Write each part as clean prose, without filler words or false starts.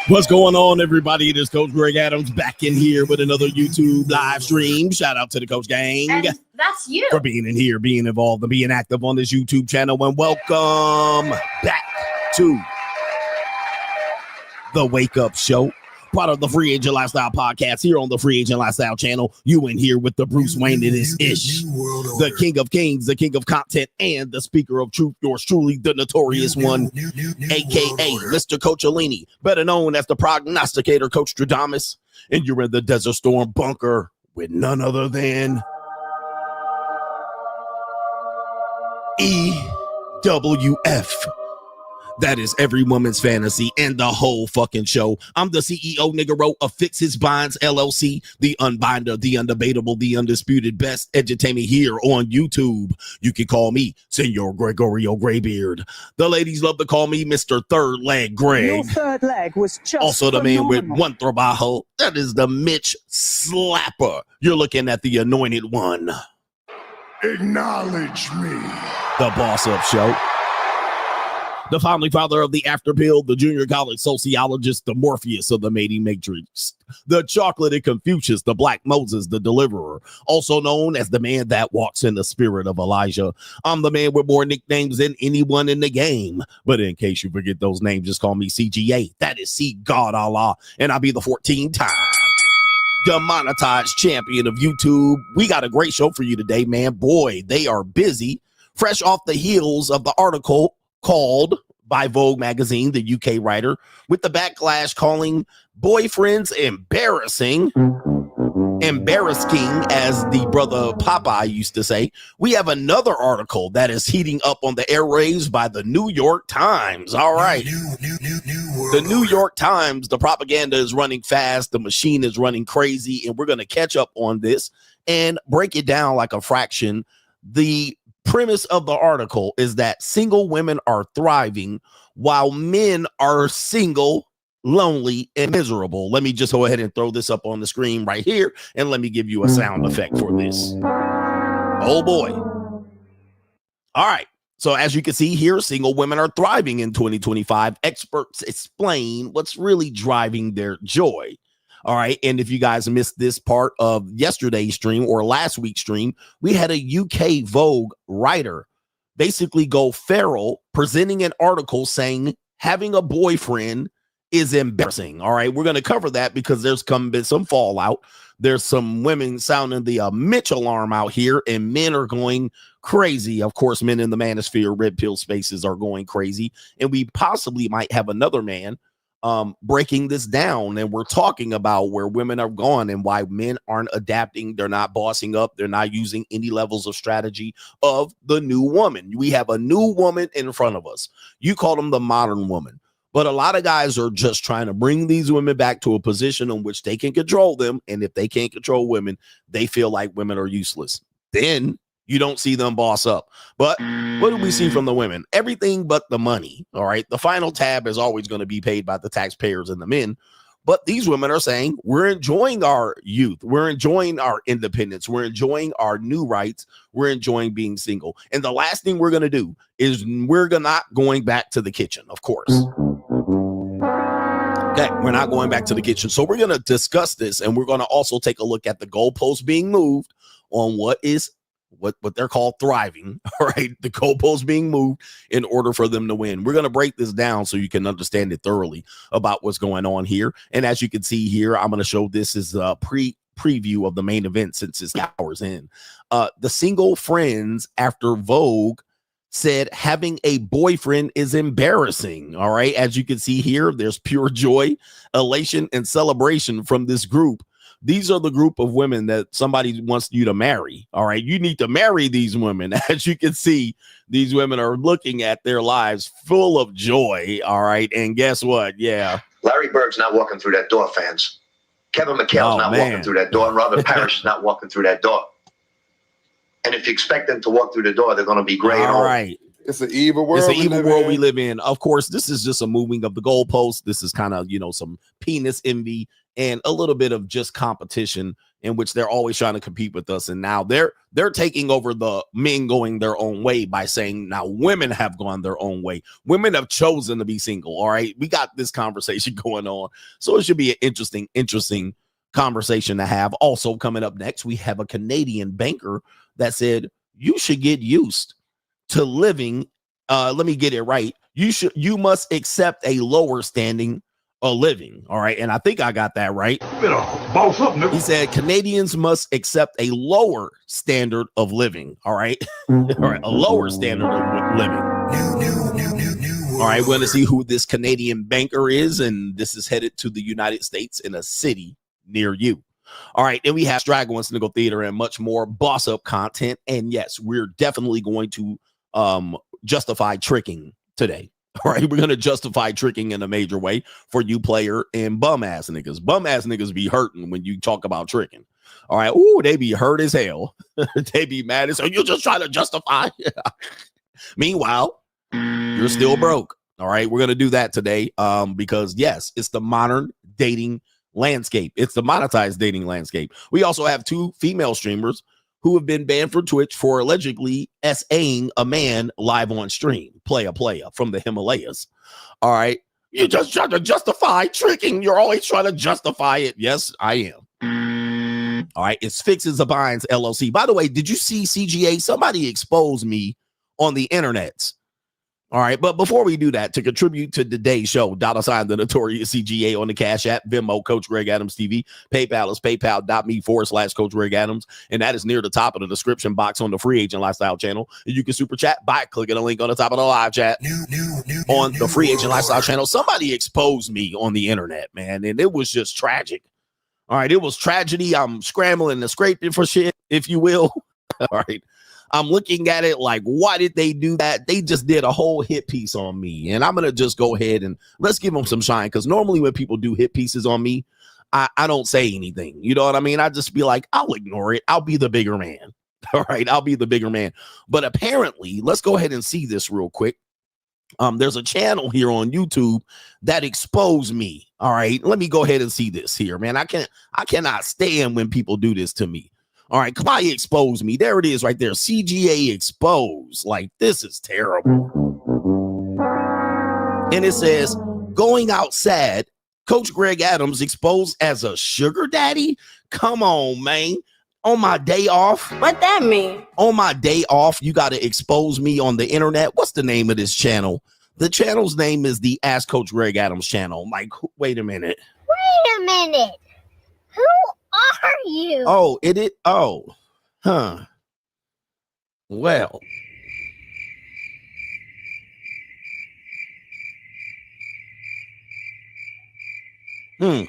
What's going on, everybody? It is Coach Greg Adams back in here with another YouTube live stream. Shout out to the Coach Gang. And that's you. For being in here, being involved, and being active on this YouTube channel. And welcome back to the Wake Up Show, part of the Free Agent Lifestyle Podcast here on the Free Agent Lifestyle channel. You in here with the Bruce Wayne that is Ish, the King of Kings, the King of Content, and the Speaker of Truth, yours truly, the Notorious One, a.k.a. Mr. Coach Alini, better known as the Prognosticator, Coach Stradamus. And you're in the Desert Storm bunker with none other than EWF. That is every woman's fantasy and the whole fucking show. I'm the CEO, Niggero, of Fix His Binds, LLC, the unbinder, the undebatable, the undisputed best edutainment here on YouTube. You can call me Senor Gregorio Graybeard. The ladies love to call me Mr. Third Leg Greg. Your third leg was just also the phenomenal. man with one trabajo. That is the Mitch Slapper. You're looking at the anointed one. Acknowledge me. The Boss Up Show. The founding father of the After Pill, the junior college sociologist, the Morpheus of the mating matrix, the chocolated Confucius, the Black Moses, the deliverer, also known as the man that walks in the spirit of Elijah. I'm the man with more nicknames than anyone in the game. But in case you forget those names, just call me CGA. That is See God Allah. And I'll be the 14-time demonetized champion of YouTube. We got a great show for you today, man. Boy, they are busy. Fresh off the heels of the article called by Vogue magazine, the UK writer, with the backlash calling boyfriends embarrassing, as the brother Popeye used to say. We have another article that is heating up on the airwaves by the New York Times. All right. The New York Times, the propaganda is running fast. The machine is running crazy. And we're going to catch up on this and break it down like a fraction. The premise of the article is that single women are thriving while men are single, lonely, and miserable. Let me just go ahead and throw this up on the screen right here, and let me give you a sound effect for this. Oh boy. All right. So as you can see here, single women are thriving in 2025. Experts explain what's really driving their joy. All right. And if you guys missed this part of yesterday's stream or last week's stream, we had a UK Vogue writer basically go feral, presenting an article saying having a boyfriend is embarrassing. All right. We're going to cover that because there's been some fallout. There's some women sounding the Mitch alarm out here, and men are going crazy. Of course, men in the manosphere, red pill spaces are going crazy. And we possibly might have another man breaking this down, and we're talking about where women are gone and why men aren't adapting. They're not bossing up. They're not using any levels of strategy of the new woman. We have a new woman in front of us. You call them the modern woman, but a lot of guys are just trying to bring these women back to a position in which they can control them. And if they can't control women, they feel like women are useless. Then you don't see them boss up. But what do we see from the women? Everything but the money. All right. The final tab is always going to be paid by the taxpayers and the men. But these women are saying we're enjoying our youth. We're enjoying our independence. We're enjoying our new rights. We're enjoying being single. And the last thing we're going to do is we're not going back to the kitchen, of course. Okay, we're not going back to the kitchen. So we're going to discuss this, and we're going to also take a look at the goalposts being moved on what they're called thriving. All right, the goalposts being moved in order for them to win. We're going to break this down so you can understand it thoroughly about what's going on here. And as you can see here, I'm going to show this is preview of the main event since it's hours in. The single friends after Vogue said having a boyfriend is embarrassing. All right. As you can see here, there's pure joy, elation, and celebration from this group. These are the group of women that somebody wants you to marry. All right. You need to marry these women. As you can see, these women are looking at their lives full of joy. All right. And guess what? Yeah. Larry Bird's not walking through that door, fans. Kevin McHale's not walking through that door. And Robert Parrish is not walking through that door. And if you expect them to walk through the door, they're going to be gray. All right. It's an evil world. It's an evil world we live in. Of course, this is just a moving of the goalposts. This is kind of, some penis envy and a little bit of just competition in which they're always trying to compete with us. And now they're taking over the men going their own way by saying now women have gone their own way. Women have chosen to be single. All right. We got this conversation going on. So it should be an interesting conversation to have. Also coming up next, we have a Canadian banker that said you should get used to living. Let me get it right. You must accept a lower standing of living. All right. And I think I got that right. He said Canadians must accept a lower standard of living. All right. All right. A lower standard of living. All right. We're going to see who this Canadian banker is. And this is headed to the United States in a city near you. All right, and we have Straggle and Sniggle Theater and much more boss up content. And yes, we're definitely going to justify tricking today. All right, we're going to justify tricking in a major way for you player and bum ass niggas. Bum ass niggas be hurting when you talk about tricking. All right, ooh, they be hurt as hell. They be mad as hell. You're just trying to justify. Meanwhile, you're still broke. All right, we're going to do that today because yes, it's the modern dating landscape. It's the monetized dating landscape. We also have two female streamers who have been banned from Twitch for allegedly SAing a man live on stream. Playa from the Himalayas. All right. You just trying to justify tricking. You're always trying to justify it. Yes, I am. All right. It's Fixes Abines LLC. By the way, did you see CGA? Somebody exposed me on the internet. All right, but before we do that, to contribute to today's show, $ the Notorious CGA on the Cash App, Venmo, Coach Greg Adams TV, PayPal is paypal.me/Coach Greg Adams, and that is near the top of the description box on the Free Agent Lifestyle channel. And you can super chat by clicking the link on the top of the live chat on the Free Agent Lifestyle channel. Somebody exposed me on the internet, man, and it was just tragic. All right, it was tragedy. I'm scrambling and scraping for shit, if you will. All right. I'm looking at it like, why did they do that? They just did a whole hit piece on me. And I'm going to just go ahead and let's give them some shine. Because normally when people do hit pieces on me, I don't say anything. You know what I mean? I just be like, I'll ignore it. I'll be the bigger man. All right. I'll be the bigger man. But apparently, let's go ahead and see this real quick. There's a channel here on YouTube that exposed me. All right. Let me go ahead and see this here, man. I cannot stand when people do this to me. All right, Clay exposed me. There it is right there. CGA exposed. Like, this is terrible. And it says, going out sad, Coach Greg Adams exposed as a sugar daddy? Come on, man. On my day off. What that mean? On my day off, you got to expose me on the internet. What's the name of this channel? The channel's name is the Ask Coach Greg Adams channel. Like, wait a minute. Wait a minute. Who are you? Oh, oh, huh. Well, it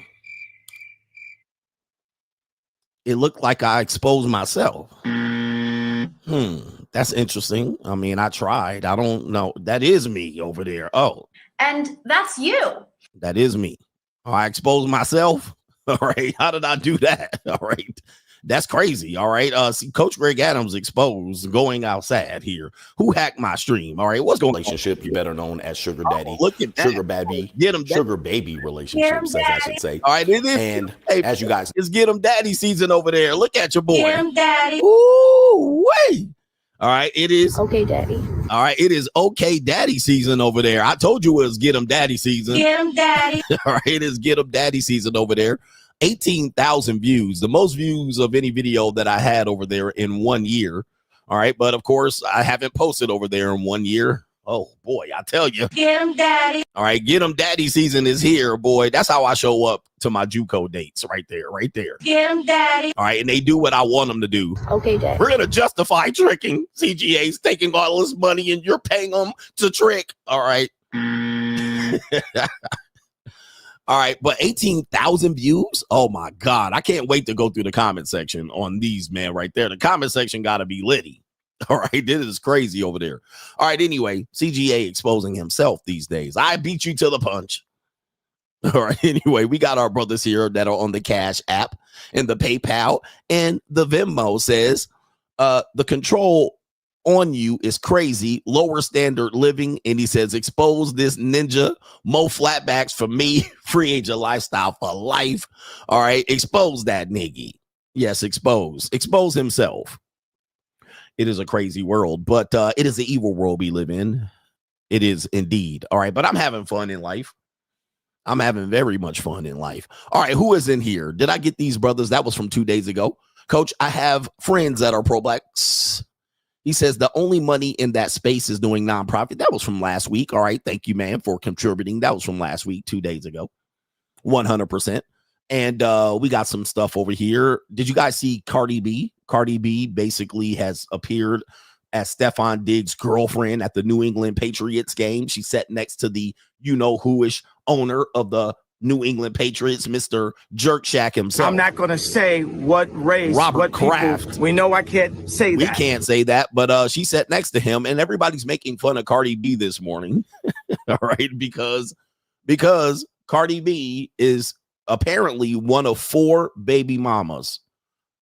looked like I exposed myself. That's interesting. I mean, I tried. I don't know. That is me over there. Oh, and that's you. That is me. Oh, I exposed myself. All right. How did I do that? All right. That's crazy. All right. See, Coach Greg Adams exposed going outside here. Who hacked my stream? All right. What's going on? Relationship, you better known as Sugar Daddy. Look at that. Sugar Baby. Get him Sugar Baby relationships, as I should say. All right. It is. And hey, as you guys, it's Get Him Daddy season over there. Look at your boy. Get him, Daddy. Ooh, wait. All right. It is. Okay, Daddy. All right. It is okay Daddy season over there. I told you it was Get Him Daddy season. Get him, Daddy. All right. It is Get Him Daddy season over there. 18,000 views, the most views of any video that I had over there in 1 year. All right. But of course, I haven't posted over there in 1 year. Oh boy, I tell you. Get him, daddy. All right, get him daddy season is here, boy. That's how I show up to my JUCO dates right there. Get him, daddy. All right, and they do what I want them to do. Okay, Dad. We're going to justify tricking. CGA's taking all this money and you're paying them to trick. All right. All right, but 18,000 views? Oh, my God. I can't wait to go through the comment section on these, man, right there. The comment section got to be litty. All right, this is crazy over there. All right, anyway, CGA exposing himself these days. I beat you to the punch. All right, anyway, we got our brothers here that are on the Cash App and the PayPal, and the Venmo says, the control on you is crazy, lower standard living, and he says, expose this ninja, mo flatbacks for me, free agent lifestyle for life. All right, expose that nigga. Yes, expose himself. It is a crazy world, but it is an evil world we live in. It is indeed. All right, but I'm having fun in life. I'm having very much fun in life. All right, who is in here? Did I get these brothers? That was from 2 days ago. Coach, I have friends that are pro-blacks. He says the only money in that space is doing nonprofit. That was from last week. All right, thank you, man, for contributing. That was from last week, 2 days ago. 100%. And we got some stuff over here. Did you guys see Cardi B? Cardi B basically has appeared as Stephon Diggs' girlfriend at the New England Patriots game. She sat next to the you-know-who-ish owner of the New England Patriots, Mr. Jerk Shack himself. I'm not going to say what race, Robert what Kraft. People, we know I can't say that. We can't say that, but she sat next to him, and everybody's making fun of Cardi B this morning. All right, because Cardi B is apparently one of 4 baby mamas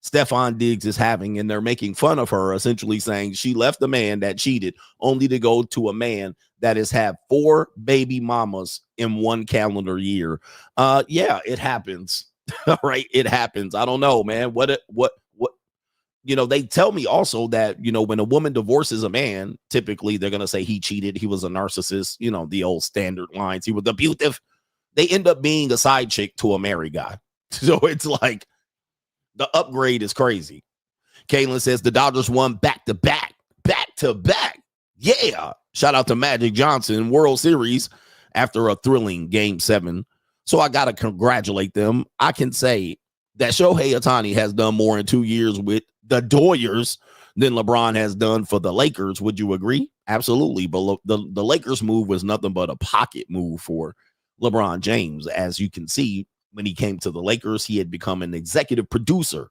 Stephon Diggs is having, and they're making fun of her, essentially saying she left a man that cheated only to go to a man that has had 4 baby mamas in 1 calendar year. Yeah, it happens. All right, it happens. I don't know, man. What you know, they tell me also that, you know, when a woman divorces a man, typically they're going to say he cheated, he was a narcissist, you know, the old standard lines, he was abusive. They end up being a side chick to a married guy. So it's like the upgrade is crazy. Caitlin says the Dodgers won back to back. Yeah. Shout out to Magic Johnson, World Series after a thrilling Game 7. So I got to congratulate them. I can say that Shohei Ohtani has done more in 2 years with the Doyers than LeBron has done for the Lakers. Would you agree? Absolutely. But the Lakers move was nothing but a pocket move for LeBron James. As you can see, when he came to the Lakers, he had become an executive producer.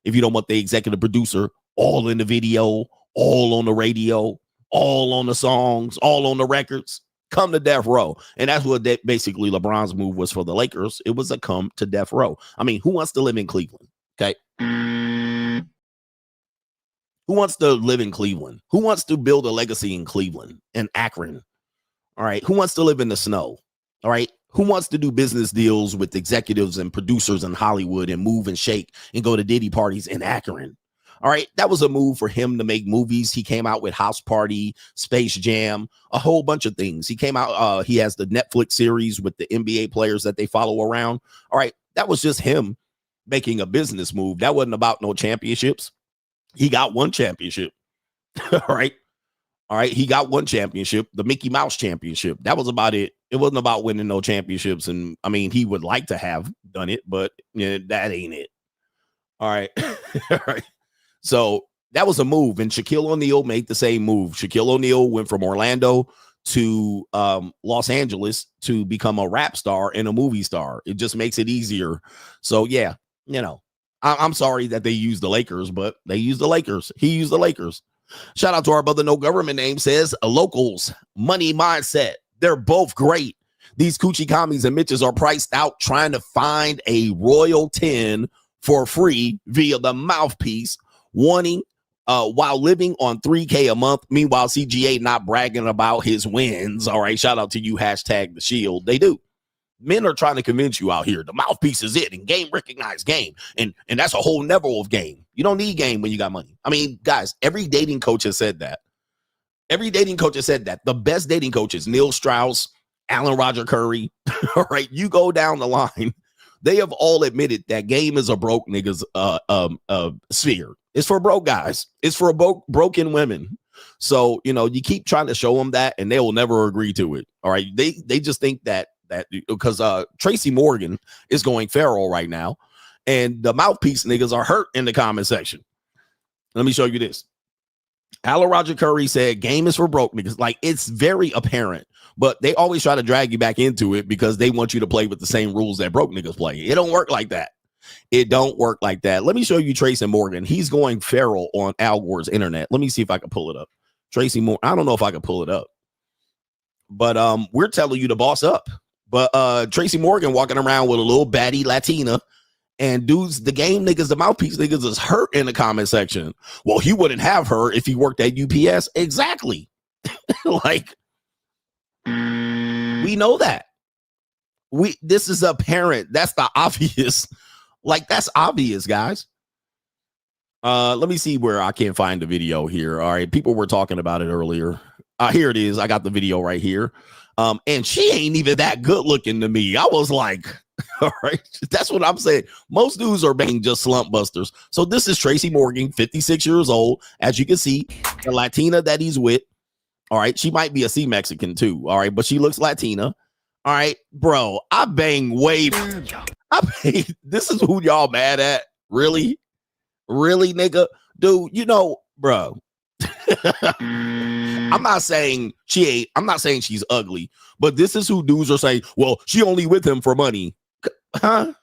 If you don't want the executive producer, all in the video, all on the radio, all on the songs, all on the records, come to death row. And that's what basically LeBron's move was for the Lakers. It was a come to death row. I mean, who wants to live in Cleveland? Okay. Who wants to live in Cleveland? Who wants to build a legacy in Cleveland and Akron? All right. Who wants to live in the snow? All right. Who wants to do business deals with executives and producers in Hollywood and move and shake and go to Diddy parties in Akron? All right. That was a move for him to make movies. He came out with House Party, Space Jam, a whole bunch of things. He came out. He has the Netflix series with the NBA players that they follow around. All right. That was just him making a business move. That wasn't about no championships. He got 1 championship. All right. All right. He got 1 championship, the Mickey Mouse championship. That was about it. It wasn't about winning no championships. And I mean, he would like to have done it, but that ain't it. All right. All right. So that was a move. And Shaquille O'Neal made the same move. Shaquille O'Neal went from Orlando to Los Angeles to become a rap star and a movie star. It just makes it easier. So, yeah, you know, I'm sorry that they used the Lakers, but they used the Lakers. He used the Lakers. Shout out to our brother, no government name, says locals, money mindset. They're both great. These coochie commies and Mitches are priced out trying to find a Royal 10 for free via the mouthpiece, wanting while living on $3K a month. Meanwhile, CGA not bragging about his wins. All right. Shout out to you. Hashtag the shield. They do. Men are trying to convince you out here. The mouthpiece is it, and game recognized game. And that's a whole level of game. You don't need game when you got money. I mean, guys, every dating coach has said that. Every dating coach has said that. The best dating coaches, Neil Strauss, Alan Roger Curry, all right, you go down the line, they have all admitted that game is a broke niggas sphere. It's for broke guys. It's for broken women. So, you know, you keep trying to show them that and they will never agree to it. All right. They just think that because Tracy Morgan is going feral right now and the mouthpiece niggas are hurt in the comment section. Let me show you this. Alan Roger Curry said game is for broke niggas. Like, it's very apparent, but they always try to drag you back into it because they want you to play with the same rules that broke niggas play. It don't work like that. It don't work like that. Let me show you Tracy Morgan. He's going feral on Al Gore's internet. Let me see if I can pull it up. Tracy Morgan. I don't know if I can pull it up, but we're telling you to boss up. But Tracy Morgan walking around with a little baddie Latina, and dudes, the game niggas, the mouthpiece niggas is hurt in the comment section. Well, he wouldn't have her if he worked at UPS. Exactly. Like, we know that. This is apparent. That's the obvious. Like, that's obvious, guys. Let me see where I can't find the video here. All right. People were talking about it earlier. Here it is. I got the video right here. And she ain't even that good looking to me. I was like, all right, that's what I'm saying. Most dudes are being just slump busters. So this is Tracy Morgan, 56 years old. As you can see, the Latina that he's with. All right. She might be a Mexican too. All right. But she looks Latina. All right, bro. I bang way. This is who y'all mad at. Really, nigga, dude. You know, bro. I'm not saying she's ugly, but this is who dudes are saying, well, she only with him for money. Huh?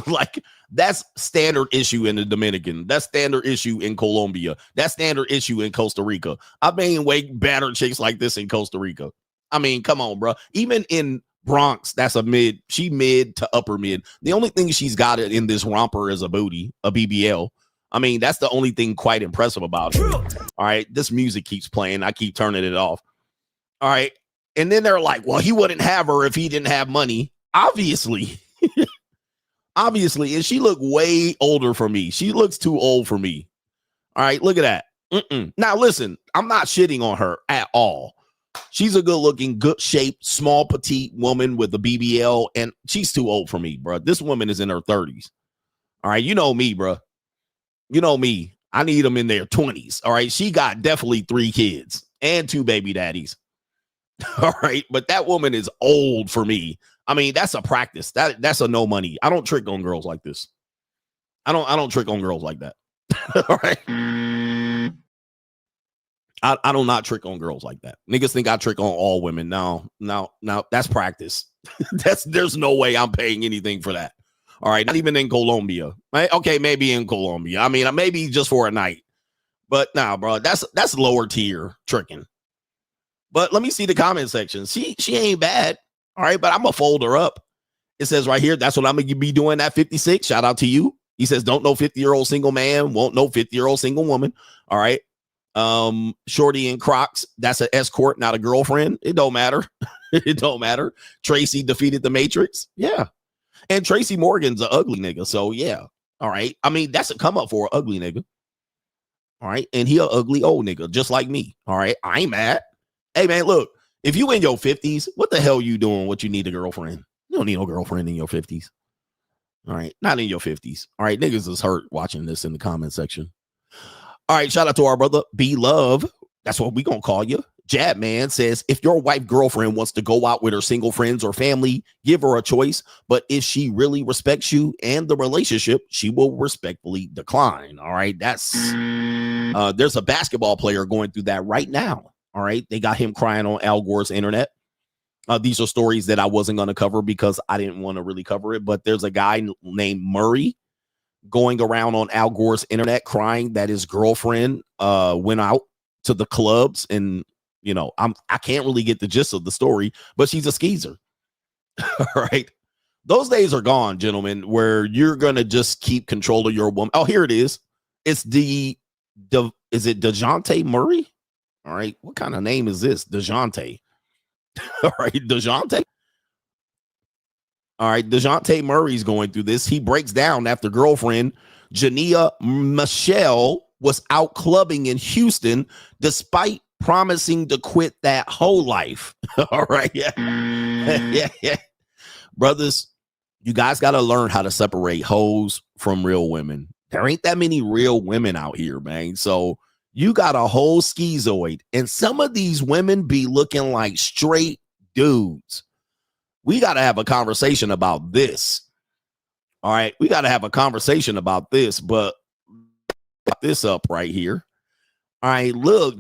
Like, that's standard issue in the Dominican. That's standard issue in Colombia. That's standard issue in Costa Rica. I mean, way better chicks like this in Costa Rica. I mean, come on, bro. Even in Bronx, that's a mid. She mid to upper mid. The only thing she's got in this romper is a booty, a BBL. I mean, that's the only thing quite impressive about her. All right. This music keeps playing. I keep turning it off. All right. And then they're like, well, he wouldn't have her if he didn't have money. Obviously. Obviously. And she looked way older for me. She looks too old for me. All right. Look at that. Now, listen, I'm not shitting on her at all. She's a good looking, good shaped, small, petite woman with a BBL, and she's too old for me, bro. This woman is in her 30s. All right. You know me, bro. You know me. I need them in their 20s. All right. She got definitely 3 kids and 2 baby daddies. All right. But that woman is old for me. I mean, that's a practice. That's a no money. I don't trick on girls like this. I don't trick on girls like that. All right. I do not trick on girls like that. Niggas think I trick on all women. No, that's practice. There's no way I'm paying anything for that. All right, not even in Colombia. Right? Okay, maybe in Colombia. I mean, maybe just for a night. But nah, bro, that's lower tier tricking. But let me see the comment section. She ain't bad. All right, but I'm gonna fold her up. It says right here, that's what I'm gonna be doing at 56. Shout out to you. He says, don't know 50-year-old single man, won't know 50-year-old single woman. All right. Shorty and Crocs, that's an escort, not a girlfriend. It don't matter. It don't matter. Tracy defeated the Matrix. Yeah. And Tracy Morgan's an ugly nigga. So yeah. All right. I mean, that's a come up for an ugly nigga. All right. And he an ugly old nigga, just like me. All right. I ain't mad. Hey man, look, if you in your 50s, what the hell you doing? What you need a girlfriend? You don't need no girlfriend in your 50s. All right. Not in your 50s. All right. Niggas is hurt watching this in the comment section. All right, shout out to our brother B Love. That's what we gonna call you. Jab Man says, if your wife girlfriend wants to go out with her single friends or family, give her a choice. But if she really respects you and the relationship, she will respectfully decline. All right, that's there's a basketball player going through that right now. All right, they got him crying on Al Gore's internet. These are stories that I wasn't gonna cover because I didn't want to really cover it. But there's a guy named Murray going around on Al Gore's internet crying that his girlfriend went out to the clubs, and you know, I can't really get the gist of the story, but she's a skeezer. All right. Those days are gone, gentlemen, where you're gonna just keep control of your woman. Oh, here it is. It's is it DeJounte Murray? All right. What kind of name is this? DeJounte. All right, DeJounte. All right, DeJounte Murray's going through this. He breaks down after girlfriend Jania Michelle was out clubbing in Houston despite promising to quit that whole life. All right, yeah. Brothers, you guys got to learn how to separate hoes from real women. There ain't that many real women out here, man. So You got a whole schizoid, and some of these women be looking like straight dudes. We got to have a conversation about this. All right, we got to have a conversation about this, but put this up right here. All right, look,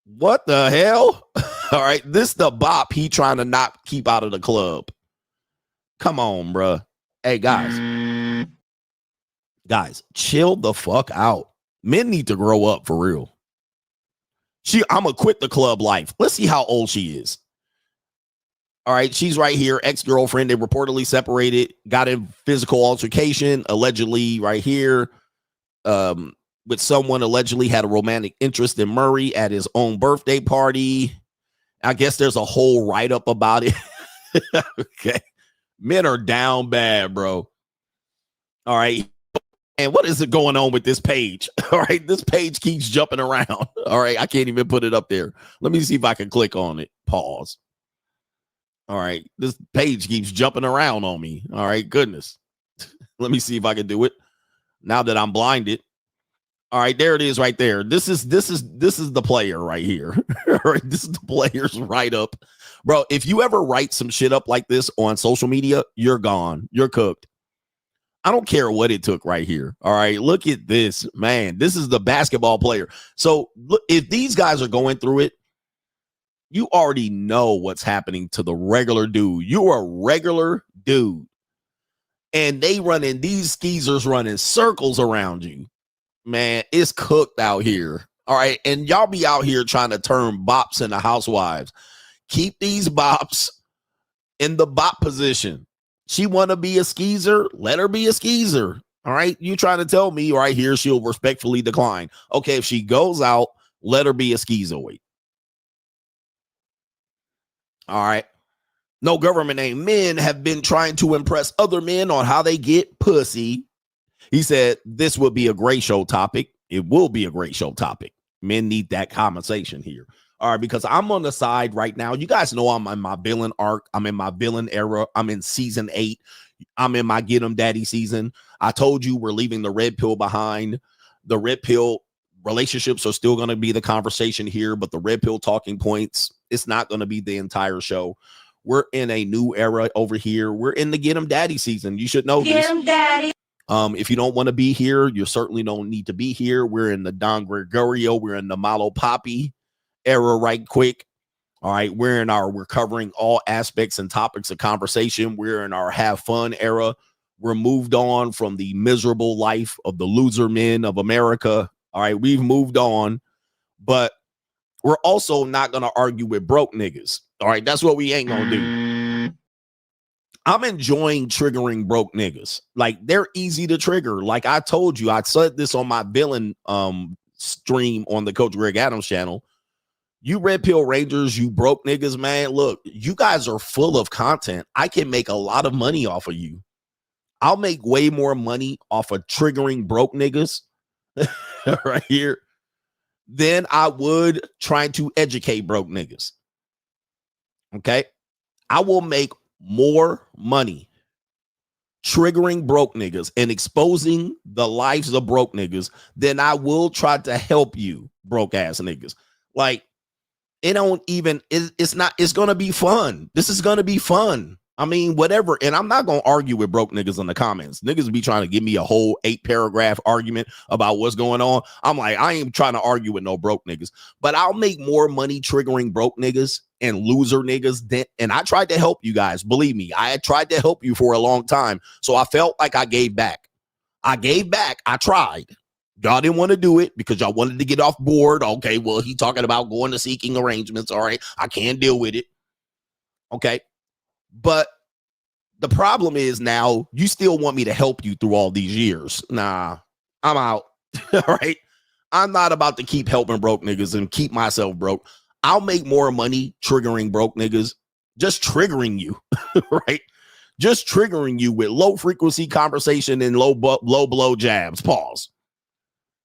what the hell? All right, this the bop he trying to not keep out of the club. Come on, bruh. Hey, guys, chill the fuck out. Men need to grow up for real. I'm gonna quit the club life. Let's see how old she is. All right, she's right here. Ex-girlfriend. They reportedly separated. Got in physical altercation. Allegedly, right here, with someone allegedly had a romantic interest in Murray at his own birthday party. I guess there's a whole write-up about it. Okay, men are down bad, bro. All right. And what is it going on with this page? All right, this page keeps jumping around. All right, I can't even put it up there. Let me see if I can click on it. Pause. All right, this page keeps jumping around on me. All right, goodness. Let me see if I can do it now that I'm blinded. All right, there it is right there. This is the player right here. All right, this is the player's write-up. Bro, if you ever write some shit up like this on social media, you're gone. You're cooked. I don't care what it took right here. All right, look at this, man. This is the basketball player. So look, if these guys are going through it, you already know what's happening to the regular dude. You're a regular dude. And these skeezers running circles around you. Man, it's cooked out here. All right. And y'all be out here trying to turn bops into housewives. Keep these bops in the bop position. She want to be a skeezer? Let her be a skeezer. All right. You trying to tell me right here she'll respectfully decline. Okay, if she goes out, let her be a skeezoid. All right. No government named men have been trying to impress other men on how they get pussy. He said this would be a great show topic. It will be a great show topic. Men need that conversation here. All right, because I'm on the side right now. You guys know I'm in my villain arc. I'm in my villain era. I'm in season 8. I'm in my Get 'em Daddy season. I told you we're leaving the red pill behind. The red pill relationships are still going to be the conversation here, but the red pill talking points, it's not going to be the entire show. We're in a new era over here. We're in the Get 'em Daddy season. You should know this. Get 'em Daddy. If you don't want to be here, you certainly don't need to be here. We're in the Don Gregorio. We're in the Malo Poppy era right quick. All right. We're covering all aspects and topics of conversation. We're in our have fun era. We're moved on from the miserable life of the loser men of America. All right. We've moved on, but we're also not going to argue with broke niggas. All right. That's what we ain't going to do. I'm enjoying triggering broke niggas. Like, they're easy to trigger. Like I told you, I said this on my villain stream on the Coach Greg Adams channel. You red pill rangers, you broke niggas, man. Look, you guys are full of content. I can make a lot of money off of you. I'll make way more money off of triggering broke niggas right here than I would trying to educate broke niggas. Okay. I will make more money triggering broke niggas and exposing the lives of broke niggas than I will try to help you broke ass niggas. Like, it's going to be fun. This is going to be fun. I mean, whatever. And I'm not going to argue with broke niggas in the comments. Niggas be trying to give me a whole 8-paragraph argument about what's going on. I'm like, I ain't trying to argue with no broke niggas, but I'll make more money triggering broke niggas and loser niggas. And I tried to help you guys. Believe me, I had tried to help you for a long time. So I felt like I gave back. I tried. Y'all didn't want to do it because y'all wanted to get off board. Okay, well, he talking about going to seeking arrangements. All right, I can't deal with it. Okay. But the problem is now you still want me to help you through all these years. Nah, I'm out. All right. I'm not about to keep helping broke niggas and keep myself broke. I'll make more money triggering broke niggas, just triggering you, right? Just triggering you with low frequency conversation and low blow jabs, pause,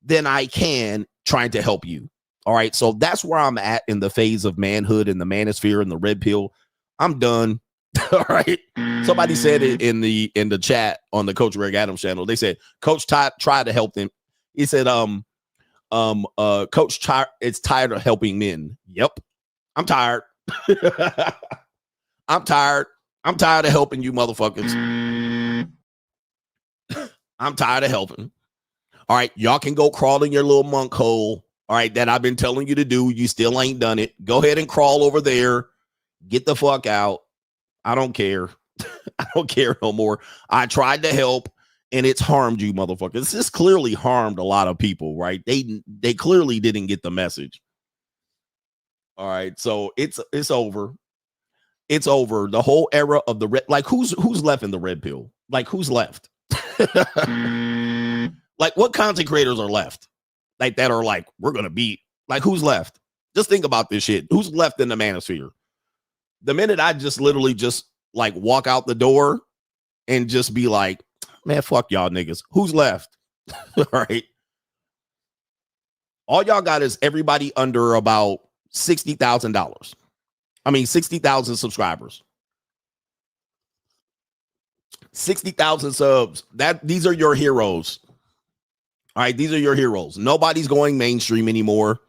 than I can trying to help you. All right. So that's where I'm at in the phase of manhood and the manosphere and the red pill. I'm done. All right. Somebody said it in the chat on the Coach Greg Adams channel. They said Coach Todd tried to help them. He said, Coach is tired of helping men. Yep. I'm tired. I'm tired. I'm tired of helping you motherfuckers. I'm tired of helping. All right, y'all can go crawl in your little monk hole. All right, that I've been telling you to do. You still ain't done it. Go ahead and crawl over there. Get the fuck out. I don't care. I don't care no more. I tried to help, and it's harmed you motherfuckers. This clearly harmed a lot of people, right? They clearly didn't get the message. All right, so it's over. It's over. The whole era of the red, like who's left in the red pill? Like who's left? Like what content creators are left? Like that are like, we're gonna beat. Like who's left? Just think about this shit. Who's left in the manosphere? The minute I just literally just like walk out the door and just be like, man, fuck y'all niggas. Who's left? All right. All y'all got is everybody under about $60,000. I mean, 60,000 subscribers. 60,000 subs. These are your heroes. All right, these are your heroes. Nobody's going mainstream anymore.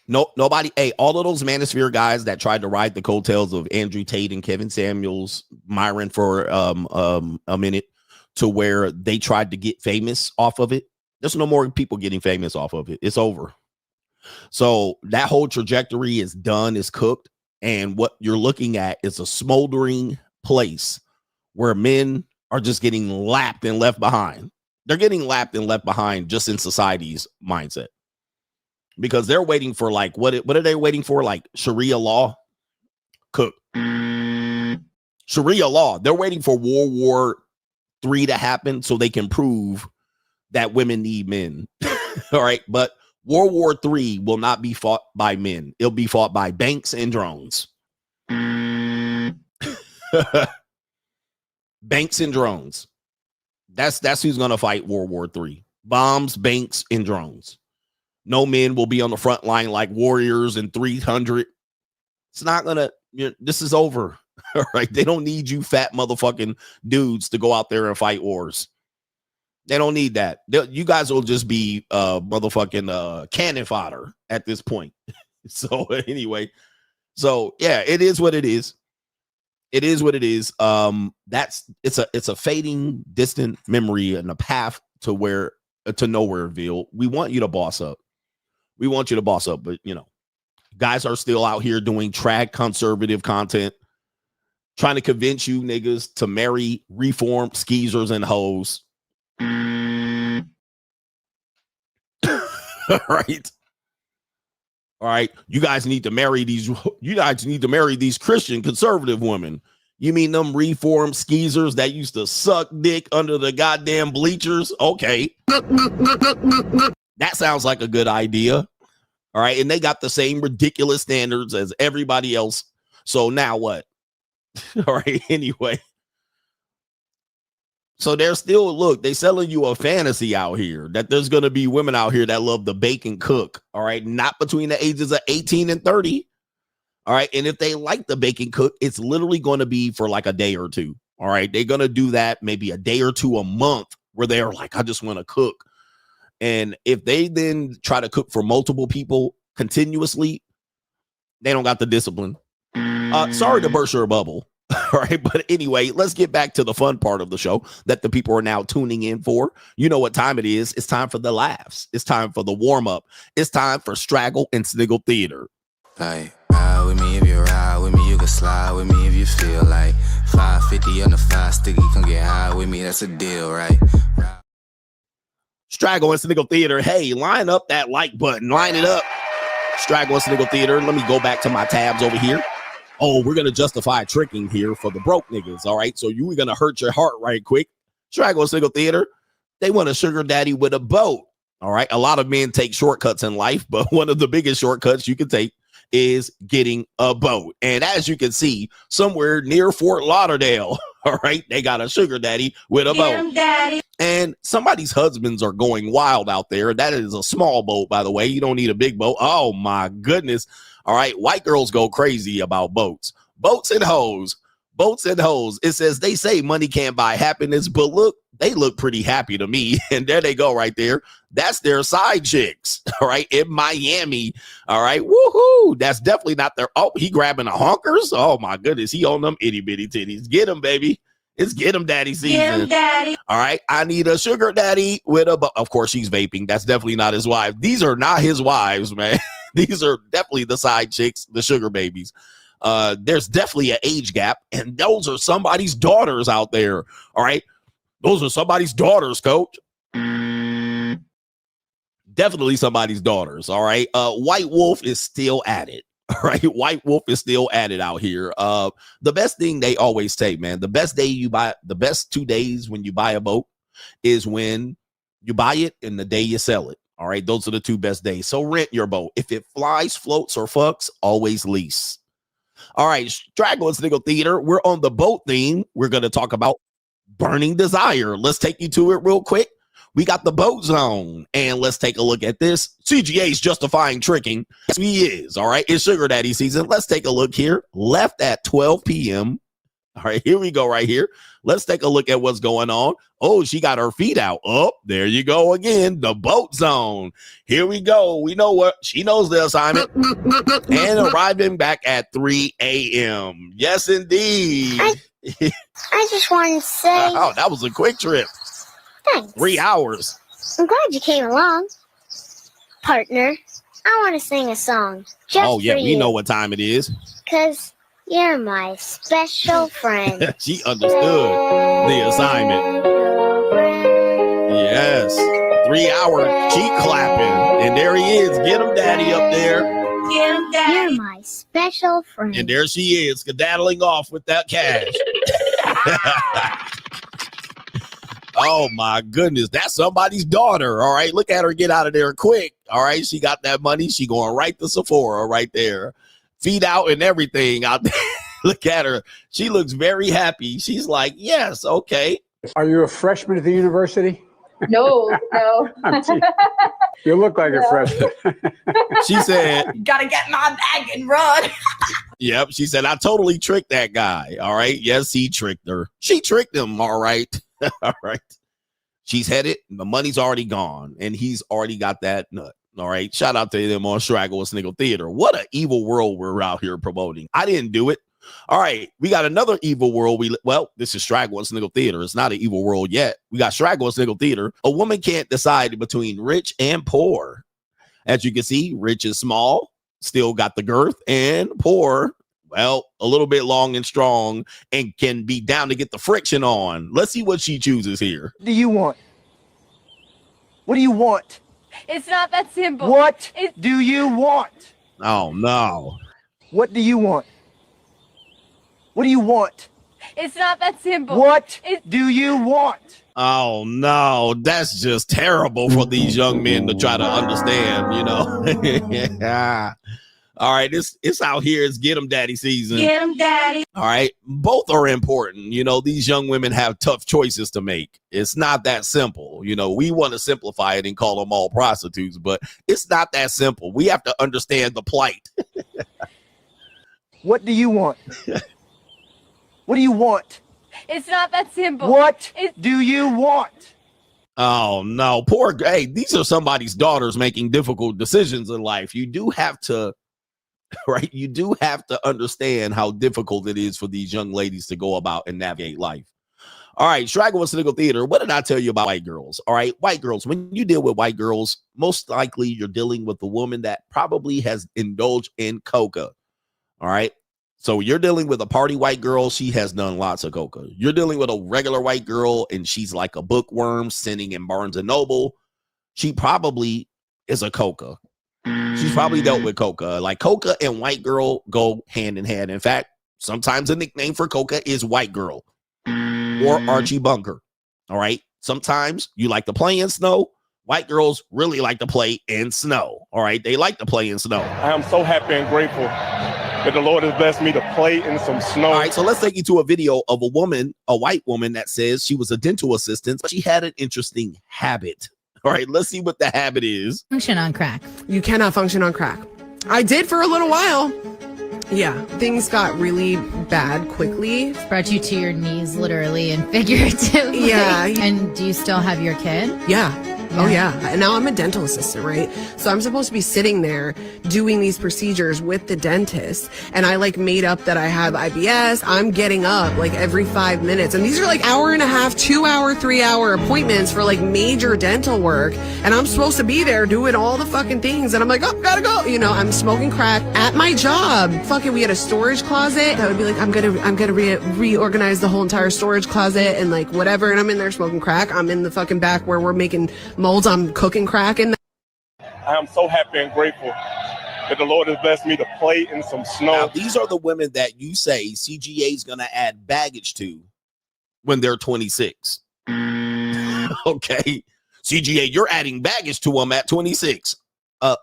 Nobody. Hey, all of those Manosphere guys that tried to ride the coattails of Andrew Tate and Kevin Samuels, Myron for a minute, to where they tried to get famous off of it. There's no more people getting famous off of it. It's over. So that whole trajectory is done, is cooked. And what you're looking at is a smoldering place where men are just getting lapped and left behind. They're getting lapped and left behind just in society's mindset. Because they're waiting for like, what are they waiting for? Like Sharia law? Cook. Sharia law. They're waiting for World War III to happen so they can prove that women need men. All right. But World War III will not be fought by men. It'll be fought by banks and drones. Banks and drones. That's who's going to fight World War III. Bombs, banks, and drones. No men will be on the front line like warriors and 300. It's not going to, this is over. All right. They don't need you fat motherfucking dudes to go out there and fight wars. They don't need that. You guys will just be motherfucking cannon fodder at this point. So anyway, so yeah, it is what it is. It is what it is. It's a fading, distant memory and a path to where to nowhereville. We want you to boss up. We want you to boss up, but guys are still out here doing trad conservative content, trying to convince you niggas to marry reformed skeezers and hoes. All right. You guys need to marry these Christian conservative women. You mean them reformed skeezers that used to suck dick under the goddamn bleachers? Okay. That sounds like a good idea. All right. And they got the same ridiculous standards as everybody else. So now what? All right. Anyway. So they're still, they selling you a fantasy out here that there's going to be women out here that love to bake and cook. All right. Not between the ages of 18 and 30. All right. And if they like the bake and cook, it's literally going to be for like a day or two. All right. They're going to do that maybe a day or two a month where they're like, I just want to cook. And if they then try to cook for multiple people continuously, they don't got the discipline. Sorry to burst your bubble. All right. But anyway, let's get back to the fun part of the show that the people are now tuning in for. You know what time it is. It's time for the laughs. It's time for the warm up. It's time for Straggle and Sniggle Theater. Like, ride with me if you ride with me. You can slide with me if you feel like 550 on the 5 sticky. Come get high with me. That's a deal, right? Straggle and Sniggle Theater. Hey, line up that like button. Line it up. Straggle and Sniggle Theater. Let me go back to my tabs over here. Oh, we're going to justify tricking here for the broke niggas. All right. So you were going to hurt your heart right quick. Straggle and Sniggle Theater. They want a sugar daddy with a boat. All right. A lot of men take shortcuts in life, but one of the biggest shortcuts you can take is getting a boat. And as you can see, somewhere near Fort Lauderdale, all right, they got a sugar daddy with a boat. Daddy. And somebody's husbands are going wild out there. That is a small boat, by the way. You don't need a big boat. Oh, my goodness. All right. White girls go crazy about boats. Boats and hoes. Boats and hoes. It says they say money can't buy happiness, but look, they look pretty happy to me. And there they go right there. That's their side chicks, all right, in Miami. All right, woohoo. That's definitely not their. Oh, he grabbing the honkers. Oh my goodness, he on them itty bitty titties. Get him, baby. It's get him daddy season. Get him, daddy. All right, I need a sugar daddy with a. Of course, she's vaping. That's definitely not his wife. These are not his wives, man. These are definitely the side chicks, the sugar babies. There's definitely an age gap, and those are somebody's daughters out there. All right, those are somebody's daughters, coach. Definitely somebody's daughters. All right. White Wolf is still at it. All right. White Wolf is still at it out here. The best thing they always say, man, the best 2 days when you buy a boat is when you buy it and the day you sell it. All right. Those are the 2 best days. So rent your boat. If it flies, floats, or fucks, always lease. All right. Straggle and Sniggle Theater. We're on the boat theme. We're going to talk about Burning Desire. Let's take you to it real quick. We got the boat zone, and let's take a look at this. CGA's justifying tricking. Yes, he is. All right, it's sugar daddy season. Let's take a look here. Left at 12 p.m. All right, here we go right here. Let's take a look at what's going on. Oh, she got her feet out. Oh, there you go again. The boat zone. Here we go. We know what she knows the assignment. And arriving back at 3 a.m. Yes, indeed. I just wanted to say. Oh, that was a quick trip. Thanks. 3 hours. I'm glad you came along, partner. I want to sing a song. Oh, yeah, we know what time it is. Because you're my special friend. She understood the assignment. Yes. 3 hour cheek clapping. And there he is. Get him, daddy, up there. Get him, daddy. You're my special friend. And there she is, skedaddling off with that cash. Oh my goodness, that's somebody's daughter. All right, look at her get out of there quick. All right, she got that money. She going right to Sephora right there, feet out and everything out there. Look at her. She looks very happy. She's like, yes, okay. Are you a freshman at the university? No. You look like a freshman. She said, Gotta get my bag and run. yep. She said, I totally tricked that guy. All right. Yes, he tricked her. She tricked him. All right. All right. She's headed. The money's already gone, and he's already got that nut. All right. Shout out to them on Straggle and Sniggle Theater. What an evil world we're out here promoting. I didn't do it. All right. We got another evil world. Well, this is Straggle and Sniggle Theater. It's not an evil world yet. We got Straggle and Sniggle Theater. A woman can't decide between rich and poor. As you can see, rich is small, still got the girth, and poor, well, a little bit long and strong and can be down to get the friction on. Let's see what she chooses here. What do you want? What do you want? It's not that simple. What do you want? Oh, no. What do you want? What do you want? It's not that simple. What do you want? Oh, no. That's just terrible for these young men to try to understand, you know. Yeah. All right, it's out here. It's get 'em daddy season. Get him, daddy. All right, both are important. You know, these young women have tough choices to make. It's not that simple. You know, we want to simplify it and call them all prostitutes, but it's not that simple. We have to understand the plight. What do you want? What do you want? It's not that simple. What do you want? Oh, no. Poor, hey, these are somebody's daughters making difficult decisions in life. You do have to, right? You do have to understand how difficult it is for these young ladies to go about and navigate life. All right, Straggle and Sniggle Theater. What did I tell you about white girls? All right, white girls. When you deal with white girls, most likely you're dealing with a woman that probably has indulged in coca. All right. So you're dealing with a party white girl. She has done lots of coca. You're dealing with a regular white girl, and she's like a bookworm sitting in Barnes & Noble. She probably is a coca. She's probably dealt with coca. Like coca and white girl go hand in hand. In fact, sometimes a nickname for coca is white girl or Archie Bunker. All right. Sometimes you like to play in snow. White girls really like to play in snow. All right. They like to play in snow. I am so happy and grateful that the Lord has blessed me to play in some snow. All right, so let's take you to a video of a woman, a white woman that says she was a dental assistant, but she had an interesting habit. All right, let's see what the habit is. Function on crack. You cannot function on crack. I did for a little while. Yeah, things got really bad quickly. Brought you to your knees, literally and figuratively. Yeah. And do you still have your kid? Yeah. Oh yeah. And now I'm a dental assistant, right? So I'm supposed to be sitting there doing these procedures with the dentist. And I like made up that I have IBS. I'm getting up like every 5 minutes. And these are like hour and a half, 2 hour, 3 hour appointments for like major dental work. And I'm supposed to be there doing all the fucking things. And I'm like, oh, gotta go. You know, I'm smoking crack at my job. Fucking, we had a storage closet. I would be like, I'm gonna reorganize the whole entire storage closet and like whatever. And I'm in there smoking crack. I'm in the fucking back where we're making molds. I'm cooking crack in. I am so happy and grateful that the Lord has blessed me to play in some snow. Now, these are the women that you say CGA is going to add baggage to when they're 26. Okay. CGA, you're adding baggage to them at 26.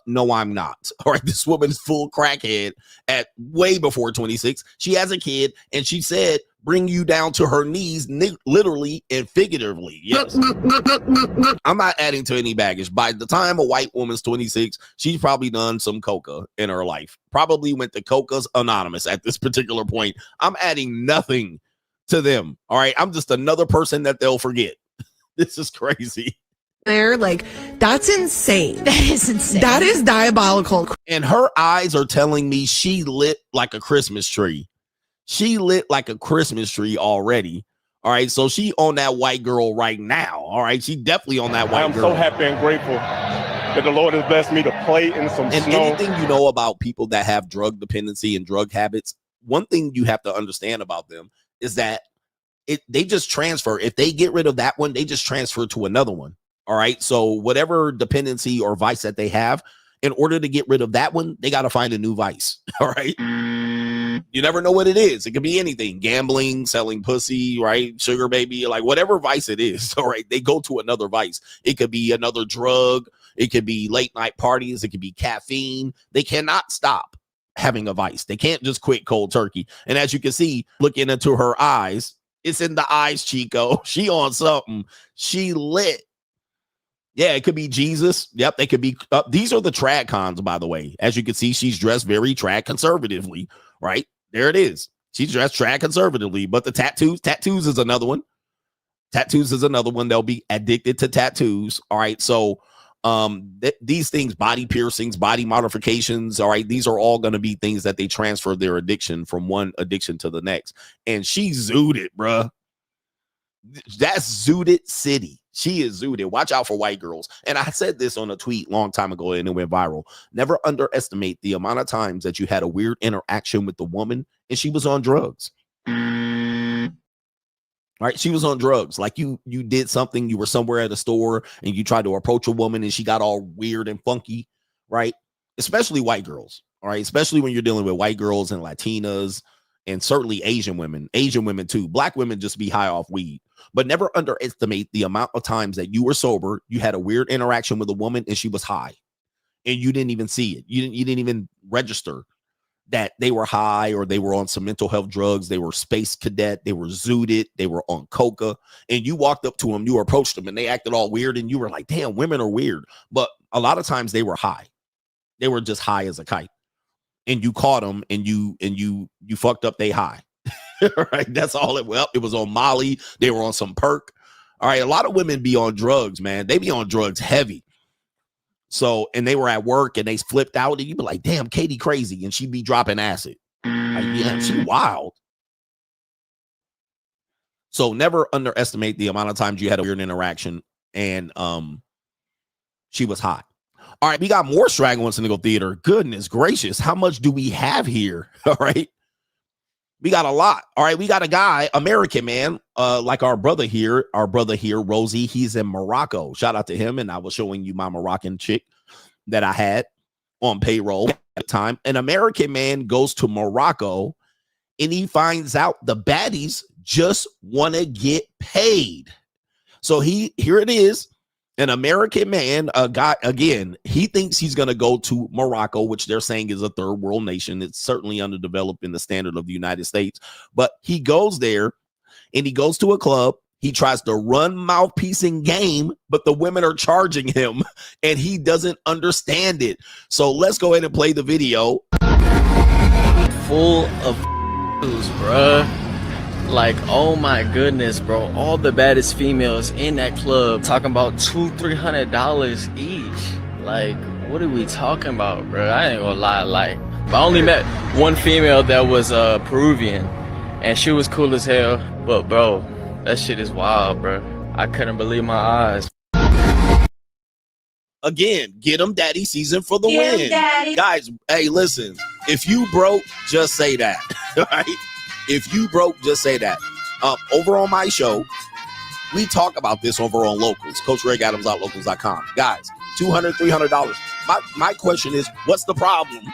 No, I'm not. All right. This woman's full crackhead at way before 26. She has a kid and she said, bring you down to her knees, literally and figuratively. Yes. I'm not adding to any baggage. By the time a white woman's 26, she's probably done some coca in her life. Probably went to Coca's Anonymous at this particular point. I'm adding nothing to them. All right. I'm just another person that they'll forget. This is crazy. There, like, that's insane. That is insane. That is diabolical. And her eyes are telling me she lit like a Christmas tree. She lit like a Christmas tree already. All right. So she on that white girl right now. All right. She definitely on that white girl. I am so happy and grateful that the Lord has blessed me to play in some and snow. Anything you know about people that have drug dependency and drug habits, one thing you have to understand about them is that they just transfer. If they get rid of that one, they just transfer to another one. All right. So whatever dependency or vice that they have, in order to get rid of that one, they got to find a new vice. All right. You never know what it is. It could be anything: gambling, selling pussy, right? Sugar baby, like whatever vice it is. All right. They go to another vice. It could be another drug. It could be late night parties. It could be caffeine. They cannot stop having a vice. They can't just quit cold turkey. And as you can see, looking into her eyes, it's in the eyes, Chico. She on something. She lit. Yeah, it could be Jesus. Yep, they could be. These are the trad cons, by the way. As you can see, she's dressed very trad conservatively, right? There it is. She's dressed trad conservatively. But the tattoos is another one. Tattoos is another one. They'll be addicted to tattoos. All right. So these things, body piercings, body modifications. All right. These are all going to be things that they transfer their addiction from one addiction to the next. And she zooted, bruh. That's zooted city. She is zooted. Watch out for white girls. And I said this on a tweet long time ago and it went viral. Never underestimate the amount of times that you had a weird interaction with the woman and she was on drugs. All right. She was on drugs. Like you did something, you were somewhere at a store and you tried to approach a woman and she got all weird and funky, right? Especially white girls. All right. Especially when you're dealing with white girls and Latinas and certainly Asian women too. Black women just be high off weed. But never underestimate the amount of times that you were sober, you had a weird interaction with a woman and she was high and you didn't even see it. You didn't even register that they were high or they were on some mental health drugs. They were space cadet. They were zooted. They were on coca. And you walked up to them, you approached them and they acted all weird. And you were like, damn, women are weird. But a lot of times they were high. They were just high as a kite. And you caught them and you fucked up they high. Right, that's all it was. It was on Molly. They were on some perk. All right, a lot of women be on drugs, man. They be on drugs heavy. So, and they were at work and they flipped out, and you be like, "Damn, Katie crazy," and she be dropping acid. Like, yeah, she wild. So, never underestimate the amount of times you had a weird interaction, and she was hot. All right, we got more Straggling Cynical Theater. Goodness gracious, how much do we have here? All right. We got a lot. All right. We got a guy, American man, like our brother here, Rosie. He's in Morocco. Shout out to him. And I was showing you my Moroccan chick that I had on payroll at the time. An American man goes to Morocco and he finds out the baddies just want to get paid. So here it is. An American man, a guy, again, he thinks he's going to go to Morocco, which they're saying is a third world nation. It's certainly underdeveloped in the standard of the United States. But he goes there and he goes to a club. He tries to run mouthpiecing game, but the women are charging him and he doesn't understand it. So let's go ahead and play the video full of bruh. Like, oh my goodness, bro. All the baddest females in that club talking about $200-300 each. Like, what are we talking about, bro? I ain't gonna lie. Like, I only met one female that was Peruvian, and she was cool as hell. But bro, that shit is wild, bro. I couldn't believe my eyes. Again, get them daddy season for the win. Guys, hey, listen, if you broke, just say that. Right? If you broke, just say that. Over on my show, we talk about this over on Locals, CoachRegAdams.locals.com. Guys, $200, $300. My question is, what's the problem?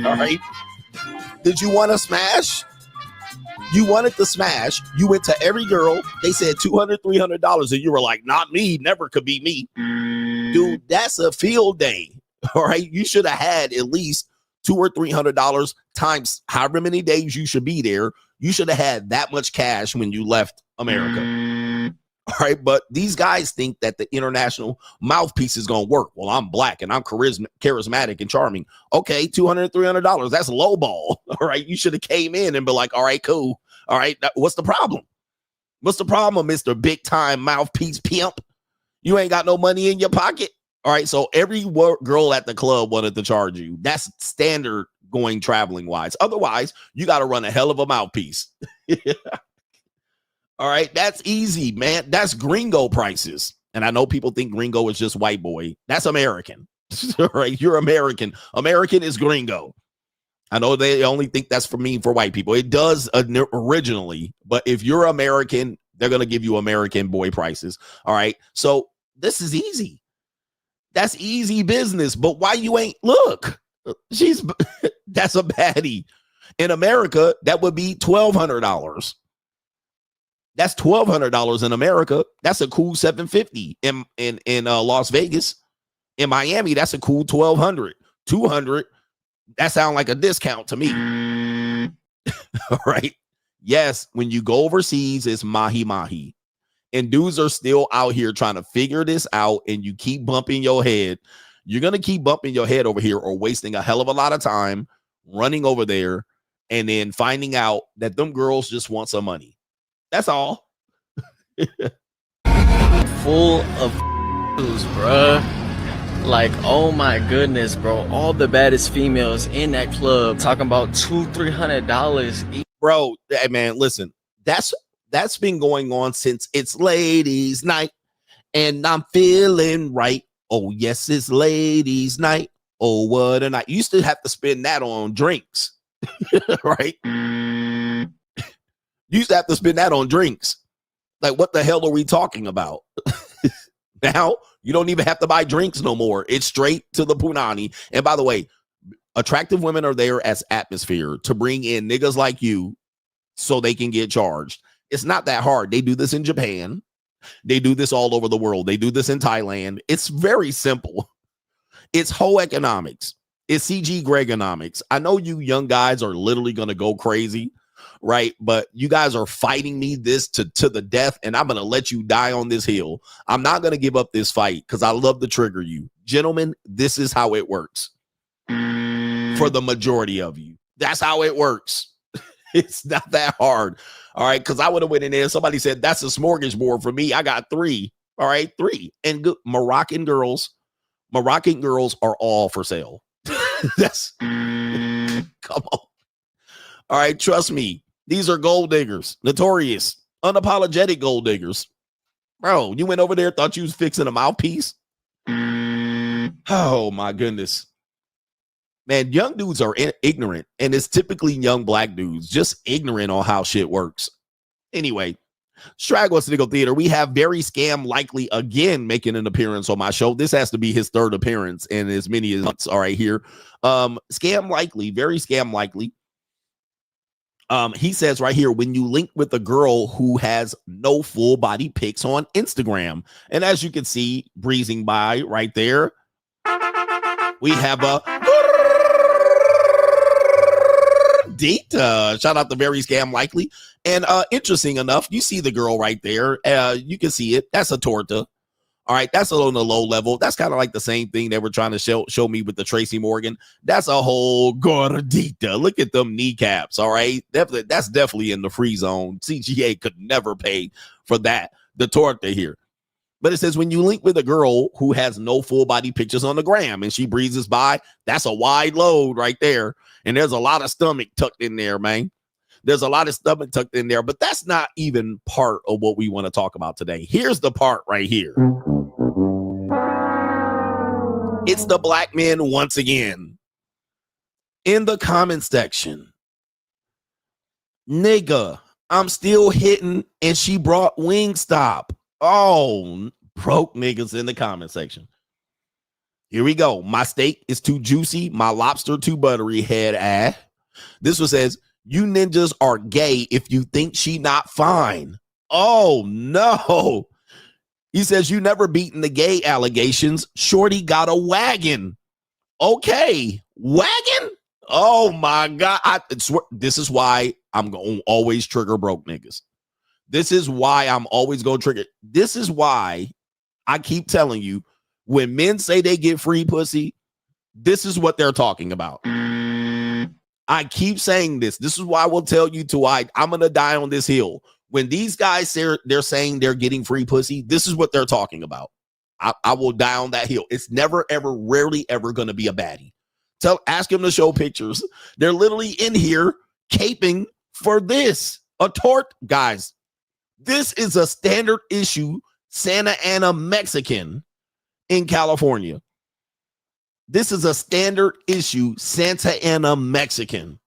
All right. Did you want to smash? You wanted to smash. You went to every girl. They said $200, $300, and you were like, not me. Never could be me. Dude, that's a field day. All right. You should have had at least $200 or $300 times however many days you should be there. You should have had that much cash when you left America. All right. But these guys think that the international mouthpiece is going to work. Well, I'm black and I'm charismatic and charming. Okay. $200, $300. That's low ball. All right. You should have came in and be like, all right, cool. All right. What's the problem? What's the problem, Mr. Big Time Mouthpiece Pimp? You ain't got no money in your pocket. All right. So every girl at the club wanted to charge you. That's standard going traveling wise. Otherwise, you got to run a hell of a mouthpiece. All right. That's easy, man. That's gringo prices. And I know people think gringo is just white boy. That's American. All right. You're American. American is gringo. I know they only think that's for white people. It does originally. But if you're American, they're going to give you American boy prices. All right. So this is easy. That's easy business. But why you ain't look? That's a baddie. In America, that would be $1,200. That's $1,200 in America. That's a cool $750 in Las Vegas. In Miami, that's a cool $1,200. $200. That sounds like a discount to me. All right. Yes, when you go overseas, it's mahi. And dudes are still out here trying to figure this out, and you keep bumping your head. You're going to keep bumping your head over here or wasting a hell of a lot of time running over there and then finding out that them girls just want some money. That's all. Full of bruh. Like, oh my goodness, bro. All the baddest females in that club talking about $200-300 each. Bro, hey man, listen, that's been going on since it's ladies' night, and I'm feeling right. Oh, yes, it's ladies' night. Oh, what a night. You used to have to spend that on drinks, right? You used to have to spend that on drinks. Like, what the hell are we talking about? Now, you don't even have to buy drinks no more. It's straight to the punani. And by the way, attractive women are there as atmosphere to bring in niggas like you so they can get charged. It's not that hard. They do this in Japan. They do this all over the world. They do this in Thailand. It's very simple. It's whole economics. It's CG Gregonomics. I know you young guys are literally going to go crazy, right? But you guys are fighting me this to the death, and I'm going to let you die on this hill. I'm not going to give up this fight because I love to trigger you. Gentlemen, this is how it works for the majority of you. That's how it works. It's not that hard. All right. Because I would have went in there and somebody said, that's a smorgasbord for me. I got 3. All right. 3. And good Moroccan girls are all for sale. That's come on. All right. Trust me. These are gold diggers, notorious, unapologetic gold diggers. Bro, you went over there, thought you was fixing a mouthpiece. Oh my goodness. Man, young dudes are ignorant, and it's typically young black dudes just ignorant on how shit works. Anyway, Straggle Snickel Theater, we have Very Scam Likely again making an appearance on my show. This has to be his 3rd appearance, and as many as all right here. Scam Likely, Very Scam Likely. He says right here, when you link with a girl who has no full body pics on Instagram, and as you can see, breezing by right there, we have a data. Shout out to Very Scam Likely. And interesting enough, you see the girl right there. You can see it. That's a torta. All right, that's on the low level. That's kind of like the same thing they were trying to show me with the Tracy Morgan. That's a whole gordita. Look at them kneecaps. All right, that's definitely in the free zone. CGA could never pay for that. The torta here. But it says when you link with a girl who has no full body pictures on the gram and she breezes by, that's a wide load right there. And there's a lot of stomach tucked in there, man. There's a lot of stomach tucked in there, but that's not even part of what we want to talk about today. Here's the part right here. It's the black men once again. In the comment section. Nigga, I'm still hitting and she brought Wingstop. Oh, broke niggas in the comment section. Here we go. My steak is too juicy. My lobster too buttery. Head ass. This one says, you ninjas are gay if you think she not fine. Oh, no. He says, you never beaten the gay allegations. Shorty got a wagon. Okay. Wagon? Oh, my God. This is why I'm going to always trigger broke niggas. This is why I'm always going to trigger. This is why I keep telling you, when men say they get free pussy, this is what they're talking about. I keep saying this. This is why I will tell you I'm going to die on this hill. When these guys say they're saying they're getting free pussy, this is what they're talking about. I will die on that hill. It's never, ever, rarely, ever going to be a baddie. Ask them to show pictures. They're literally in here caping for this. A tort, guys. This is a standard issue Santa Ana Mexican in California. This is a standard issue Santa Ana Mexican.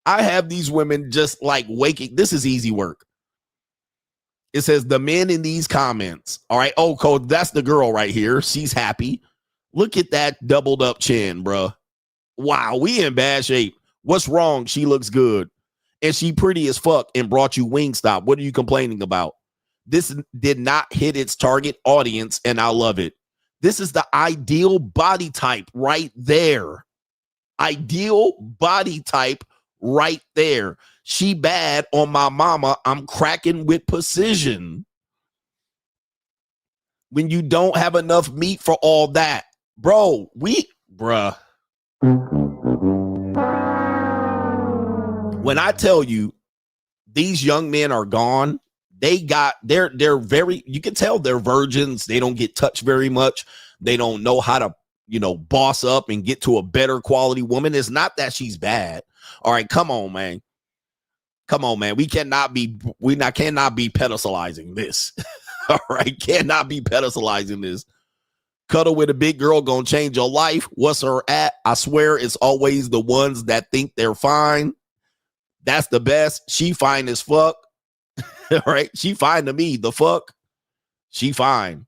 I have these women just like waking. This is easy work. It says the men in these comments. All right. Oh, Code, that's the girl right here. She's happy. Look at that doubled up chin, bro. Wow, we in bad shape. What's wrong? She looks good. And she pretty as fuck and brought you Wingstop. What are you complaining about? This did not hit its target audience, and I love it. This is the ideal body type right there. Ideal body type right there. She bad on my mama. I'm cracking with precision. When you don't have enough meat for all that, bruh. When I tell you these young men are gone, they're very, you can tell they're virgins. They don't get touched very much. They don't know how to, boss up and get to a better quality woman. It's not that she's bad. All right, come on, man. Come on, man. We cannot be pedestalizing this. All right, cannot be pedestalizing this. Cuddle with a big girl gonna change your life. What's her at? I swear it's always the ones that think they're fine. That's the best. She fine as fuck. All right, she fine to me. The fuck? She fine.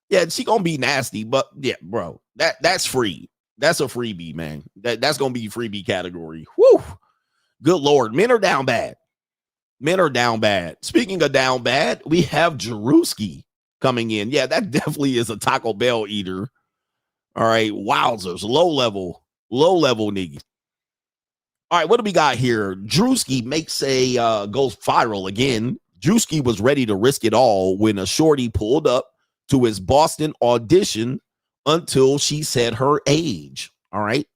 Yeah, she gonna be nasty, but yeah, bro, that's free. That's a freebie, man. That's gonna be freebie category. Whew. Good Lord, men are down bad. Men are down bad. Speaking of down bad, we have Jeruski coming in. Yeah, that definitely is a Taco Bell eater. All right, wowzers, low level niggas. All right, what do we got here? Drewski makes goes viral again. Drewski was ready to risk it all when a shorty pulled up to his Boston audition until she said her age. All right,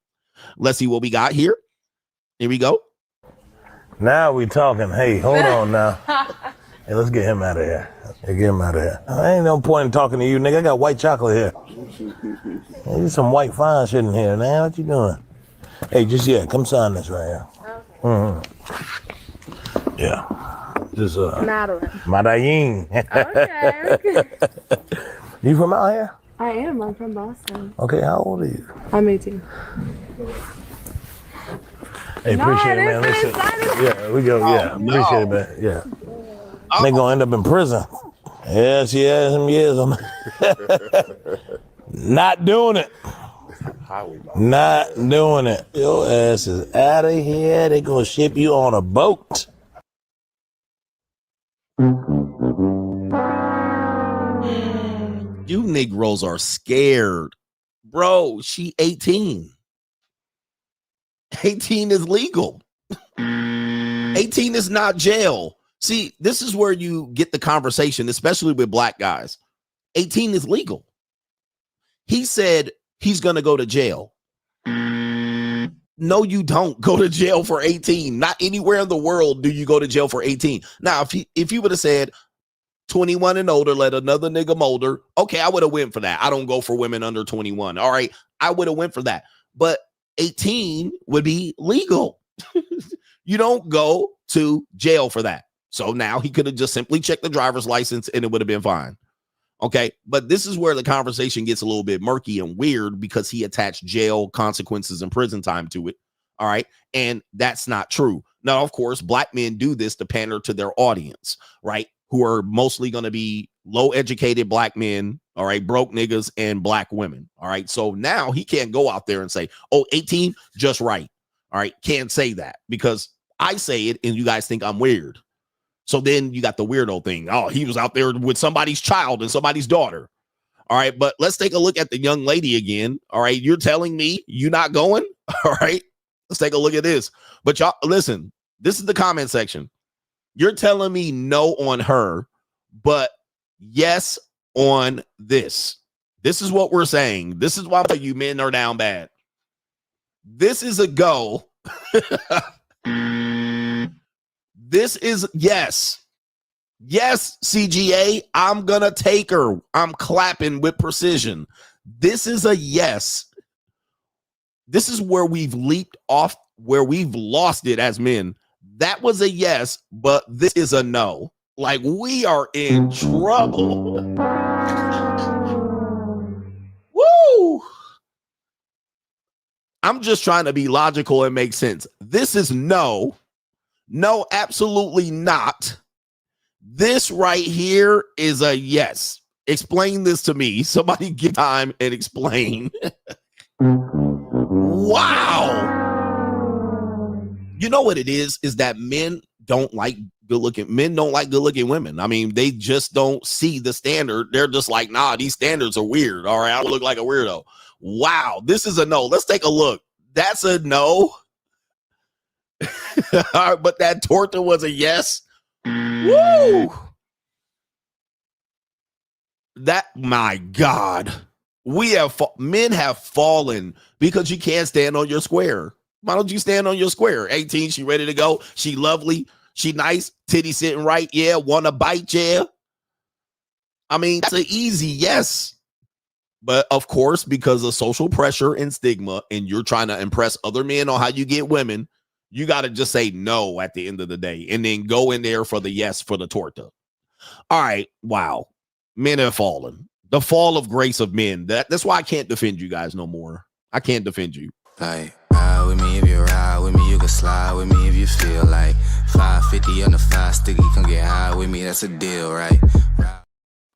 let's see what we got here. Here we go. Now we talking. Hey, hold on now. Hey, let's get him out of here. Hey, get him out of here. I ain't no point in talking to you, nigga. I got white chocolate here. Hey, there's some white fine shit in here, man. What you doing? Hey, come sign this right here. Okay. Mm-hmm. Yeah. Just Madeline. Okay. You from out here? I am. I'm from Boston. Okay, how old are you? I'm 18. Hey, appreciate it, man. Listen. Yeah, we go. Yeah, appreciate it, man. Yeah. They gonna end up in prison. Yeah, she has some years on. Not doing it. Not doing it. Your ass is out of here. They gonna ship you on a boat. You Negroes are scared. Bro, she 18. 18 is legal. 18 is not jail. See, this is where you get the conversation, especially with black guys. 18 is legal. He said he's going to go to jail. No, you don't go to jail for 18. Not anywhere in the world do you go to jail for 18. Now, if you would have said 21 and older, let another nigga molder, okay, I would have went for that. I don't go for women under 21. All right, I would have went for that. But 18 would be legal. You don't go to jail for that. So now he could have just simply checked the driver's license and it would have been fine. Okay, but this is where the conversation gets a little bit murky and weird because he attached jail consequences and prison time to it. All right, and that's not true. Now, of course, black men do this to pander to their audience, right? Who are mostly going to be low educated black men, all right, broke niggas and black women. All right, so now he can't go out there and say, oh, 18, just right. All right, can't say that because I say it and you guys think I'm weird. So then you got the weirdo thing. Oh, he was out there with somebody's child and somebody's daughter. All right, but let's take a look at the young lady again. All right, you're telling me you're not going? All right, let's take a look at this. But y'all, listen, this is the comment section. You're telling me no on her, but yes on this. This is what we're saying. This is why you men are down bad. This is a go. This is yes. Yes, CGA, I'm going to take her. I'm clapping with precision. This is a yes. This is where we've leaped off, where we've lost it as men. That was a yes, but this is a no. Like, we are in trouble. Woo! I'm just trying to be logical and make sense. This is no. No, absolutely not. This right here is a yes. Explain this to me. Somebody give time and explain. Wow. You know what it is that men don't like good-looking women. I mean, they just don't see the standard. They're just like, nah, these standards are weird. All right, I look like a weirdo. Wow, this is a no. Let's take a look. That's a no. But that torta was a yes. Woo! That, my God, men have fallen because you can't stand on your square. Why don't you stand on your square? 18, she ready to go. She lovely. She nice. Titty sitting right. Yeah. Want to bite? Yeah. I mean, that's an easy yes. But of course, because of social pressure and stigma, and you're trying to impress other men on how you get women, you got to just say no at the end of the day and then go in there for the yes for the torta. All right. Wow. Men have fallen. The fall of grace of men. That's why I can't defend you guys no more. I can't defend you. Like, ride with me if you ride with me, you can slide with me if you feel like 550 on the 5 sticky, come get high with me, that's a deal, right?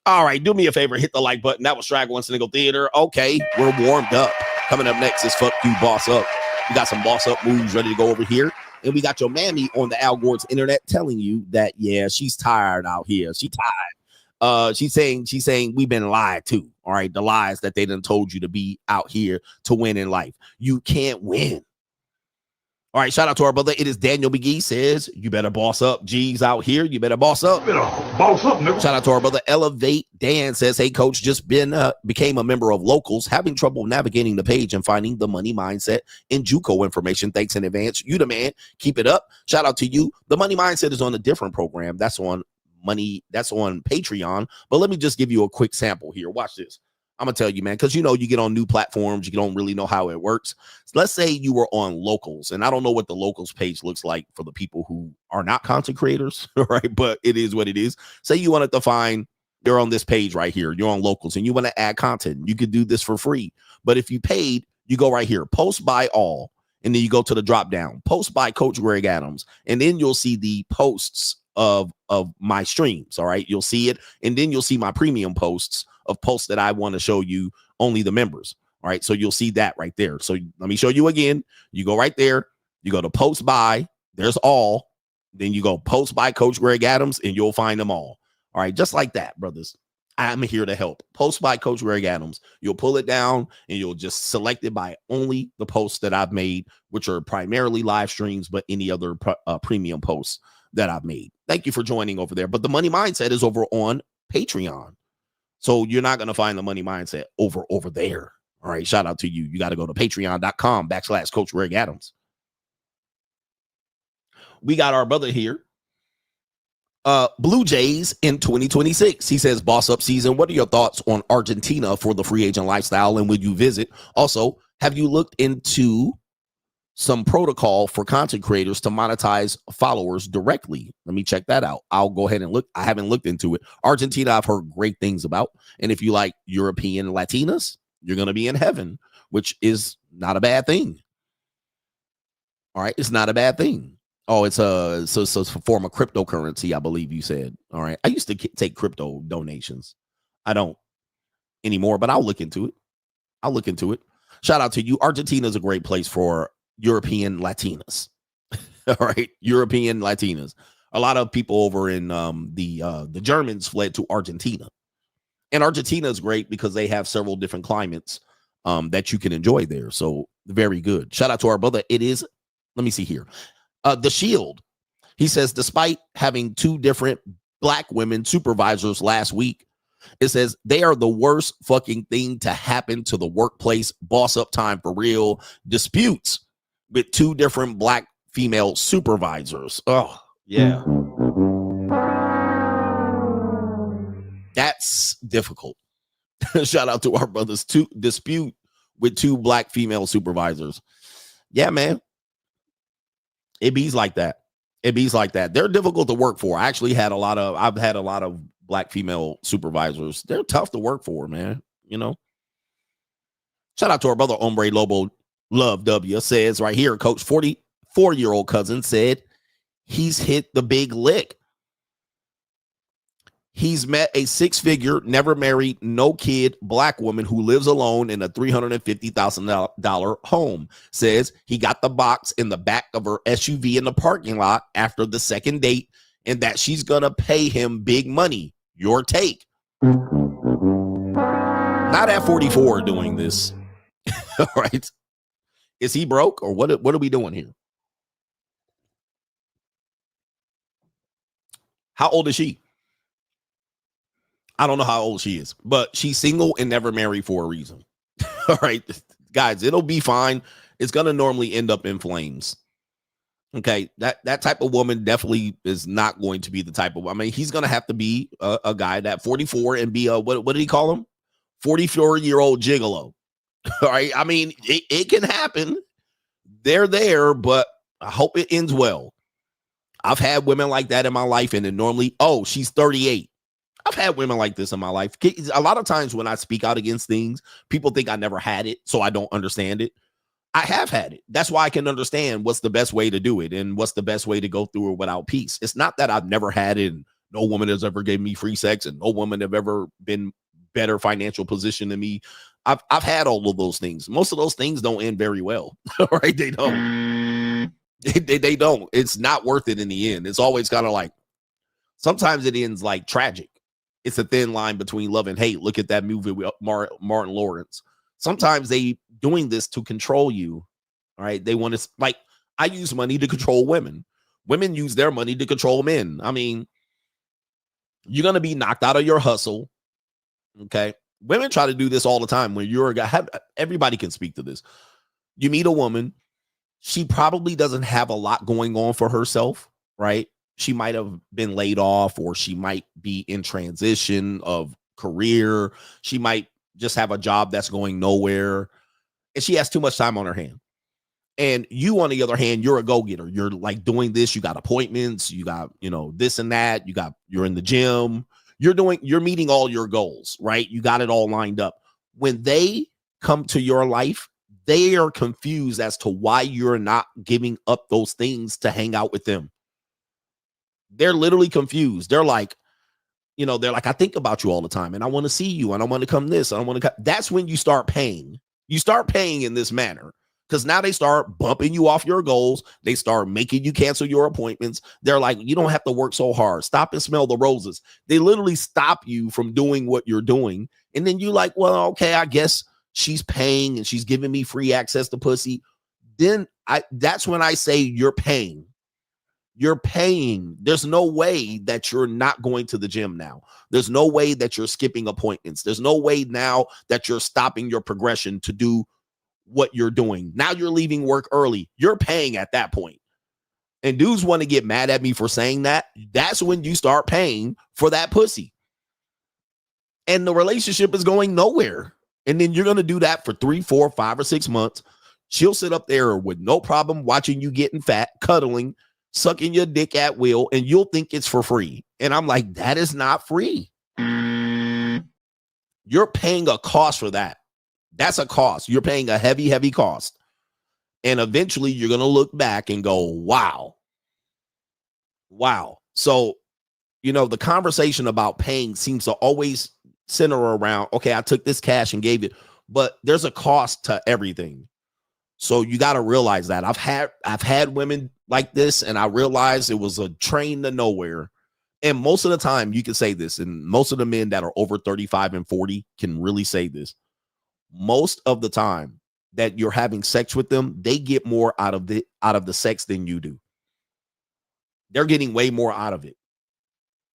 All right, do me a favor, hit the like button. That was Straggle and Sniggle Theater. Okay, we're warmed up. Coming up next is Fuck You, Boss Up. We got some boss up moves ready to go over here. And we got your mammy on the Al Gore's internet telling you that, yeah, she's tired out here. She's tired. She's saying we've been lied to. All right, the lies that they done told you to be out here to win in life. You can't win. All right, shout out to our brother. It is Daniel McGee says, you better boss up. G's out here. You better boss up. Boss up, nigga. Shout out to our brother. Elevate Dan says, hey, coach, just became a member of Locals, having trouble navigating the page and finding the money mindset and JUCO information. Thanks in advance. You the man. Keep it up. Shout out to you. The money mindset is on a different program. That's on Patreon. But let me just give you a quick sample here. Watch this. I'm going to tell you, man, because, you know, you get on new platforms. You don't really know how it works. So let's say you were on Locals, and I don't know what the Locals page looks like for the people who are not content creators, right? But it is what it is. Say you wanted to find, you're on this page right here. You're on Locals, and you want to add content. You could do this for free. But if you paid, you go right here, post by all, and then you go to the drop down, post by Coach Greg Adams, and then you'll see the posts of my streams. All right, you'll see it, and then you'll see my premium posts of posts that I want to show you only the members. All right, so you'll see that right there. So let me show you again. You go right there, you go to post by, there's all, then you go post by Coach Greg Adams, and you'll find them all. All right, just like that, brothers. I'm here to help. Post by Coach Greg Adams. You'll pull it down and you'll just select it by only the posts that I've made, which are primarily live streams, but any other premium posts that I've made. Thank you for joining over there. But the money mindset is over on Patreon. So you're not going to find the money mindset over there. All right. Shout out to you. You got to go to patreon.com/Coach Greg Adams. We got our brother here. Blue Jays in 2026. He says, boss up season. What are your thoughts on Argentina for the free agent lifestyle? And would you visit? Also, have you looked into some protocol for content creators to monetize followers directly? Let me check that out. I'll go ahead and look. I haven't looked into it. Argentina, I've heard great things about. And if you like European Latinas, you're going to be in heaven, which is not a bad thing. All right. It's not a bad thing. Oh, it's a form of cryptocurrency, I believe you said. All right. I used to take crypto donations. I don't anymore, but I'll look into it. Shout out to you. Argentina is a great place for European Latinas. All right. European Latinas. A lot of people over in the Germans fled to Argentina. And Argentina is great because they have several different climates that you can enjoy there. So very good. Shout out to our brother. It is, let me see here. The Shield. He says, despite having 2 different black women supervisors last week, it says they are the worst fucking thing to happen to the workplace. Boss up time for real. Disputes with 2 different black female supervisors. Oh, yeah. That's difficult. Shout out to our brothers. Dispute with 2 black female supervisors. Yeah, man. It bees like that. They're difficult to work for. I've had a lot of black female supervisors. They're tough to work for, man. You know. Shout out to our brother Hombre Lobo Love W says right here, Coach, 44-year-old cousin said he's hit the big lick. He's met a 6-figure, never married, no kid black woman who lives alone in a $350,000 home. Says he got the box in the back of her SUV in the parking lot after the second date and that she's going to pay him big money. Your take. Not at 44 doing this. All right. Is he broke or what are we doing here? How old is she? I don't know how old she is, but she's single and never married for a reason. All right, guys, it'll be fine. It's going to normally end up in flames. Okay, that type of woman definitely is not going to be the type of, I mean, he's going to have to be a guy that 44 and be a, what did he call him? 44-year-old gigolo. All right, I mean, it can happen. They're there, but I hope it ends well. I've had women like that in my life, and then normally, oh, she's 38. I've had women like this in my life. A lot of times when I speak out against things, people think I never had it, so I don't understand it. I have had it. That's why I can understand what's the best way to do it and what's the best way to go through it without peace. It's not that I've never had it and no woman has ever gave me free sex and no woman have ever been better financial position than me. I've had all of those things. Most of those things don't end very well. All right, they don't. They don't. It's not worth it in the end. It's always kind of like, sometimes it ends like tragic. It's a thin line between love and hate. Look at that movie with Martin Lawrence. Sometimes they doing this to control you. All right. They want to, like, I use money to control women. Women use their money to control men. I mean, you're going to be knocked out of your hustle. Okay. Women try to do this all the time. When you're a guy, everybody can speak to this. You meet a woman. She probably doesn't have a lot going on for herself. Right. She might have been laid off, or she might be in transition of career. She might just have a job that's going nowhere, and she has too much time on her hand. And you, on the other hand, you're a go-getter. You're like doing this. You got appointments. You got, this and that. You're in the gym. You're meeting all your goals, right? You got it all lined up. When they come to your life, they are confused as to why you're not giving up those things to hang out with them. They're literally confused. They're like, I think about you all the time and I want to see you and I want to come this. And I want to. That's when you start paying. You start paying in this manner because now they start bumping you off your goals. They start making you cancel your appointments. They're like, you don't have to work so hard. Stop and smell the roses. They literally stop you from doing what you're doing. And then you're like, well, okay, I guess she's paying and she's giving me free access to pussy. Then that's when I say you're paying. You're paying. There's no way that you're not going to the gym now. There's no way that you're skipping appointments. There's no way now that you're stopping your progression to do what you're doing. Now you're leaving work early. You're paying at that point. And dudes want to get mad at me for saying that. That's when you start paying for that pussy. And the relationship is going nowhere. And then you're going to do that for 3, 4, 5, or 6 months. She'll sit up there with no problem watching you getting fat, cuddling, sucking your dick at will, and you'll think it's for free. And I'm like, that is not free. You're paying a cost for that. That's a cost. You're paying a heavy, heavy cost. And eventually you're going to look back and go, wow. Wow. So, you know, the conversation about paying seems to always center around, okay, I took this cash and gave it, but there's a cost to everything. So you got to realize that. I've had women like this, and I realized it was a train to nowhere. And most of the time you can say this, and most of the men that are over 35 and 40 can really say this. Most of the time that you're having sex with them, they get more out of the sex than you do. They're getting way more out of it.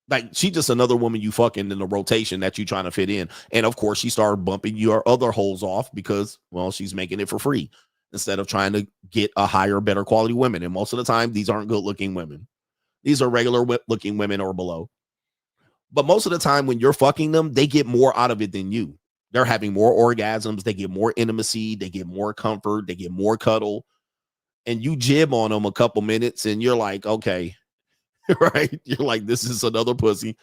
Like, she's just another woman you fucking in the rotation that you trying to fit in. And of course, she started bumping your other holes off because, well, she's making it for free instead of trying to get a higher, better quality women. And most of the time, these aren't good looking women. These are regular looking women or below. But most of the time when you're fucking them, they get more out of it than you. They're having more orgasms. They get more intimacy. They get more comfort. They get more cuddle. And you jib on them a couple minutes and you're like, okay, right? You're like, this is another pussy.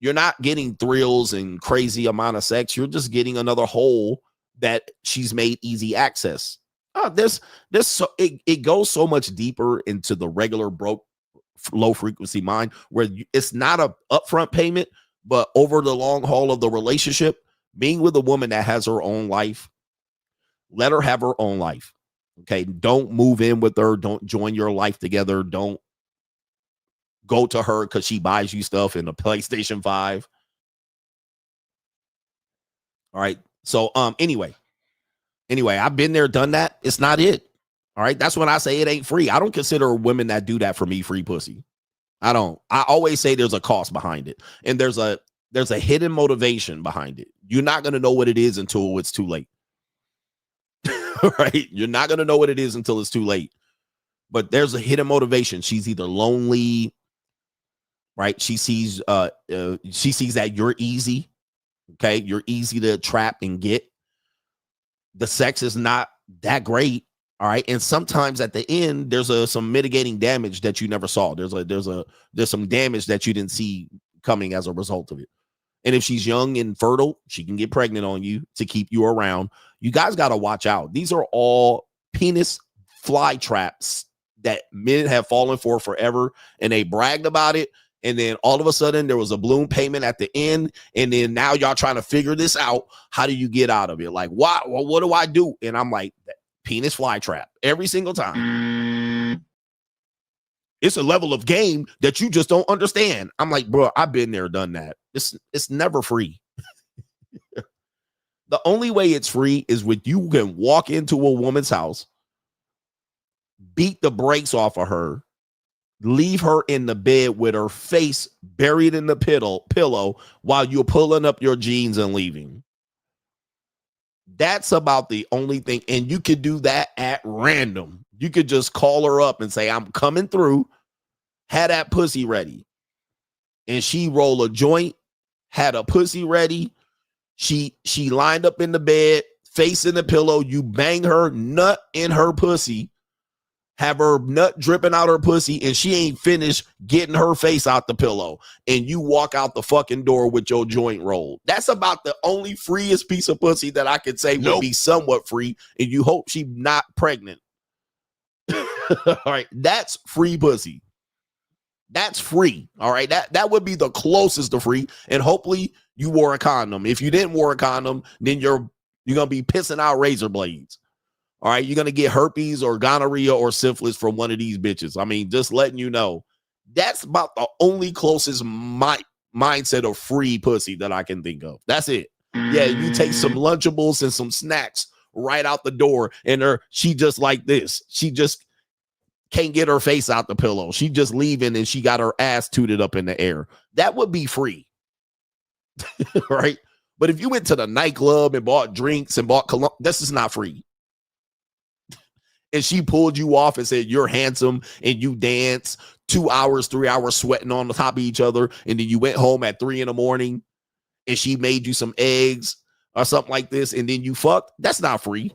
You're not getting thrills and crazy amount of sex. You're just getting another hole that she's made easy access. It goes so much deeper into the regular broke, low frequency mind where it's not a upfront payment, but over the long haul of the relationship, being with a woman that has her own life, let her have her own life. Okay. Don't move in with her. Don't join your life together. Don't go to her because she buys you stuff in a PlayStation 5. All right. So anyway, I've been there, done that. It's not it. All right. That's when I say it ain't free. I don't consider women that do that for me free pussy. I don't. I always say there's a cost behind it. And there's a hidden motivation behind it. You're not going to know what it is until it's too late. Right? You're not going to know what it is until it's too late. But there's a hidden motivation. She's either lonely, right? She sees that you're easy. Okay, you're easy to trap and get. The sex is not that great. All right, and sometimes at the end, there's some mitigating damage that you never saw. There's some damage that you didn't see coming as a result of it. And if she's young and fertile, she can get pregnant on you to keep you around. You guys got to watch out. These are all penis fly traps that men have fallen for forever, and they bragged about it. And then all of a sudden there was a balloon payment at the end. And then now y'all trying to figure this out. How do you get out of it? Like, what do I do? And I'm like, penis fly trap every single time. It's a level of game that you just don't understand. I'm like, bro, I've been there, done that. It's never free. The only way it's free is when you can walk into a woman's house, beat the brakes off of her, leave her in the bed with her face buried in the pillow while you're pulling up your jeans and leaving. That's about the only thing. And you could do that at random. You could just call her up and say, I'm coming through, had that pussy ready. And she roll a joint, had a pussy ready. She lined up in the bed, face in the pillow. You bang her nut in her pussy, have her nut dripping out her pussy, and she ain't finished getting her face out the pillow. And you walk out the fucking door with your joint rolled. That's about the only freest piece of pussy that I could say would be somewhat free. And you hope she's not pregnant. All right. That's free pussy. That's free. All right. That would be the closest to free. And hopefully you wore a condom. If you didn't wear a condom, then you're going to be pissing out razor blades. All right, you're going to get herpes or gonorrhea or syphilis from one of these bitches. I mean, just letting you know, that's about the only closest mindset of free pussy that I can think of. That's it. Yeah, you take some Lunchables and some snacks right out the door, and she just like this. She just can't get her face out the pillow. She just leaving and she got her ass tooted up in the air. That would be free. Right? But if you went to the nightclub and bought drinks and bought cologne, this is not free. And she pulled you off and said, you're handsome, and you dance 2 hours, 3 hours sweating on the top of each other. And then you went home at 3 a.m. and she made you some eggs or something like this. And then you fucked. That's not free.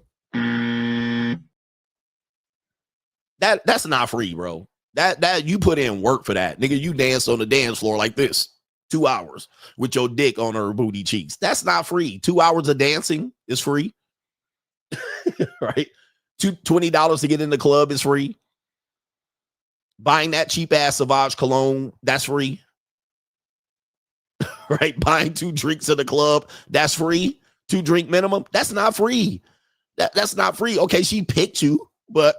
That's not free, bro. That you put in work for that. Nigga, you dance on the dance floor like this 2 hours with your dick on her booty cheeks. That's not free. 2 hours of dancing is free. Right? $20 to get in the club is free. Buying that cheap ass Sauvage cologne, that's free. Right? Buying 2 drinks in the club, that's free. 2 drink minimum, that's not free. That's not free. Okay, she picked you, but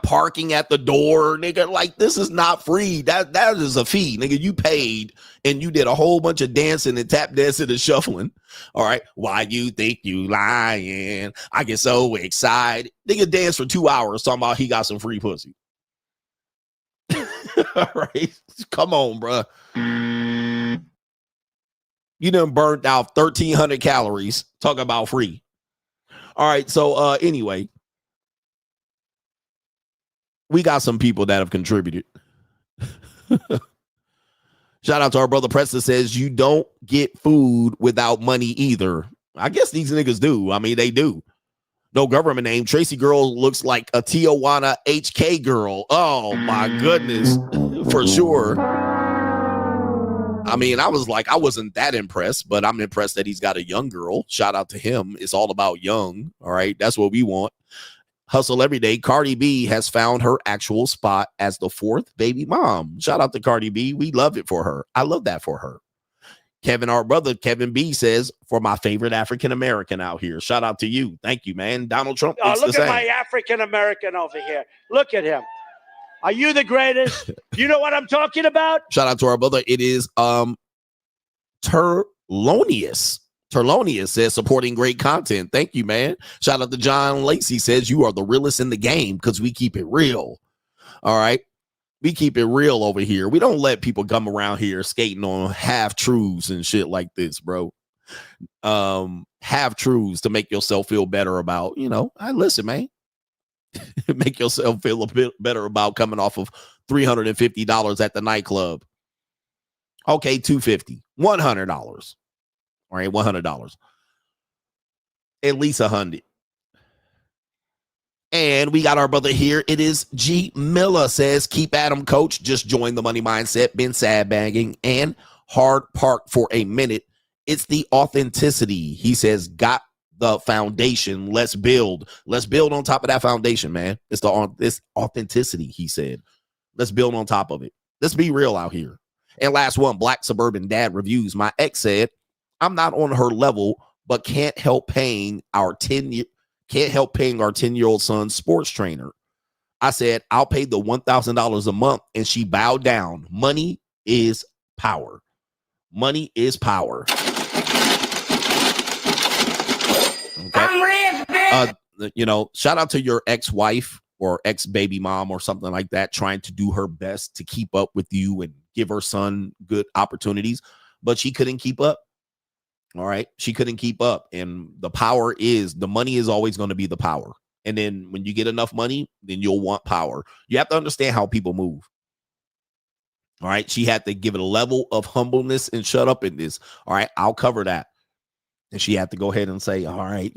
parking at the door, nigga, like this is not free. That is a fee, nigga. You paid and you did a whole bunch of dancing and tap dancing and shuffling. All right, why you think you lying? I get so excited. Nigga dance for 2 hours talking about he got some free pussy. All right, come on, bro. You done burned out 1,300 calories talking about free. All right, so anyway, we got some people that have contributed. Shout out to our brother Preston says, you don't get food without money either. I guess these niggas do. I mean, they do. No government name. Tracy girl looks like a Tijuana HK girl. Oh, my goodness. For sure. I mean, I wasn't that impressed, but I'm impressed that he's got a young girl. Shout out to him. It's all about young. All right. That's what we want. Hustle every day. Cardi B has found her actual spot as the 4th baby mom. Shout out to Cardi B. We love it for her. I love that for her. Kevin, our brother, Kevin B says, for my favorite African-American out here. Shout out to you. Thank you, man. Donald Trump. Look at my African-American over here. Look at him. Are you the greatest? You know what I'm talking about? Shout out to our brother. It is Terlonius. Terlonius says, supporting great content. Thank you, man. Shout out to John Lacey says, you are the realest in the game because we keep it real. All right. We keep it real over here. We don't let people come around here skating on half truths and shit like this, bro. Half truths to make yourself feel better about, listen, man. Make yourself feel a bit better about coming off of $350 at the nightclub. Okay, $250, $100. All right, $100. At least $100. And we got our brother here. It is G. Miller says, keep at 'em, coach. Just join the money mindset. Been sad bagging and hard park for a minute. It's the authenticity. He says, got the foundation. Let's build. Let's build on top of that foundation, man. It's this authenticity, he said. Let's build on top of it. Let's be real out here. And last one, Black Suburban Dad Reviews. My ex said, I'm not on her level, but can't help paying our 10-year-old son's sports trainer. I said, I'll pay the $1,000 a month. And she bowed down. Money is power. Money is power. Okay. Shout out to your ex-wife or ex-baby mom or something like that, trying to do her best to keep up with you and give her son good opportunities, but she couldn't keep up. All right. She couldn't keep up. And the money is always going to be the power. And then when you get enough money, then you'll want power. You have to understand how people move. All right. She had to give it a level of humbleness and shut up in this. All right. I'll cover that. And she had to go ahead and say, all right,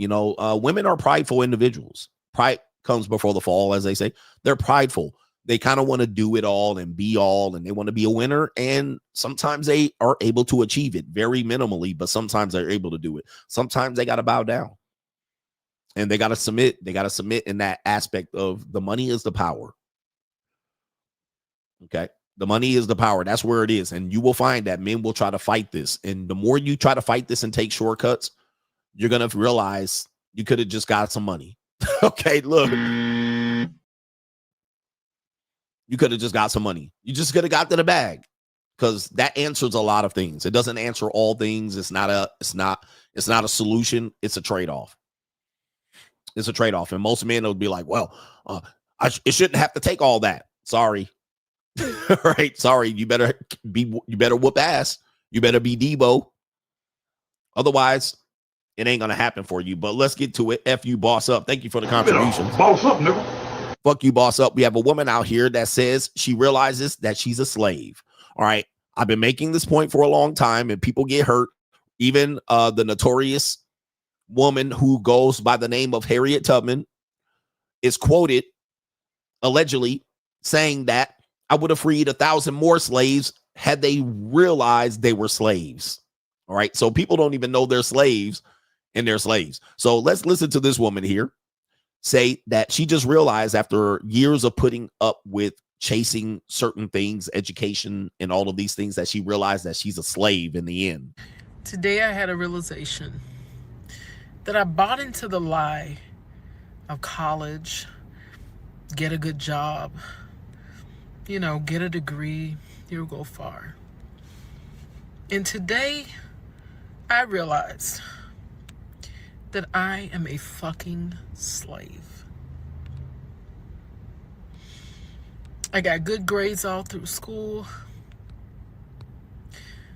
women are prideful individuals. Pride comes before the fall, as they say. They're prideful. They kind of want to do it all and be all, and they want to be a winner. And sometimes they are able to achieve it very minimally, but sometimes they're able to do it. Sometimes they got to bow down and they got to submit. They got to submit in that aspect of the money is the power. Okay. The money is the power. That's where it is. And you will find that men will try to fight this. And the more you try to fight this and take shortcuts, you're going to realize you could have just got some money. Okay. Look. You could have just got some money. You just could have got to the bag, because that answers a lot of things. It doesn't answer all things. It's not a solution. It's a trade-off. It's a trade-off. And most men would be like, well, it shouldn't have to take all that. Sorry. Right. Sorry. You better whoop ass. You better be Debo. Otherwise, it ain't going to happen for you. But let's get to it. F you, boss up. Thank you for the contributions. Boss up, nigga. Fuck you, boss up. We have a woman out here that says she realizes that she's a slave. All right. I've been making this point for a long time and people get hurt. Even the notorious woman who goes by the name of Harriet Tubman is quoted allegedly saying that I would have freed 1,000 more slaves had they realized they were slaves. All right. So people don't even know they're slaves and they're slaves. So let's listen to this woman here say that she just realized after years of putting up with chasing certain things, education, and all of these things, that she realized that she's a slave in the end. Today I had a realization that I bought into the lie of college, get a good job, get a degree, you'll go far. And today I realized that I am a fucking slave. I got good grades all through school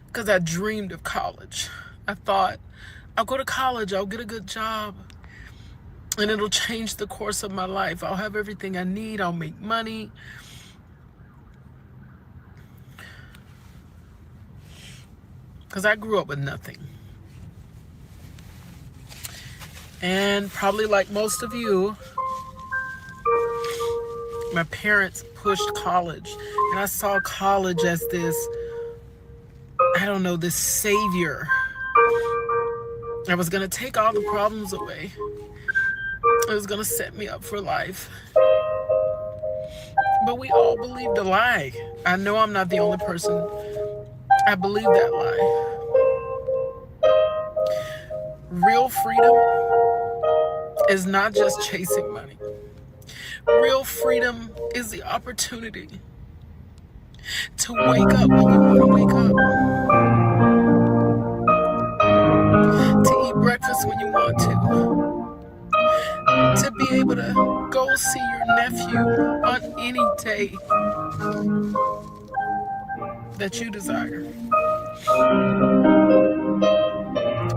because I dreamed of college. I thought, I'll go to college, I'll get a good job, and it'll change the course of my life. I'll have everything I need, I'll make money. Because I grew up with nothing. And probably like most of you, my parents pushed college. And I saw college as this, this savior. I was going to take all the problems away. It was going to set me up for life. But we all believed a lie. I know I'm not the only person. I believe that lie. Real freedom is not just chasing money. Real freedom is the opportunity to wake up when you want to wake up. To eat breakfast when you want to be able to go see your nephew on any day that you desire.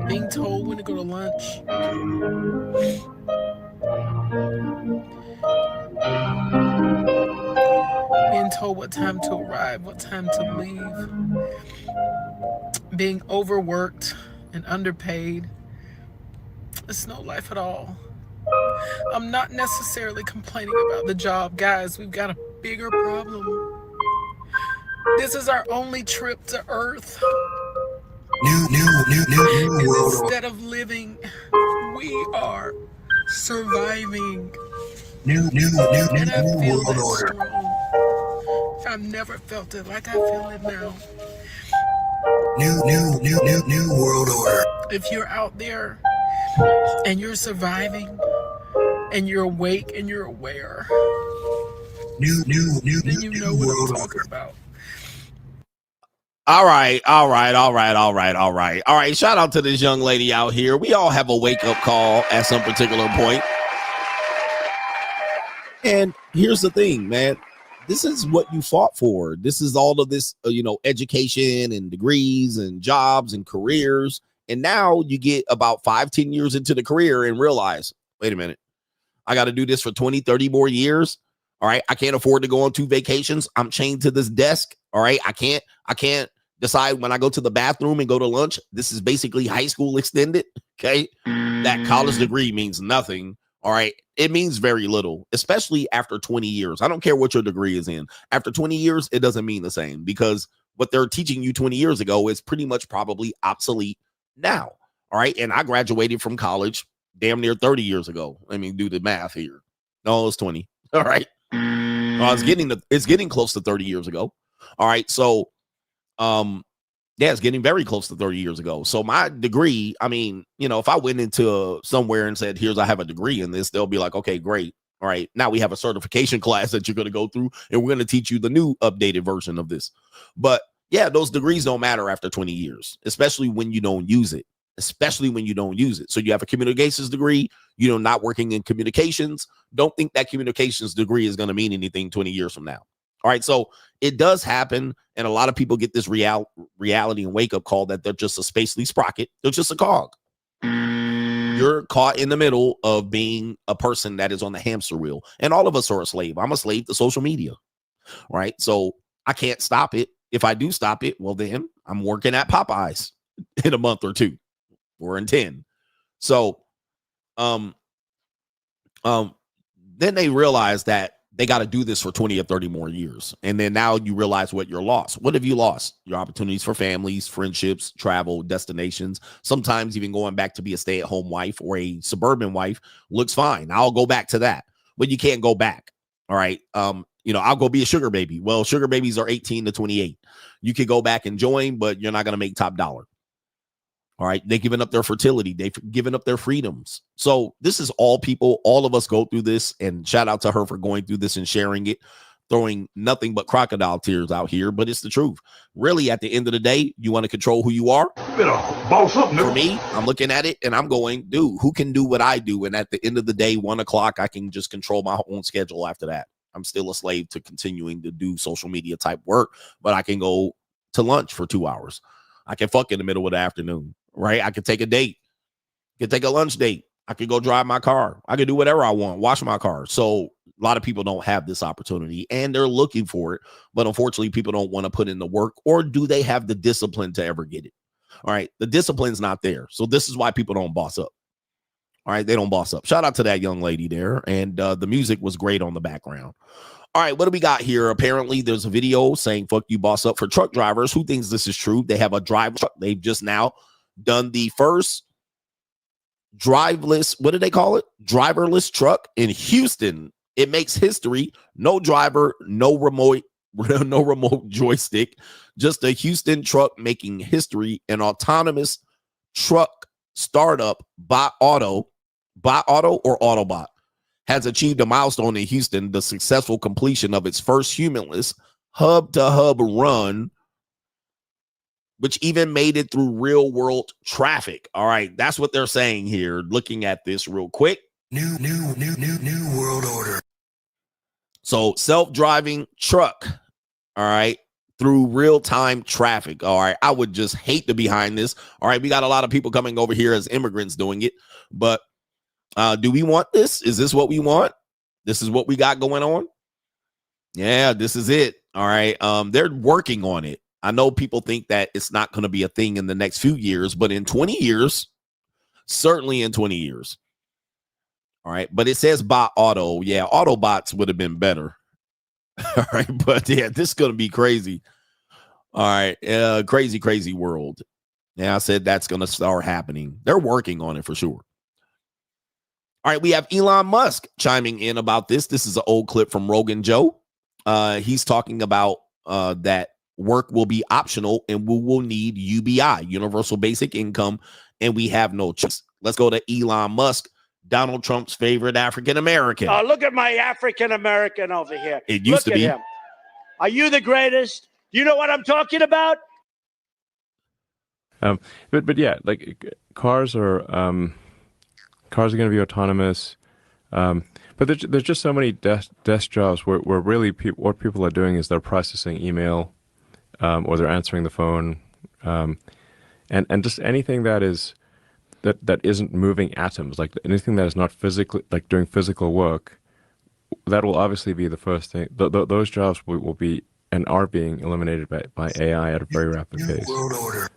Being told when to go to lunch. Being told what time to arrive, what time to leave. Being overworked and underpaid. It's no life at all. I'm not necessarily complaining about the job. Guys, we've got a bigger problem. This is our only trip to Earth. And instead of living, we are surviving. And I feel that strong. I've never felt it like I feel it now. New world order. If you're out there and you're surviving and you're awake and you're aware, then you know what I'm talking about. All right. Shout out to this young lady out here. We all have a wake-up call at some particular point. And here's the thing, man. This is what you fought for. This is all of this, education and degrees and jobs and careers. And now you get about 5-10 years into the career and realize, wait a minute, I got to do this for 20, 30 more years. All right. I can't afford to go on 2 vacations. I'm chained to this desk. All right. I can't decide when I go to the bathroom and go to lunch. This is basically high school extended. Okay. That college degree means nothing. All right. It means very little, especially after 20 years. I don't care what your degree is in. After 20 years, it doesn't mean the same because what they're teaching you 20 years ago is pretty much probably obsolete now. All right. And I graduated from college damn near 30 years ago. Let me do the math here. No, it's 20. All right. It's getting close to 30 years ago. All right. So, it's getting very close to 30 years ago. So my degree, if I went into somewhere and said, I have a degree in this, they'll be like, okay, great. All right. Now we have a certification class that you're going to go through and we're going to teach you the new updated version of this. But yeah, those degrees don't matter after 20 years, especially when you don't use it. So you have a communications degree, not working in communications, don't think that communications degree is going to mean anything 20 years from now. All right. So it does happen. And a lot of people get this reality and wake up call that they're just a spacely sprocket. They're just a cog. You're caught in the middle of being a person that is on the hamster wheel. And all of us are a slave. I'm a slave to social media. Right. So I can't stop it. If I do stop it, well, then I'm working at Popeyes in a month or 2 or in 10. So then they realize that they got to do this for 20 or 30 more years. And then now you realize what you're lost. What have you lost? Your opportunities for families, friendships, travel, destinations. Sometimes even going back to be a stay-at-home wife or a suburban wife looks fine. I'll go back to that, but you can't go back. All right. I'll go be a sugar baby. Well, sugar babies are 18 to 28. You could go back and join, but you're not going to make top dollar. All right. They've given up their fertility. They've given up their freedoms. So this is all of us go through this, and shout out to her for going through this and sharing it, throwing nothing but crocodile tears out here. But it's the truth. Really, at the end of the day, you want to control who you are. For me, I'm looking at it and I'm going, dude, who can do what I do? And at the end of the day, 1 o'clock, I can just control my own schedule after that. I'm still a slave to continuing to do social media type work, but I can go to lunch for 2 hours. I can fuck in the middle of the afternoon, right? I can take a date. I can take a lunch date. I can go drive my car. I can do whatever I want, wash my car. So a lot of people don't have this opportunity and they're looking for it. But unfortunately, people don't want to put in the work, or do they have the discipline to ever get it? All right. The discipline's not there. So this is why people don't boss up. All right. They don't boss up. Shout out to that young lady there. And the music was great on the background. All right, what do we got here? Apparently, there's a video saying, fuck you, boss up, for truck drivers. Who thinks this is true? They have a driverless truck. They've just now done the first driverless, what do they call it? Driverless truck in Houston. It makes history. No driver, no remote joystick. Just a Houston truck making history. An autonomous truck startup, Bot Auto or Autobot, has achieved a milestone in Houston, the successful completion of its first humanless hub-to-hub run, which even made it through real-world traffic. All right, that's what they're saying here, looking at this real quick. New world order. So, self-driving truck, all right, through real-time traffic. All right, I would just hate to be behind this. All right, we got a lot of people coming over here as immigrants doing it, but do we want this? Is this what we want? This is what we got going on? Yeah, this is it. All right. They're working on it. I know people think that it's not going to be a thing in the next few years, but in 20 years, certainly in 20 years. All right. But it says Bot Auto. Yeah, Autobots would have been better. All right. But yeah, this is going to be crazy. All right. Crazy, crazy world. Yeah, I said that's going to start happening. They're working on it for sure. All right, we have Elon Musk chiming in about this. This is an old clip from Rogan Joe. He's talking about that work will be optional and we will need UBI, Universal Basic Income, and we have no choice. Let's go to Elon Musk, Donald Trump's favorite African-American. Look at my African-American over here. It used to be. Him. Are you the greatest? You know what I'm talking about? But yeah, like cars are going to be autonomous, but there's just so many desk jobs where really what people are doing is they're processing email, or they're answering the phone, and just anything that isn't moving atoms, like anything that is not physically, like doing physical work, that will obviously be the first thing. Those jobs will be and are being eliminated by AI at a very rapid pace. World order.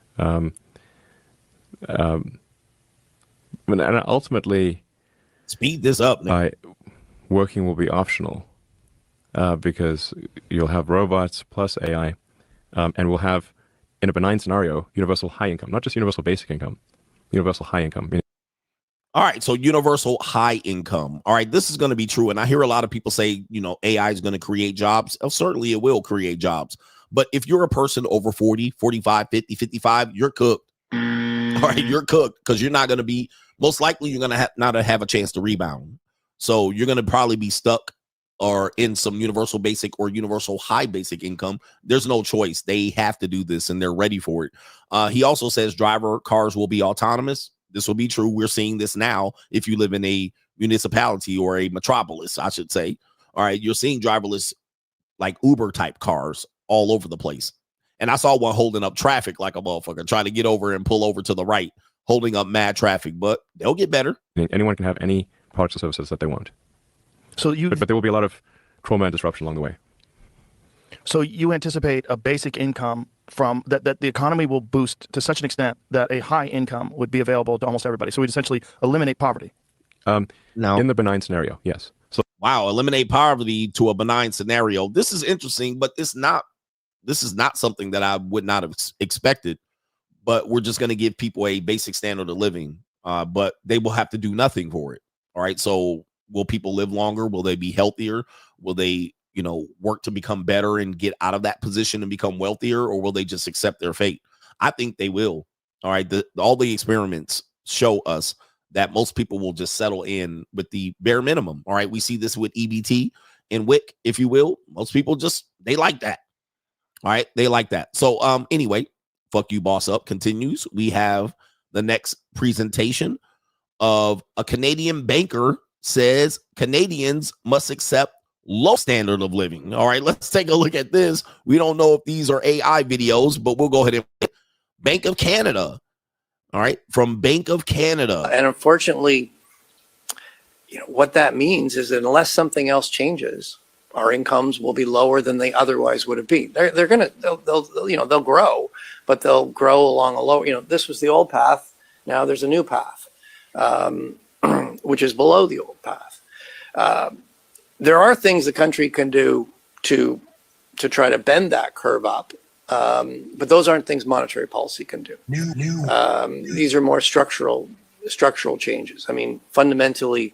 And ultimately, speed this up. Working will be optional, because you'll have robots plus AI, and we'll have, in a benign scenario, universal high income, not just universal basic income, universal high income. All right, so universal high income. All right, this is going to be true, and I hear a lot of people say, AI is going to create jobs. Oh, certainly it will create jobs, but if you're a person over 40, 45, 50, 55, you're cooked. All right, you're cooked, because you're not going to be, most likely you're going to not have a chance to rebound. So you're going to probably be stuck or in some universal basic or universal high basic income. There's no choice. They have to do this and they're ready for it. He also says driver cars will be autonomous. This will be true. We're seeing this now. If you live in a municipality or a metropolis, I should say, all right, you're seeing driverless like Uber type cars all over the place. And I saw one holding up traffic like a motherfucker, trying to get over and pull over to the right, holding up mad traffic, but they'll get better. Anyone can have any products or services that they want. So but there will be a lot of trauma and disruption along the way. So you anticipate a basic income from that the economy will boost to such an extent that a high income would be available to almost everybody. So we'd essentially eliminate poverty. No. In the benign scenario, yes. So wow, eliminate poverty to a benign scenario. This is interesting, but this is not something that I would not have expected. But we're just going to give people a basic standard of living, but they will have to do nothing for it. All right. So will people live longer? Will they be healthier? Will they, work to become better and get out of that position and become wealthier, or will they just accept their fate? I think they will. All right. All the experiments show us that most people will just settle in with the bare minimum. All right. We see this with EBT and WIC, if you will. Most people they like that. All right. They like that. So anyway, Fuck You Boss Up continues. We have the next presentation of a Canadian banker says Canadians must accept low standard of living. All right, let's take a look at this. We don't know if these are AI videos, but we'll go ahead and Bank of Canada. All right, from Bank of Canada. And unfortunately, what that means is that unless something else changes, our incomes will be lower than they otherwise would have been. They'll grow, but they'll grow along a lower. This was the old path. Now there's a new path, which is below the old path. There are things the country can do to try to bend that curve up, but those aren't things monetary policy can do. These are more structural changes. I mean, fundamentally,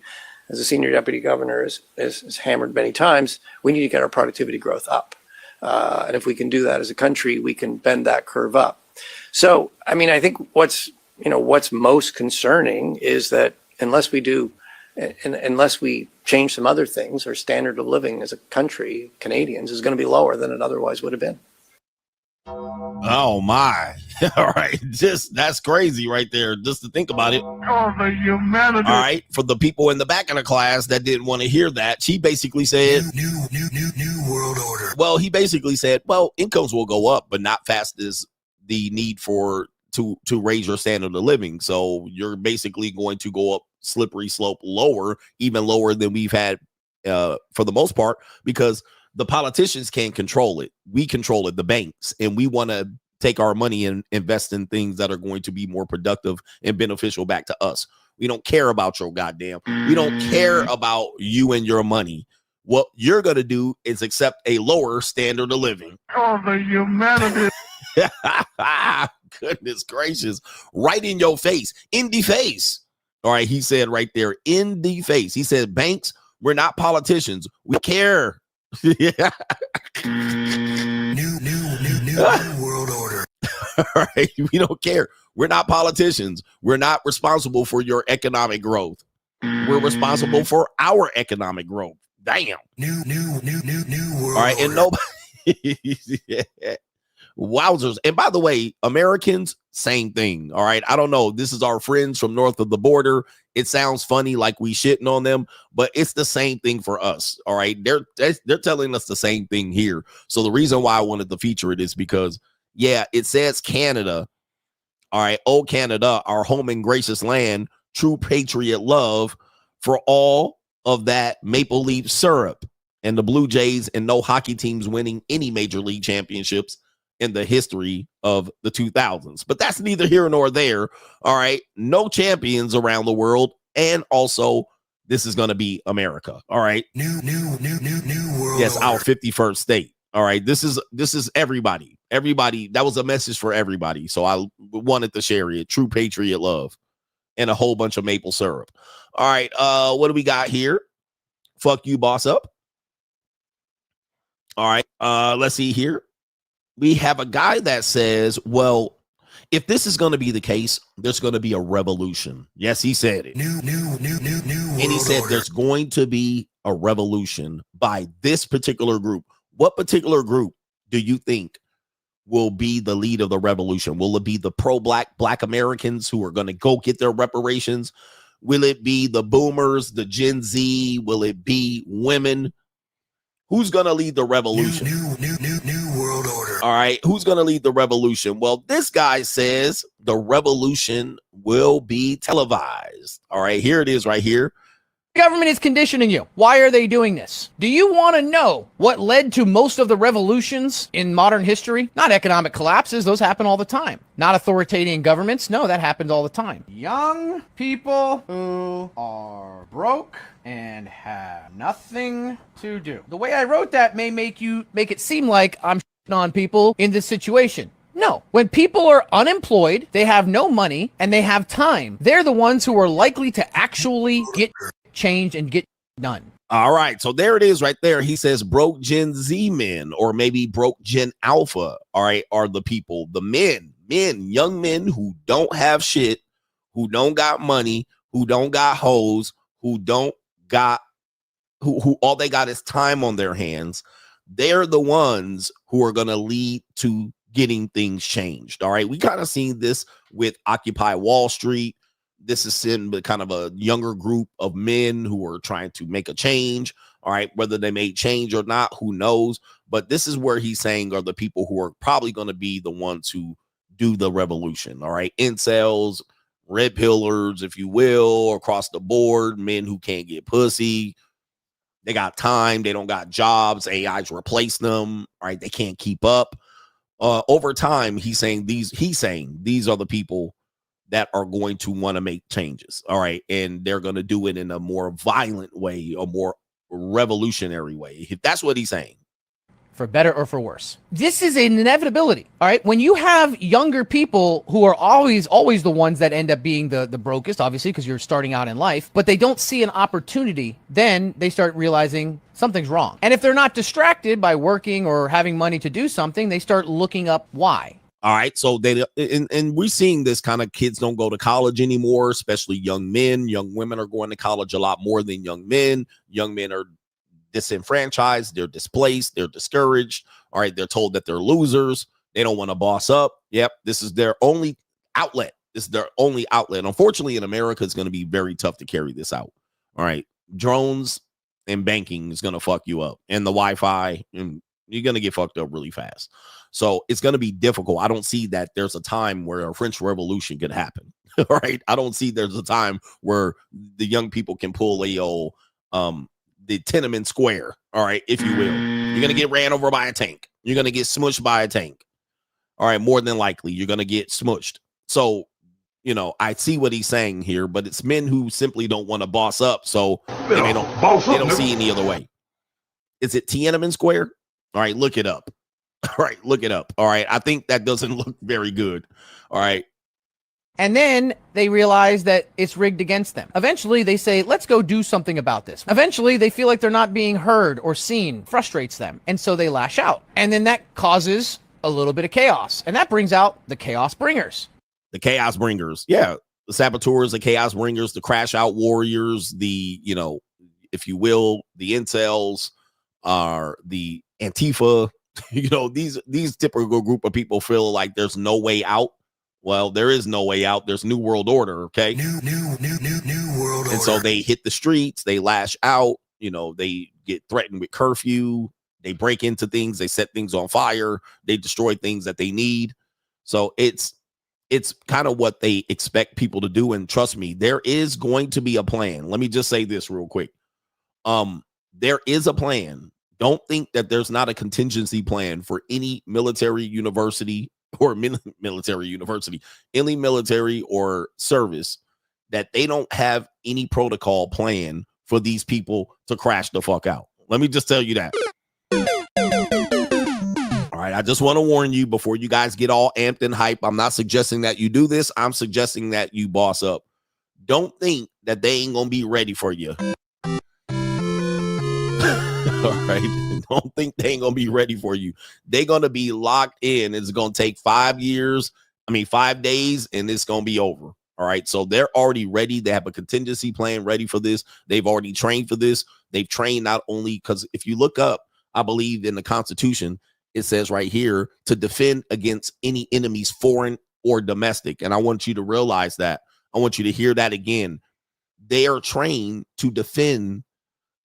as a senior deputy governor has hammered many times, we need to get our productivity growth up. And if we can do that as a country, we can bend that curve up. So, I mean, I think what's most concerning is that unless we change some other things, our standard of living as a country, Canadians, is going to be lower than it otherwise would have been. Oh my. All right. That's crazy right there. Just to think about it. Oh, the humanity. All right. For the people in the back of the class that didn't want to hear that, she basically said, new world order. Well, he basically said, well, incomes will go up, but not fast as the need to raise your standard of living. So you're basically going to go up slippery slope lower, even lower than we've had for the most part, because the politicians can't control it. We control it, the banks, and we want to take our money and invest in things that are going to be more productive and beneficial back to us. We don't care about your goddamn. We don't care about you and your money. What you're going to do is accept a lower standard of living. Oh, the humanity. Goodness gracious. Right in your face. In the face. All right. He said right there, in the face. He said, banks, we're not politicians. We care. New world order. All right. We don't care. We're not politicians. We're not responsible for your economic growth. We're responsible for our economic growth. Damn. New world. All right. And nobody. Wowzers. And by the way, Americans, same thing. All right. I don't know. This is our friends from north of the border. It sounds funny like we shitting on them, but it's the same thing for us. All right. They're telling us the same thing here. So the reason why I wanted to feature it is because, yeah, it says Canada. All right. Oh, Canada, our home and gracious land, true patriot love for all of that maple leaf syrup and the Blue Jays and no hockey teams winning any major league championships in the history of the 2000s. But that's neither here nor there. All right. No champions around the world. And also, this is going to be America. All right. New world. Yes, our 51st state. All right. This is everybody. Everybody. That was a message for everybody. So I wanted to share it. True patriot love and a whole bunch of maple syrup. All right. What do we got here? Fuck You Boss Up. All right. Let's see here. We have a guy that says, well, if this is going to be the case, there's going to be a revolution. Yes, he said it. New. And he said there's going to be a revolution by this particular group. What particular group do you think will be the lead of the revolution? Will it be the black Americans who are going to go get their reparations? Will it be the boomers, the Gen Z? Will it be women? Who's going to lead the revolution? New world order. All right. Who's going to lead the revolution? Well, this guy says the revolution will be televised. All right. Here it is right here. The government is conditioning you. Why are they doing this? Do you want to know what led to most of the revolutions in modern history? Not economic collapses. Those happen all the time. Not authoritarian governments. No, that happens all the time. Young people who are broke and have nothing to do. The way I wrote that may make it seem like I'm shitting on people in this situation. No. When people are unemployed, they have no money, and they have time, they're the ones who are likely to actually get change and get done. All right. So there it is right there. He says broke Gen Z men, or maybe broke Gen Alpha, all right, are the people, the men, young men who don't have shit, who don't got money, who don't got hoes, who all they got is time on their hands. They're the ones who are going to lead to getting things changed. All right. We kind of seen this with Occupy Wall Street. This is in kind of a younger group of men who are trying to make a change. All right. Whether they made change or not, who knows? But this is where he's saying are the people who are probably going to be the ones who do the revolution. All right. Incels, red pillars, if you will, across the board, men who can't get pussy. They got time. They don't got jobs. AI's replace them. All right. They can't keep up. Over time, he's saying these are the people that are going to want to make changes. All right. And they're going to do it in a more violent way, a more revolutionary way. That's what he's saying. For better or for worse. This is an inevitability. All right. When you have younger people who are always the ones that end up being the brokest, obviously, because you're starting out in life, but they don't see an opportunity, then they start realizing something's wrong. And if they're not distracted by working or having money to do something, they start looking up why. All right. So and we're seeing this kind of kids don't go to college anymore, especially young men. Young women are going to college a lot more than young men. Young men are disenfranchised. They're displaced. They're discouraged. All right. They're told that they're losers. They don't want to boss up. Yep. This is their only outlet. Unfortunately, in America, it's going to be very tough to carry this out. All right. Drones and banking is going to fuck you up, and the Wi-Fi, and you're going to get fucked up really fast. So it's going to be difficult. I don't see that there's a time where a French Revolution could happen. All right. I don't see there's a time where the young people can pull the Tiananmen Square. All right. If you will, you're going to get ran over by a tank. You're going to get smushed by a tank. All right. More than likely, you're going to get smushed. So, I see what he's saying here, but it's men who simply don't want to boss up. So they don't see any other way. Is it Tiananmen Square? All right. Look it up. All right, look it up. All right, I think that doesn't look very good. All right. And then they realize that it's rigged against them. Eventually, they say, let's go do something about this. Eventually, they feel like they're not being heard or seen, frustrates them. And so they lash out. And then that causes a little bit of chaos. And that brings out the chaos bringers. The chaos bringers. Yeah. The saboteurs, the chaos bringers, the crash out warriors, the, if you will, the incels, are the Antifa. These typical group of people feel like there's no way out. Well, there is no way out. There's new world order. Okay. New world order. And so they hit the streets. They lash out. They get threatened with curfew. They break into things. They set things on fire. They destroy things that they need. So it's kind of what they expect people to do. And trust me, there is going to be a plan. Let me just say this real quick. There is a plan. Don't think that there's not a contingency plan for any military university or any military or service, that they don't have any protocol plan for these people to crash the fuck out. Let me just tell you that. All right. I just want to warn you before you guys get all amped and hype. I'm not suggesting that you do this. I'm suggesting that you boss up. Don't think that they ain't going to be ready for you. All right. Don't think they ain't going to be ready for you. They're going to be locked in. It's going to take 5 days, and it's going to be over. All right. So they're already ready. They have a contingency plan ready for this. They've already trained for this. They've trained not only because if you look up, I believe in the Constitution, it says right here to defend against any enemies, foreign or domestic. And I want you to realize that. I want you to hear that again. They are trained to defend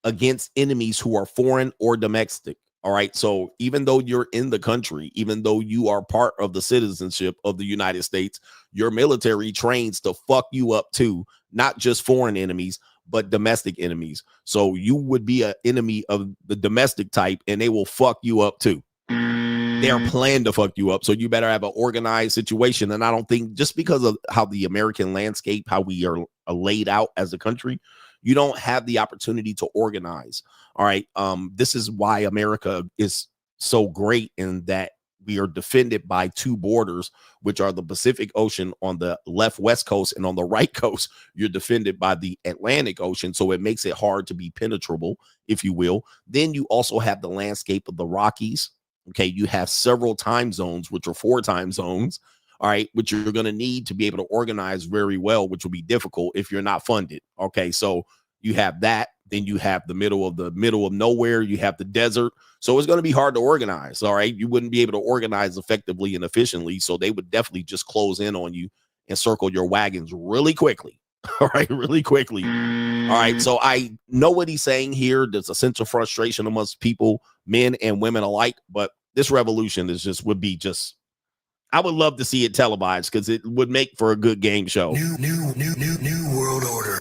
against enemies who are foreign or domestic. All right. So even though you're in the country, even though you are part of the citizenship of the United States, your military trains to fuck you up too, not just foreign enemies, but domestic enemies. So you would be an enemy of the domestic type and they will fuck you up too. They are planned to fuck you up. So you better have an organized situation. And I don't think just because of how the American landscape, how we are laid out as a country, you don't have the opportunity to organize. All right. This is why America is so great in that we are defended by two borders, which are the Pacific Ocean on the left west coast, and on the right coast, you're defended by the Atlantic Ocean. So it makes it hard to be penetrable, if you will. Then you also have the landscape of the Rockies. Okay, you have several time zones, which are 4 time zones, all right, which you're going to need to be able to organize very well, which will be difficult if you're not funded. Okay, so you have that. Then you have the middle of nowhere. You have the desert. So it's going to be hard to organize. All right, you wouldn't be able to organize effectively and efficiently. So they would definitely just close in on you and circle your wagons really quickly. All right, really quickly. All right, so I know what he's saying here. There's a sense of frustration amongst people, men and women alike, but this revolution would be I would love to see it televised because it would make for a good game show. New world order.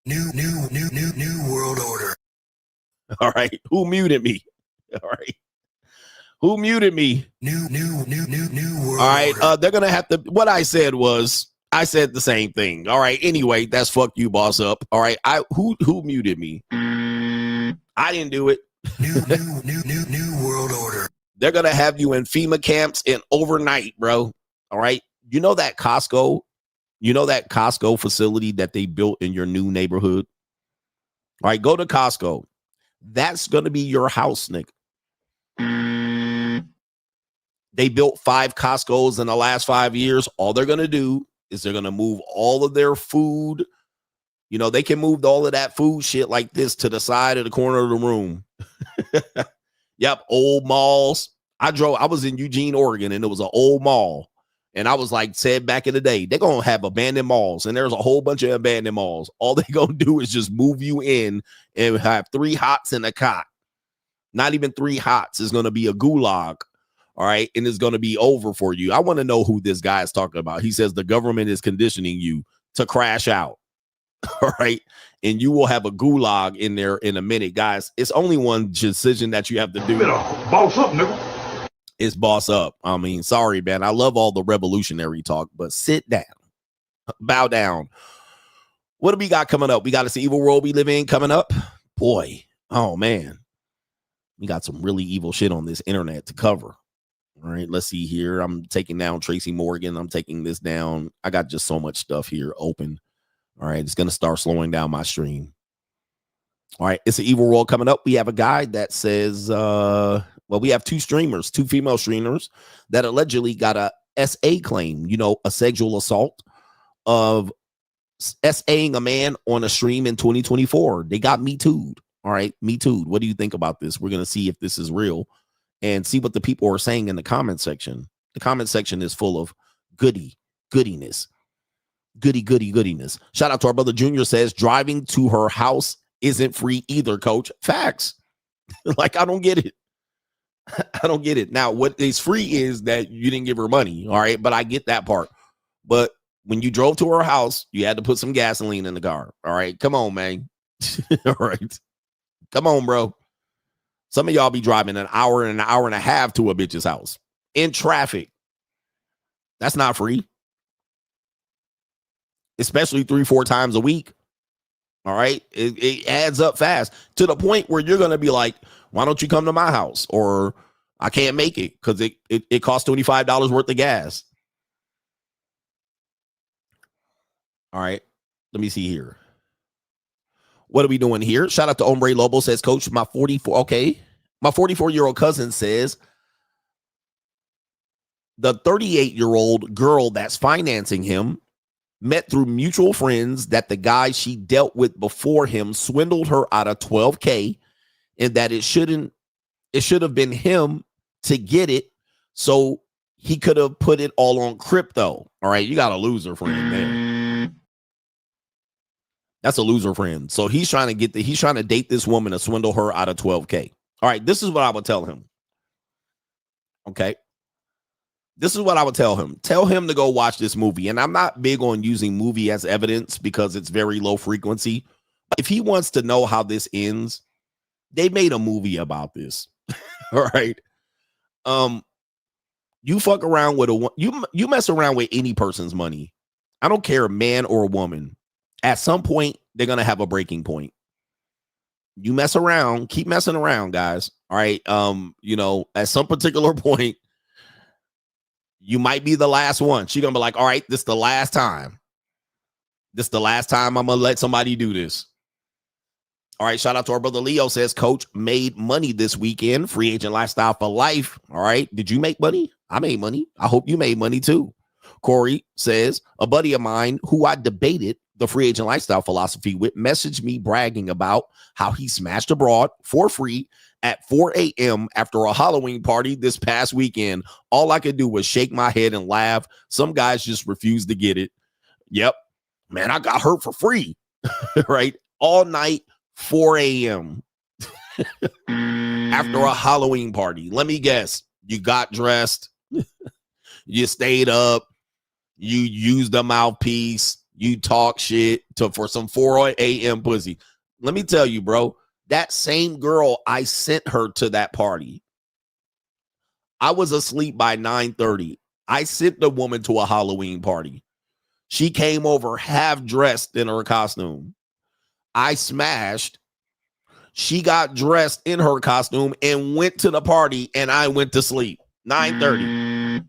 New world order. All right, who muted me? All right. Who muted me? New world. All right, they're gonna have to. What I said the same thing. All right. Anyway, that's fuck you, boss up. All right. Who muted me? I didn't do it. New world order. They're gonna have you in FEMA camps and overnight, bro. All right. You know that Costco facility that they built in your new neighborhood? All right, go to Costco. That's gonna be your house, Nick. They built 5 Costcos in the last 5 years. All they're going to do is they're going to move all of their food. You know, they can move all of that food shit like this to the side of the corner of the room. Yep, old malls. I was in Eugene, Oregon, and it was an old mall. And I was like, said back in the day, they're going to have abandoned malls. And there's a whole bunch of abandoned malls. All they're going to do is just move you in and have 3 hots and a cot. Not even 3 hots. It's going to be a gulag. All right. And it's going to be over for you. I want to know who this guy is talking about. He says the government is conditioning you to crash out. All right. And you will have a gulag in there in a minute, guys. It's only one decision that you have to do. Boss up, nigga. It's boss up. I mean, sorry, man. I love all the revolutionary talk, but sit down, bow down. What do we got coming up? We got this evil world we live in coming up. Boy. Oh, man. We got some really evil shit on this internet to cover. All right, let's see here. I'm taking down Tracy Morgan. I'm taking this down. I got just so much stuff here open. All right, it's going to start slowing down my stream. All right, it's an evil world coming up. We have a guy that says, we have 2 female streamers that allegedly got a SA claim, a sexual assault of SAing a man on a stream in 2024. They got Me Too'd. All right, Me Too'd. What do you think about this? We're going to see if this is real and see what the people are saying in the comment section. The comment section is full of goodiness. Goodiness. Shout out to our brother Junior says driving to her house isn't free either, coach. Facts. Like, I don't get it. I don't get it. Now, what is free is that you didn't give her money. All right. But I get that part. But when you drove to her house, you had to put some gasoline in the car. All right. Come on, man. All right. Come on, bro. Some of y'all be driving an hour and a half to a bitch's house in traffic. That's not free. Especially 3-4 times a week. All right. It adds up fast to the point where you're going to be like, why don't you come to my house? Or I can't make it because it costs $25 worth of gas. All right. Let me see here. What are we doing here? Shout out to Hombre Lobo says, coach, my 44-year-old cousin says the 38-year-old girl that's financing him met through mutual friends that the guy she dealt with before him swindled her out of $12K, and that it should have been him to get it, so he could have put it all on crypto. All right, you got a loser friend there. That's a loser friend. So he's trying to date this woman to swindle her out of $12K. All right, this is what I would tell him. Okay. This is what I would tell him. Tell him to go watch this movie. And I'm not big on using movie as evidence because it's very low frequency. If he wants to know how this ends, they made a movie about this. All right. You fuck around with you mess around with any person's money. I don't care, man or woman. At some point, they're gonna have a breaking point. You mess around, keep messing around, guys. All right. At some particular point, you might be the last one. She's gonna be like, all right, this is the last time. This is the last time I'm gonna let somebody do this. All right, shout out to our brother Leo, says Coach made money this weekend. Free agent lifestyle for life. All right. Did you make money? I made money. I hope you made money too. Corey says a buddy of mine who I debated the free agent lifestyle philosophy with messaged me bragging about how he smashed abroad for free at 4 a.m. after a Halloween party this past weekend. All I could do was shake my head and laugh. Some guys just refused to get it. Yep. Man, I got hurt for free. Right? All night, 4 a.m. after a Halloween party. Let me guess. You got dressed. You stayed up. You used the mouthpiece. You talk shit for some 4 a.m. pussy. Let me tell you, bro, that same girl, I sent her to that party. I was asleep by 9:30. I sent the woman to a Halloween party. She came over half dressed in her costume. I smashed. She got dressed in her costume and went to the party, and I went to sleep. 9:30.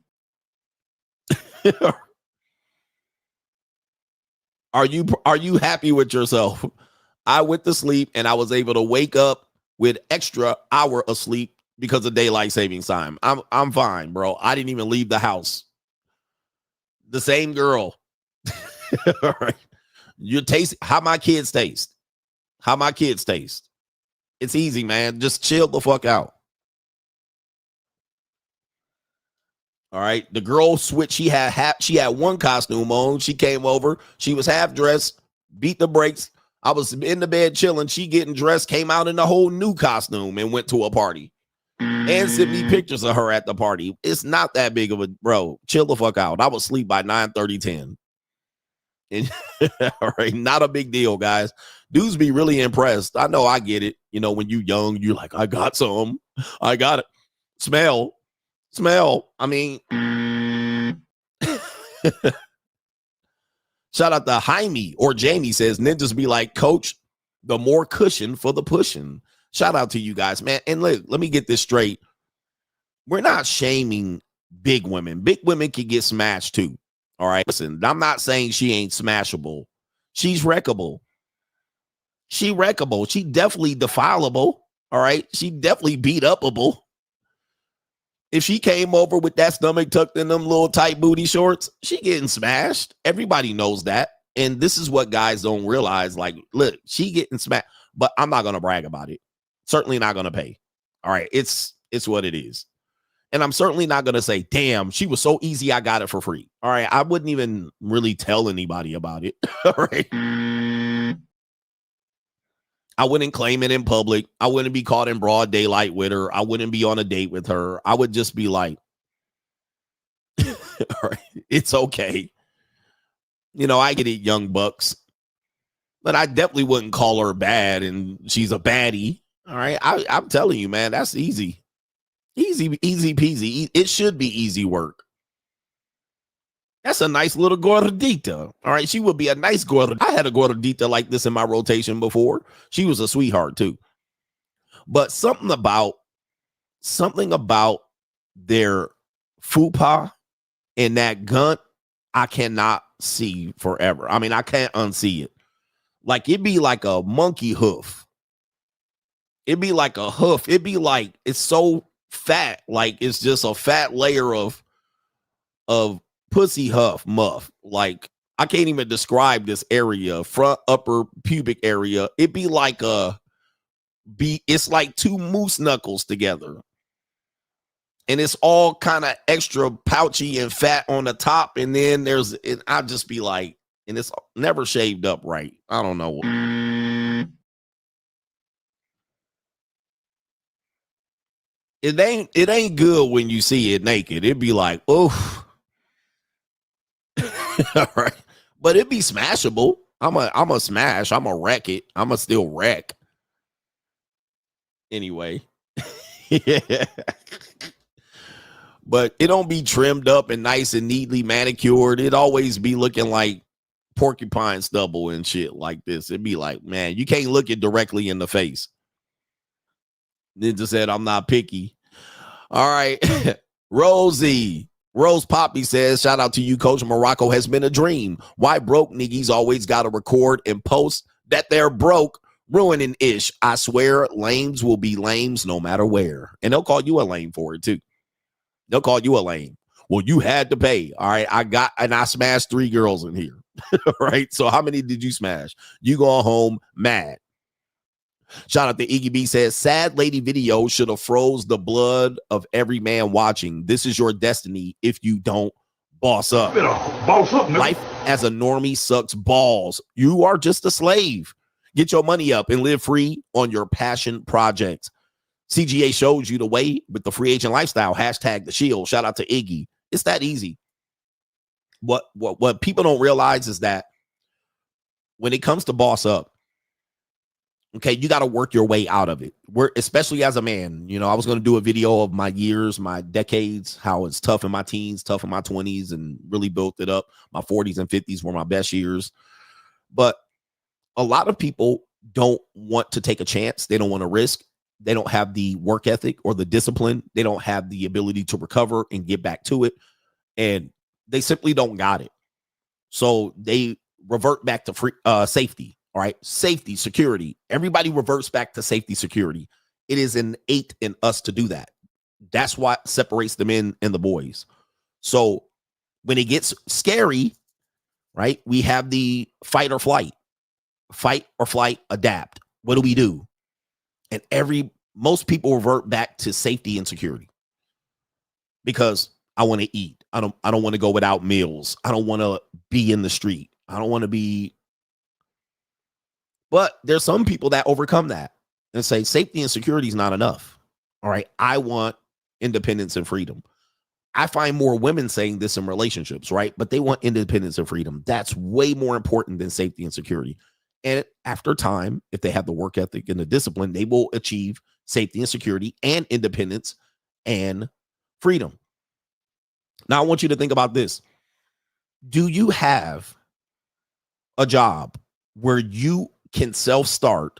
Are you happy with yourself? I went to sleep and I was able to wake up with extra hour of sleep because of daylight savings time. I'm fine, bro. I didn't even leave the house. The same girl. All right. You taste how my kids taste. How my kids taste. It's easy, man. Just chill the fuck out. All right. The girl switched. She had one costume on. She came over. She was half dressed, beat the brakes. I was in the bed chilling. She getting dressed, came out in a whole new costume and went to a party. And sent me pictures of her at the party. It's not that big of a bro. Chill the fuck out. I was asleep by 9:30, 10. And all right, not a big deal, guys. Dudes be really impressed. I know I get it. You know, when you young, you're like, I got some. I got it. Smell. I mean, shout out to Jaime or Jamie says ninjas be like, Coach, the more cushion for the pushing. Shout out to you guys, man. And let me get this straight. We're not shaming big women. Big women can get smashed too. All right. Listen, I'm not saying she ain't smashable. She's wreckable. She wreckable. She definitely defileable. All right. She definitely beat upable. If she came over with that stomach tucked in them little tight booty shorts, she getting smashed. Everybody knows that. And this is what guys don't realize. Like, look, she getting smashed, but I'm not going to brag about it. Certainly not going to pay. All right. It's what it is. And I'm certainly not going to say, damn, she was so easy. I got it for free. All right. I wouldn't even really tell anybody about it. All right. I wouldn't claim it in public. I wouldn't be caught in broad daylight with her. I wouldn't be on a date with her. I would just be like, all right, it's okay. You know, I get it, young bucks. But I definitely wouldn't call her bad and she's a baddie. All right. I'm telling you, man, that's easy. Easy peasy. It should be easy work. That's a nice little gordita. All right. She would be a nice gordita. I had a gordita like this in my rotation before. She was a sweetheart too. But something about their fupa and that gunt, I cannot see forever. I mean, I can't unsee it. Like it'd be like a monkey hoof. It'd be like a hoof. It'd be like, it's so fat. Like it's just a fat layer of of pussy huff muff. Like, I can't even describe this area, front upper pubic area. It'd be like it's like two moose knuckles together. And it's all kind of extra pouchy and fat on the top. And then I'll just be like, and it's never shaved up right. I don't know. It ain't good when you see it naked. It'd be like, oh. All right. But it'd be smashable. I'm a smash. I'm a wreck it. I'm a still wreck. Anyway. Yeah. But it don't be trimmed up and nice and neatly manicured. It always be looking like porcupine stubble and shit like this. It'd be like, man, you can't look it directly in the face. Ninja said, I'm not picky. All right. Rose Poppy says, shout out to you, Coach. Morocco has been a dream. Why broke niggas always got to record and post that they're broke, ruining ish. I swear lames will be lames no matter where. And they'll call you a lame for it too. They'll call you a lame. Well, you had to pay. All right. I smashed 3 girls in here. Right. So how many did you smash? You go home mad. Shout out to Iggy B says, sad lady video should have froze the blood of every man watching. This is your destiny if you don't boss up. Life as a normie sucks balls. You are just a slave. Get your money up and live free on your passion projects. CGA shows you the way with the free agent lifestyle. Hashtag the shield. Shout out to Iggy. It's that easy. What people don't realize is that when it comes to boss up, okay, you got to work your way out of it. Especially as a man. You know, I was going to do a video of my years, my decades, how it's tough in my teens, tough in my 20s, and really built it up. My 40s and 50s were my best years. But a lot of people don't want to take a chance. They don't want to risk. They don't have the work ethic or the discipline. They don't have the ability to recover and get back to it. And they simply don't got it. So they revert back to safety. All right. Safety, security. Everybody reverts back to safety, security. It is innate in us to do that. That's what separates the men and the boys. So when it gets scary, right, we have the fight or flight, adapt. What do? And most people revert back to safety and security because I want to eat. I don't want to go without meals. I don't want to be in the street. I don't want to be. But there's some people that overcome that and say safety and security is not enough. All right. I want independence and freedom. I find more women saying this in relationships, right? But they want independence and freedom. That's way more important than safety and security. And after time, if they have the work ethic and the discipline, they will achieve safety and security and independence and freedom. Now, I want you to think about this. Do you have a job where you can self-start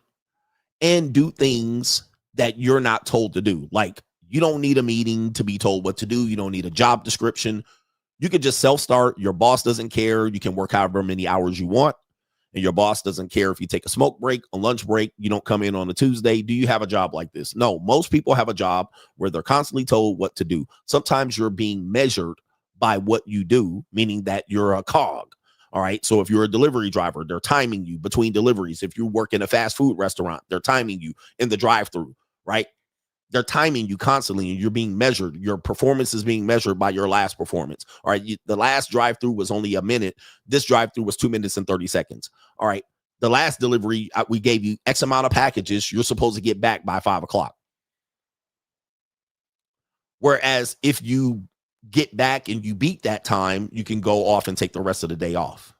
and do things that you're not told to do? Like, you don't need a meeting to be told what to do. You don't need a job description. You can just self-start. Your boss doesn't care. You can work however many hours you want. And your boss doesn't care if you take a smoke break, a lunch break, you don't come in on a Tuesday. Do you have a job like this? No, most people have a job where they're constantly told what to do. Sometimes you're being measured by what you do, meaning that you're a cog. All right. So if you're a delivery driver, they're timing you between deliveries. If you work in a fast food restaurant, they're timing you in the drive-thru, right? They're timing you constantly and you're being measured. Your performance is being measured by your last performance. All right. The last drive-thru was only a minute. This drive-thru was 2 minutes and 30 seconds. All right. The last delivery, we gave you X amount of packages. You're supposed to get back by 5 o'clock. Whereas if you get back and you beat that time, you can go off and take the rest of the day off.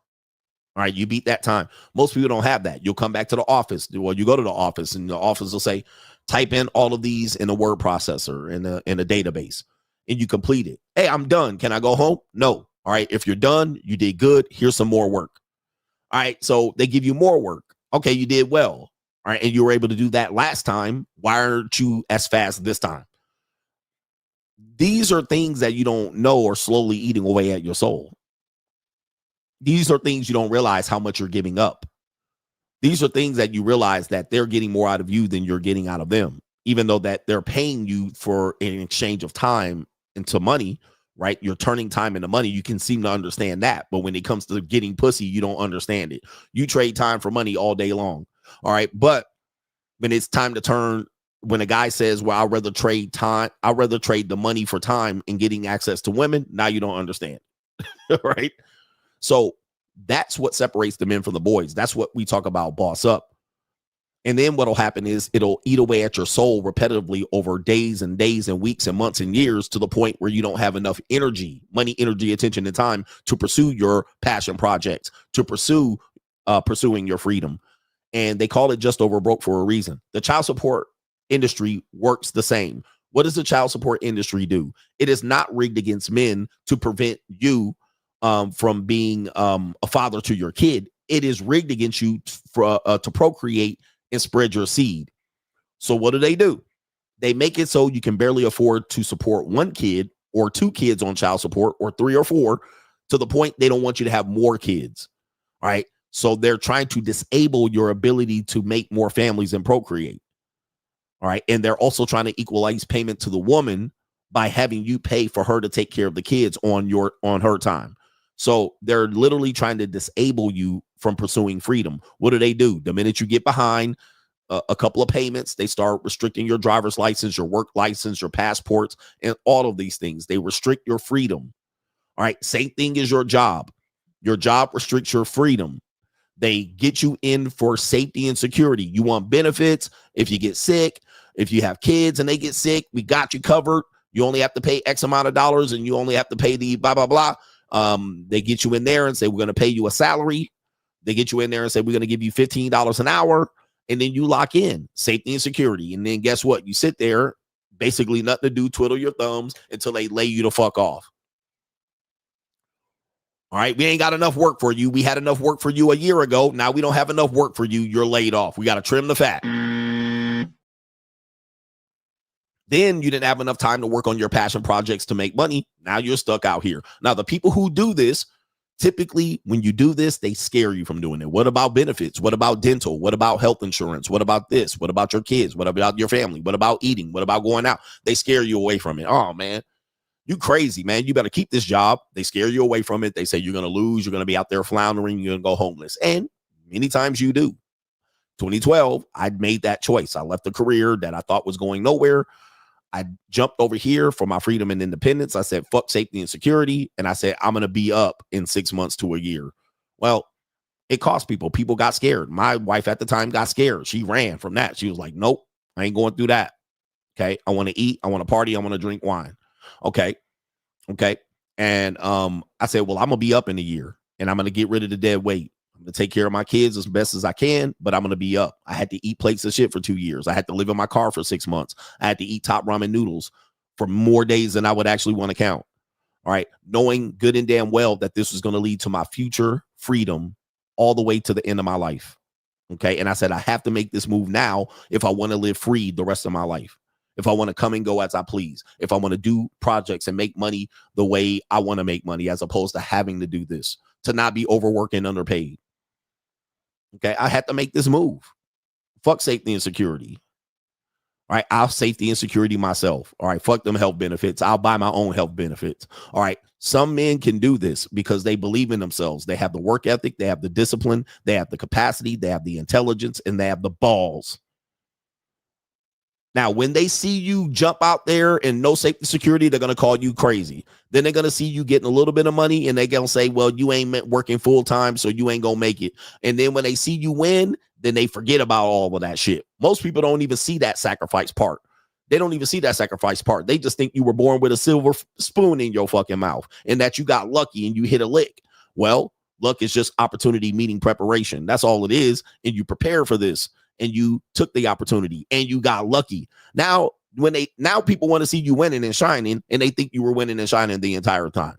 All right. You beat that time. Most people don't have that. You'll come back to the office. Well, you go to the office and the office will say, type in all of these in a word processor in a database and you complete it. Hey, I'm done. Can I go home? No. All right. If you're done, you did good. Here's some more work. All right. So they give you more work. Okay. You did well. All right. And you were able to do that last time. Why aren't you as fast this time? These are things that you don't know are slowly eating away at your soul. These are things you don't realize how much you're giving up. These are things that you realize that they're getting more out of you than you're getting out of them, even though that they're paying you for an exchange of time into money, right? You're turning time into money. You can seem to understand that. But when it comes to getting pussy, you don't understand it. You trade time for money all day long. All right. But when it's time to turn, when a guy says, well, I'd rather trade the money for time and getting access to women, now you don't understand. Right? So that's what separates the men from the boys. That's what we talk about, boss up. And then what'll happen is it'll eat away at your soul repetitively over days and weeks and months and years, to the point where you don't have enough energy, money, energy, attention, and time to pursue your passion projects, to pursuing your freedom. And they call it just over broke for a reason. The child support industry works the same. What does the child support industry do? It is not rigged against men to prevent you from being a father to your kid. It is rigged against you to procreate and spread your seed. So what do? They make it so you can barely afford to support one kid or two kids on child support, or three or four, to the point they don't want you to have more kids. All right. So they're trying to disable your ability to make more families and procreate. All right. And they're also trying to equalize payment to the woman by having you pay for her to take care of the kids on her time. So they're literally trying to disable you from pursuing freedom. What do? The minute you get behind a couple of payments, they start restricting your driver's license, your work license, your passports, and all of these things. They restrict your freedom. All right. Same thing as your job. Your job restricts your freedom. They get you in for safety and security. You want benefits. If you get sick, if you have kids and they get sick, we got you covered. You only have to pay X amount of dollars, and you only have to pay the blah, blah, blah. They get you in there and say, we're going to pay you a salary. They get you in there and say, we're going to give you $15 an hour. And then you lock in safety and security. And then guess what? You sit there, basically nothing to do, twiddle your thumbs until they lay you the fuck off. All right, we ain't got enough work for you. We had enough work for you a year ago. Now we don't have enough work for you. You're laid off. We got to trim the fat. Then you didn't have enough time to work on your passion projects to make money. Now you're stuck out here. Now, the people who do this, typically when you do this, they scare you from doing it. What about benefits? What about dental? What about health insurance? What about this? What about your kids? What about your family? What about eating? What about going out? They scare you away from it. Oh, man. You crazy, man. You better keep this job. They scare you away from it. They say you're going to lose. You're going to be out there floundering. You're going to go homeless. And many times you do. 2012, I made that choice. I left a career that I thought was going nowhere. I jumped over here for my freedom and independence. I said, fuck safety and security. And I said, I'm going to be up in 6 months to a year. Well, it cost people. People got scared. My wife at the time got scared. She ran from that. She was like, nope, I ain't going through that. Okay. I want to eat. I want to party. I want to drink wine. Okay. And I said, well, I'm going to be up in a year, and I'm going to get rid of the dead weight. I'm going to take care of my kids as best as I can, but I'm going to be up. I had to eat plates of shit for 2 years. I had to live in my car for 6 months. I had to eat top ramen noodles for more days than I would actually want to count. All right. Knowing good and damn well that this was going to lead to my future freedom all the way to the end of my life. Okay. And I said, I have to make this move now if I want to live free the rest of my life. If I want to come and go as I please, if I want to do projects and make money the way I want to make money, as opposed to having to do this, to not be overworked and underpaid. Okay, I had to make this move. Fuck safety and security. All right, I'll safety and security myself. All right, fuck them health benefits. I'll buy my own health benefits. All right, some men can do this because they believe in themselves. They have the work ethic, they have the discipline, they have the capacity, they have the intelligence, and they have the balls. Now, when they see you jump out there and no safety security, they're going to call you crazy. Then they're going to see you getting a little bit of money, and they're going to say, well, you ain't working full time, so you ain't going to make it. And then when they see you win, then they forget about all of that shit. Most people don't even see that sacrifice part. They don't even see that sacrifice part. They just think you were born with a silver spoon in your fucking mouth and that you got lucky and you hit a lick. Well, luck is just opportunity meeting preparation. That's all it is. And you prepare for this. And you took the opportunity and you got lucky. Now people want to see you winning and shining, and they think you were winning and shining the entire time.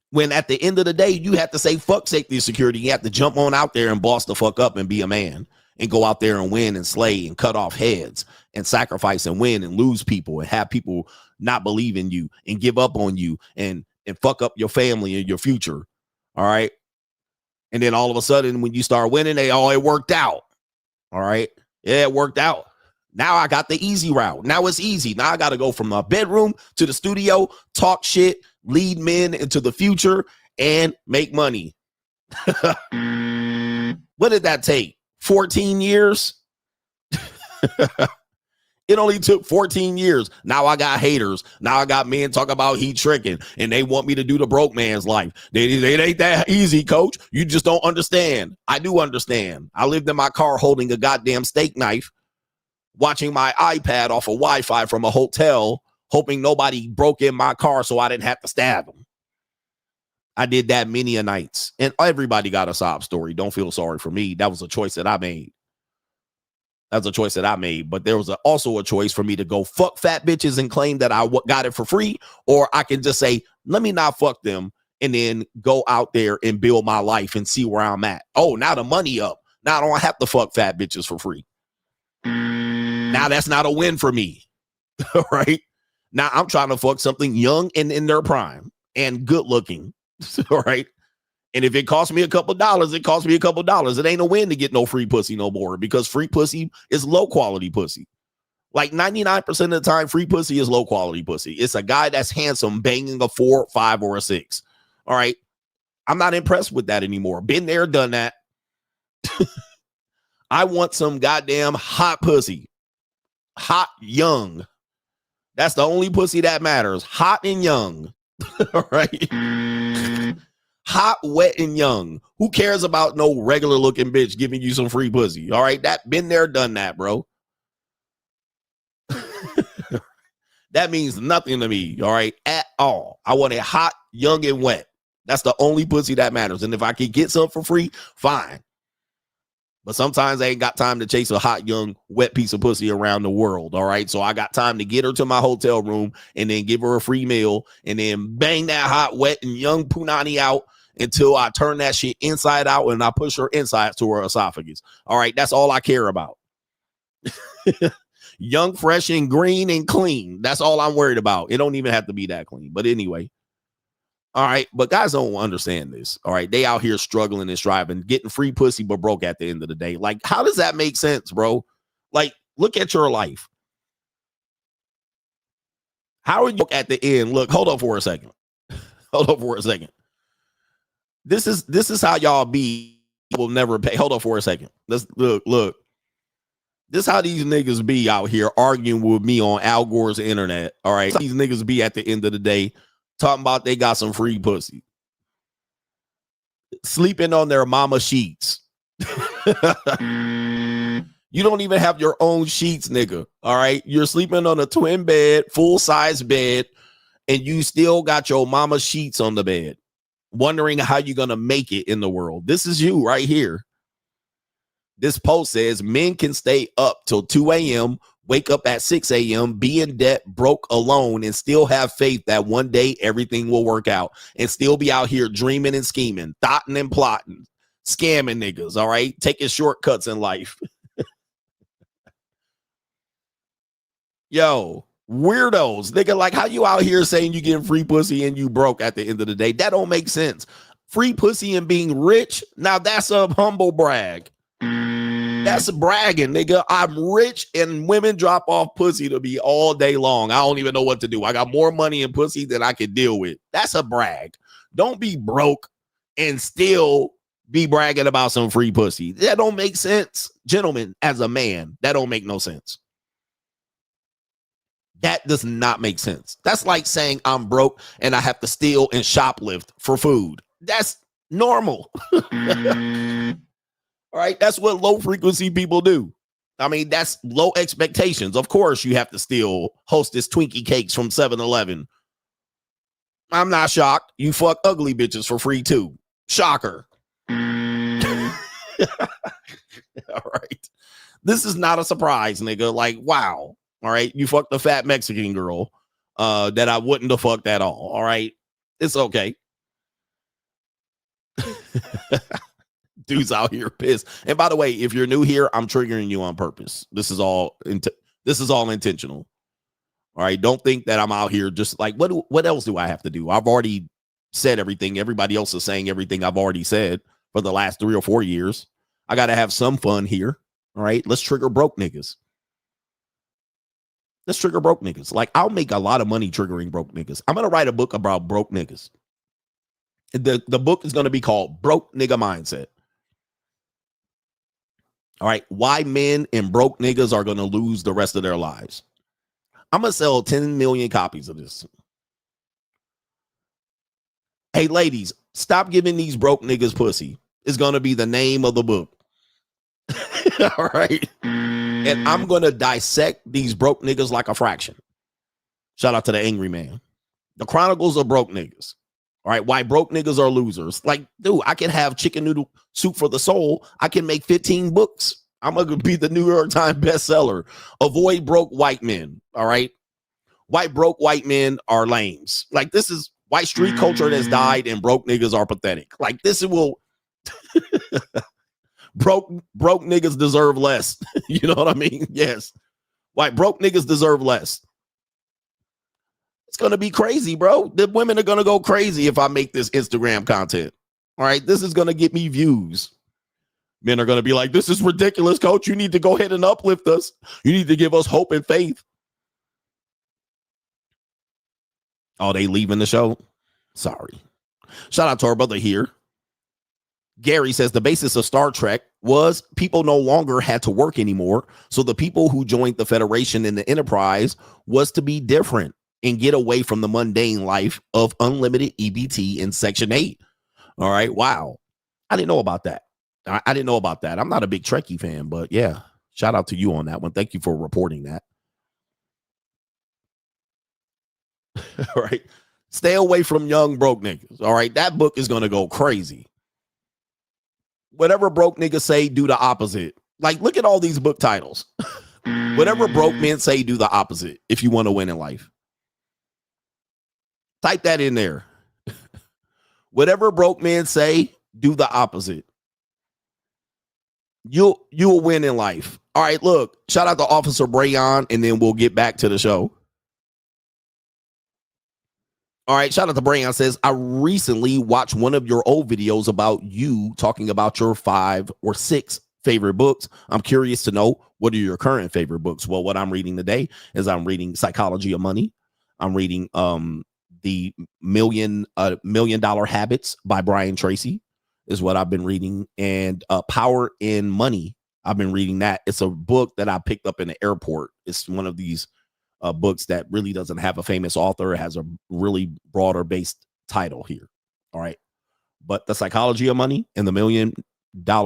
When at the end of the day, you have to say fuck safety and security. You have to jump on out there and boss the fuck up and be a man and go out there and win and slay and cut off heads and sacrifice and win and lose people and have people not believe in you and give up on you and fuck up your family and your future. All right. And then all of a sudden, when you start winning, it worked out. All right. Yeah, it worked out. Now I got the easy route. Now it's easy. Now I got to go from my bedroom to the studio, talk shit, lead men into the future, and make money. What did that take? 14 years? It only took 14 years. Now I got haters. Now I got men talk about he tricking, and they want me to do the broke man's life. It ain't that easy, coach. You just don't understand. I do understand. I lived in my car holding a goddamn steak knife, watching my iPad off of Wi-Fi from a hotel, hoping nobody broke in my car so I didn't have to stab them. I did that many a nights, and everybody got a sob story. Don't feel sorry for me. That was a choice that I made. That's a choice that I made, but there was also a choice for me to go fuck fat bitches and claim that I got it for free, or I can just say, let me not fuck them and then go out there and build my life and see where I'm at. Oh, now the money up. Now I don't have to fuck fat bitches for free. Now that's not a win for me, right? Now I'm trying to fuck something young and in their prime and good looking, all right? And if it costs me a couple dollars, it costs me a couple dollars. It ain't a win to get no free pussy no more, because free pussy is low quality pussy. Like 99% of the time, free pussy is low quality pussy. It's a guy that's handsome banging a 4, 5, or a 6. All right. I'm not impressed with that anymore. Been there, done that. I want some goddamn hot pussy. Hot, young. That's the only pussy that matters. Hot and young. All right. Hot, wet, and young. Who cares about no regular looking bitch giving you some free pussy? All right, that been there, done that, bro. That means nothing to me, all right, at all. I want it hot, young, and wet. That's the only pussy that matters. And if I can get some for free, fine. But sometimes I ain't got time to chase a hot, young, wet piece of pussy around the world, all right? So I got time to get her to my hotel room and then give her a free meal and then bang that hot, wet, and young punani out until I turn that shit inside out and I push her inside to her esophagus. All right, that's all I care about. Young, fresh, and green and clean. That's all I'm worried about. It don't even have to be that clean. But anyway. All right, but guys don't understand this. All right, they out here struggling and striving, getting free pussy but broke at the end of the day. Like, how does that make sense, bro? Like, look at your life. How are you at the end? Look, hold on for a second. Hold on for a second. This is how y'all be. Will never pay. Hold on for a second. Let's look. This how these niggas be out here arguing with me on Al Gore's internet. All right, these niggas be at the end of the day talking about they got some free pussy, sleeping on their mama sheets. You don't even have your own sheets, nigga. All right, you're sleeping on a twin bed, full size bed, and you still got your mama sheets on the bed, wondering how you're gonna make it in the world. This is you right here. This post says men can stay up till 2 a.m., wake up at 6 a.m., be in debt, broke, alone, and still have faith that one day everything will work out, and still be out here dreaming and scheming, thoughting and plotting, scamming niggas, all right? Taking shortcuts in life. Yo, weirdos, nigga, like how you out here saying you getting free pussy and you broke at the end of the day? That don't make sense. Free pussy and being rich, now that's a humble brag. That's bragging, nigga. I'm rich and women drop off pussy to me all day long. I don't even know what to do. I got more money and pussy than I can deal with. That's a brag. Don't be broke and still be bragging about some free pussy. That don't make sense. Gentlemen, as a man, that don't make no sense. That does not make sense. That's like saying I'm broke and I have to steal and shoplift for food. That's normal. All right, that's what low frequency people do. I mean, that's low expectations. Of course, you have to steal Hostess Twinkie cakes from 7-Eleven. I'm not shocked. You fuck ugly bitches for free too. Shocker. All right. This is not a surprise, nigga. Like, wow. All right. You fucked the fat Mexican girl that I wouldn't have fucked at all. All right. It's okay. Dudes out here pissed. And by the way, if you're new here, I'm triggering you on purpose. This is all intentional. All right. Don't think that I'm out here just like, what else do I have to do? I've already said everything. Everybody else is saying everything I've already said for the last 3 or 4 years. I got to have some fun here. All right. Let's trigger broke niggas. Let's trigger broke niggas. Like, I'll make a lot of money triggering broke niggas. I'm going to write a book about broke niggas. The book is going to be called Broke Nigga Mindset. All right. Why men and broke niggas are going to lose the rest of their lives. I'm going to sell 10 million copies of this. Hey, ladies, stop giving these broke niggas pussy. It's going to be the name of the book. All right. And I'm going to dissect these broke niggas like a fraction. Shout out to the angry man. The Chronicles of Broke Niggas. All right. Why broke niggas are losers. Like, dude, I can have chicken noodle soup for the soul. I can make 15 books. I'm going to be the New York Times bestseller. Avoid broke white men. All right. Broke white men are lames. Like, this is white street culture that's died, and broke niggas are pathetic. Like, this will broke niggas deserve less. You know what I mean? Yes. White broke niggas deserve less. It's going to be crazy, bro. The women are going to go crazy if I make this Instagram content. All right. This is going to get me views. Men are going to be like, this is ridiculous, coach. You need to go ahead and uplift us. You need to give us hope and faith. Oh, they leaving the show? Sorry. Shout out to our brother here. Gary says the basis of Star Trek was people no longer had to work anymore. So the people who joined the Federation and the Enterprise was to be different and get away from the mundane life of unlimited EBT in Section 8. All right. Wow. I didn't know about that. I didn't know about that. I'm not a big Trekkie fan, but yeah, shout out to you on that one. Thank you for reporting that. All right. Stay away from young broke niggas. All right. That book is going to go crazy. Whatever broke niggas say, do the opposite. Like, look at all these book titles. Whatever broke men say, do the opposite if you want to win in life. Type that in there. Whatever broke men say, do the opposite. You'll win in life. All right, look, shout out to Officer Brayon, and then we'll get back to the show. All right, shout out to Brayon says, I recently watched one of your old videos about you talking about your 5 or 6 favorite books. I'm curious to know, what are your current favorite books? Well, what I'm reading today is I'm reading Psychology of Money. I'm reading the $1 Million Habits by Brian Tracy is what I've been reading. And Power in Money. I've been reading that. It's a book that I picked up in the airport. It's one of these books that really doesn't have a famous author. It has a really broader based title here. All right. But The Psychology of Money and The $1 Million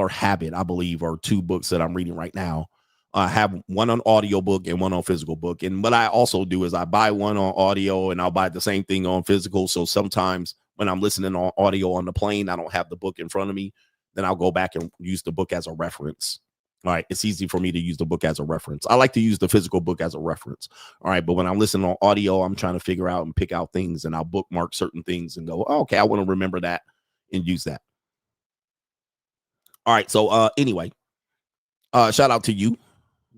Habit, I believe, are 2 books that I'm reading right now. I have one on audiobook and one on physical book. And what I also do is I buy one on audio and I'll buy the same thing on physical. So sometimes when I'm listening on audio on the plane, I don't have the book in front of me. Then I'll go back and use the book as a reference. All right. It's easy for me to use the book as a reference. I like to use the physical book as a reference. All right. But when I'm listening on audio, I'm trying to figure out and pick out things, and I'll bookmark certain things and go, oh, okay, I want to remember that and use that. All right. So anyway, shout out to you.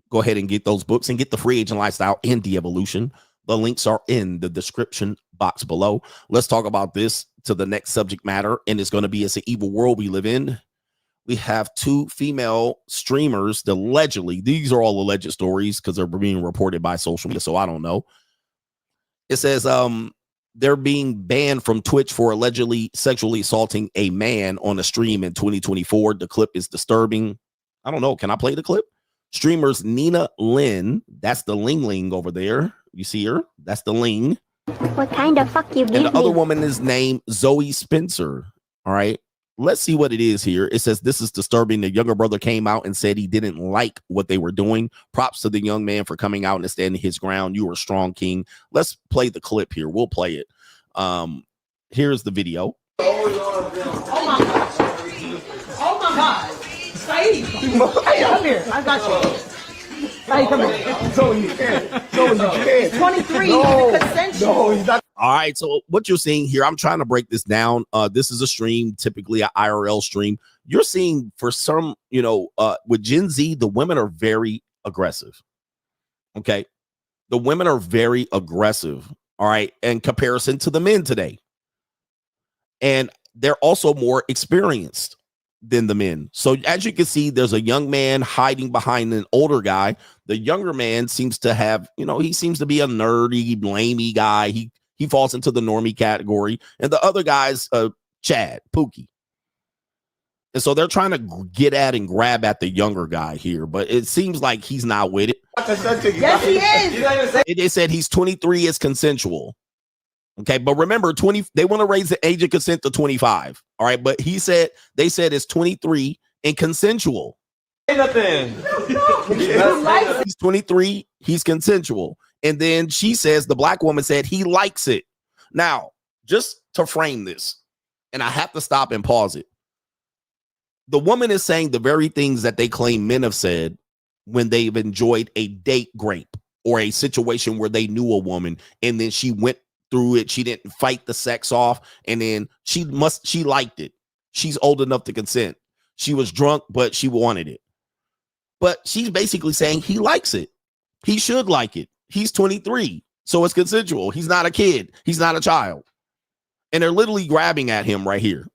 Go ahead and get those books and get the Free Agent Lifestyle and De-Evolution. The links are in the description box below. Let's talk about this to the next subject matter. And it's going to be, it's an evil world we live in. We have 2 female streamers that allegedly, these are all alleged stories because they're being reported by social media. So I don't know. It says they're being banned from Twitch for allegedly sexually assaulting a man on a stream in 2024. The clip is disturbing. I don't know. Can I play the clip? Streamers Nina Lynn, that's the Ling Ling over there. You see her? That's the Ling. What kind of fuck you give And the other me? woman is named Zoe Spencer. All right. Let's see what it is here. It says, this is disturbing. The younger brother came out and said he didn't like what they were doing. Props to the young man for coming out and standing his ground. You were a strong king. Let's play the clip here. We'll play it. Here's the video. Oh my God. Saeed. Hey, come here. I got you. Hey, come here. Zoe, you can't. Zoe, you can't. 23. No, consensual. No, he's not. All right. So what you're seeing here, I'm trying to break this down. This is a stream, typically an IRL stream. You're seeing for some, with Gen Z, the women are very aggressive. Okay. The women are very aggressive. All right. In comparison to the men today. And they're also more experienced. than the men. So as you can see, there's a young man hiding behind an older guy. The younger man seems to have, he seems to be a nerdy, lamey guy. He falls into the normie category. And the other guy's Chad, Pookie. And so they're trying to get at and grab at the younger guy here, but it seems like he's not with it. Yes, he is. They said he's 23, it's consensual. Okay, but remember, they want to raise the age of consent to 25. All right, but they said it's 23 and consensual. Nothing. He's 23, he's consensual. And then she says, the black woman said he likes it. Now, just to frame this, and I have to stop and pause it. The woman is saying the very things that they claim men have said when they've enjoyed a date grape or a situation where they knew a woman and then she went through it. She didn't fight the sex off, and then she liked it. She's old enough to consent. She was drunk, but she wanted it. But she's basically saying he likes it. He should like it. He's 23, so it's consensual. He's not a kid. He's not a child. And they're literally grabbing at him right here.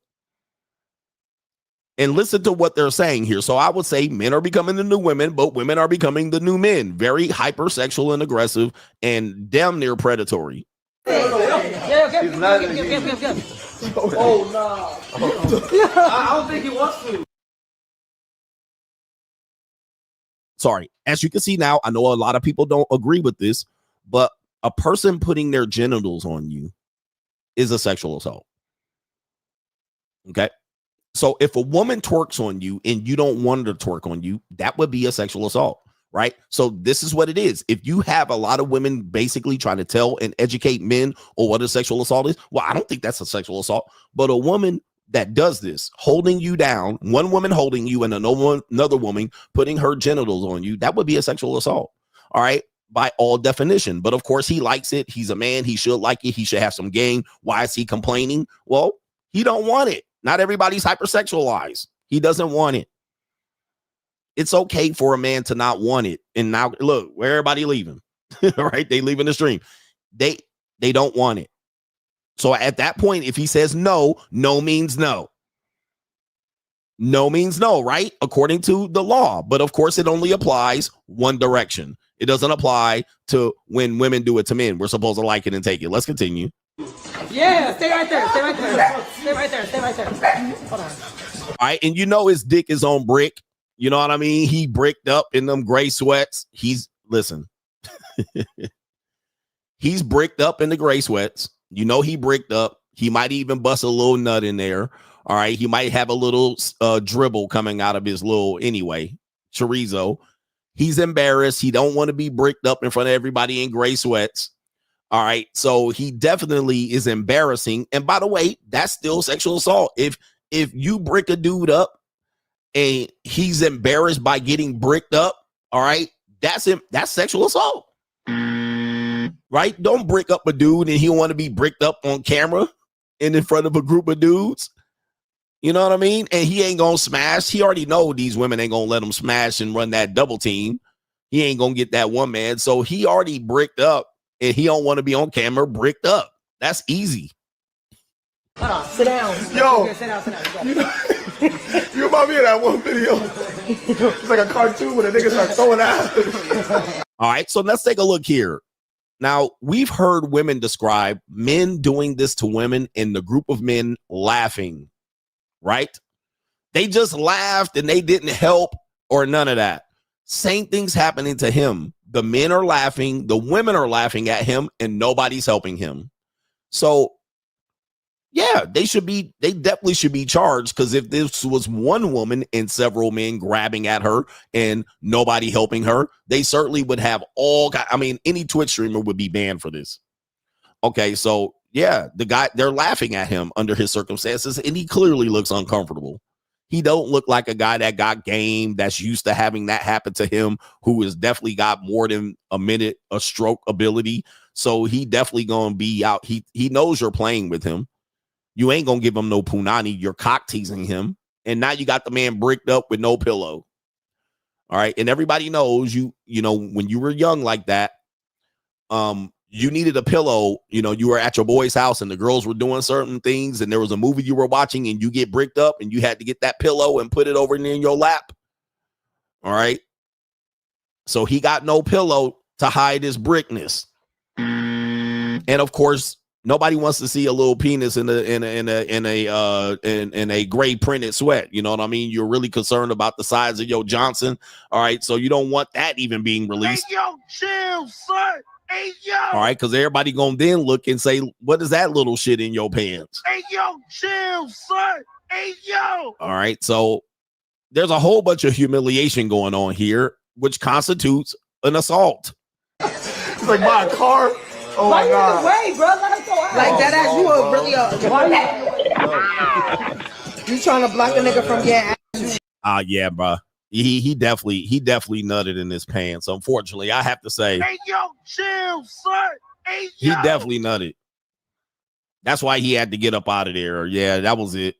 And listen to what they're saying here. So I would say men are becoming the new women, but women are becoming the new men. Very hypersexual and aggressive and damn near predatory. Oh, no. I don't think he wants to. Sorry. As you can see now, I know a lot of people don't agree with this, but a person putting their genitals on you is a sexual assault. Okay? So if a woman twerks on you and you don't want her to twerk on you, that would be a sexual assault, right? So this is what it is. If you have a lot of women basically trying to tell and educate men on what a sexual assault is, well, I don't think that's a sexual assault. But a woman that does this, holding you down, one woman holding you and another woman putting her genitals on you, that would be a sexual assault, all right, by all definition. But of course, he likes it. He's a man. He should like it. He should have some game. Why is he complaining? Well, he don't want it. Not everybody's hypersexualized. He doesn't want it. It's okay for a man to not want it. And now, look, where everybody leaving, right? They leaving the stream. They don't want it. So at that point, if he says no, no means no. No means no, right? According to the law. But of course, it only applies one direction. It doesn't apply to when women do it to men. We're supposed to like it and take it. Let's continue. Yeah, stay right there. Stay right there. Stay right there. Stay right there. Hold on. All right. And you know his dick is on brick. You know what I mean? He bricked up in them gray sweats. Listen. He's bricked up in the gray sweats. You know he bricked up. He might even bust a little nut in there. All right. He might have a little dribble coming out of his little, anyway, chorizo. He's embarrassed. He don't want to be bricked up in front of everybody in gray sweats. All right. So he definitely is embarrassing. And by the way, that's still sexual assault. If you brick a dude up and he's embarrassed by getting bricked up, all right, that's sexual assault. Right? Don't brick up a dude and he want to be bricked up on camera and in front of a group of dudes. You know what I mean? And he ain't gonna smash. He already know these women ain't gonna let him smash and run that double team. He ain't gonna get that one man. So he already bricked up and he don't want to be on camera bricked up. That's easy. Hold on, sit down. Yo. Okay, sit down. You remind me of that one video. It's like a cartoon when the niggas start throwing out. All right, so let's take a look here. Now, we've heard women describe men doing this to women and the group of men laughing, right? They just laughed and they didn't help or none of that. Same thing's happening to him. The men are laughing, the women are laughing at him, and nobody's helping him. So, yeah, they definitely should be charged, because if this was one woman and several men grabbing at her and nobody helping her, they certainly would have any Twitch streamer would be banned for this. Okay, so yeah, the guy, they're laughing at him under his circumstances, and he clearly looks uncomfortable. He don't look like a guy that got game, that's used to having that happen to him, who has definitely got more than a minute of stroke ability. So he definitely gonna be out. He knows you're playing with him. You ain't gonna give him no punani. You're cock teasing him. And now you got the man bricked up with no pillow. All right. And everybody knows you know, when you were young like that, you needed a pillow, you were at your boy's house and the girls were doing certain things and there was a movie you were watching and you get bricked up and you had to get that pillow and put it over in your lap. All right. So he got no pillow to hide his brickness. And of course, nobody wants to see a little penis in a gray printed sweat. You know what I mean? You're really concerned about the size of your Johnson. All right. So you don't want that even being released. Hey, yo, chill, son. Hey, yo. All right. Because everybody going to then look and say, what is that little shit in your pants? Hey, yo, chill, son. Hey, yo. All right. So there's a whole bunch of humiliation going on here, which constitutes an assault. It's like buy a car. Oh my God. Wait, bro. Let us go out. Like that ass, you are really you trying to block a nigga from getting ass. Yeah, bro. He definitely nutted in his pants. Unfortunately, I have to say. Hey, yo, chill, son. Hey, He yo. definitely nutted. That's why he had to get up out of there. Yeah, that was it.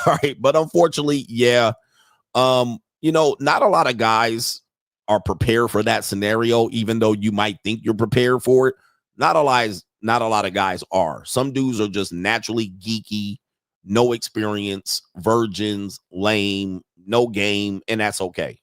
All right, but unfortunately, yeah. Not a lot of guys are prepared for that scenario, even though you might think you're prepared for it. Not a lot of guys are. Some dudes are just naturally geeky, no experience, virgins, lame, no game, and that's okay.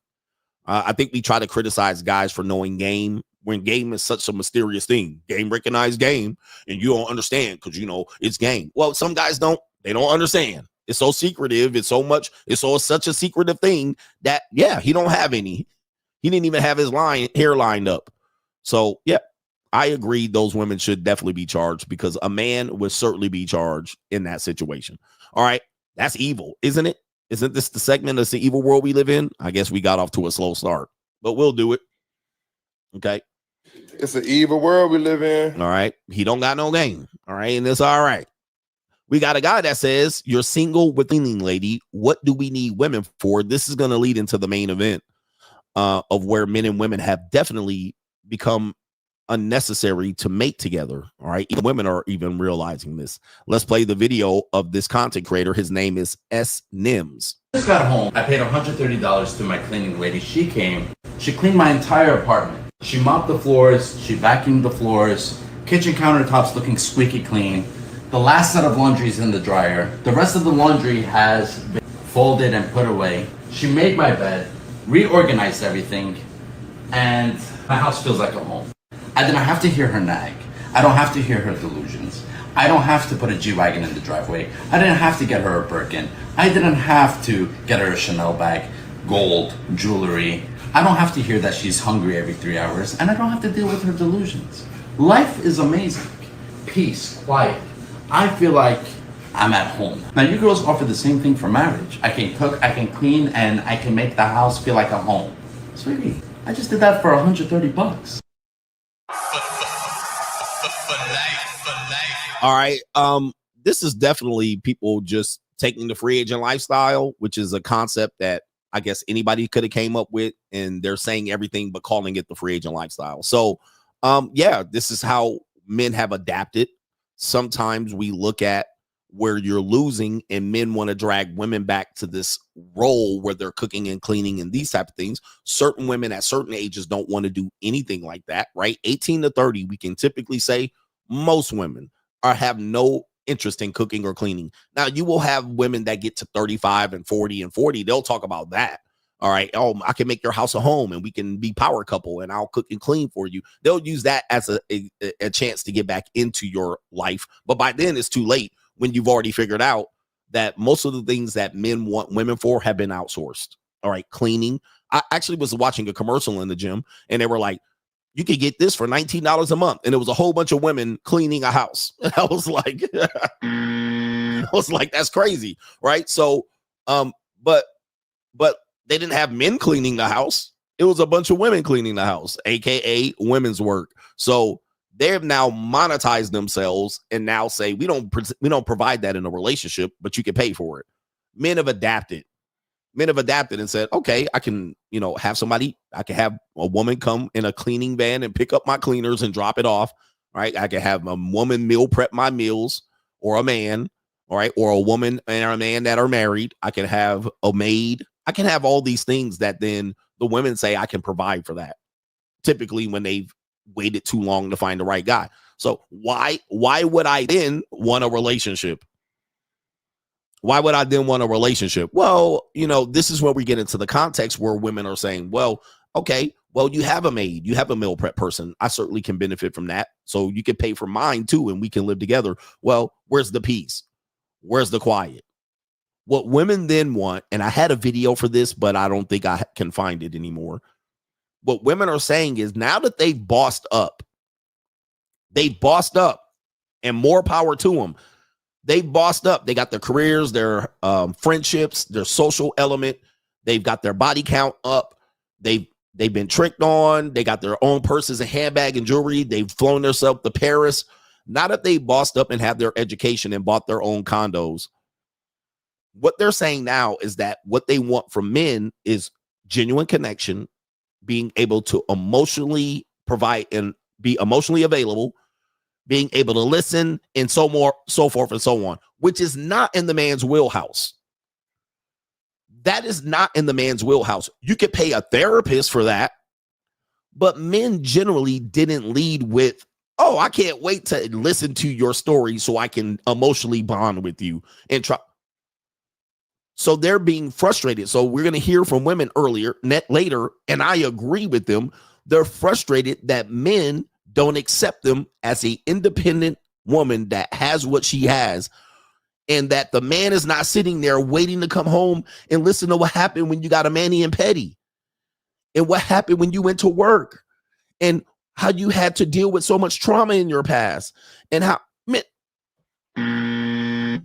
I think we try to criticize guys for knowing game when game is such a mysterious thing. Game recognized game, and you don't understand because it's game. Well, some guys don't. They don't understand. It's so secretive. It's such a secretive thing that he don't have any. He didn't even have his hair lined up. So I agree. Those women should definitely be charged because a man would certainly be charged in that situation. All right. That's evil, isn't it? Isn't this the segment of the evil world we live in? I guess we got off to a slow start, but we'll do it. Okay. It's an evil world we live in. All right. He don't got no game. All right. And it's all right. We got a guy that says, you're single with cleaning lady. What do we need women for? This is going to lead into the main event of where men and women have definitely become unnecessary to mate together. All right. Even women are even realizing this. Let's play the video of this content creator. His name is S. Nims. Just got home. I paid $130 to my cleaning lady. She came. She cleaned my entire apartment. She mopped the floors. She vacuumed the floors. Kitchen countertops looking squeaky clean. The last set of laundry is in the dryer. The rest of the laundry has been folded and put away. She made my bed, reorganized everything, and my house feels like a home. I didn't have to hear her nag. I don't have to hear her delusions. I don't have to put a G-Wagon in the driveway. I didn't have to get her a Birkin. I didn't have to get her a Chanel bag, gold, jewelry. I don't have to hear that she's hungry every 3 hours, and I don't have to deal with her delusions. Life is amazing. Peace, quiet. I feel like I'm at home. Now you girls offer the same thing for marriage. I can cook, I can clean, and I can make the house feel like a home. Sweetie, I just did that for $130. All right. This is definitely people just taking the free agent lifestyle, which is a concept that I guess anybody could have came up with, and they're saying everything but calling it the free agent lifestyle. So, this is how men have adapted. Sometimes we look at where you're losing and men want to drag women back to this role where they're cooking and cleaning and these type of things. Certain women at certain ages don't want to do anything like that, right? 18 to 30, we can typically say most women have no interest in cooking or cleaning. Now, you will have women that get to 35 and 40 and 40. They'll talk about that. All right. Oh, I can make your house a home and we can be power couple and I'll cook and clean for you. They'll use that as a chance to get back into your life. But by then it's too late when you've already figured out that most of the things that men want women for have been outsourced. All right. Cleaning. I actually was watching a commercial in the gym and they were like, you could get this for $19 a month. And it was a whole bunch of women cleaning a house. And I was like, that's crazy. Right. So, but they didn't have men cleaning the house. It was a bunch of women cleaning the house, AKA women's work. So they've now monetized themselves and now say, we don't provide that in a relationship, but you can pay for it. Men have adapted and said, okay, I can, have somebody, I can have a woman come in a cleaning van and pick up my cleaners and drop it off. Right. I can have a woman meal prep my meals, or a man. All right. Or a woman and a man that are married. I can have a maid I can have all these things that then the women say I can provide for that. Typically when they've waited too long to find the right guy. So why would I then want a relationship? Why would I then want a relationship? Well, you know, this is where we get into the context where women are saying, well, okay, well, you have a maid, you have a meal prep person. I certainly can benefit from that. So you can pay for mine too, and we can live together. Well, where's the peace? Where's the quiet? What women then want, and I had a video for this, but I don't think I can find it anymore. What women are saying is now that they've bossed up, and more power to them. They bossed up. They got their careers, their friendships, their social element. They've got their body count up. They've been tricked on. They got their own purses and handbag and jewelry. They've flown themselves to Paris. Now that they bossed up and have their education and bought their own condos, what they're saying now is that what they want from men is genuine connection, being able to emotionally provide and be emotionally available, being able to listen, and so forth and so on, which is not in the man's wheelhouse. That is not in the man's wheelhouse. You could pay a therapist for that, but men generally didn't lead with, oh, I can't wait to listen to your story so I can emotionally bond with you and try. So they're being frustrated. So we're going to hear from women later, and I agree with them. They're frustrated that men don't accept them as an independent woman that has what she has, and that the man is not sitting there waiting to come home and listen to what happened when you got a mani and pedi, and what happened when you went to work, and how you had to deal with so much trauma in your past, and how men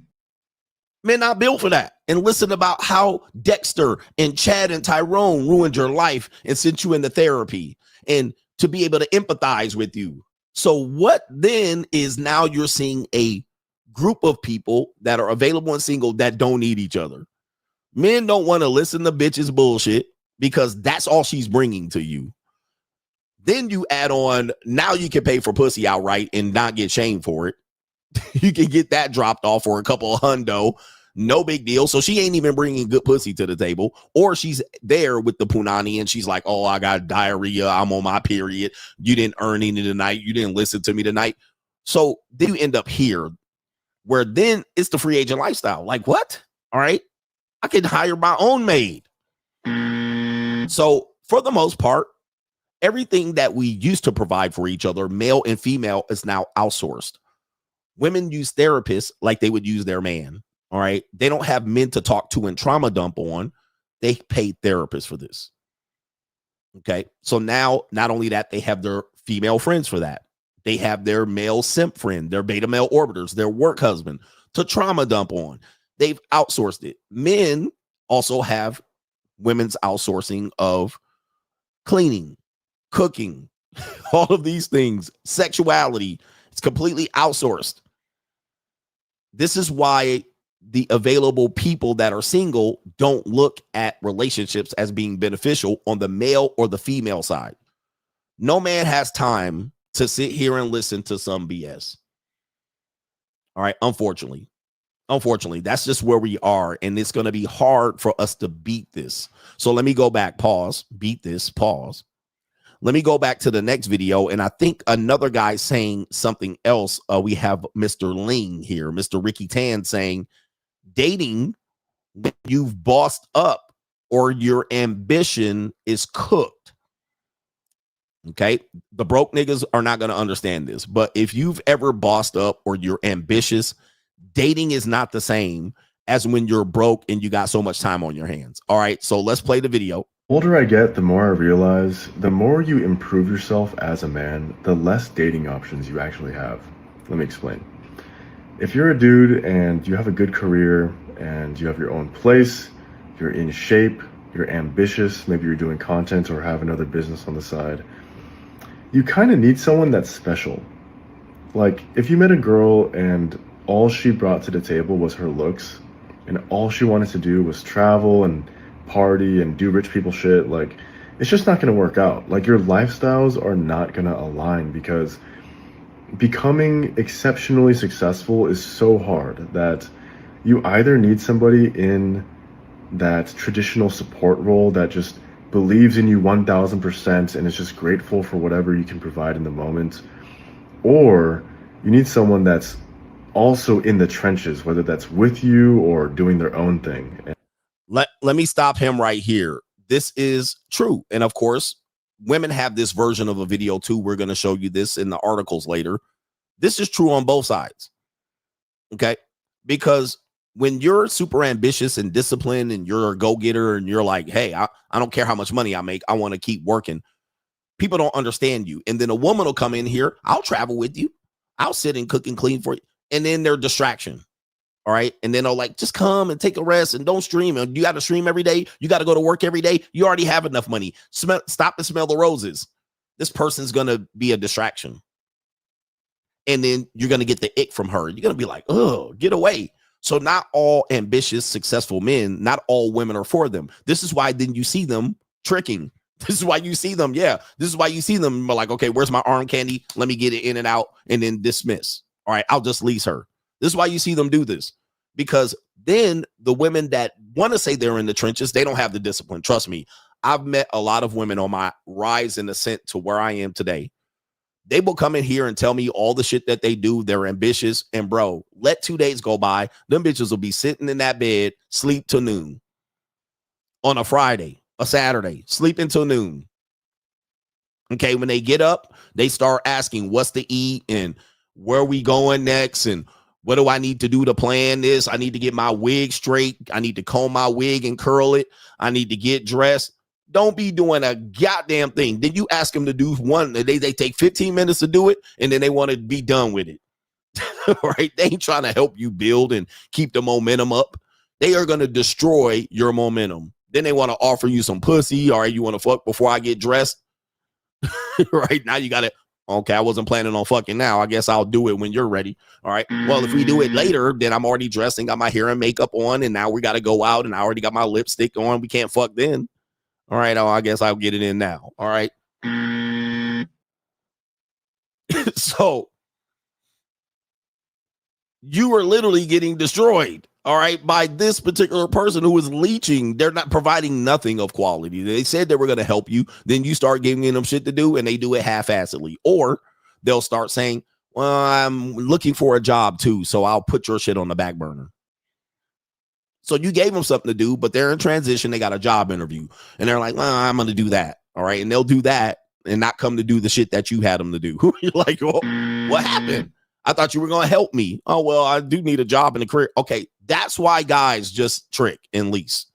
not built for that. And listen about how Dexter and Chad and Tyrone ruined your life and sent you into therapy and to be able to empathize with you. So what then is now you're seeing a group of people that are available and single that don't need each other. Men don't want to listen to bitches bullshit because that's all she's bringing to you. Then you add on, now you can pay for pussy outright and not get shamed for it. You can get that dropped off for a couple of hundo. No big deal. So she ain't even bringing good pussy to the table, or she's there with the punani and she's like, oh, I got diarrhea. I'm on my period. You didn't earn any tonight. You didn't listen to me tonight. So then you end up here where then it's the free agent lifestyle. Like what? All right. I can hire my own maid. So for the most part, everything that we used to provide for each other, male and female, is now outsourced. Women use therapists like they would use their man. All right. They don't have men to talk to and trauma dump on. They pay therapists for this. Okay. So now, not only that, they have their female friends for that. They have their male simp friend, their beta male orbiters, their work husband to trauma dump on. They've outsourced it. Men also have women's outsourcing of cleaning, cooking, all of these things, sexuality. It's completely outsourced. This is why the available people that are single don't look at relationships as being beneficial on the male or the female side. No man has time to sit here and listen to some BS. All right. Unfortunately, that's just where we are. And it's going to be hard for us to beat this. So let me go back, pause, beat this, pause. Let me go back to the next video. And I think another guy saying something else. We have Mr. Ling here, Mr. Ricky Tan saying, dating when you've bossed up or your ambition is cooked. Okay. The broke niggas are not going to understand this, but if you've ever bossed up or you're ambitious, dating is not the same as when you're broke and you got so much time on your hands. All right. So let's play the video. The older I get, the more I realize the more you improve yourself as a man, the less dating options you actually have. Let me explain. If you're a dude and you have a good career and you have your own place, you're in shape, you're ambitious, maybe you're doing content or have another business on the side, you kind of need someone that's special. Like if you met a girl and all she brought to the table was her looks and all she wanted to do was travel and party and do rich people shit, like it's just not going to work out. Like your lifestyles are not going to align because becoming exceptionally successful is so hard that you either need somebody in that traditional support role that just believes in you 1000% and is just grateful for whatever you can provide in the moment. Or you need someone that's also in the trenches, whether that's with you or doing their own thing. Let me stop him right here. This is true. And of course, women have this version of a video too. We're going to show you this in the articles later. This is true on both sides. Okay. Because when you're super ambitious and disciplined and you're a go-getter and you're like, hey, I don't care how much money I make, I want to keep working. People don't understand you. And then a woman will come in here. I'll travel with you. I'll sit and cook and clean for you. And then they're distraction. All right. And then they'll like, just come and take a rest and don't stream. You got to stream every day. You got to go to work every day. You already have enough money. Stop and smell the roses. This person's going to be a distraction. And then you're going to get the ick from her. You're going to be like, oh, get away. So not all ambitious, successful men, not all women are for them. This is why then you see them tricking. This is why you see them. Yeah. This is why you see them like, okay, where's my arm candy? Let me get it in and out and then dismiss. All right. I'll just lease her. This is why you see them do this, because then the women that want to say they're in the trenches, they don't have the discipline. Trust me. I've met a lot of women on my rise and ascent to where I am today. They will come in here and tell me all the shit that they do. They're ambitious. And bro, let 2 days go by. Them bitches will be sitting in that bed, sleep till noon on a Friday, a Saturday, sleep until noon. Okay. When they get up, they start asking what's to eat and where we going next and what do I need to do to plan this? I need to get my wig straight. I need to comb my wig and curl it. I need to get dressed. Don't be doing a goddamn thing. Then you ask them to do one. They take 15 minutes to do it, and then they want to be done with it. Right? They ain't trying to help you build and keep the momentum up. They are going to destroy your momentum. Then they want to offer you some pussy. All right, you want to fuck before I get dressed? Right? Now you got to, okay, I wasn't planning on fucking now. I guess I'll do it when you're ready. All right. Well, if we do it later, then I'm already dressed and got my hair and makeup on, and now we got to go out, and I already got my lipstick on. We can't fuck then. All right. Oh, I guess I'll get it in now. All right. So you are literally getting destroyed. All right. By this particular person who is leeching. They're not providing nothing of quality. They said they were going to help you. Then you start giving them shit to do and they do it half-assedly. Or they'll start saying, well, I'm looking for a job too, so I'll put your shit on the back burner. So you gave them something to do, but they're in transition. They got a job interview and they're like, well, I'm going to do that. All right. And they'll do that and not come to do the shit that you had them to do. You're like, oh, what happened? I thought you were going to help me. Oh, well, I do need a job and a career. Okay. That's why guys just trick and lease.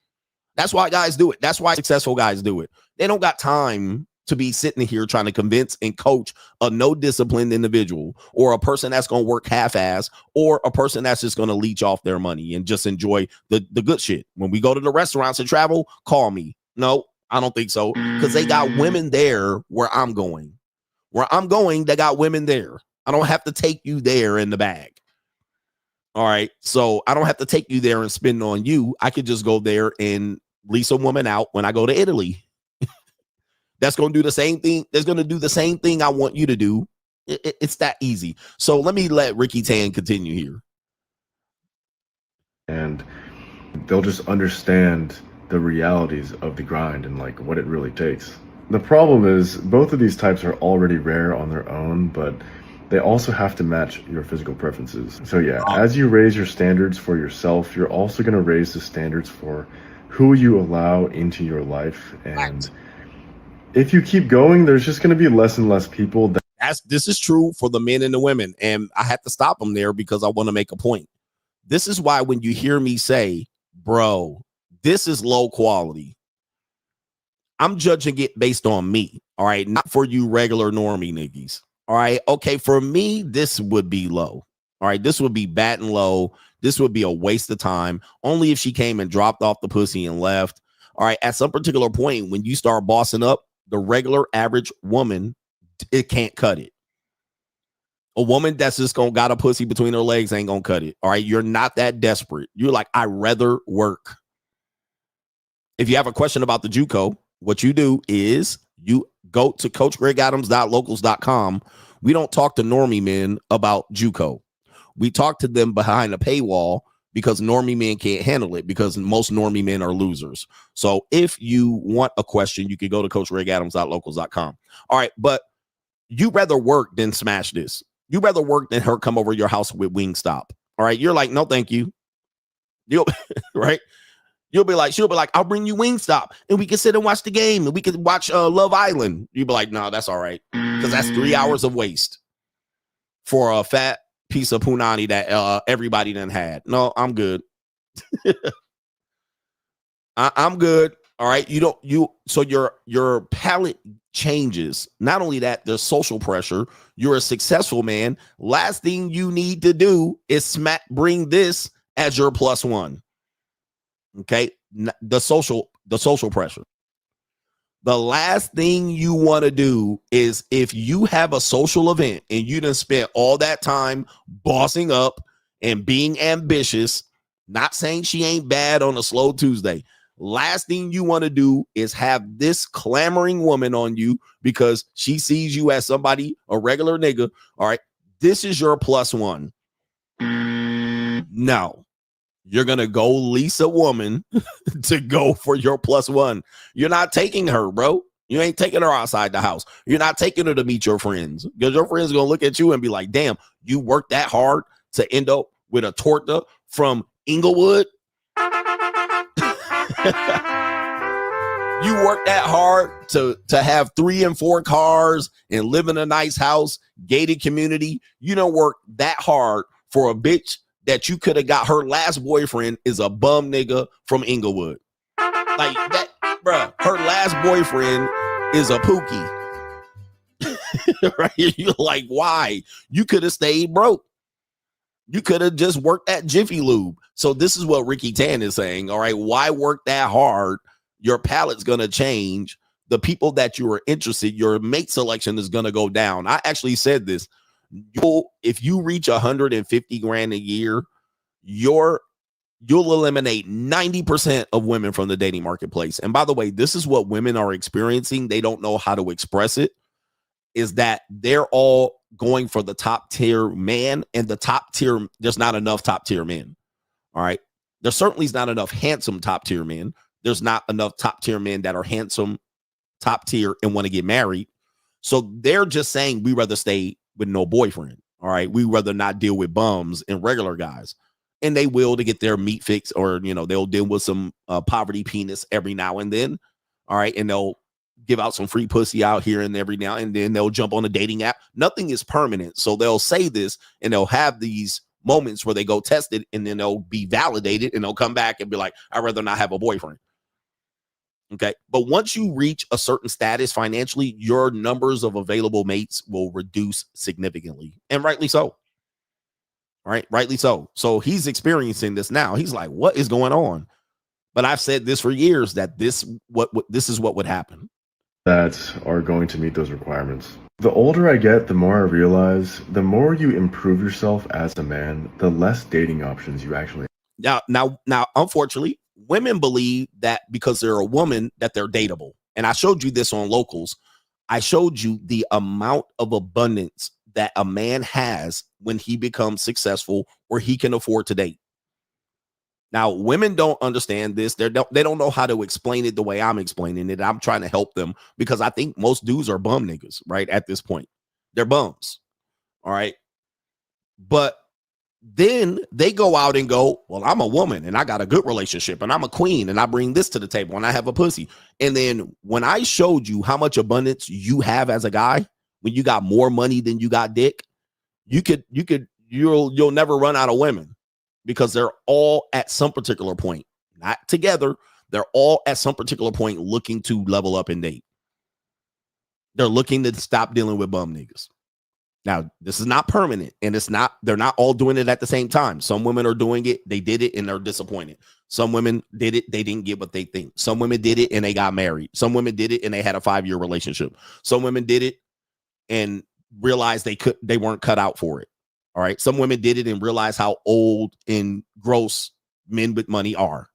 That's why guys do it. That's why successful guys do it. They don't got time to be sitting here trying to convince and coach a no disciplined individual or a person that's going to work half-ass or a person that's just going to leech off their money and just enjoy the good shit. When we go to the restaurants and travel, call me. No, I don't think so, because they got women there where I'm going. Where I'm going, they got women there. I don't have to take you there in the bag. All right. So I don't have to take you there and spend on you. I could just go there and lease a woman out when I go to Italy. That's going to do the same thing. That's going to do the same thing I want you to do. It's that easy. So let me let Ricky Tan continue here. And they'll just understand the realities of the grind and like what it really takes. The problem is both of these types are already rare on their own, but they also have to match your physical preferences. So yeah, as you raise your standards for yourself, you're also going to raise the standards for who you allow into your life. And if you keep going, there's just going to be less and less people that this is true for the men and the women. And I had to stop them there because I want to make a point. This is why when you hear me say, bro, this is low quality, I'm judging it based on me. All right. Not for you regular normie niggas. All right. Okay. For me, this would be low. All right. This would be batting low. This would be a waste of time. Only if she came and dropped off the pussy and left. All right. At some particular point, when you start bossing up, the regular average woman, it can't cut it. A woman that's just got a pussy between her legs ain't gonna cut it. All right. You're not that desperate. You're like, I'd rather work. If you have a question about the JUCO, what you do is you go to coachgregadams.locals.com. We don't talk to normie men about JUCO. We talk to them behind a paywall because normie men can't handle it because most normie men are losers. So if you want a question, you can go to coachregadams.locals.com. All right, but you rather work than smash this. You rather work than her come over your house with Wingstop. All right, you're like, no, thank you. You'll right. She'll be like, I'll bring you Wingstop and we can sit and watch the game and we can watch Love Island. You'll be like, no, that's all right. Because that's 3 hours of waste for a fat piece of punani that everybody done had. No, I'm good. I'm good. All right. So your palate changes. Not only that, there's social pressure. You're a successful man. Last thing you need to do is bring this as your plus one. Okay, the social pressure. The last thing you want to do is if you have a social event and you done spent all that time bossing up and being ambitious, not saying she ain't bad on a slow Tuesday. Last thing you want to do is have this clamoring woman on you because she sees you as somebody, a regular nigga. All right, this is your plus one. No. You're going to go lease a woman to go for your plus one. You're not taking her, bro. You ain't taking her outside the house. You're not taking her to meet your friends because your friends are going to look at you and be like, damn, you worked that hard to end up with a torta from Inglewood. You worked that hard to have 3 and 4 cars and live in a nice house, gated community. You don't work that hard for a bitch that you could have got. Her last boyfriend is a bum nigga from Inglewood. Like that, bruh. Her last boyfriend is a pookie. Right? You're like, why? You could have stayed broke. You could have just worked at Jiffy Lube. So this is what Ricky Tan is saying. All right, why work that hard? Your palate's gonna change. The people that you are interested, your mate selection is gonna go down. I actually said this. If you reach 150 grand a year, you'll eliminate 90% of women from the dating marketplace. And by the way, this is what women are experiencing. They don't know how to express it. Is that they're all going for the top tier man, and the top tier, there's not enough top tier men. All right. There certainly is not enough handsome top tier men. There's not enough top tier men that are handsome, top tier, and want to get married. So they're just saying we rather stay with no boyfriend. All right. We rather not deal with bums and regular guys. And they will to get their meat fix, or, they'll deal with some poverty penis every now and then. All right. And they'll give out some free pussy out here and every now and then. They'll jump on a dating app. Nothing is permanent. So they'll say this and they'll have these moments where they go test it and then they'll be validated and they'll come back and be like, I'd rather not have a boyfriend. Okay. But once you reach a certain status financially, your numbers of available mates will reduce significantly, and rightly so. All right. Rightly so. So he's experiencing this now. He's like, what is going on? But I've said this for years that this is what would happen. That are going to meet those requirements. The older I get, the more I realize, the more you improve yourself as a man, the less dating options you actually have. Now, unfortunately, women believe that because they're a woman that they're dateable. And I showed you this on Locals. I showed you the amount of abundance that a man has when he becomes successful or he can afford to date. Now, women don't understand this. They don't know how to explain it the way I'm explaining it. I'm trying to help them because I think most dudes are bum niggas, right? At this point, they're bums. All right. But then they go out and go, well, I'm a woman and I got a good relationship and I'm a queen and I bring this to the table and I have a pussy. And then when I showed you how much abundance you have as a guy, when you got more money than you got dick, you'll never run out of women. Because they're all at some particular point, not together. They're all at some particular point looking to level up and date. They're looking to stop dealing with bum niggas. Now, this is not permanent, and they're not all doing it at the same time. Some women are doing it, they did it, and they're disappointed. Some women did it, they didn't get what they think. Some women did it and they got married. Some women did it and they had a 5-year relationship. Some women did it and realized they weren't cut out for it. All right. Some women did it and realized how old and gross men with money are.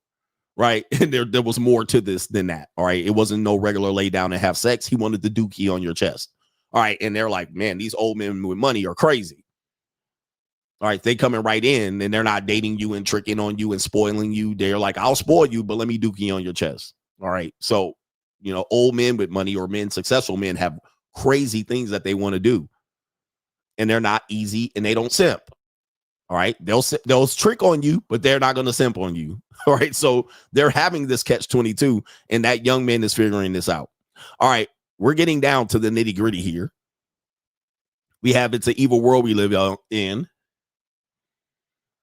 Right. And there was more to this than that. All right. It wasn't no regular lay down and have sex. He wanted the dookie on your chest. All right. And they're like, man, these old men with money are crazy. All right, they coming right in and they're not dating you and tricking on you and spoiling you. They're like, I'll spoil you, but let me dookie on your chest. All right. So, you know, old men with money or men, successful men have crazy things that they want to do. And they're not easy and they don't simp. All right. They'll trick on you, but they're not going to simp on you. All right. So they're having this catch-22, and that young man is figuring this out. All right. We're getting down to the nitty-gritty here. We have It's an Evil World we live in.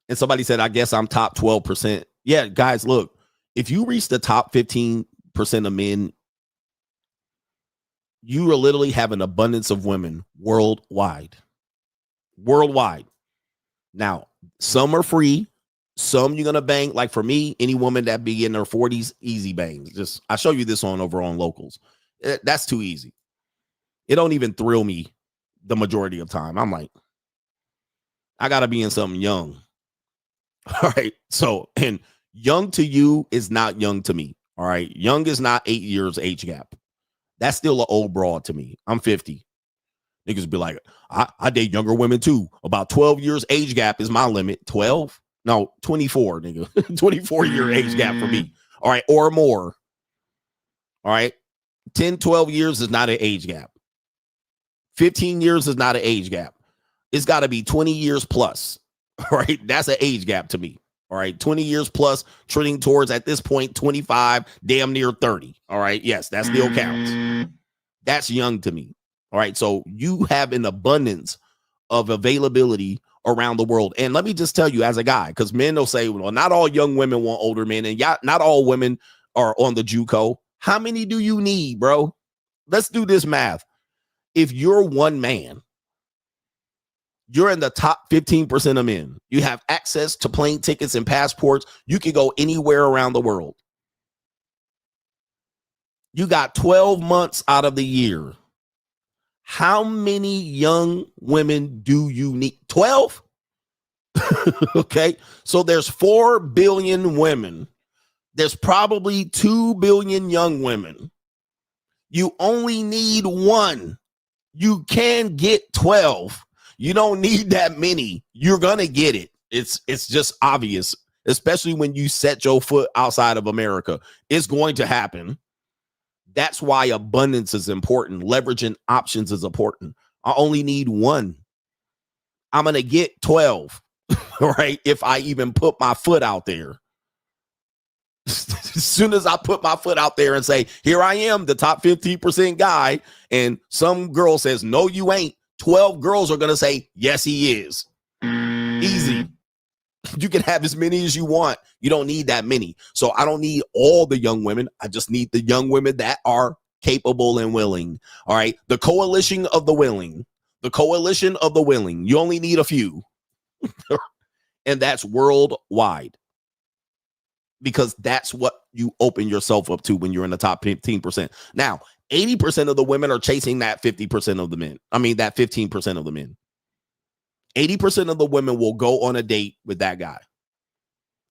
And somebody said, I guess I'm top 12%. Yeah, guys, look, if you reach the top 15% of men, you will literally have an abundance of women worldwide. Worldwide. Now, some are free. Some you're going to bang. Like for me, any woman that be in their 40s, easy bangs. I show you this over on Locals. That's too easy. It don't even thrill me the majority of time. I'm like, I got to be in something young. All right. So, and young to you is not young to me. All right. Young is not 8 years age gap. That's still an old broad to me. I'm 50. Niggas be like, I date younger women too. About 12 years age gap is my limit. 12? No, 24, nigga. 24-year age gap for me. All right. Or more. All right. 10, 12 years is not an age gap. 15 years is not an age gap. It's got to be 20 years plus. All right. That's an age gap to me. All right. 20 years plus, trending towards at this point 25, damn near 30. All right. Yes, that still counts. That's young to me. All right. So you have an abundance of availability around the world. And let me just tell you, as a guy, because men will say, well, not all young women want older men, and not all women are on the JUCO. How many do you need, bro? Let's do this math. If you're one man, you're in the top 15% of men. You have access to plane tickets and passports. You can go anywhere around the world. You got 12 months out of the year. How many young women do you need? 12? Okay. So there's 4 billion women. There's probably 2 billion young women. You only need 1. You can get 12. You don't need that many. You're going to get it. It's just obvious, especially when you set your foot outside of America. It's going to happen. That's why abundance is important. Leveraging options is important. I only need 1. I'm going to get 12, right? If I even put my foot out there. As soon as I put my foot out there and say, here I am, the top 15% guy, and some girl says, no, you ain't, 12 girls are going to say, yes, he is. Easy. You can have as many as you want. You don't need that many. So I don't need all the young women. I just need the young women that are capable and willing. All right. The coalition of the willing. The coalition of the willing. You only need a few. And that's worldwide. Because that's what you open yourself up to when you're in the top 15%. Now, 80% of the women are chasing that 50% of the men. I mean, that 15% of the men. 80% of the women will go on a date with that guy.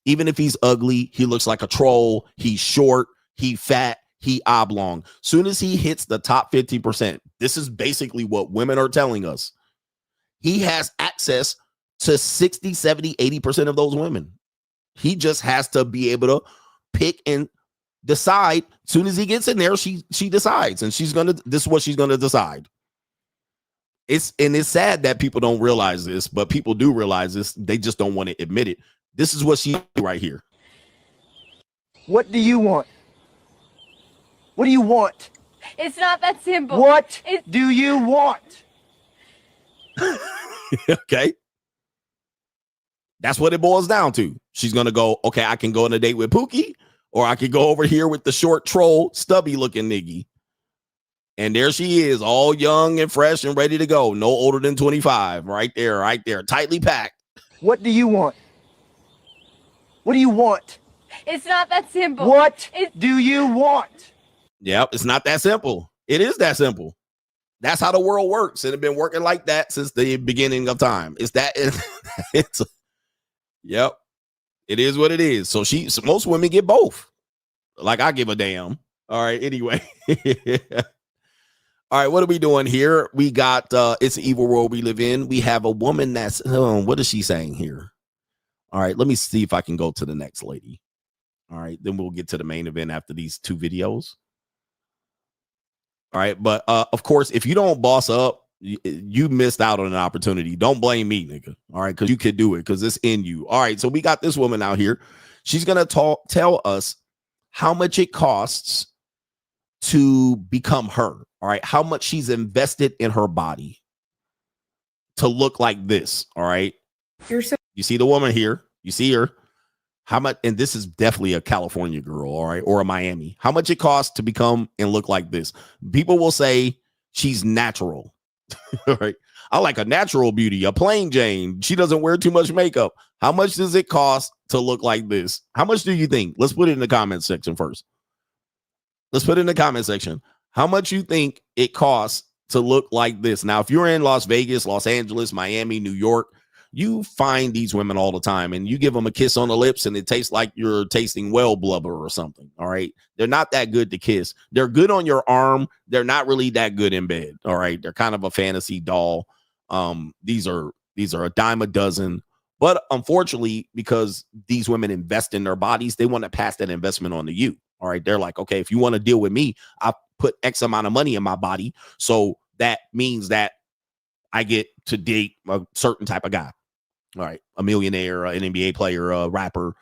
Even if he's ugly, he looks like a troll, he's short, he fat, he oblong. Soon as he hits the top 50%, this is basically what women are telling us. He has access to 60, 70, 80% of those women. He just has to be able to pick and decide. Soon as he gets in there, she decides, and this is what she's gonna decide. It's sad that people don't realize this, but people do realize this. They just don't want to admit it. This is what she right here. What do you want? What do you want? It's not that simple. What do you want? Okay. That's what it boils down to. She's going to go, okay, I can go on a date with Pookie, or I can go over here with the short troll, stubby looking niggy. And there she is, all young and fresh and ready to go. No older than 25. Right there. Tightly packed. What do you want? What do you want? It's not that simple. What do you want? Yep, it's not that simple. It is that simple. That's how the world works. And it's been working like that since the beginning of time. Yep. It is what it is. So most women get both. Like I give a damn. All right. Anyway. All right, what are we doing here? We got it's an evil world we live in. We have a woman that's what is she saying here? All right, let me see if I can go to the next lady. All right, then we'll get to the main event after these two videos. All right, but of course, if you don't boss up, you missed out on an opportunity. Don't blame me, nigga. All right, because you could do it because it's in you. All right, so we got this woman out here. She's gonna tell us how much it costs to become her. All right, how much she's invested in her body to look like this. All right, you see the woman here. You see her. How much? And this is definitely a California girl. All right, or a Miami. How much it costs to become and look like this? People will say she's natural. All right, I like a natural beauty, a plain Jane. She doesn't wear too much makeup. How much does it cost to look like this? How much do you think? Let's put it in the comment section first. Let's put it in the comment section. How much you think it costs to look like this? Now, if you're in Las Vegas, Los Angeles, Miami, New York, you find these women all the time and you give them a kiss on the lips and it tastes like you're tasting well blubber or something. All right. They're not that good to kiss. They're good on your arm. They're not really that good in bed. All right. They're kind of a fantasy doll. These are a dime a dozen. But unfortunately, because these women invest in their bodies, they want to pass that investment on to you. All right. They're like, okay, if you want to deal with me, I put X amount of money in my body. So that means that I get to date a certain type of guy. All right. A millionaire, an NBA player, a rapper,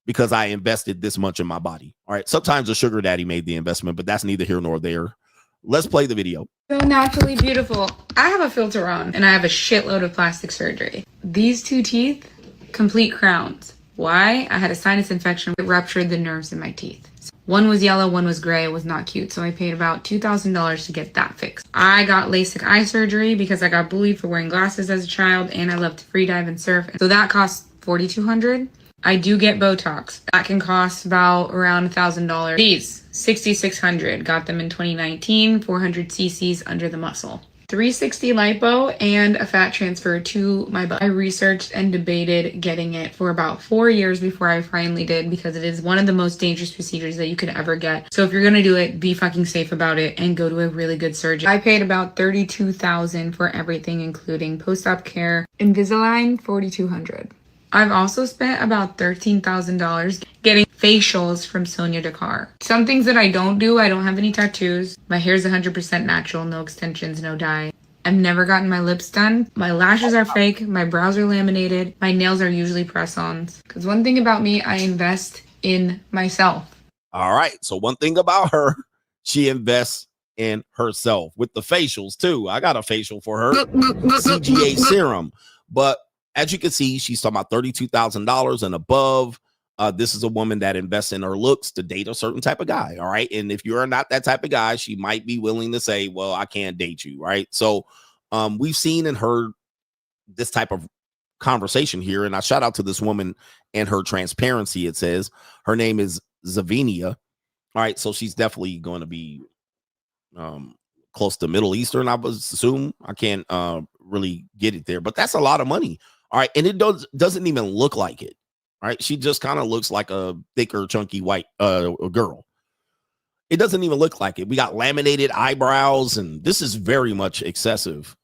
because I invested this much in my body. All right. Sometimes a sugar daddy made the investment, but that's neither here nor there. Let's play the video. So naturally beautiful. I have a filter on and I have a shitload of plastic surgery. These two teeth, complete crowns. Why? I had a sinus infection. It ruptured the nerves in my teeth. One was yellow, one was gray. It was not cute. So I paid about $2,000 to get that fixed. I got LASIK eye surgery because I got bullied for wearing glasses as a child and I love to free dive and surf. So that cost $4,200. I do get Botox. That can cost about around $1,000. These, $6,600. Got them in 2019, 400 cc's under the muscle. 360 lipo and a fat transfer to my butt. I researched and debated getting it for about 4 years before I finally did because it is one of the most dangerous procedures that you could ever get. So if you're gonna do it, be fucking safe about it and go to a really good surgeon. I paid about $32,000 for everything, including post-op care. Invisalign, $4,200. I've also spent about $13,000 getting facials from Sonia Dakar. Some things that I don't do, I don't have any tattoos. My hair's 100% natural, no extensions, no dye. I've never gotten my lips done. My lashes are fake, my brows are laminated, my nails are usually press-ons. Because one thing about me, I invest in myself. All right, so one thing about her, she invests in herself with the facials too. I got a facial for her, CGA serum, but as you can see, she's talking about $32,000 and above. This is a woman that invests in her looks to date a certain type of guy. All right. And if you're not that type of guy, she might be willing to say, well, I can't date you. Right. So we've seen and heard this type of conversation here. And I shout out to this woman and her transparency. It says her name is Zavinia. All right. So she's definitely going to be close to Middle Eastern, I would assume. I can't really get it there, but that's a lot of money. All right. And it doesn't even look like it. All right. She just kind of looks like a thicker, chunky white girl. It doesn't even look like it. We got laminated eyebrows, and this is very much excessive.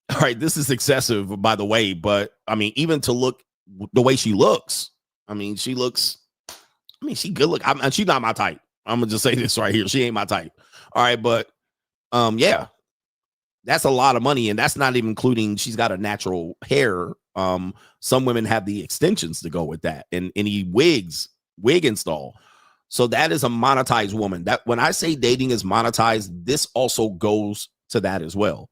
All right. This is excessive, by the way. But I mean, even to look the way she looks, she good look. She's not my type. I'm going to just say this right here. She ain't my type. All right. But yeah. That's a lot of money, and that's not even including she's got a natural hair. Some women have the extensions to go with that, and any wig install. So that is a monetized woman. That when I say dating is monetized, this also goes to that as well. All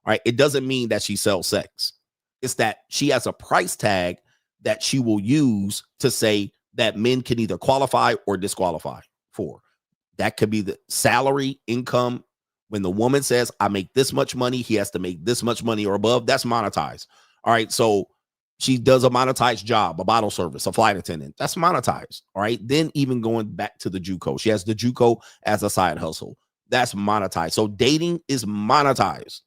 right. It doesn't mean that she sells sex. It's that she has a price tag that she will use to say that men can either qualify or disqualify for. That could be the salary, income. When the woman says, I make this much money, he has to make this much money or above. That's monetized. All right. So she does a monetized job, a bottle service, a flight attendant. That's monetized. All right. Then even going back to the JUCO, she has the JUCO as a side hustle. That's monetized. So dating is monetized.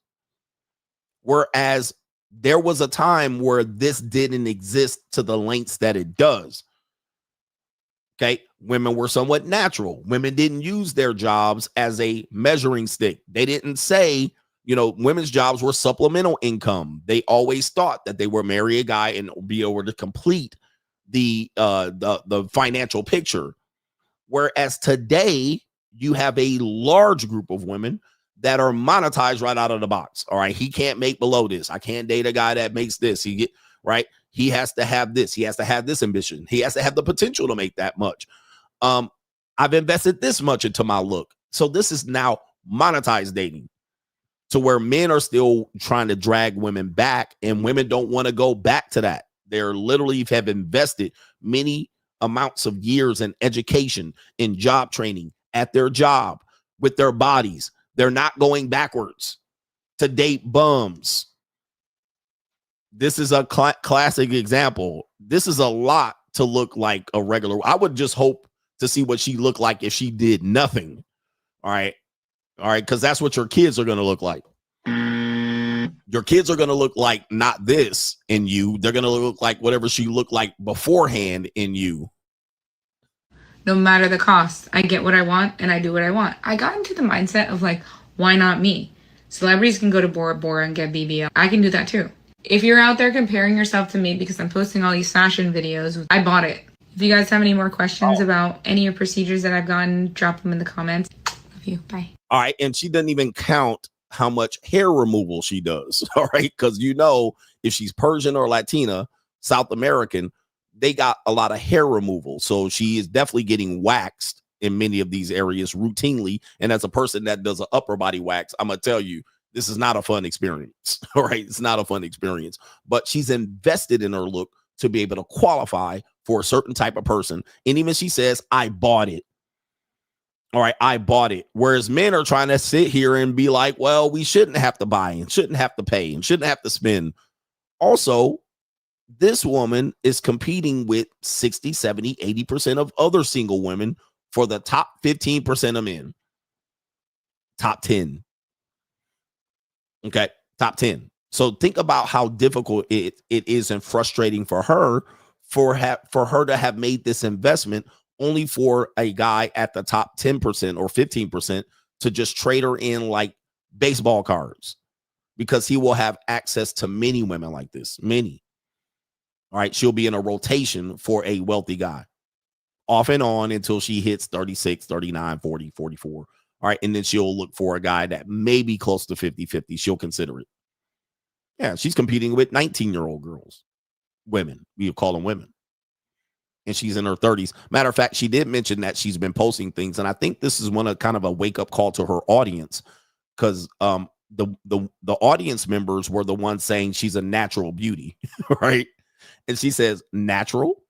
Whereas there was a time where this didn't exist to the lengths that it does. Okay. Women were somewhat natural. Women didn't use their jobs as a measuring stick. They didn't say, you know, women's jobs were supplemental income. They always thought that they were marry a guy and be able to complete the financial picture. Whereas today, you have a large group of women that are monetized right out of the box. All right, he can't make below this. I can't date a guy that makes this. He get right. He has to have this. He has to have this ambition. He has to have the potential to make that much. I've invested this much into my look. So this is now monetized dating, to where men are still trying to drag women back, and women don't want to go back to that. They're literally have invested many amounts of years in education, in job training, at their job, with their bodies. They're not going backwards to date bums. This is a classic example. This is a lot to look like a regular. I would just hope to see what she looked like if she did nothing. All right. Because that's what your kids are going to look like. Your kids are going to look like not this in you. They're going to look like whatever she looked like beforehand in you. No matter the cost, I get what I want and I do what I want. I got into the mindset of like, why not me? Celebrities can go to Bora Bora and get BBL. I can do that too. If you're out there comparing yourself to me because I'm posting all these fashion videos, I bought it. If you guys have any more questions about any of the procedures that I've gotten, drop them in the comments. Love you. Bye. All right. And she doesn't even count how much hair removal she does. All right. Because, you know, if she's Persian or Latina, South American, they got a lot of hair removal. So she is definitely getting waxed in many of these areas routinely. And as a person that does an upper body wax, I'm going to tell you, this is not a fun experience. All right. It's not a fun experience. But she's invested in her look to be able to qualify for a certain type of person. And even she says, I bought it. All right, I bought it. Whereas men are trying to sit here and be like, well, we shouldn't have to buy and shouldn't have to pay and shouldn't have to spend. Also, this woman is competing with 60, 70, 80% of other single women for the top 15% of men. Top 10. Okay, top 10. So think about how difficult it is and frustrating for her for her to have made this investment only for a guy at the top 10% or 15% to just trade her in like baseball cards, because he will have access to many women like this. Many. All right. She'll be in a rotation for a wealthy guy off and on until she hits 36, 39, 40, 44. All right. And then she'll look for a guy that may be close to 50-50. She'll consider it. Yeah. She's competing with 19-year-old girls, women. We call them women. And she's in her 30s. Matter of fact, she did mention that she's been posting things. And I think this is one of kind of a wake-up call to her audience, because the audience members were the ones saying she's a natural beauty, right? And she says, natural?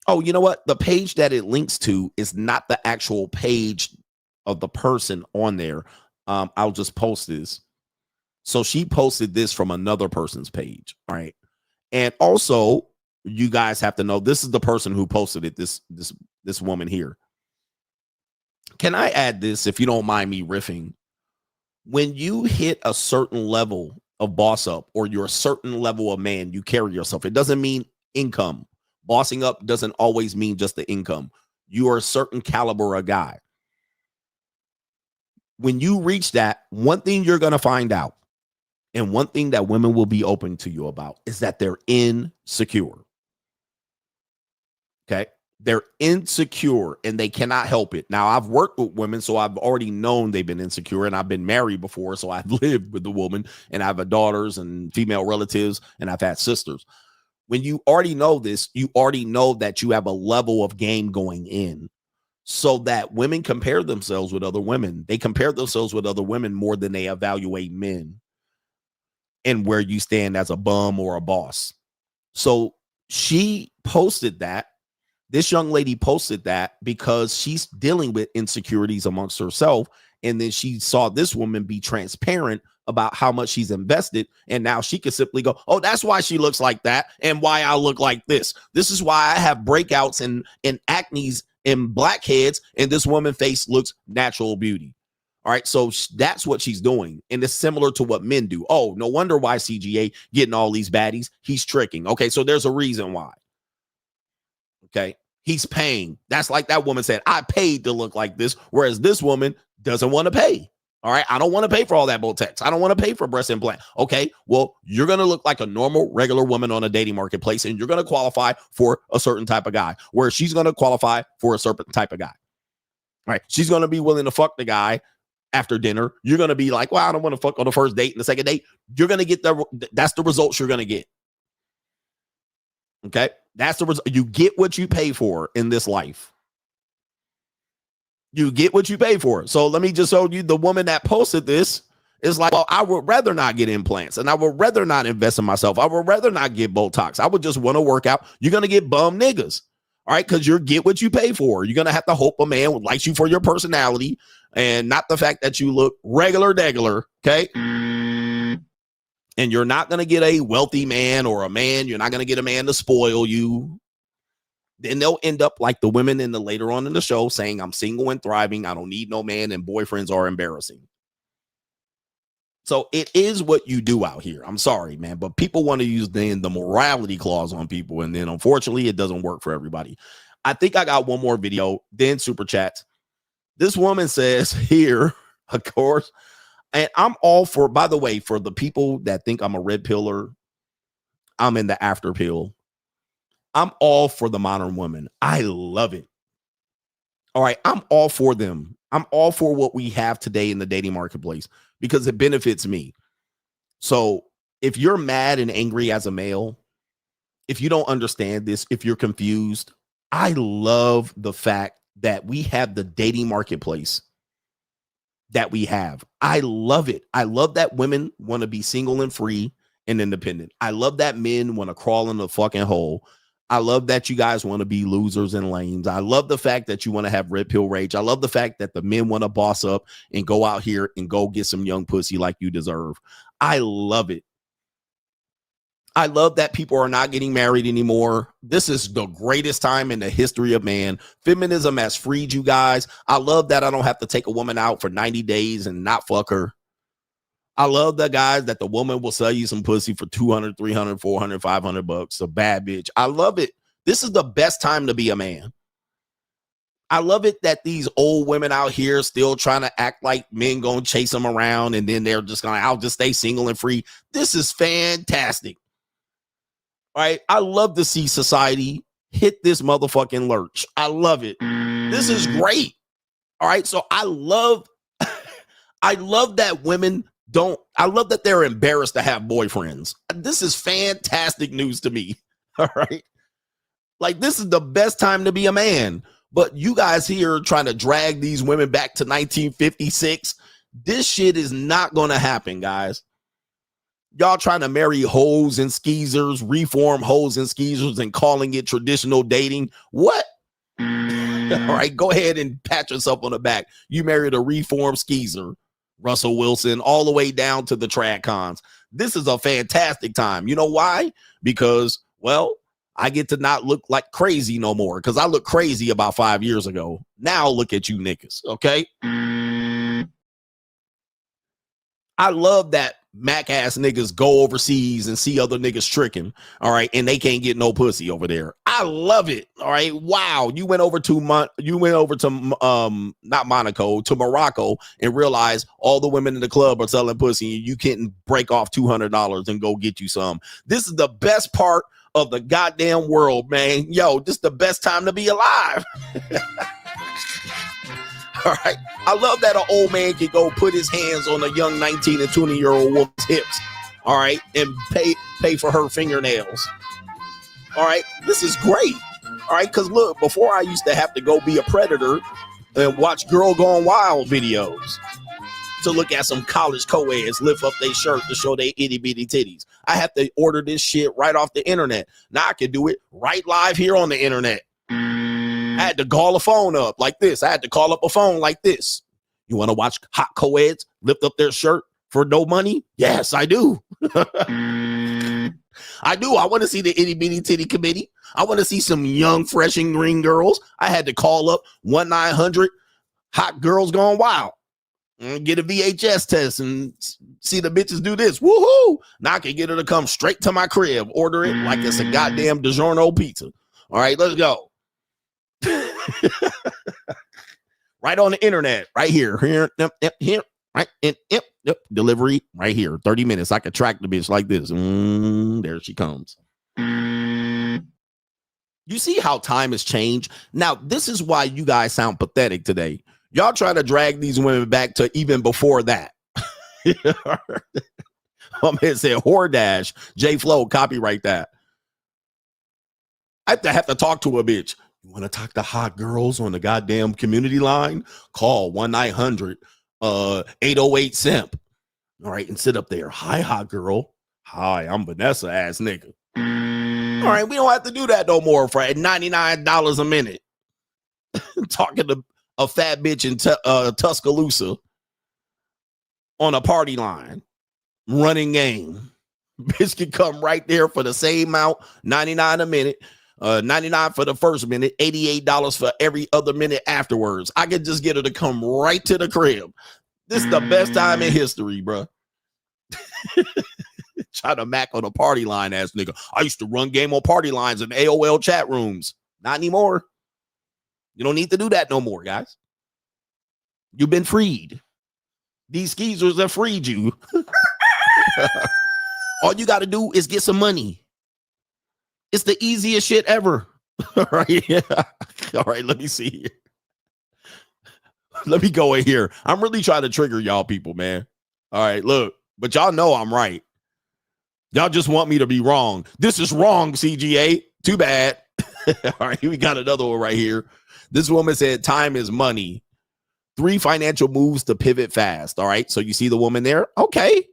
Oh, you know what? The page that it links to is not the actual page of the person on there. I'll just post this. So she posted this from another person's page, right? And also, you guys have to know, this is the person who posted it, this woman here. Can I add this, if you don't mind me riffing? When you hit a certain level of boss up, or you're a certain level of man, you carry yourself. It doesn't mean income. Bossing up doesn't always mean just the income. You are a certain caliber of guy. When you reach that, one thing you're going to find out, and one thing that women will be open to you about, is that they're insecure. Okay. They're insecure and they cannot help it. Now, I've worked with women, so I've already known they've been insecure, and I've been married before. So I've lived with the woman, and I have daughters and female relatives, and I've had sisters. When you already know this, you already know that you have a level of game going in, so that women compare themselves with other women. They compare themselves with other women more than they evaluate men and where you stand as a bum or a boss. So she posted that. This young lady posted that because she's dealing with insecurities amongst herself. And then she saw this woman be transparent about how much she's invested. And now she can simply go, oh, that's why she looks like that, and why I look like this. This is why I have breakouts and acnes and blackheads, and this woman's face looks natural beauty. All right. So that's what she's doing. And it's similar to what men do. Oh, no wonder why CGA getting all these baddies. He's tricking. Okay. So there's a reason why. Okay. He's paying. That's like that woman said, I paid to look like this, whereas this woman doesn't want to pay. All right, I don't want to pay for all that Botox. I don't want to pay for breast implant. Okay, well, you're going to look like a normal, regular woman on a dating marketplace, and you're going to qualify for a certain type of guy, where she's going to qualify for a certain type of guy. All right, she's going to be willing to fuck the guy after dinner. You're going to be like, well, I don't want to fuck on the first date and the second date. You're going to get that's the results you're going to get. Okay, that's the result. You get what you pay for in this life. You get what you pay for. So let me just show you the woman that posted this is like, well, I would rather not get implants and I would rather not invest in myself. I would rather not get Botox. I would just want to work out. You're going to get bum niggas. All right. Because you get what you pay for. You're going to have to hope a man likes you for your personality and not the fact that you look regular degular. Okay. And you're not going to get a wealthy man or a man. You're not going to get a man to spoil you. Then they'll end up like the women in the later on in the show saying, I'm single and thriving. I don't need no man, and boyfriends are embarrassing. So it is what you do out here. I'm sorry, man, but people want to use the morality clause on people. And then unfortunately, it doesn't work for everybody. I think I got one more video, then super chats. This woman says here, of course, and I'm all for, by the way, for the people that think I'm a red pillar, I'm in the after pill. I'm all for the modern woman. I love it. All right. I'm all for them. I'm all for what we have today in the dating marketplace because it benefits me. So if you're mad and angry as a male, if you don't understand this, if you're confused, I love the fact that we have the dating marketplace that we have. I love it. I love that women want to be single and free and independent. I love that men want to crawl in the fucking hole. I love that you guys want to be losers and lames. I love the fact that you want to have red pill rage. I love the fact that the men want to boss up and go out here and go get some young pussy like you deserve. I love it. I love that people are not getting married anymore. This is the greatest time in the history of man. Feminism has freed you guys. I love that I don't have to take a woman out for 90 days and not fuck her. I love the guys that the woman will sell you some pussy for 200, 300, 400, 500 bucks. A bad bitch. I love it. This is the best time to be a man. I love it that these old women out here still trying to act like men gonna chase them around and then they're just gonna, I'll just stay single and free. This is fantastic. All right. I love to see society hit this motherfucking lurch. I love it. This is great. All right. So I love that women I love that they're embarrassed to have boyfriends. This is fantastic news to me. All right. Like, this is the best time to be a man. But you guys here trying to drag these women back to 1956. This shit is not going to happen, guys. Y'all trying to marry hoes and skeezers, reform hoes and skeezers and calling it traditional dating. What? All right. Go ahead and pat yourself on the back. You married a reformed skeezer. Russell Wilson, all the way down to the trad cons. This is a fantastic time. You know why? Because, well, I get to not look like crazy no more because I looked crazy about 5 years ago. Now look at you niggas, okay? I love that Mac ass niggas go overseas and see other niggas tricking, all right, and they can't get no pussy over there. I love it, all right. Wow, you went over to not Monaco, to Morocco, and realized all the women in the club are selling pussy, and you can't break off $200 and go get you some. This is the best part of the goddamn world, man. Yo, this is the best time to be alive. All right. I love that an old man can go put his hands on a young 19 and 20-year-old woman's hips. All right. And pay for her fingernails. All right. This is great. All right. Because look, before I used to have to go be a predator and watch Girl Gone Wild videos to look at some college co-eds lift up their shirt to show their itty bitty titties. I have to order this shit right off the internet. Now I can do it right live here on the internet. I had to call a phone up like this. I had to call up a phone like this. You want to watch hot co-eds lift up their shirt for no money? Yes, I do. I do. I want to see the itty bitty titty committee. I want to see some young, fresh and green girls. I had to call up 1-900 Hot Girls Gone Wild and get a VHS test and see the bitches do this. Woohoo! Now I can get her to come straight to my crib, order it like it's a goddamn DiGiorno pizza. All right, let's go. Right on the internet, right here, here, right, yep, delivery right here, 30 minutes. I could track the bitch like this. There she comes. You see how time has changed? Now, this is why you guys sound pathetic today. Y'all trying to drag these women back to even before that. My man said, Hordash, J Flow, copyright that. I have to talk to a bitch. You want to talk to hot girls on the goddamn community line? Call 1-900-808-SIMP. All right, and sit up there. Hi, hot girl. Hi, I'm Vanessa ass nigga. All right, we don't have to do that no more for $99 a minute. Talking to a fat bitch in Tuscaloosa on a party line, running game. Bitch can come right there for the same amount, $99 a minute. 99 for the first minute, $88 for every other minute afterwards. I could just get her to come right to the crib. This is the best time in history, bro. Try to mac on a party line ass nigga. I used to run game on party lines in AOL chat rooms. Not anymore. You don't need to do that no more, guys. You've been freed. These skeezers have freed you. All you got to do is get some money. It's the easiest shit ever. All right. Yeah. All right. Let me see here. Let me go in here. I'm really trying to trigger y'all people, man. All right. Look, but y'all know I'm right. Y'all just want me to be wrong. This is wrong, CGA. Too bad. All right. We got another one right here. This woman said time is money. 3 financial moves to pivot fast. All right. So you see the woman there? Okay.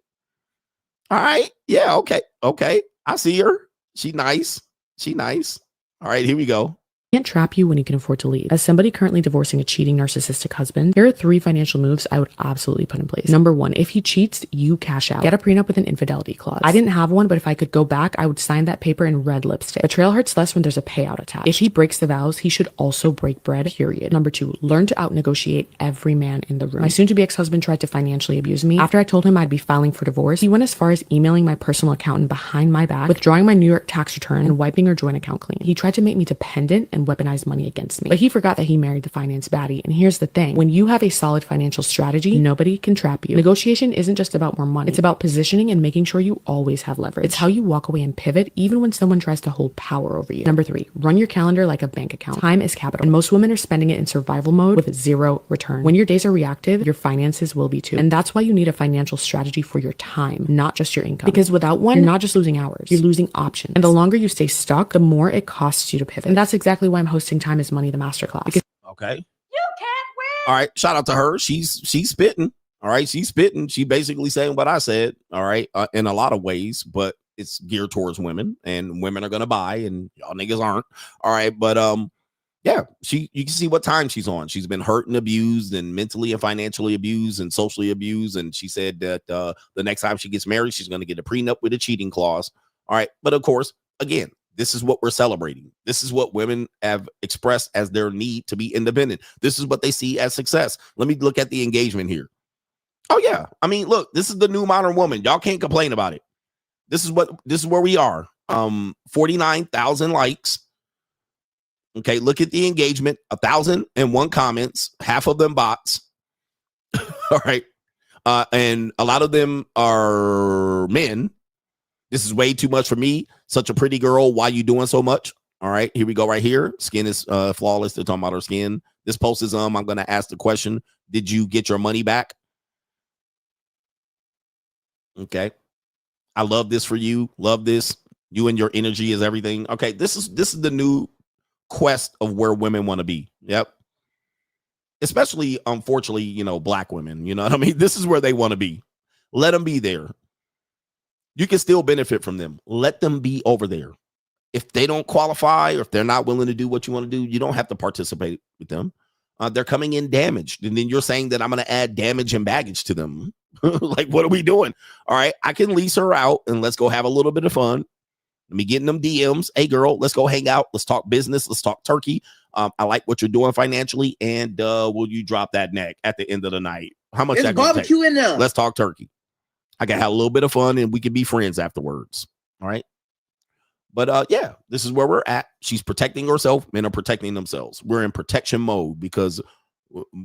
All right. Yeah. Okay. Okay. I see her. She nice. She nice. All right, here we go. Can't trap you when you can afford to leave. As somebody currently divorcing a cheating narcissistic husband, here are 3 financial moves I would absolutely put in place. Number 1, if he cheats, you cash out. Get a prenup with an infidelity clause. I didn't have one, but if I could go back, I would sign that paper in red lipstick. Betrayal hurts less when there's a payout attached. If he breaks the vows, he should also break bread, period. Number 2, learn to out-negotiate every man in the room. My soon-to-be ex-husband tried to financially abuse me. After I told him I'd be filing for divorce, he went as far as emailing my personal accountant behind my back, withdrawing my New York tax return, and wiping her joint account clean. He tried to make me dependent and weaponize money against me. But he forgot that he married the finance baddie. And here's the thing. When you have a solid financial strategy, nobody can trap you. Negotiation isn't just about more money. It's about positioning and making sure you always have leverage. It's how you walk away and pivot even when someone tries to hold power over you. Number 3, run your calendar like a bank account. Time is capital. And most women are spending it in survival mode with 0 return. When your days are reactive, your finances will be too. And that's why you need a financial strategy for your time, not just your income. Because without one, you're not just losing hours, you're losing options. And the longer you stay stuck, the more it costs you to pivot. And that's exactly why I'm hosting Time is Money, the masterclass. Okay. You can't win. All right. Shout out to her. She's spitting. All right. She's spitting. She basically saying what I said. All right. In a lot of ways, but it's geared towards women, and women are going to buy, and y'all niggas aren't. All right. But, yeah, you can see what time she's on. She's been hurt and abused, and mentally and financially abused and socially abused. And she said that the next time she gets married, she's going to get a prenup with a cheating clause. All right. But of course, again, this is what we're celebrating. This is what women have expressed as their need to be independent. This is what they see as success. Let me look at the engagement here. Oh, yeah. I mean, look, this is the new modern woman. Y'all can't complain about it. This is where we are. 49,000 likes. Okay, look at the engagement. 1,001 comments. Half of them bots. All right. And a lot of them are men. This is way too much for me. Such a pretty girl. Why you doing so much? All right, here we go right here. Skin is flawless. They're talking about her skin. This post is I'm going to ask the question, did you get your money back? Okay. I love this for you. Love this. You and your energy is everything. Okay, this is the new quest of where women want to be. Yep. Especially, unfortunately, black women. You know what I mean? This is where they want to be. Let them be there. You can still benefit from them. Let them be over there. If they don't qualify, or if they're not willing to do what you want to do, you don't have to participate with them. They're coming in damaged. And then you're saying that I'm going to add damage and baggage to them. Like, what are we doing? All right, I can lease her out and let's go have a little bit of fun. Let me get in them DMs. Hey, girl, let's go hang out. Let's talk business. Let's talk turkey. I like what you're doing financially. And will you drop that neck at the end of the night? How much? There's barbecue in there. Let's talk turkey. I can have a little bit of fun and we can be friends afterwards. All right. But yeah, this is where we're at. She's protecting herself. Men are protecting themselves. We're in protection mode because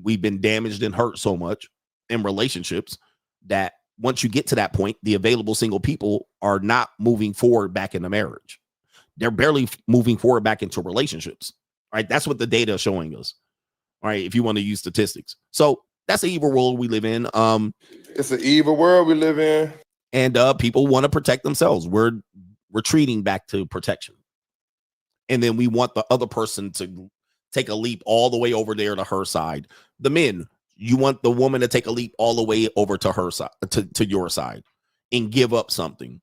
we've been damaged and hurt so much in relationships that once you get to that point, the available single people are not moving forward back into marriage. They're barely moving forward back into relationships. Right? That's what the data is showing us. All right, if you want to use statistics. So that's the evil world we live in. It's an evil world we live in. And people want to protect themselves. We're retreating back to protection. And then we want the other person to take a leap all the way over there to her side. The men, you want the woman to take a leap all the way over to her side, to your side, and give up something.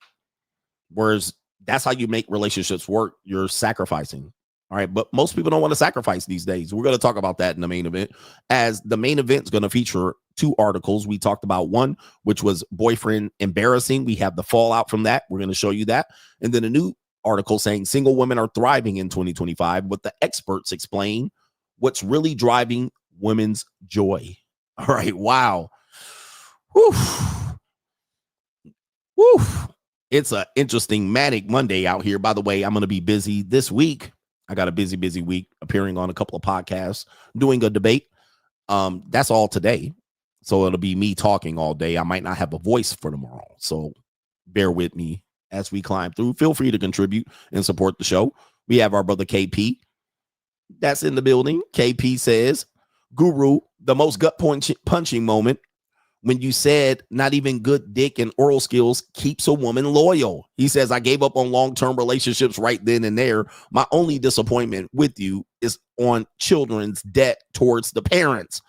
Whereas that's how you make relationships work. You're sacrificing. All right. But most people don't want to sacrifice these days. We're going to talk about that in the main event, as the main event is going to feature 2 articles. We talked about one, which was boyfriend embarrassing. We have the fallout from that. We're going to show you that. And then a new article saying single women are thriving in 2025. What the experts explain what's really driving women's joy. All right. Wow. Whew. Whew. It's an interesting manic Monday out here. By the way, I'm going to be busy this week. I got a busy week, appearing on a couple of podcasts, doing a debate. That's all today. So it'll be me talking all day. I might not have a voice for tomorrow. So bear with me as we climb through. Feel free to contribute and support the show. We have our brother KP that's in the building. KP says, Guru, the most gut punching moment when you said not even good dick and oral skills keeps a woman loyal. He says, I gave up on long-term relationships right then and there. My only disappointment with you is on children's debt towards the parents.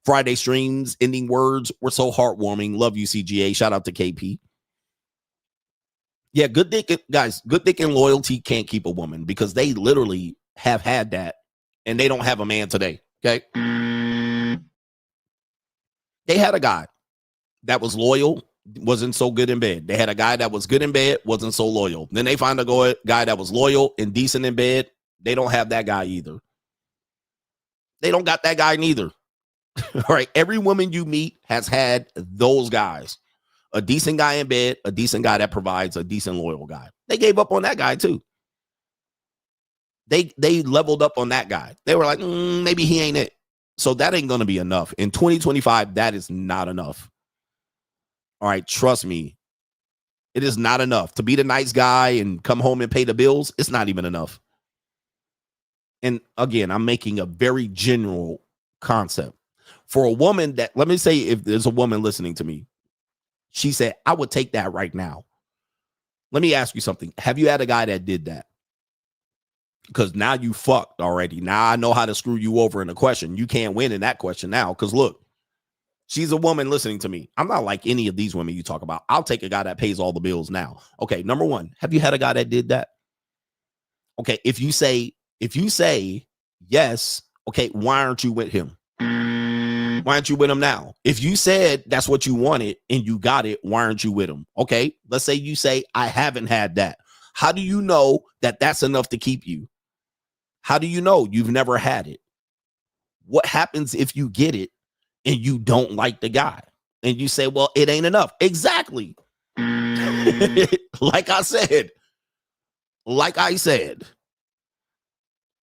Friday streams, ending words were so heartwarming. Love you, CGA. Shout out to KP. Yeah, good dick, guys, good dick and loyalty can't keep a woman because they literally have had that and they don't have a man today. Okay. They had a guy that was loyal, wasn't so good in bed. They had a guy that was good in bed, wasn't so loyal. Then they find a guy that was loyal and decent in bed. They don't have that guy either. They don't got that guy neither. All right. Every woman you meet has had those guys. A decent guy in bed, a decent guy that provides, a decent loyal guy. They gave up on that guy too. They leveled up on that guy. They were like, maybe he ain't it. So that ain't going to be enough. In 2025, that is not enough. All right, trust me. It is not enough to be the nice guy and come home and pay the bills. It's not even enough. And again, I'm making a very general concept. For a woman that, let me say, if there's a woman listening to me, she said, I would take that right now. Let me ask you something. Have you had a guy that did that? Because now you fucked already. Now I know how to screw you over in a question. You can't win in that question now. Because look, she's a woman listening to me. I'm not like any of these women you talk about. I'll take a guy that pays all the bills now. Okay, number one, have you had a guy that did that? Okay, if you say yes, okay, why aren't you with him? Why aren't you with him now? If you said that's what you wanted and you got it, why aren't you with him? Okay, let's say you say, I haven't had that. How do you know that that's enough to keep you? How do you know you've never had it? What happens if you get it and you don't like the guy? And you say, well, it ain't enough. Exactly. Like I said,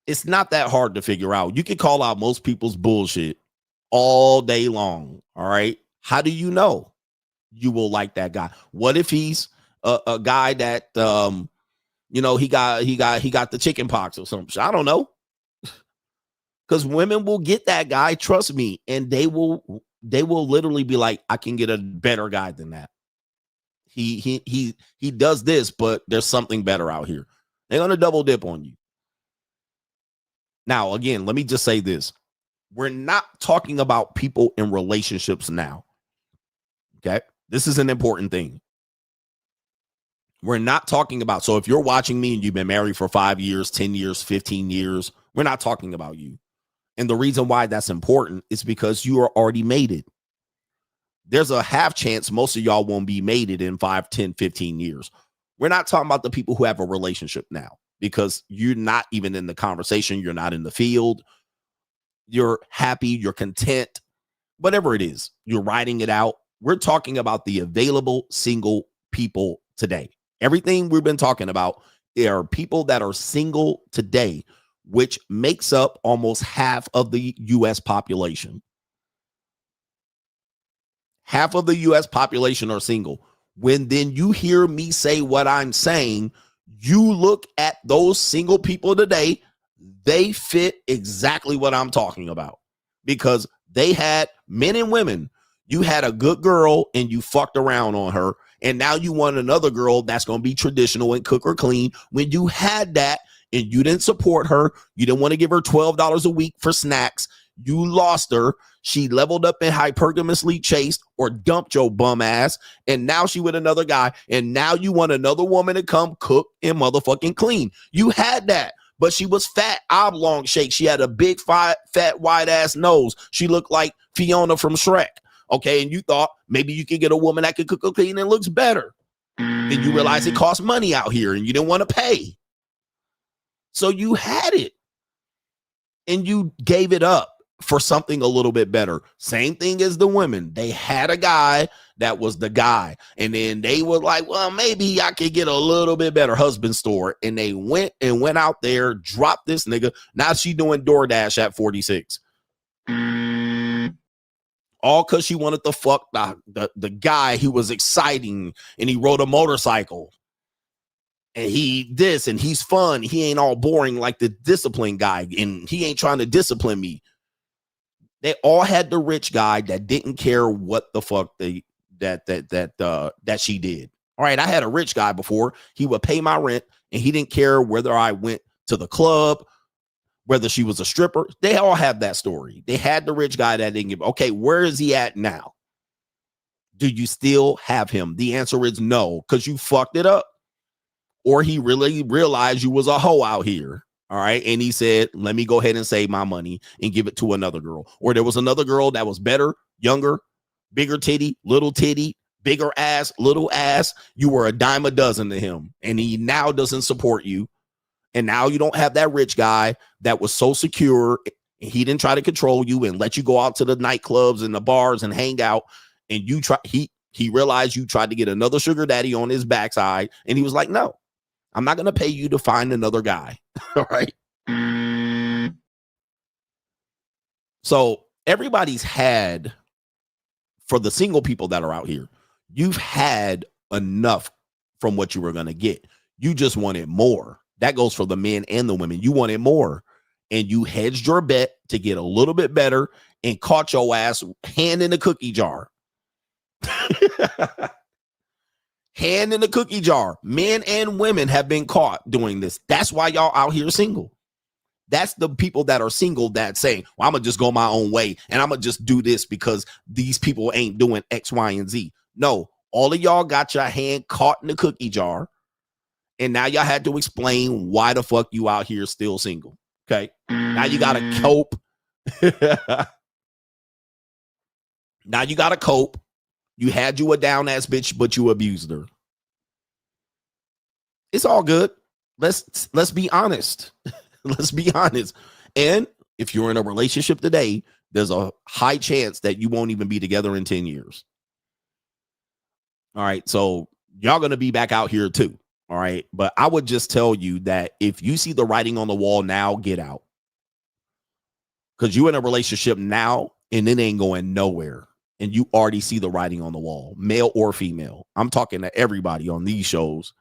it's not that hard to figure out. You can call out most people's bullshit all day long. All right. How do you know you will like that guy? What if he's a guy that, he got the chicken pox or something? I don't know. Because women will get that guy, trust me, and they will literally be like, I can get a better guy than that. He does this, but there's something better out here. They're gonna double dip on you. Now, again, let me just say this. We're not talking about people in relationships now. Okay, this is an important thing. We're not talking about, so if you're watching me and you've been married for 5 years, 10 years, 15 years, we're not talking about you. And the reason why that's important is because you are already mated. There's a half chance most of y'all won't be mated in 5, 10, 15 years. We're not talking about the people who have a relationship now because you're not even in the conversation. You're not in the field. You're happy. You're content. Whatever it is, you're writing it out. We're talking about the available single people today. Everything we've been talking about are people that are single today, which makes up almost half of the U.S. population. Half of the U.S. population are single. When then you hear me say what I'm saying, you look at those single people today, they fit exactly what I'm talking about, because they had men and women. You had a good girl and you fucked around on her, and now you want another girl that's going to be traditional and cook or clean. When you had that and you didn't support her, you didn't want to give her $12 a week for snacks, you lost her. She leveled up and hypergamously chased or dumped your bum ass, and now she with another guy, and now you want another woman to come cook and motherfucking clean. You had that, but she was fat, oblong shaped. She had a big, fat, wide ass nose. She looked like Fiona from Shrek. Okay, and you thought maybe you could get a woman that could cook or clean and looks better. Then you realize it costs money out here, and you didn't want to pay. So you had it, and you gave it up for something a little bit better. Same thing as the women. They had a guy that was the guy, and then they were like, well, maybe I could get a little bit better husband store, and they went out there, dropped this nigga. Now she doing DoorDash at 46. All because she wanted to fuck the guy who was exciting, and he rode a motorcycle, and he this, and he's fun. He ain't all boring like the discipline guy, and he ain't trying to discipline me. They all had the rich guy that didn't care what the fuck that she did. All right, I had a rich guy before. He would pay my rent, and he didn't care whether I went to the club, whether she was a stripper. They all have that story. They had the rich guy that didn't give. Okay, where is he at now? Do you still have him? The answer is no, because you fucked it up. Or he really realized you was a hoe out here. All right. And he said, let me go ahead and save my money and give it to another girl. Or there was another girl that was better, younger, bigger titty, bigger ass, little ass. You were a dime a dozen to him. And he now doesn't support you. And now you don't have that rich guy that was so secure. And he didn't try to control you and let you go out to the nightclubs and the bars and hang out. And you try, he realized you tried to get another sugar daddy on his backside. And he was like, no, I'm not going to pay you to find another guy. All right. So everybody's had, for the single people that are out here, you've had enough from what you were going to get. You just wanted more. That goes for the men and the women. You wanted more, and you hedged your bet to get a little bit better and caught your ass hand in the cookie jar. Hand in the cookie jar. Men and women have been caught doing this. That's why y'all out here single. That's the people that are single that saying, well, I'm going to just go my own way, and I'm going to just do this because these people ain't doing X, Y, and Z. No, all of y'all got your hand caught in the cookie jar, and now y'all had to explain why the fuck you out here still single. Okay. Now you got to cope. Now you got to cope. You had you a down ass bitch, but you abused her. It's all good. Let's be honest. Let's be honest. And if you're in a relationship today, there's a high chance that you won't even be together in 10 years. All right. So y'all going to be back out here too. All right. But I would just tell you that if you see the writing on the wall now, get out. Because you're in a relationship now and it ain't going nowhere. And you already see the writing on the wall, male or female. I'm talking to everybody on these shows.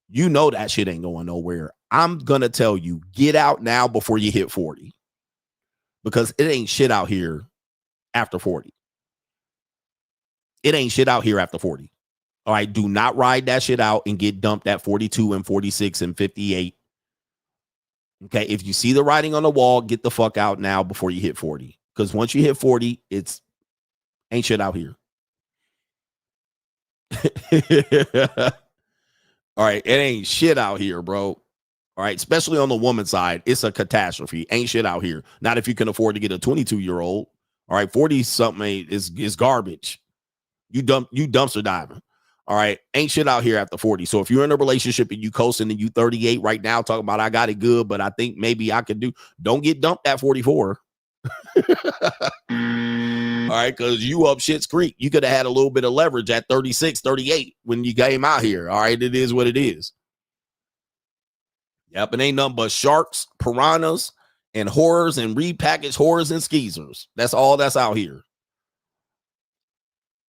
You know that shit ain't going nowhere. I'm going to tell you, get out now before you hit 40. Because it ain't shit out here after 40. It ain't shit out here after 40. All right, do not ride that shit out and get dumped at 42 and 46 and 58. Okay, if you see the writing on the wall, get the fuck out now before you hit 40. Because once you hit 40, it's ain't shit out here. All right, it ain't shit out here, bro. All right, especially on the woman side, it's a catastrophe. Ain't shit out here. Not if you can afford to get a 22-year-old. All right, 40-something is garbage. You dumpster diving. All right, ain't shit out here after 40. So if you're in a relationship and you coasting and you 38 right now, talking about I got it good, but I think maybe I could do. Don't get dumped at 44. All right, because you up shit's creek. You could have had a little bit of leverage at 36, 38 when you came out here. All right, it is what it is. Yep, it ain't nothing but sharks, piranhas, and whores and repackaged whores and skeezers. That's all that's out here.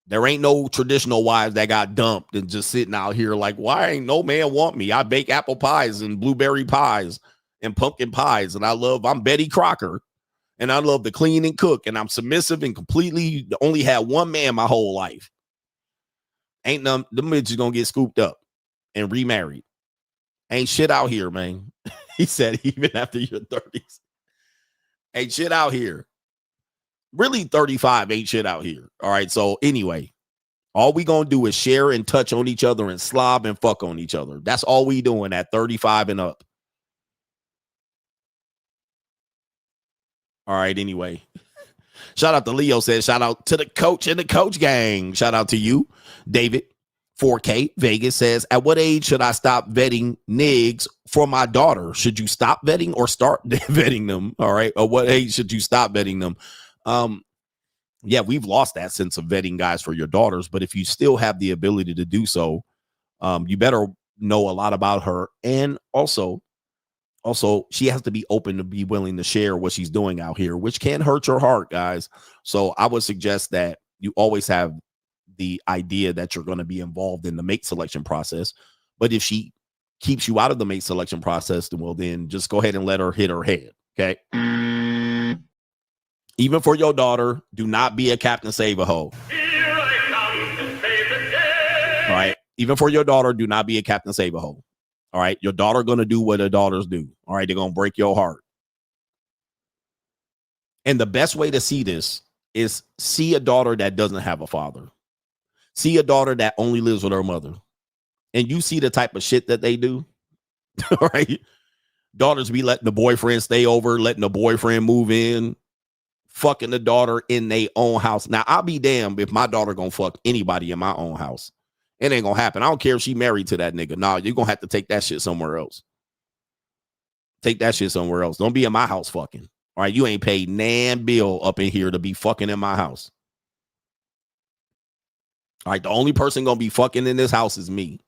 There ain't no traditional wives that got dumped and just sitting out here like, why ain't no man want me? I bake apple pies and blueberry pies and pumpkin pies, and I'm Betty Crocker, and I love to clean and cook, and I'm submissive and completely only had one man my whole life. Ain't none, the bitches gonna get scooped up and remarried. Ain't shit out here, man. He said even after your 30s. Ain't shit out here. Really, 35 ain't shit out here. All right, so anyway, all we gonna do is share and touch on each other and slob and fuck on each other. That's all we doing at 35 and up. All right, anyway. Shout out to Leo says, shout out to the coach and the coach gang. Shout out to you, David. 4K Vegas says, at what age should I stop vetting niggas for my daughter? Should you stop vetting or start vetting them? All right. Or what age should you stop vetting them? Yeah, we've lost that sense of vetting guys for your daughters, but if you still have the ability to do so, you better know a lot about her. And also she has to be open to be willing to share what she's doing out here, which can hurt your heart, guys. So I would suggest that you always have the idea that you're going to be involved in the mate selection process. But if she keeps you out of the mate selection process, then just go ahead and let her hit her head. Okay. Even for your daughter, do not be a Captain Save-A-Ho. All right. Even for your daughter, do not be a Captain Save-A-Ho. All right. Your daughter going to do what her daughters do. All right. They're going to break your heart. And the best way to see this is see a daughter that doesn't have a father. See a daughter that only lives with her mother. And you see the type of shit that they do. All right. Daughters be letting the boyfriend stay over, letting the boyfriend move in, fucking the daughter in their own house. Now, I'll be damned if my daughter gonna fuck anybody in my own house. It ain't gonna happen. I don't care if she married to that nigga. Nah, you're gonna have to take that shit somewhere else. Take that shit somewhere else. Don't be in my house fucking. All right, you ain't paid nan bill up in here to be fucking in my house. All right, the only person gonna be fucking in this house is me.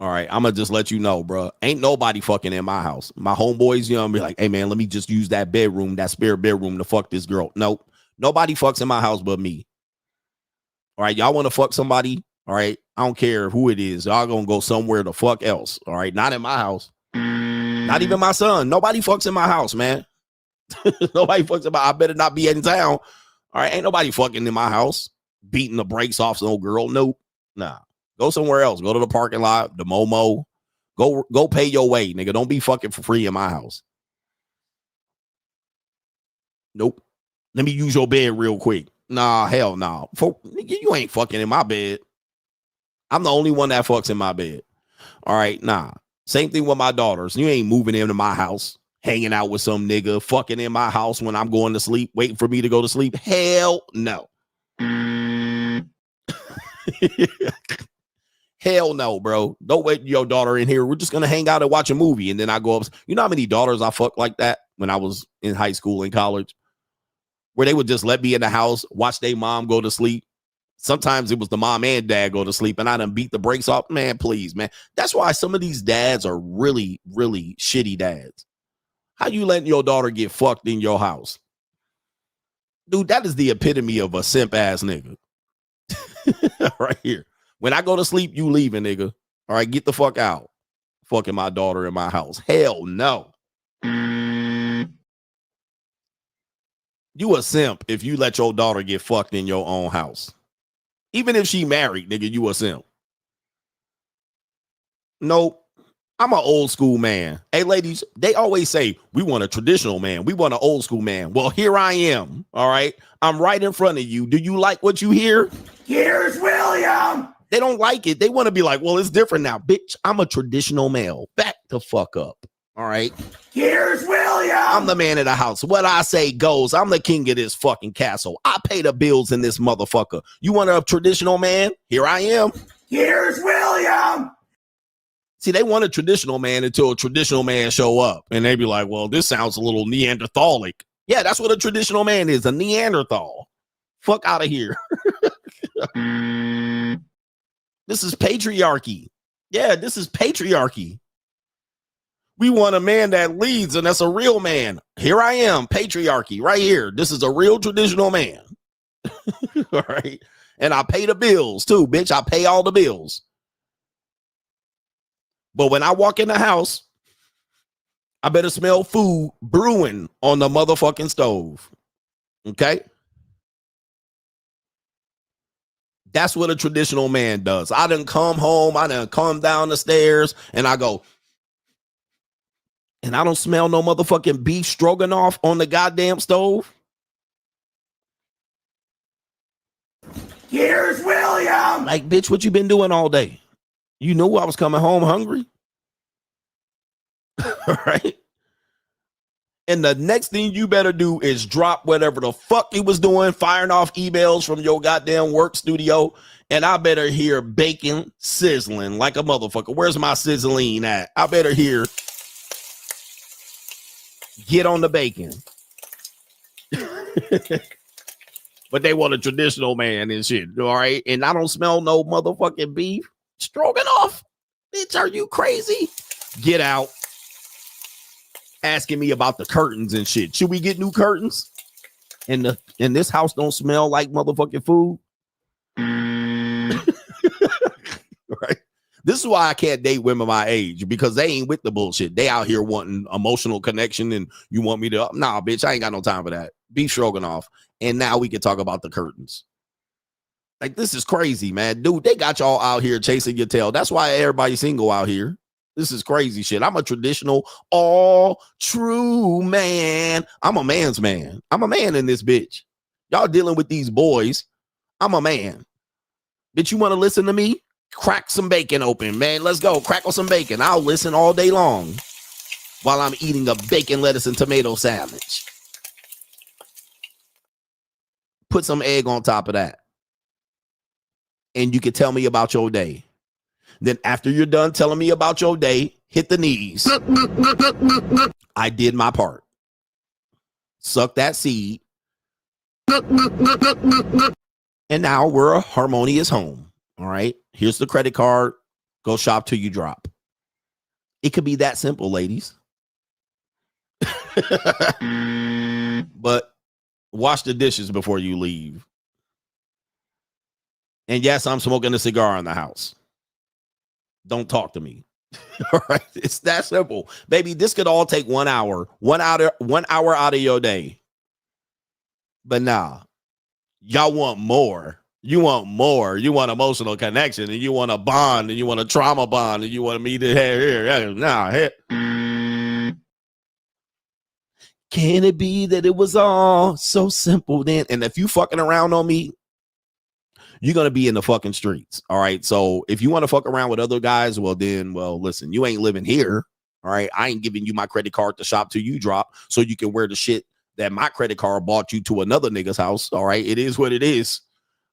All right, I'm gonna just let you know, bro. Ain't nobody fucking in my house. My homeboys, be like, hey man, let me just use that bedroom, that spare bedroom to fuck this girl. Nope, nobody fucks in my house but me. All right, y'all want to fuck somebody? All right, I don't care who it is. Y'all gonna go somewhere to fuck else. All right, not in my house. Not even my son. Nobody fucks in my house, man. Nobody fucks in my. I better not be in town. All right, ain't nobody fucking in my house, beating the brakes off some girl. Nope, nah. Go somewhere else. Go to the parking lot, the Momo. Go pay your way, nigga. Don't be fucking for free in my house. Nope. Let me use your bed real quick. Nah, hell no. Nah. You ain't fucking in my bed. I'm the only one that fucks in my bed. All right, nah. Same thing with my daughters. You ain't moving into my house, hanging out with some nigga, fucking in my house when I'm going to sleep, waiting for me to go to sleep. Hell no. Hell no, bro. Don't wait your daughter in here. We're just going to hang out and watch a movie. And then I go up. You know how many daughters I fucked like that when I was in high school and college? Where they would just let me in the house, watch their mom go to sleep. Sometimes it was the mom and dad go to sleep and I done beat the brakes off. Man, please, man. That's why some of these dads are really, really shitty dads. How you letting your daughter get fucked in your house? Dude, that is the epitome of a simp ass nigga. Right here. When I go to sleep, you leaving, nigga. All right, get the fuck out. Fucking my daughter in my house. Hell no. You a simp if you let your daughter get fucked in your own house. Even if she married, nigga, you a simp. Nope. I'm an old school man. Hey, ladies, they always say, we want a traditional man. We want an old school man. Well, here I am. All right. I'm right in front of you. Do you like what you hear? Here's William. They don't like it. They want to be like, well, it's different now. Bitch, I'm a traditional male. Back the fuck up. All right. Here's William. I'm the man of the house. What I say goes. I'm the king of this fucking castle. I pay the bills in this motherfucker. You want a traditional man? Here I am. Here's William. See, they want a traditional man until a traditional man show up. And they be like, well, this sounds a little Neanderthalic. Yeah, that's what a traditional man is, a Neanderthal. Fuck out of here. This is patriarchy. Yeah, this is patriarchy. We want a man that leads, and that's a real man. Here I am, patriarchy, right here. This is a real traditional man. All right. And I pay the bills too, bitch. I pay all the bills. But when I walk in the house, I better smell food brewing on the motherfucking stove. Okay? That's what a traditional man does. I done come home, I done come down the stairs, and I go, and I don't smell no motherfucking beef stroganoff on the goddamn stove. Here's William. Like, bitch, what you been doing all day? You knew I was coming home hungry. All right. And the next thing you better do is drop whatever the fuck you was doing, firing off emails from your goddamn work studio. And I better hear bacon sizzling like a motherfucker. Where's my sizzling at? I better hear get on the bacon. But they want a traditional man and shit. All right. And I don't smell no motherfucking beef stroganoff. Bitch, are you crazy? Get out. Asking me about the curtains and shit. Should we get new curtains? And this house don't smell like motherfucking food. Right? This is why I can't date women my age, because they ain't with the bullshit. They out here wanting emotional connection, and you want me to, nah, bitch, I ain't got no time for that. Beef stroganoff. And now we can talk about the curtains. Like, this is crazy, man. Dude, they got y'all out here chasing your tail. That's why everybody's single out here. This is crazy shit. I'm a traditional, all true man. I'm a man's man. I'm a man in this bitch. Y'all dealing with these boys. I'm a man. Bitch, you want to listen to me? Crack some bacon open, man. Let's go. Crackle some bacon. I'll listen all day long while I'm eating a bacon, lettuce, and tomato sandwich. Put some egg on top of that. And you can tell me about your day. Then after you're done telling me about your day, hit the knees. I did my part. Suck that seed. And now we're a harmonious home. All right. Here's the credit card. Go shop till you drop. It could be that simple, ladies. But wash the dishes before you leave. And yes, I'm smoking a cigar in the house. Don't talk to me. All right. It's that simple. Baby, this could all take 1 hour. 1 hour out of your day. But nah. Y'all want more. You want more. You want emotional connection, and you want a bond, and you want a trauma bond, and you want me to have here. Nah. Here. Can it be that it was all so simple then? And if you fucking around on me, you're going to be in the fucking streets. All right. So if you want to fuck around with other guys, well, listen, you ain't living here. All right. I ain't giving you my credit card to shop till you drop so you can wear the shit that my credit card bought you to another nigga's house. All right. It is what it is.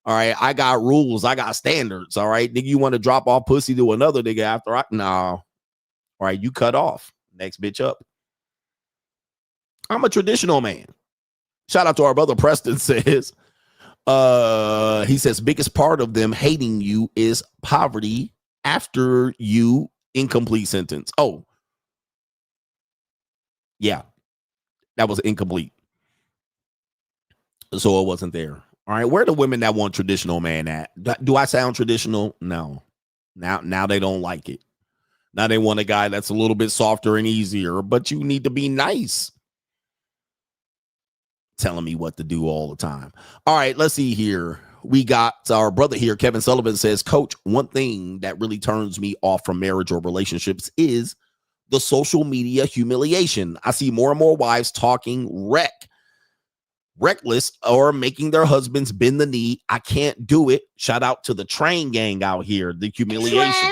All right. I got rules. I got standards. All right. Nigga, you want to drop off pussy to another nigga after no. All right. You cut off. Next bitch up. I'm a traditional man. Shout out to our brother Preston says, he says biggest part of them hating you is poverty after you incomplete sentence. Oh, yeah, that was incomplete. So it wasn't there. All right. Where are the women that want traditional man at? Do I sound traditional? No. Now they don't like it. Now they want a guy that's a little bit softer and easier, but you need to be nice. Telling me what to do all the time. All right, let's see here. We got our brother here, Kevin Sullivan says, Coach, one thing that really turns me off from marriage or relationships is the social media humiliation. I see more and more wives talking reckless or making their husbands bend the knee. I can't do it. Shout out to the train gang out here. The humiliation.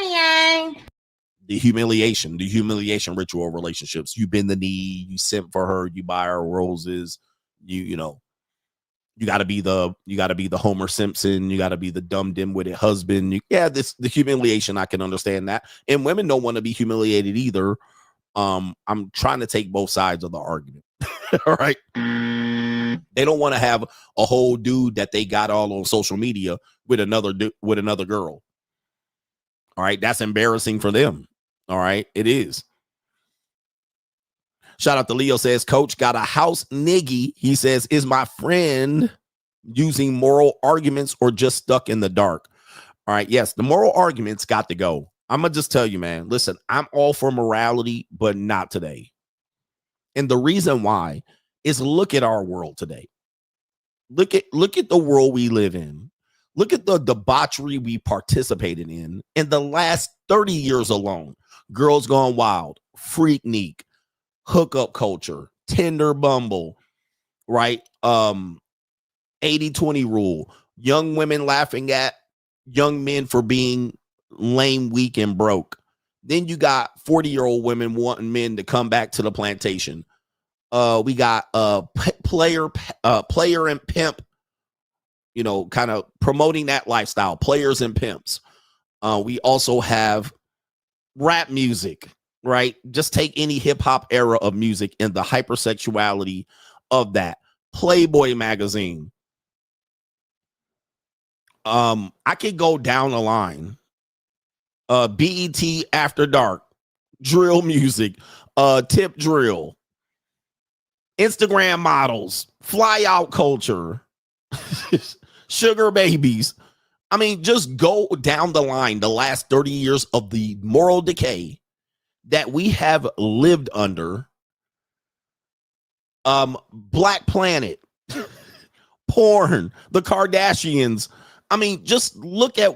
The humiliation ritual relationships. You bend the knee, you simp for her, you buy her roses. You know, you got to be the Homer Simpson. You got to be the dumb dimwitted husband. The humiliation. I can understand that. And women don't want to be humiliated either. I'm trying to take both sides of the argument. All right. They don't want to have a whole dude that they got all on social media with another girl. All right. That's embarrassing for them. All right. It is. Shout out to Leo says, Coach got a house niggy. He says, is my friend using moral arguments or just stuck in the dark? All right. Yes, the moral arguments got to go. I'm going to just tell you, man, listen, I'm all for morality, but not today. And the reason why is look at our world today. Look at the world we live in. Look at the debauchery we participated in the last 30 years alone. Girls Gone Wild, Freaknik, hookup culture, Tinder, Bumble, right? 80-20 rule, young women laughing at young men for being lame, weak, and broke. Then you got 40-year-old women wanting men to come back to the plantation. We got player and pimp, kind of promoting that lifestyle, players and pimps. We also have rap music, right? Just take any hip hop era of music and the hypersexuality of that. Playboy magazine. I could go down the line. BET After Dark, drill music, tip drill, Instagram models, fly out culture, sugar babies. I mean, just go down the line, the last 30 years of the moral decay that we have lived under. Black Planet, porn, the Kardashians. I mean, just look at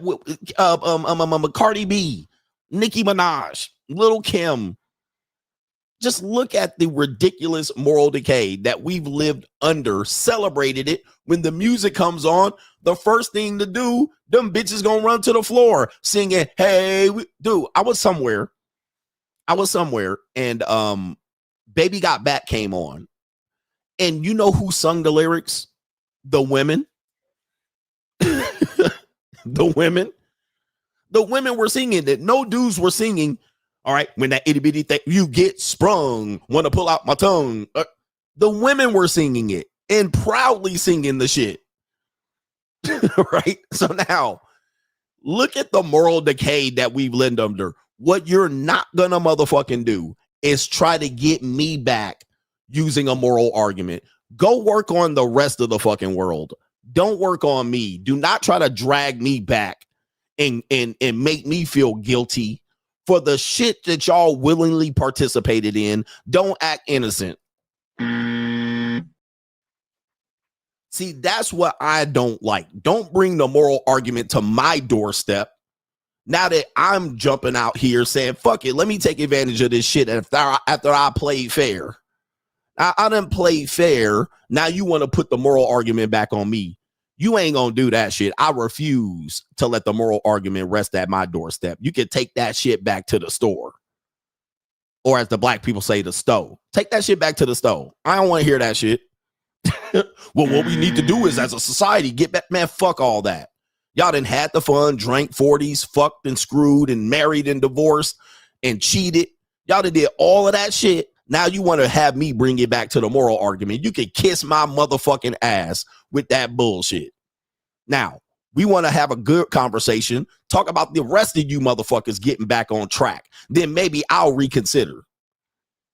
Cardi B, Nicki Minaj, Lil' Kim. Just look at the ridiculous moral decay that we've lived under, celebrated it. When the music comes on, the first thing to do, them bitches gonna run to the floor singing, hey, dude, I was somewhere and Baby Got Back came on. And you know who sung the lyrics? The women. The women were singing it. No dudes were singing. All right, when that itty bitty thing, you get sprung, want to pull out my tongue. The women were singing it and proudly singing the shit. Right? So now, look at the moral decay that we've lived under. What you're not gonna motherfucking do is try to get me back using a moral argument. Go work on the rest of the fucking world. Don't work on me. Do not try to drag me back and make me feel guilty for the shit that y'all willingly participated in. Don't act innocent. See, that's what I don't like. Don't bring the moral argument to my doorstep. Now that I'm jumping out here saying, fuck it, let me take advantage of this shit after I played fair. I done played fair. Now you want to put the moral argument back on me. You ain't gonna do that shit. I refuse to let the moral argument rest at my doorstep. You can take that shit back to the store. Or as the black people say, the stove. Take that shit back to the stove. I don't want to hear that shit. Well, what we need to do is, as a society, get back. Man, fuck all that. Y'all done had the fun, drank 40s, fucked and screwed and married and divorced and cheated. Y'all done did all of that shit. Now you want to have me bring it back to the moral argument. You can kiss my motherfucking ass with that bullshit. Now, we want to have a good conversation, talk about the rest of you motherfuckers getting back on track. Then maybe I'll reconsider.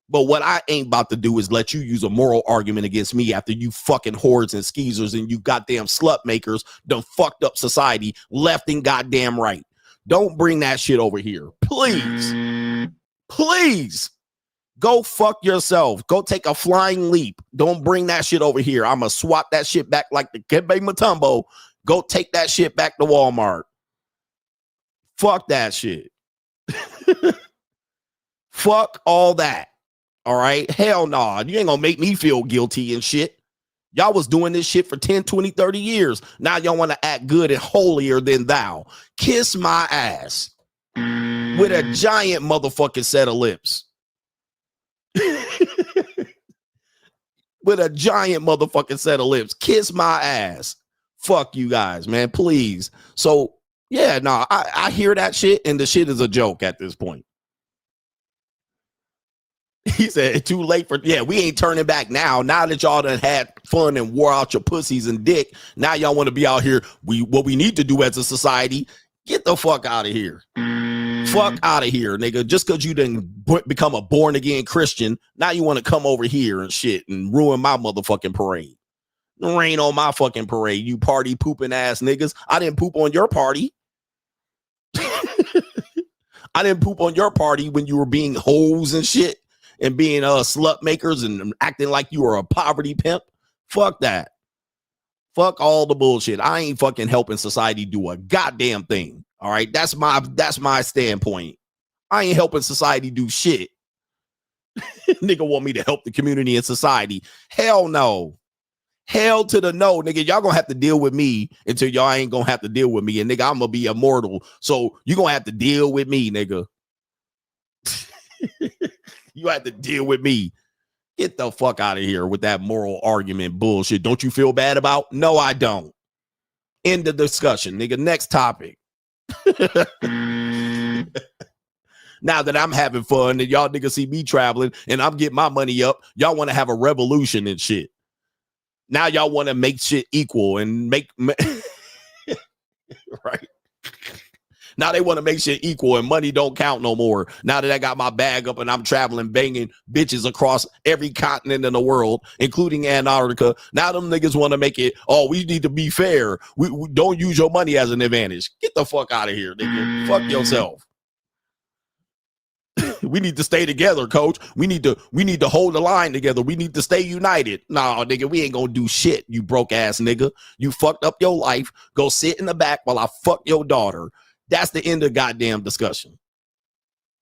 But what I ain't about to do is let you use a moral argument against me after you fucking whores and skeezers and you goddamn slut makers done fucked up society left and goddamn right. Don't bring that shit over here. Please. Please. Go fuck yourself. Go take a flying leap. Don't bring that shit over here. I'm going to swap that shit back like the Kebe Mutombo. Go take that shit back to Walmart. Fuck that shit. Fuck all that. All right? Hell nah. You ain't going to make me feel guilty and shit. Y'all was doing this shit for 10, 20, 30 years. Now y'all want to act good and holier than thou. Kiss my ass with a giant motherfucking set of lips. With a giant motherfucking set of lips. Kiss my ass. Fuck you guys, man. Please. So, yeah, no, I hear that shit, and the shit is a joke at this point. He said, too late for, yeah, we ain't turning back now. Now that y'all done had fun and wore out your pussies and dick, now y'all want to be out here. What we need to do as a society, get the fuck out of here. Fuck out of here, nigga. Just because you didn't become a born again Christian, now you want to come over here and shit and ruin my motherfucking parade. Rain on my fucking parade, you party pooping ass niggas. I didn't poop on your party. I didn't poop on your party when you were being hoes and shit and being slut makers and acting like you were a poverty pimp. Fuck that. Fuck all the bullshit. I ain't fucking helping society do a goddamn thing. All right, that's my standpoint. I ain't helping society do shit. Nigga want me to help the community and society. Hell no. Hell to the no, nigga. Y'all gonna have to deal with me until y'all ain't gonna have to deal with me. And nigga, I'm gonna be immortal. So you gonna have to deal with me, nigga. You have to deal with me. Get the fuck out of here with that moral argument bullshit. Don't you feel bad about? No, I don't. End the discussion, nigga. Next topic. Now that I'm having fun and y'all niggas see me traveling and I'm getting my money up, y'all want to have a revolution and shit. Now y'all want to make shit equal and make right. Now they want to make shit equal and money don't count no more. Now that I got my bag up and I'm traveling, banging bitches across every continent in the world, including Antarctica. Now them niggas want to make it, oh, we need to be fair. We don't use your money as an advantage. Get the fuck out of here, nigga. Fuck yourself. We need to stay together, coach. We need to hold the line together. We need to stay united. Nah, nigga, we ain't gonna do shit, you broke ass nigga. You fucked up your life. Go sit in the back while I fuck your daughter. That's the end of goddamn discussion.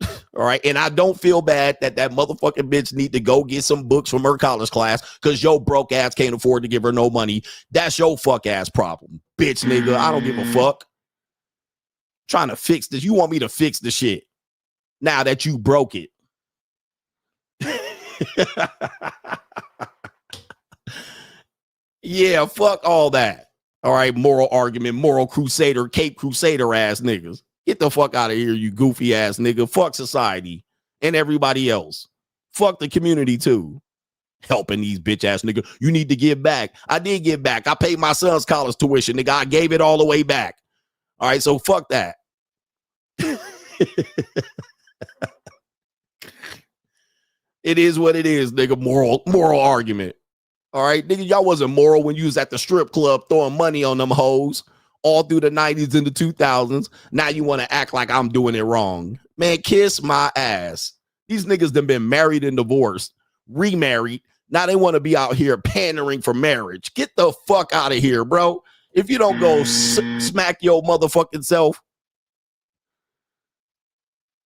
All right. And I don't feel bad that motherfucking bitch need to go get some books from her college class because your broke ass can't afford to give her no money. That's your fuck ass problem, bitch nigga. I don't give a fuck. Trying to fix this. You want me to fix the shit now that you broke it. Yeah, fuck all that. All right, moral argument, moral crusader, Cape Crusader ass niggas. Get the fuck out of here, you goofy ass nigga. Fuck society and everybody else. Fuck the community too. Helping these bitch ass niggas. You need to give back. I did give back. I paid my son's college tuition, nigga. I gave it all the way back. All right, so fuck that. It is what it is, nigga. Moral argument. All right, nigga, y'all wasn't moral when you was at the strip club throwing money on them hoes all through the 90s and the 2000s. Now you want to act like I'm doing it wrong. Man, kiss my ass. These niggas done been married and divorced, remarried. Now they want to be out here pandering for marriage. Get the fuck out of here, bro. If you don't go smack your motherfucking self.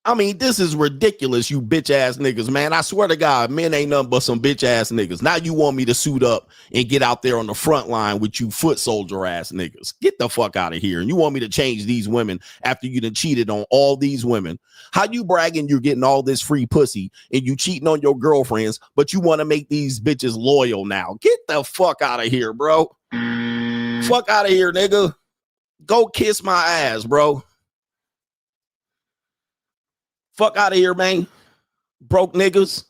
I mean, this is ridiculous, you bitch ass niggas, man. I swear to God, men ain't nothing but some bitch ass niggas. Now you want me to suit up and get out there on the front line with you foot soldier ass niggas. Get the fuck out of here. And you want me to change these women after you done cheated on all these women. How you bragging you're getting all this free pussy and you cheating on your girlfriends, but you want to make these bitches loyal now? Get the fuck out of here, bro. Fuck out of here, nigga. Go kiss my ass, bro. Fuck out of here, man. Broke niggas.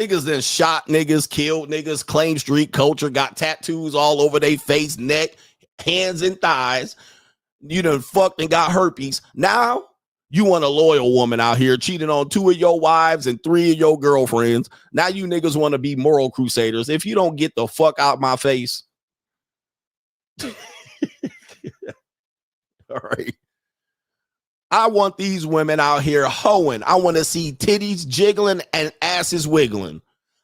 Niggas then shot niggas, killed niggas, claim street culture, got tattoos all over their face, neck, hands, and thighs. You done fucked and got herpes. Now you want a loyal woman out here cheating on 2 of your wives and 3 of your girlfriends. Now you niggas want to be moral crusaders. If you don't get the fuck out my face. All right. I want these women out here hoeing. I want to see titties jiggling and asses wiggling.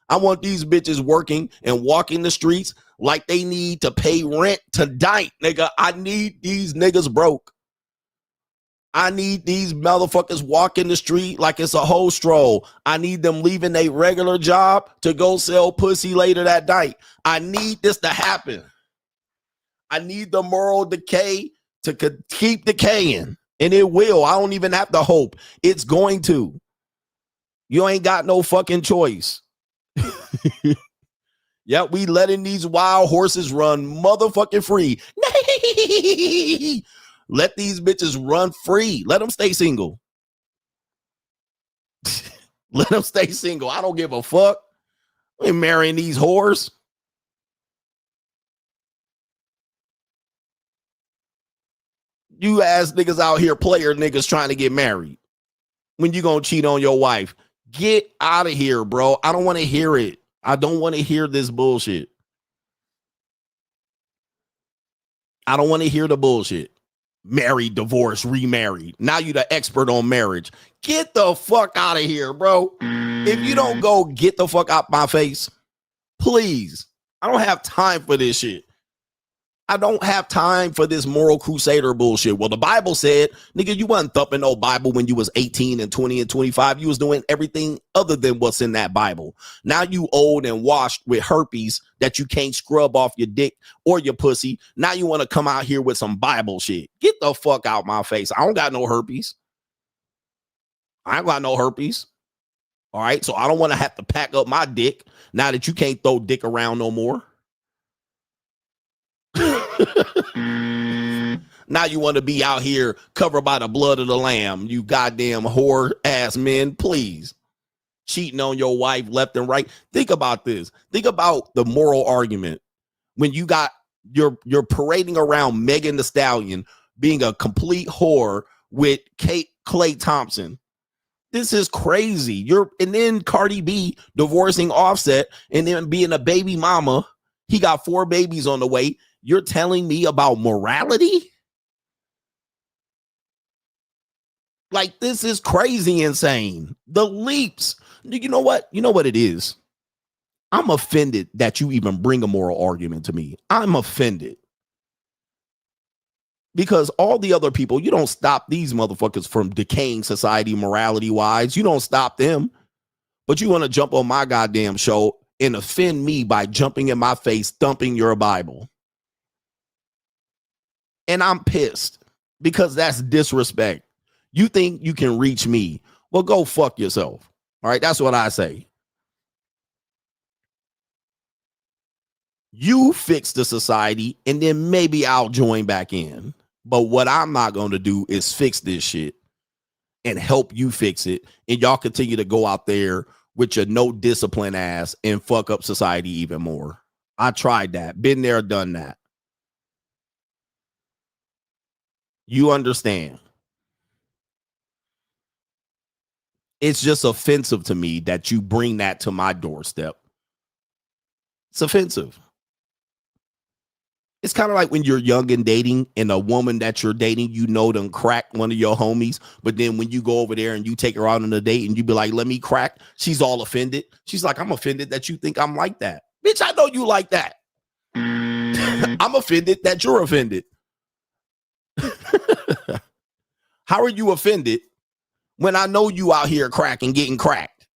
I want these bitches working and walking the streets like they need to pay rent tonight, nigga. I need these niggas broke. I need these motherfuckers walking the street like it's a whole stroll. I need them leaving a regular job to go sell pussy later that night. I need this to happen. I need the moral decay to keep decaying, and it will. I don't even have to hope. It's going to. You ain't got no fucking choice. Yeah, we letting these wild horses run motherfucking free. Let these bitches run free. Let them stay single. Let them stay single. I don't give a fuck. I ain't marrying these whores. You ass niggas out here, player niggas trying to get married. When you gonna cheat on your wife? Get out of here, bro. I don't want to hear it. I don't want to hear this bullshit. I don't want to hear the bullshit. Married, divorced, remarried. Now you the expert on marriage. Get the fuck out of here, bro. If you don't go get the fuck out my face, please. I don't have time for this shit. I don't have time for this moral crusader bullshit. Well, the Bible said, nigga, you wasn't thumping no Bible when you was 18 and 20 and 25. You was doing everything other than what's in that Bible. Now you old and washed with herpes that you can't scrub off your dick or your pussy. Now you want to come out here with some Bible shit. Get the fuck out my face. I don't got no herpes. I ain't got no herpes. All right. So I don't want to have to pack up my dick now that you can't throw dick around no more. Now you want to be out here covered by the blood of the lamb, you goddamn whore ass men. Please. Cheating on your wife left and right. Think about this. Think about the moral argument when you got you're parading around Megan Thee Stallion being a complete whore with Klay Thompson. This is crazy. And then Cardi B divorcing Offset and then being a baby mama. He got 4 babies on the way. You're telling me about morality? Like, this is crazy insane. The leaps. You know what? You know what it is? I'm offended that you even bring a moral argument to me. I'm offended. Because all the other people, you don't stop these motherfuckers from decaying society morality-wise. You don't stop them. But you want to jump on my goddamn show and offend me by jumping in my face, thumping your Bible. And I'm pissed because that's disrespect. You think you can reach me? Well, go fuck yourself. All right, that's what I say. You fix the society and then maybe I'll join back in. But what I'm not going to do is fix this shit and help you fix it. And y'all continue to go out there with your no discipline ass and fuck up society even more. I tried that. Been there, done that. You understand. It's just offensive to me that you bring that to my doorstep. It's offensive. It's kind of like when you're young and dating and a woman that you're dating, you know, done crack one of your homies. But then when you go over there and you take her out on a date and you be like, let me crack. She's all offended. She's like, I'm offended that you think I'm like that. Bitch, I know you like that. I'm offended that you're offended. How are you offended when I know you out here cracking, getting cracked?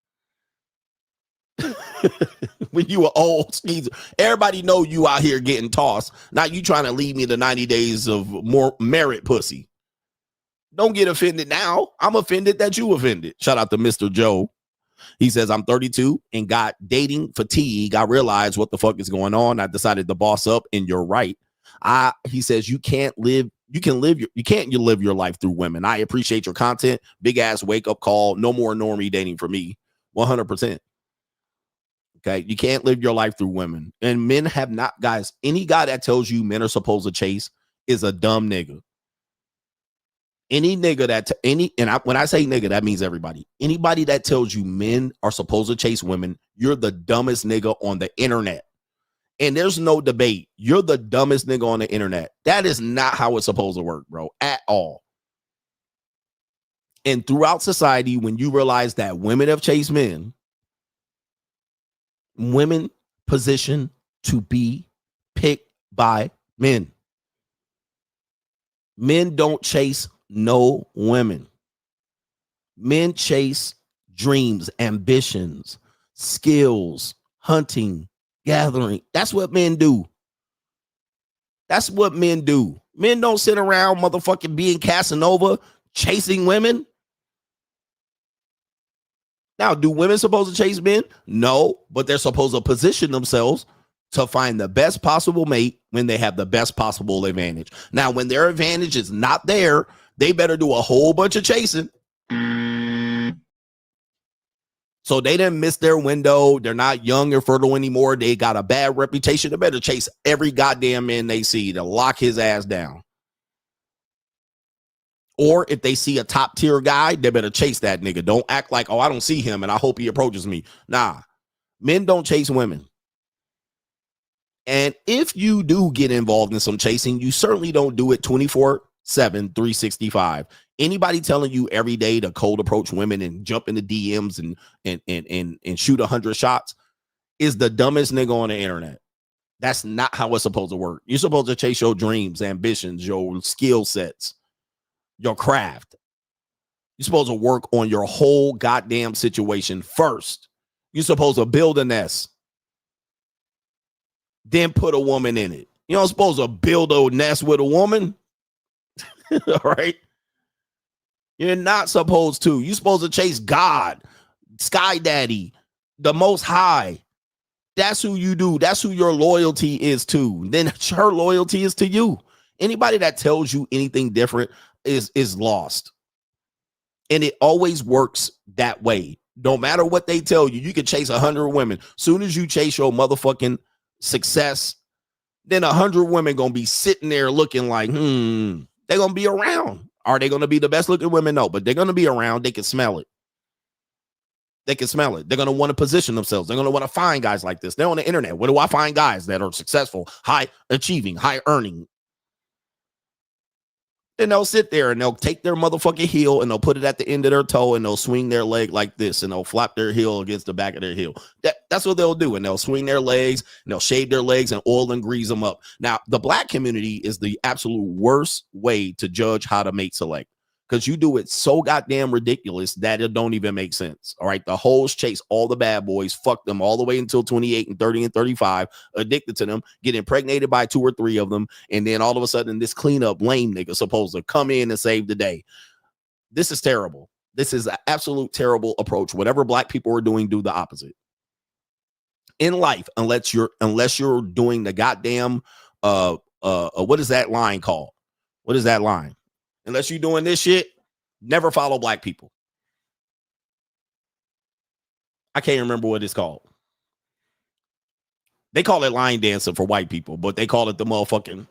When you were old skeezer, everybody know you out here getting tossed. Now you trying to lead me to 90 days of more merit pussy. Don't get offended now. I'm offended that you offended. Shout out to Mr. Joe. He says, I'm 32 and got dating fatigue. I realized what the fuck is going on. I decided to boss up, and you're right. He says you can't live your life through women. I appreciate your content. Big ass wake up call. No more normie dating for me. 100%. Okay, you can't live your life through women. And men have not, guys, any guy that tells you men are supposed to chase is a dumb nigga. Any nigga when I say nigga, that means everybody. Anybody that tells you men are supposed to chase women, you're the dumbest nigga on the internet. And there's no debate. You're the dumbest nigga on the internet. That is not how it's supposed to work, bro, at all. And throughout society, when you realize that women have chased men, women position to be picked by men. Men don't chase no women. Men chase dreams, ambitions, skills, hunting, gathering. That's what men do. That's what men do. Men don't sit around motherfucking being Casanova chasing women. Now, do women supposed to chase men? No, but they're supposed to position themselves to find the best possible mate when they have the best possible advantage. Now, when their advantage is not there, they better do a whole bunch of chasing. So they didn't miss their window. They're not young or fertile anymore. They got a bad reputation. They better chase every goddamn man they see to lock his ass down. Or if they see a top tier guy, they better chase that nigga. Don't act like, oh, I don't see him and I hope he approaches me. Nah, men don't chase women. And if you do get involved in some chasing, you certainly don't do it 24/7, 365. Anybody telling you every day to cold approach women and jump into DMs and shoot 100 shots is the dumbest nigga on the internet. That's not how it's supposed to work. You're supposed to chase your dreams, ambitions, your skill sets, your craft. You're supposed to work on your whole goddamn situation first. You're supposed to build a nest, then put a woman in it. You're not supposed to build a nest with a woman. All right. You're not supposed to. You're supposed to chase God, Sky Daddy, the Most High. That's who you do. That's who your loyalty is to. Then her loyalty is to you. Anybody that tells you anything different is lost. And it always works that way. No matter what they tell you, you can chase 100 women. Soon as you chase your motherfucking success, then 100 women gonna be sitting there looking like, they're gonna be around. Are they gonna be the best looking women? No, but they're gonna be around. They can smell it. They can smell it. They're going to want to position themselves. They're going to want to find guys like this. They're on the internet. Where do I find guys that are successful, high achieving, high earning? Then they'll sit there and they'll take their motherfucking heel and they'll put it at the end of their toe and they'll swing their leg like this and they'll flap their heel against the back of their heel. That's what they'll do. And they'll swing their legs and they'll shave their legs and oil and grease them up. Now, the black community is the absolute worst way to judge how to mate select. Because you do it so goddamn ridiculous that it don't even make sense. All right. The hoes chase all the bad boys, fuck them all the way until 28 and 30 and 35, addicted to them, get impregnated by 2 or 3 of them. And then all of a sudden, this cleanup lame nigga supposed to come in and save the day. This is terrible. This is an absolute terrible approach. Whatever black people are doing, do the opposite. In life, unless you're doing the goddamn what is that line called? What is that line? Unless you're doing this shit, never follow black people. I can't remember what it's called. They call it line dancing for white people, but they call it the motherfucking.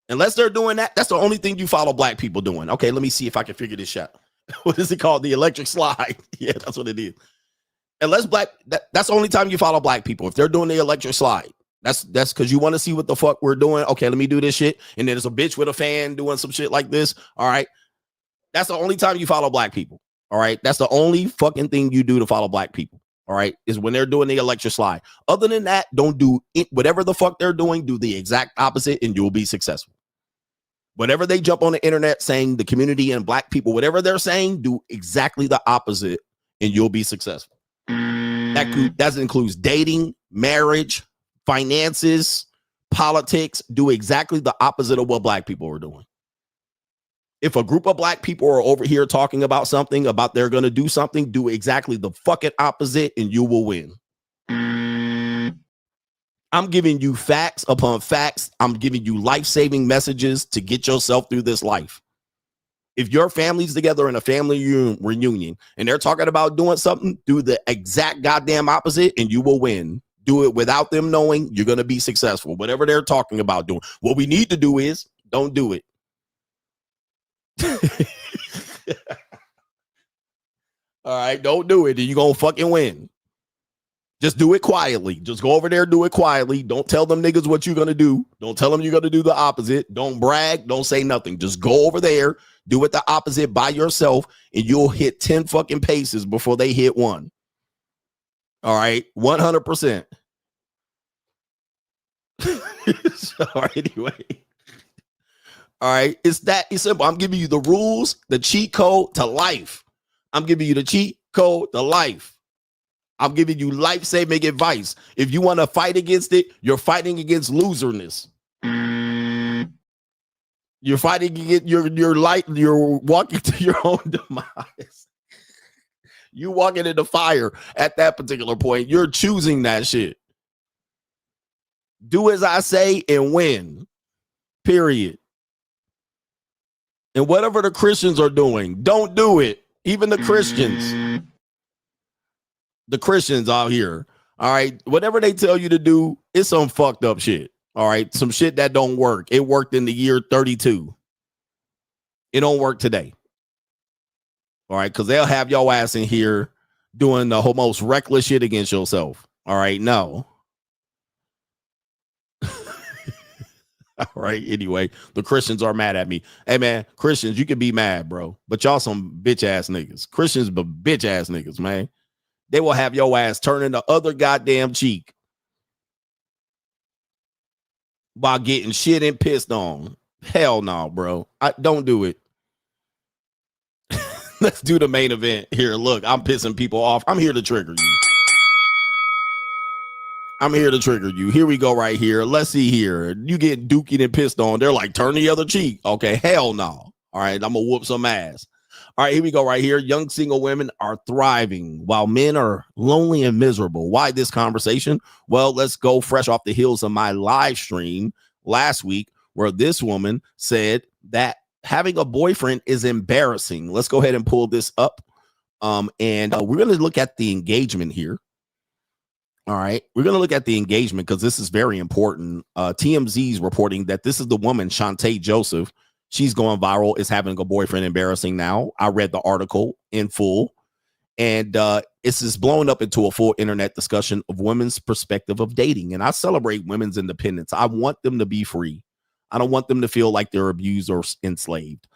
Unless they're doing that, that's the only thing you follow black people doing. Okay, let me see if I can figure this out. What is it called? The electric slide. Yeah, that's what it is. Unless that's the only time you follow black people. If they're doing the electric slide. That's because you want to see what the fuck we're doing. Okay, let me do this shit. And then there's a bitch with a fan doing some shit like this. All right. That's the only time you follow black people. All right. That's the only fucking thing you do to follow black people. All right. Is when they're doing the electric slide. Other than that, don't do it. Whatever the fuck they're doing, do the exact opposite and you'll be successful. Whenever they jump on the internet saying the community and black people, whatever they're saying, do exactly the opposite and you'll be successful. That includes dating, marriage, finances, politics. Do exactly the opposite of what black people are doing. If a group of black people are over here talking about something, about they're going to do something, do exactly the fucking opposite and you will win. I'm giving you facts upon facts. I'm giving you life-saving messages to get yourself through this life. If your family's together in a family reunion and they're talking about doing something, do the exact goddamn opposite and you will win. Do it without them knowing. You're going to be successful. Whatever they're talking about doing. What we need to do is don't do it. All right. Don't do it. And you're going to fucking win. Just do it quietly. Just go over there, do it quietly. Don't tell them niggas what you're going to do. Don't tell them you're going to do the opposite. Don't brag. Don't say nothing. Just go over there, do it the opposite by yourself, and you'll hit 10 fucking paces before they hit 1. All right. 100%. So anyway. All right. It's simple. I'm giving you the rules, the cheat code to life. I'm giving you the cheat code to life. I'm giving you life-saving advice. If you want to fight against it, you're fighting against loserness. You're fighting against you're walking to your own demise. You walking in the fire at that particular point. You're choosing that shit. Do as I say and win. Period. And whatever the Christians are doing, don't do it. Even the Christians. The Christians out here. All right. Whatever they tell you to do, it's some fucked up shit. All right. Some shit that don't work. It worked in the year 32. It don't work today. All right, because they'll have your ass in here doing the most reckless shit against yourself. All right, no. All right, anyway, the Christians are mad at me. Hey, man, Christians, you can be mad, bro, but y'all some bitch-ass niggas. Christians, but bitch-ass niggas, man. They will have your ass turning the other goddamn cheek by getting shit and pissed on. Hell no, bro. Don't do it. Let's do the main event here. Look, I'm pissing people off. I'm here to trigger you. I'm here to trigger you. Here we go right here. Let's see here. You get dookied and pissed on. They're like, turn the other cheek. Okay, hell no. All right, I'm going to whoop some ass. All right, here we go right here. Young single women are thriving while men are lonely and miserable. Why this conversation? Well, let's go fresh off the heels of my live stream last week where this woman said that having a boyfriend is embarrassing. Let's go ahead and pull this up. And we're going to look at the engagement here. All right, we're going to look at the engagement because this is very important. TMZ is reporting that this is the woman, Shantae Joseph. She's going viral, is having a boyfriend embarrassing now. I read the article in full, and it's just blown up into a full internet discussion of women's perspective of dating. And I celebrate women's independence. I want them to be free. I don't want them to feel like they're abused or enslaved.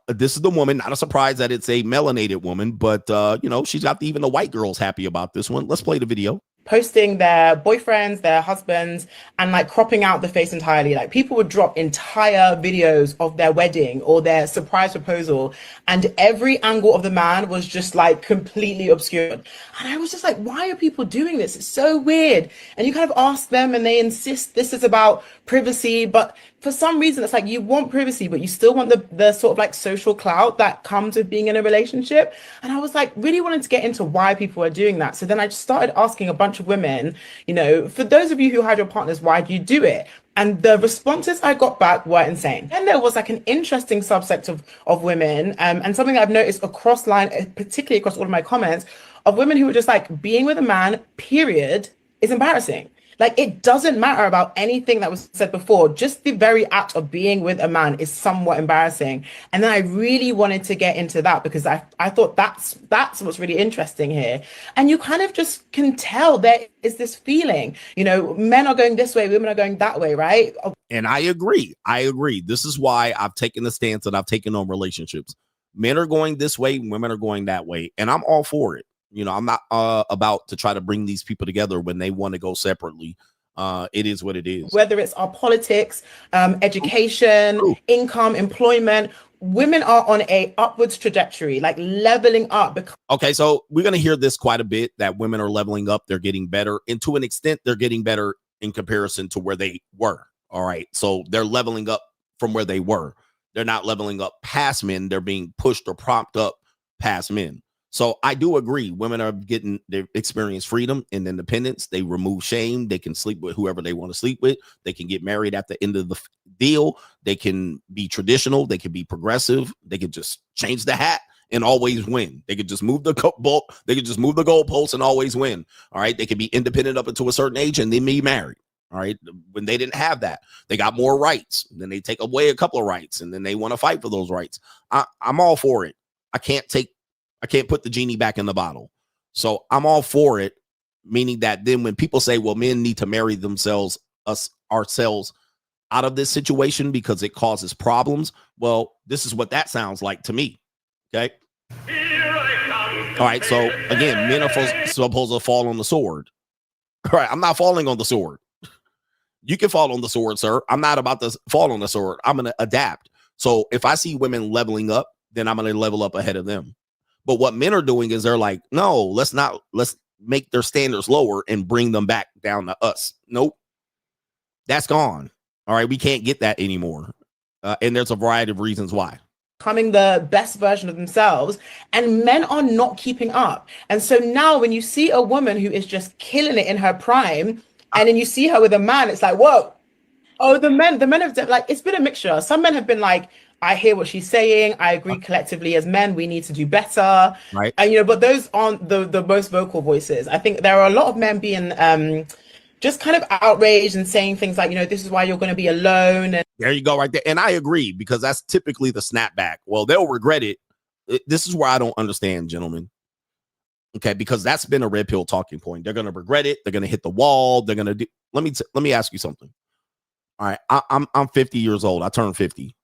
This is the woman. Not a surprise that it's a melanated woman, but you know, she's got even the white girls happy about this one. Let's play the video. Posting their boyfriends, their husbands, and like cropping out the face entirely. Like people would drop entire videos of their wedding or their surprise proposal, and every angle of the man was just like completely obscured. And I was just like, why are people doing this? It's so weird. And you kind of ask them and they insist this is about privacy, but for some reason it's like you want privacy, but you still want the sort of like social clout that comes with being in a relationship. And I was like really wanting to get into why people are doing that. So then I just started asking a bunch of women, you know, for those of you who had your partners, why do you do it? And the responses I got back were insane. And there was like an interesting subset of women, and something I've noticed across line, particularly across all of my comments, of women who were just like, being with a man, period, is embarrassing. Like, it doesn't matter about anything that was said before. Just the very act of being with a man is somewhat embarrassing. And then I really wanted to get into that because I thought that's what's really interesting here. And you kind of just can tell there is this feeling, you know, men are going this way, women are going that way, right? And I agree. This is why I've taken the stance that I've taken on relationships. Men are going this way, women are going that way. And I'm all for it. You know, I'm not about to try to bring these people together when they want to go separately. It is what it is. Whether it's our politics, education, income, employment, women are on a upwards trajectory, like leveling up. Okay, so we're going to hear this quite a bit, that women are leveling up. They're getting better. And to an extent, they're getting better in comparison to where they were. All right, so they're leveling up from where they were. They're not leveling up past men. They're being pushed or propped up past men. So I do agree. Women are getting, they experience freedom and independence. They remove shame. They can sleep with whoever they want to sleep with. They can get married at the end of the deal. They can be traditional. They can be progressive. They can just change the hat and always win. They could just move the They could just move the goalposts and always win. All right. They can be independent up until a certain age and then be married. All right. When they didn't have that, they got more rights. Then they take away a couple of rights and then they want to fight for those rights. I'm all for it. I can't put the genie back in the bottle. So I'm all for it, meaning that then when people say, well, men need to marry ourselves out of this situation because it causes problems. Well, this is what that sounds like to me. Okay. All right. So again, men are supposed to fall on the sword. All right. I'm not falling on the sword. You can fall on the sword, sir. I'm not about to fall on the sword. I'm going to adapt. So if I see women leveling up, then I'm going to level up ahead of them. But what men are doing is they're like, no, let's make their standards lower and bring them back down to us. Nope. That's gone. All right. We can't get that anymore. And there's a variety of reasons why. Becoming the best version of themselves, and men are not keeping up. And so now when you see a woman who is just killing it in her prime, and then you see her with a man, it's like, whoa. Oh, the men have like, it's been a mixture. Some men have been like, I hear what she's saying. I agree collectively as men, we need to do better. Right. And, you know, but those aren't the most vocal voices. I think there are a lot of men being just kind of outraged and saying things like, this is why you're going to be alone. And there you go right there. And I agree, because that's typically the snapback. Well, they'll regret it. This is where I don't understand, gentlemen. Okay, because that's been a red pill talking point. They're going to regret it. They're going to hit the wall. They're going to do. Let me ask you something. All right, I'm 50 years old. I turned 50.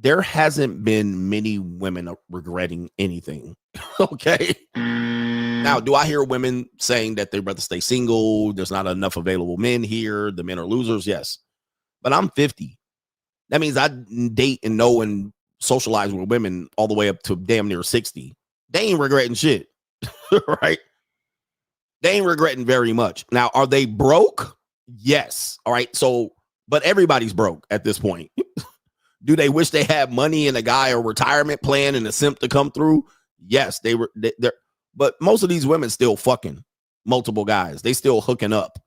There hasn't been many women regretting anything. Okay. Now, do I hear women saying that they'd rather stay single? There's not enough available men here. The men are losers. Yes. But I'm 50. That means I date and know and socialize with women all the way up to damn near 60. They ain't regretting shit. Right? They ain't regretting very much. Now, are they broke? Yes. All right. So, but everybody's broke at this point. Do they wish they had money and a guy or retirement plan and a simp to come through? Yes, they're. But most of these women still fucking multiple guys. They still hooking up.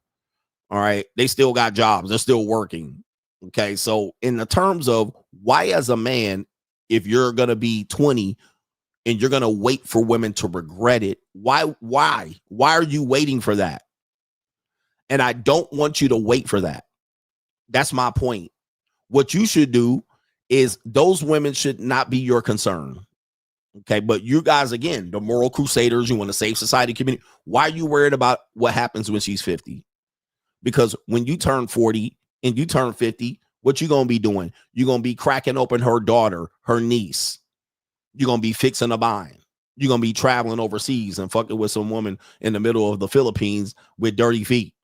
All right. They still got jobs. They're still working. Okay. So in the terms of why, as a man, if you're going to be 20 and you're going to wait for women to regret it, why are you waiting for that? And I don't want you to wait for that. That's my point. What you should do is those women should not be your concern. Okay, but you guys, again, the moral crusaders, you want to save society, community. Why are you worried about what happens when she's 50? Because when you turn 40 and you turn 50, what you going to be doing? You're going to be cracking open her daughter, her niece. You're going to be fixing a bind. You're going to be traveling overseas and fucking with some woman in the middle of the Philippines with dirty feet.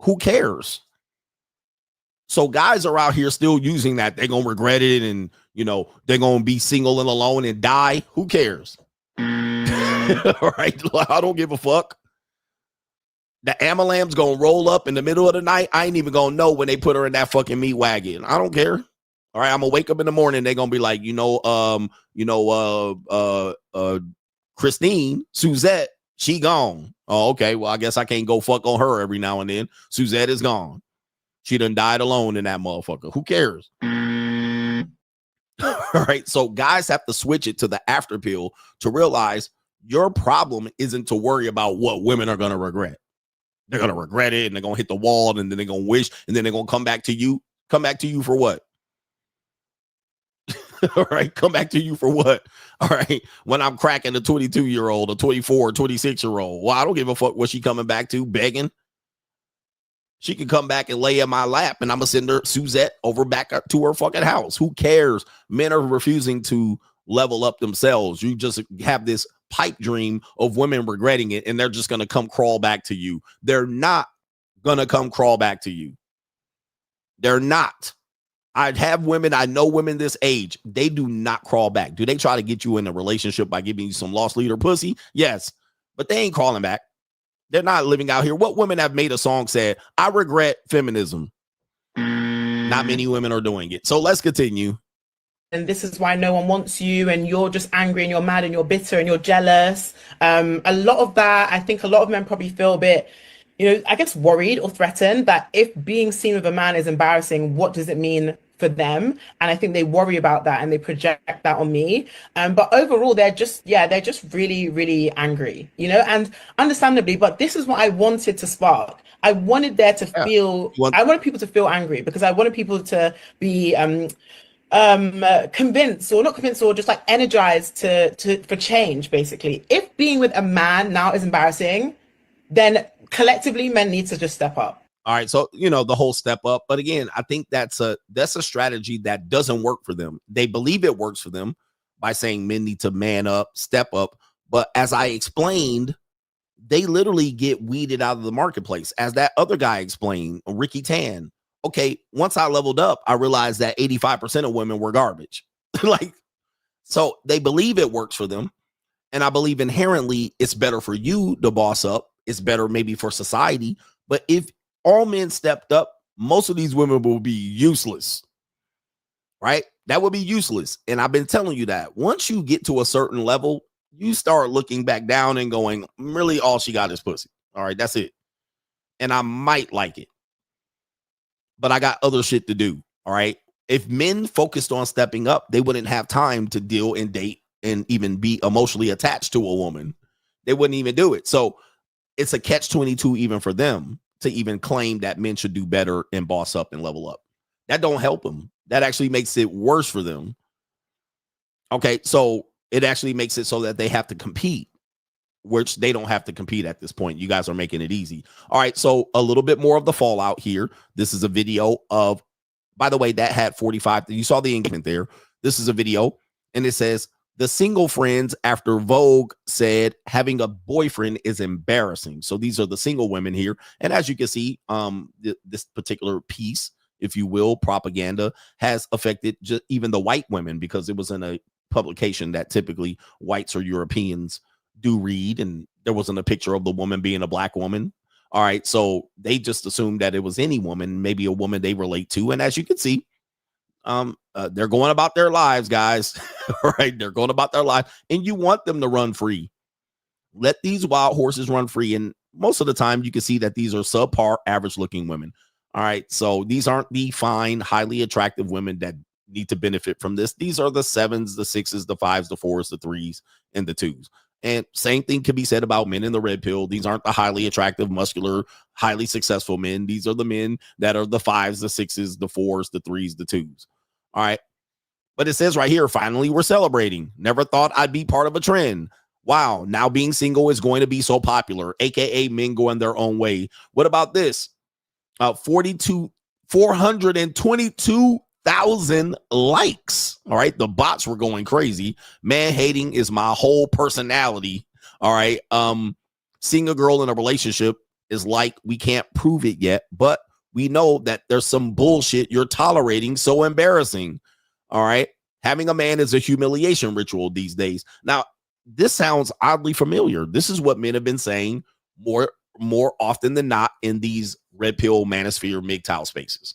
Who cares? So guys are out here still using that. They're going to regret it and, they're going to be single and alone and die. Who cares? All right. I don't give a fuck. The Amalamb's going to roll up in the middle of the night. I ain't even going to know when they put her in that fucking meat wagon. I don't care. All right. I'm going to wake up in the morning. They're going to be like, Christine, Suzette, she gone. Oh, okay. Well, I guess I can't go fuck on her every now and then. Suzette is gone. She done died alone in that motherfucker. Who cares? All right. So guys have to switch it to the after pill to realize your problem isn't to worry about what women are going to regret. They're going to regret it and they're going to hit the wall and then they're going to wish and then they're going to come back to you. Come back to you for what? All right. Come back to you for what? All right. When I'm cracking a 22-year-old, a 24, 26-year-old. Well, I don't give a fuck what she coming back to, begging. She can come back and lay in my lap and I'm going to send her Suzette over back to her fucking house. Who cares? Men are refusing to level up themselves. You just have this pipe dream of women regretting it and they're just going to come crawl back to you. They're not going to come crawl back to you. They're not. I know women this age. They do not crawl back. Do they try to get you in a relationship by giving you some lost leader pussy? Yes, but they ain't crawling back. They're not living out here. What women have made a song said, I regret feminism? Not many women are doing it. So let's continue. And this is why no one wants you and you're just angry and you're mad and you're bitter and you're jealous. A lot of that, I think a lot of men probably feel a bit, I guess worried or threatened that if being seen with a man is embarrassing, what does it mean for them? And I think they worry about that and they project that on me. But overall, they're just really, really angry, and understandably, but this is what I wanted to spark. I wanted there to feel, I wanted people to feel angry because I wanted people to be convinced or not convinced or just like energized for change. Basically, if being with a man now is embarrassing, then collectively men need to just step up. All right. So, the whole step up. But again, I think that's a strategy that doesn't work for them. They believe it works for them by saying men need to man up, step up. But as I explained, they literally get weeded out of the marketplace. As that other guy explained, Ricky Tan. Okay. Once I leveled up, I realized that 85% of women were garbage. So they believe it works for them. And I believe inherently it's better for you to boss up. It's better maybe for society. But if all men stepped up, most of these women will be useless, right? That would be useless. And I've been telling you that once you get to a certain level, you start looking back down and going, really all she got is pussy. All right, that's it. And I might like it, but I got other shit to do. All right. If men focused on stepping up, they wouldn't have time to deal and date and even be emotionally attached to a woman. They wouldn't even do it. So it's a catch-22 even for them to even claim that men should do better and boss up and level up. That don't help them. That actually makes it worse for them. Okay, so it actually makes it so that they have to compete, which they don't have to compete at this point. You guys are making it easy. All right, so a little bit more of the fallout here. This is a video of, by the way, that had 45. You saw the engagement there. This is a video, and it says, the single friends after Vogue said having a boyfriend is embarrassing. So these are the single women here. And as you can see, this particular piece, if you will, propaganda has affected just even the white women, because it was in a publication that typically whites or Europeans do read. And there wasn't a picture of the woman being a black woman. All right. So they just assumed that it was any woman, maybe a woman they relate to. And as you can see, they're going about their lives, guys. All right, they're going about their life, and you want them to run free. Let these wild horses run free, and most of the time you can see that these are subpar, average-looking women. All right, so these aren't the fine, highly attractive women that need to benefit from this. These are the 7s, the 6s, the 5s, the 4s, the 3s, and the 2s. And same thing can be said about men in the red pill. These aren't the highly attractive, muscular, highly successful men. These are the men that are the 5s, the 6s, the 4s, the 3s, the 2s. All right. But it says right here, finally, we're celebrating. Never thought I'd be part of a trend. Wow. Now being single is going to be so popular, AKA men going their own way. What about this? 422,000 likes. All right. The bots were going crazy. Man hating is my whole personality. All right. Seeing a girl in a relationship is like, we can't prove it yet, but we know that there's some bullshit you're tolerating. So embarrassing. All right. Having a man is a humiliation ritual these days. Now, this sounds oddly familiar. This is what men have been saying more often than not in these red pill, manosphere, MGTOW spaces.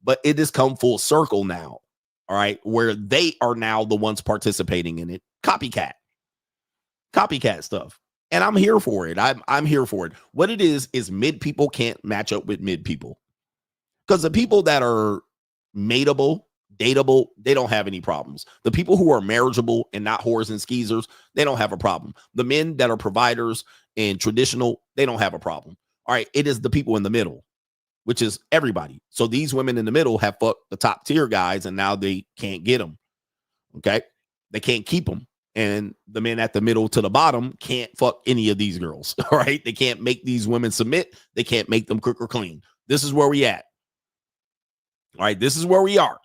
But it has come full circle now. All right. Where they are now the ones participating in it. Copycat stuff. And I'm here for it. I'm here for it. What it is mid people can't match up with mid people. Because the people that are mateable, dateable, they don't have any problems. The people who are marriageable and not whores and skeezers, they don't have a problem. The men that are providers and traditional, they don't have a problem. All right. It is the people in the middle, which is everybody. So these women in the middle have fucked the top tier guys, and now they can't get them. Okay. They can't keep them. And the men at the middle to the bottom can't fuck any of these girls. All right. They can't make these women submit. They can't make them cook or clean. This is where we at. All right. This is where we are.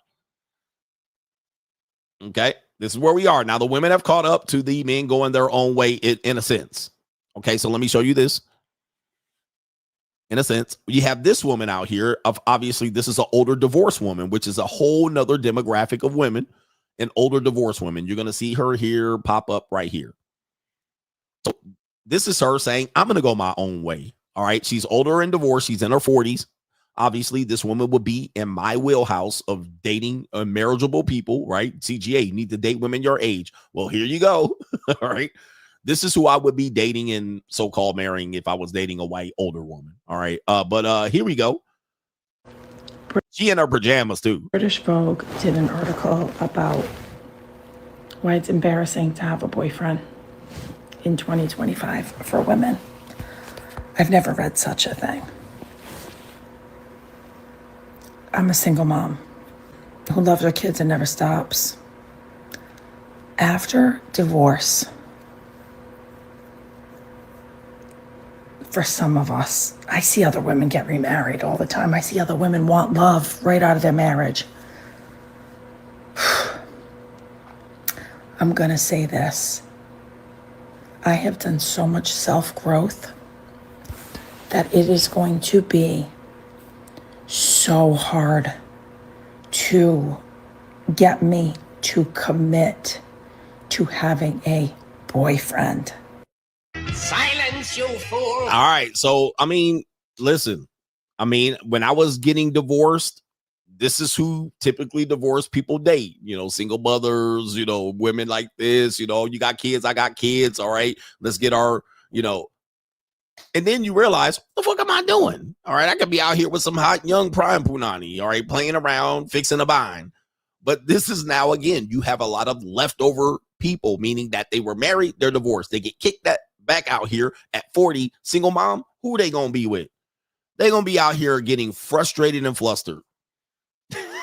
Okay. This is where we are. Now, the women have caught up to the men going their own way in a sense. Okay. So let me show you this. In a sense, you have this woman out here of, obviously this is an older divorced woman, which is a whole nother demographic of women. An older divorced woman. You're going to see her here pop up right here. So this is her saying, I'm going to go my own way. All right. She's older and divorced. She's in her 40s. Obviously, this woman would be in my wheelhouse of dating marriageable people, right? CGA, you need to date women your age. Well, here you go. All right. This is who I would be dating and so-called marrying if I was dating a white older woman. All right. But here we go. She in her pajamas too. British Vogue did an article about why it's embarrassing to have a boyfriend in 2025 for women. I've never read such a thing. I'm a single mom who loves her kids and never stops. After divorce, for some of us, I see other women get remarried all the time. I see other women want love right out of their marriage. I'm gonna say this. I have done so much self-growth that it is going to be so hard to get me to commit to having a boyfriend. Silence, you fool. All right. So, I mean, listen, when I was getting divorced, this is who typically divorced people date, single mothers, women like this, you got kids, I got kids. All right. Let's get our, and then you realize, what the fuck am I doing? All right. I could be out here with some hot young prime punani. All right. Playing around, fixing a bind. But this is now, again, you have a lot of leftover people, meaning that they were married, they're divorced. They get kicked back back out here at 40, single mom, who they gonna be with? They gonna be out here getting frustrated and flustered.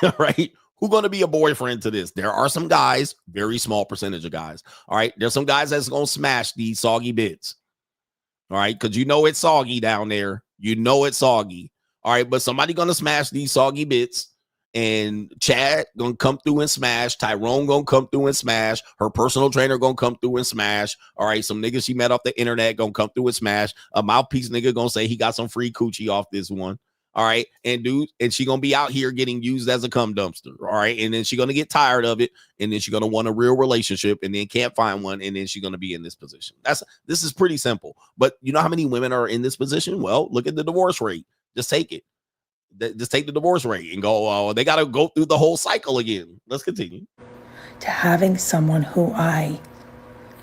All right. Who gonna be a boyfriend to this? There are some guys, very small percentage of guys. All right. There's some guys that's gonna smash these soggy bits. All right, because you know it's soggy down there. You know it's soggy. All right, but somebody gonna smash these soggy bits, and Chad gonna come through and smash. Tyrone gonna come through and smash. Her personal trainer gonna come through and smash. All right, some niggas she met off the internet gonna come through and smash. A mouthpiece nigga gonna say he got some free coochie off this one. All right, and she gonna be out here getting used as a cum dumpster. All right, and then she gonna get tired of it, and then she gonna want a real relationship, and then can't find one, and then she gonna be in this position. This is pretty simple. But you know how many women are in this position? Well, look at the divorce rate. Just take it. Just take the divorce rate and go. Oh, they gotta go through the whole cycle again. Let's continue. To having someone who I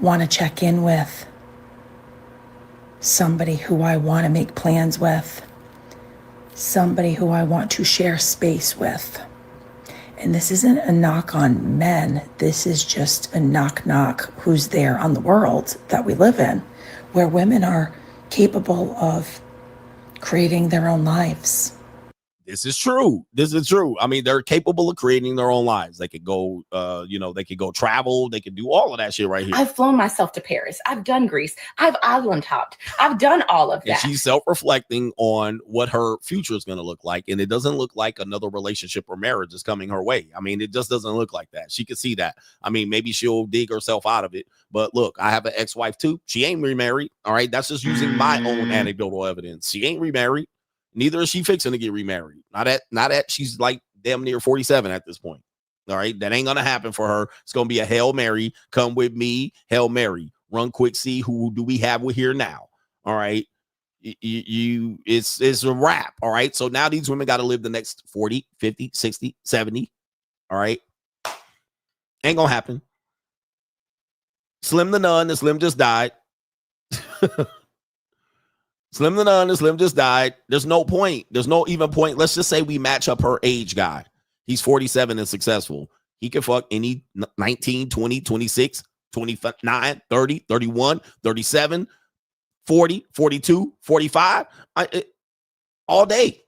want to check in with, somebody who I want to make plans with, somebody who I want to share space with. And this isn't a knock on men. This is just a knock who's there on the world that we live in, where women are capable of creating their own lives. This is true. This is true. I mean, they're capable of creating their own lives. They could go, they could go travel. They could do all of that shit right here. I've flown myself to Paris. I've done Greece. I've island hopped. I've done all of that. And she's self-reflecting on what her future is going to look like. And it doesn't look like another relationship or marriage is coming her way. I mean, it just doesn't look like that. She could see that. I mean, maybe she'll dig herself out of it. But look, I have an ex-wife too. She ain't remarried. All right. That's just using my own anecdotal evidence. She ain't remarried. Neither is she fixing to get remarried. Not at she's like damn near 47 at this point. All right. That ain't gonna happen for her. It's gonna be a Hail Mary. Come with me, Hail Mary. Run quick, see who do we have with here now. All right. It's a wrap. All right. So now these women got to live the next 40, 50, 60, 70. All right. Ain't gonna happen. Slim the Nun, the Slim just died. Slim the Nun and Slim just died. There's no point. There's no even point. Let's just say we match up her age guy. He's 47 and successful. He can fuck any 19, 20, 26, 29, 30, 31, 37, 40, 42, 45. All day.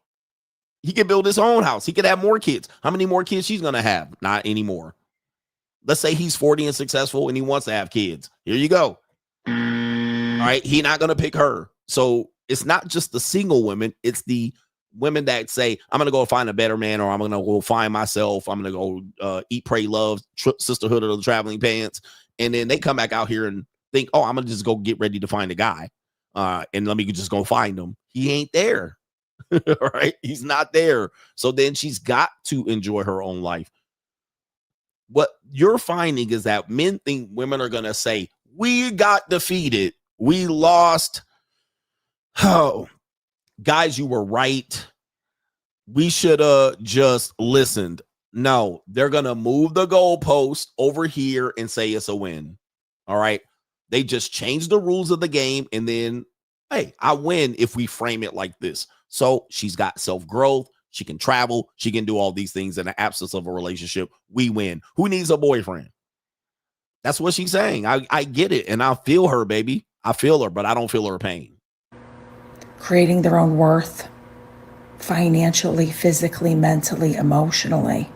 He can build his own house. He could have more kids. How many more kids she's going to have? Not anymore. Let's say he's 40 and successful and he wants to have kids. Here you go. All right. He's not going to pick her. So it's not just the single women. It's the women that say, I'm going to go find a better man, or I'm going to go find myself. I'm going to go eat, pray, love, sisterhood of the traveling pants. And then they come back out here and think, oh, I'm going to just go get ready to find a guy. And let me just go find him. He ain't there. All right. He's not there. So then she's got to enjoy her own life. What you're finding is that men think women are going to say, we got defeated. We lost. Oh, guys, you were right. We should have just listened. No, they're going to move the goalpost over here and say it's a win. All right. They just changed the rules of the game. And then, hey, I win if we frame it like this. So she's got self-growth. She can travel. She can do all these things in the absence of a relationship. We win. Who needs a boyfriend? That's what she's saying. I get it. And I feel her, baby. I feel her, but I don't feel her pain. Creating their own worth, financially, physically, mentally, emotionally.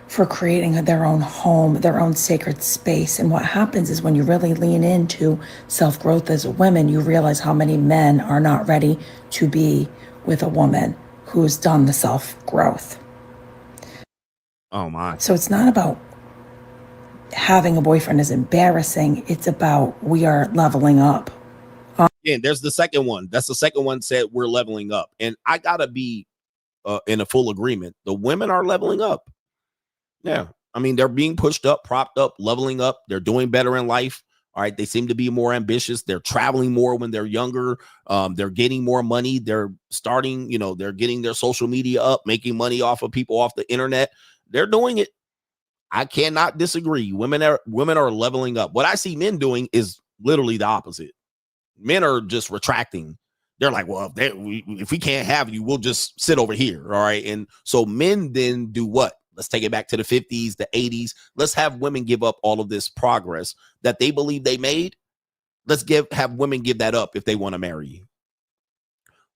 For creating their own home, their own sacred space. And what happens is when you really lean into self-growth as a woman, you realize how many men are not ready to be with a woman who's done the self-growth. Oh my. So it's not about having a boyfriend is embarrassing. It's about we are leveling up. And there's the second one. That's the second one said we're leveling up. And I got to be in a full agreement. The women are leveling up. Yeah. I mean, they're being pushed up, propped up, leveling up. They're doing better in life. All right. They seem to be more ambitious. They're traveling more when they're younger. They're getting more money. They're starting, they're getting their social media up, making money off of people off the internet. They're doing it. I cannot disagree. Women are leveling up. What I see men doing is literally the opposite. Men are just retracting. They're like, well, if we can't have you, we'll just sit over here. All right. And so men then do what? Let's take it back to the 50s, the 80s. Let's have women give up all of this progress that they believe they made Let's have women give that up if they want to marry you.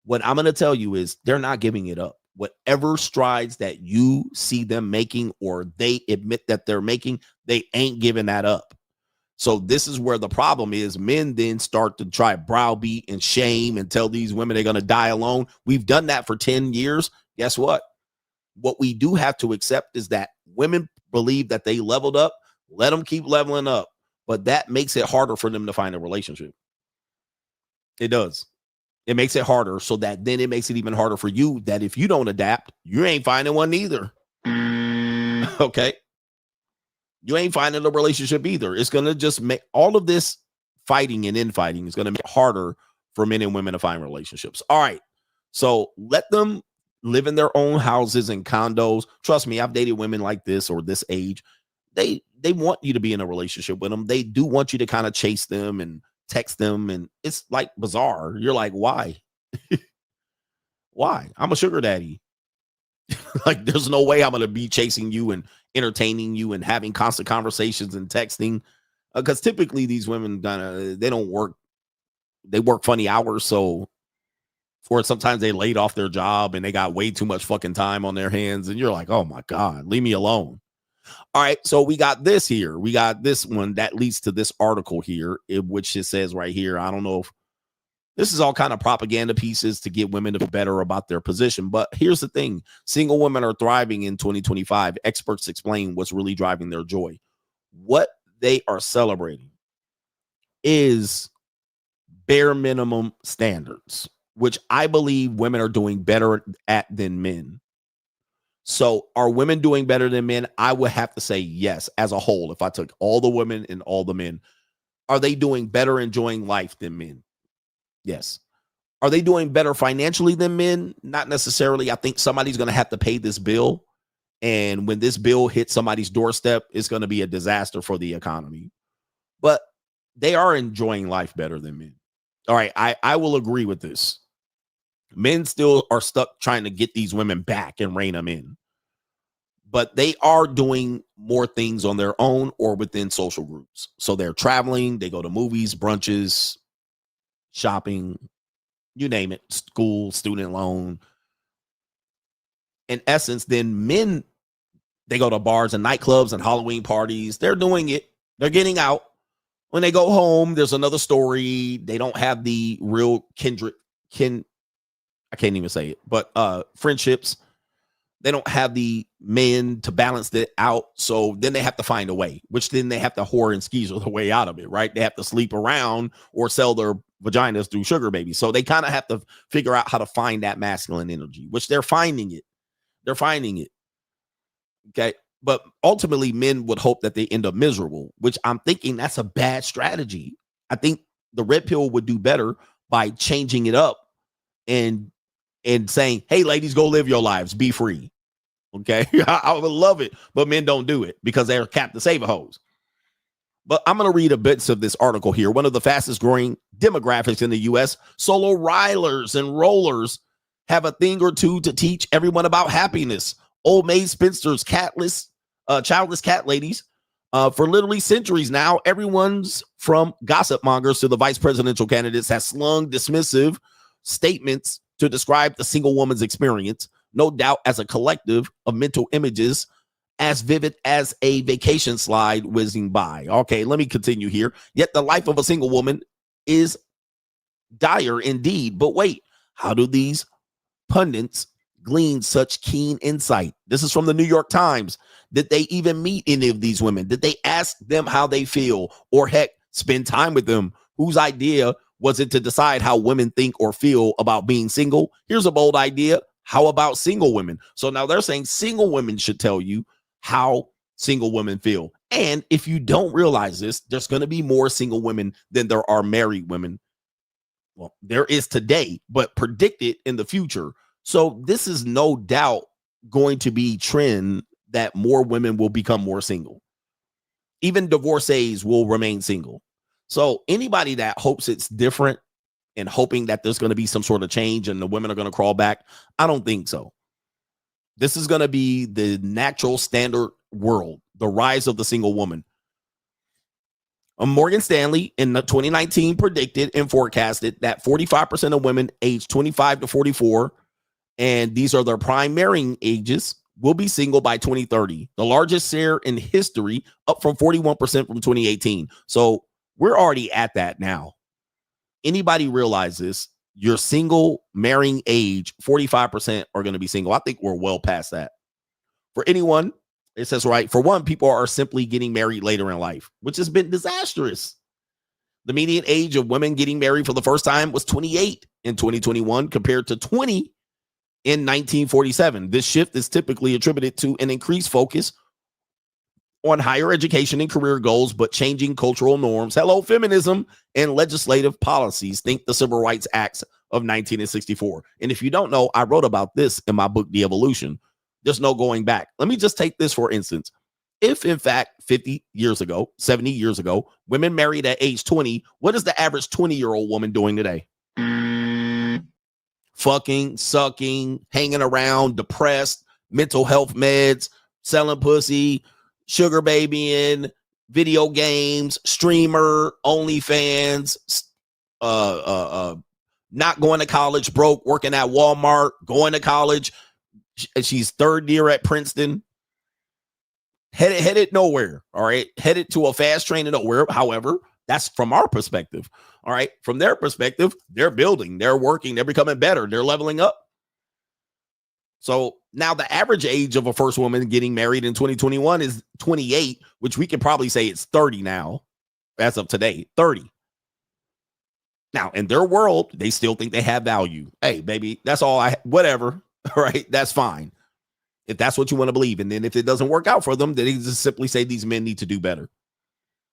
What I'm going to tell you is they're not giving it up. Whatever strides that you see them making or they admit that they're making, they ain't giving that up. So this is where the problem is. Men then start to try browbeat and shame and tell these women they're going to die alone. We've done that for 10 years. Guess what? What we do have to accept is that women believe that they leveled up. Let them keep leveling up. But that makes it harder for them to find a relationship. It does. It makes it harder, so that then it makes it even harder for you that if you don't adapt, you ain't finding one either. Okay? You ain't finding a relationship either. It's going to just make all of this fighting and infighting is going to make it harder for men and women to find relationships. All right. So let them live in their own houses and condos. Trust me, I've dated women like this or this age. They want you to be in a relationship with them. They do want you to kind of chase them and text them. And it's like bizarre. You're like, why? Why? I'm a sugar daddy. Like, there's no way I'm going to be chasing you and entertaining you and having constant conversations and texting. Because typically these women, they don't work. They work funny hours. So, or sometimes they laid off their job and they got way too much fucking time on their hands. And you're like, oh my God, leave me alone. All right. So we got this here. We got this one that leads to this article here, which it says right here. I don't know if this is all kind of propaganda pieces to get women to feel better about their position. But here's the thing. Single women are thriving in 2025. Experts explain what's really driving their joy. What they are celebrating is bare minimum standards, which I believe women are doing better at than men. So are women doing better than men? I would have to say yes, as a whole. If I took all the women and all the men, are they doing better enjoying life than men? Yes. Are they doing better financially than men? Not necessarily. I think somebody's going to have to pay this bill. And when this bill hits somebody's doorstep, it's going to be a disaster for the economy. But they are enjoying life better than men. All right. I will agree with this. Men still are stuck trying to get these women back and rein them in. But they are doing more things on their own or within social groups. So they're traveling, they go to movies, brunches, shopping, you name it, school, student loan. In essence, then men, they go to bars and nightclubs and Halloween parties. They're doing it. They're getting out. When they go home, there's another story. They don't have the real I can't even say it, but friendships. They don't have the men to balance it out. So then they have to find a way, which then they have to whore and skeezer the way out of it, right? They have to sleep around or sell their vaginas through sugar babies. So they kind of have to figure out how to find that masculine energy, which they're finding it. They're finding it. Okay. But ultimately, men would hope that they end up miserable, which I'm thinking that's a bad strategy. I think the red pill would do better by changing it up and saying, hey, ladies, go live your lives. Be free. Okay. I would love it, but men don't do it because they're Captain Save-A-Hose. But I'm going to read a bits of this article here. One of the fastest growing demographics in the U.S., solo rilers and rollers have a thing or two to teach everyone about happiness. Old maid spinsters, childless cat ladies. For literally centuries now, everyone's from gossip mongers to the vice presidential candidates has slung dismissive statements to describe the single woman's experience, no doubt as a collective of mental images as vivid as a vacation slide whizzing by. Okay, let me continue here. Yet the life of a single woman is dire indeed. But wait, how do these pundits glean such keen insight? This is from the New York Times. Did they even meet any of these women? Did they ask them how they feel or heck, spend time with them? Whose idea was it to decide how women think or feel about being single? Here's a bold idea. How about single women? So now they're saying single women should tell you how single women feel. And if you don't realize this, there's going to be more single women than there are married women. Well, there is today, but predicted in the future. So this is no doubt going to be trend that more women will become more single. Even divorcees will remain single. So anybody that hopes it's different and hoping that there's going to be some sort of change and the women are going to crawl back, I don't think so. This is going to be the natural standard world, the rise of the single woman. Morgan Stanley in 2019 predicted and forecasted that 45% of women aged 25 to 44, and these are their prime marrying ages, will be single by 2030. The largest share in history, up from 41% from 2018. So we're already at that now. Anybody realize this? Your single marrying age, 45% are going to be single. I think we're well past that. For anyone, it says, right, for one, people are simply getting married later in life, which has been disastrous. The median age of women getting married for the first time was 28 in 2021 compared to 20 in 1947. This shift is typically attributed to an increased focus on higher education and career goals, but changing cultural norms. Hello, feminism and legislative policies. Think the Civil Rights Acts of 1964. And if you don't know, I wrote about this in my book, The Evolution. There's no going back. Let me just take this for instance. If, in fact, 50 years ago, 70 years ago, women married at age 20, what is the average 20-year-old woman doing today? Fucking, sucking, hanging around, depressed, mental health meds, selling pussy, sugar babying, video games, streamer, OnlyFans, not going to college, broke, working at Walmart, going to college. She's third year at Princeton, headed nowhere. All right. Headed to a fast train to nowhere. However, that's from our perspective. All right. From their perspective, they're building, they're working, they're becoming better, they're leveling up. So now the average age of a first woman getting married in 2021 is 28, which we can probably say it's 30 now, as of today, 30. Now, in their world, they still think they have value. Hey, baby, that's all whatever. All right, that's fine. If that's what you want to believe. And then if it doesn't work out for them, then they just simply say these men need to do better.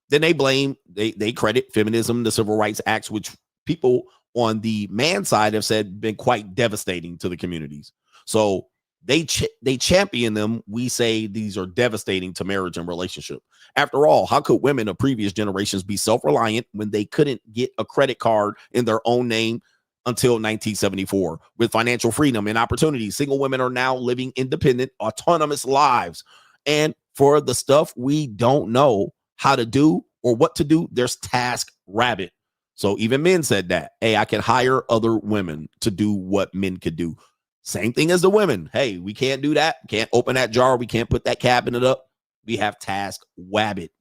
Then they blame, they credit feminism, the Civil Rights Acts, which people on the man side have said been quite devastating to the communities. So they champion them. We say these are devastating to marriage and relationship. After all, how could women of previous generations be self-reliant when they couldn't get a credit card in their own name until 1974? With financial freedom and opportunity, single women are now living independent, autonomous lives. And for the stuff we don't know how to do or what to do, there's Task Rabbit. So even men said that, hey, I can hire other women to do what men could do. Same thing as the women. Hey, we can't do that. Can't open that jar. We can't put that cabinet up. We have Task Rabbit.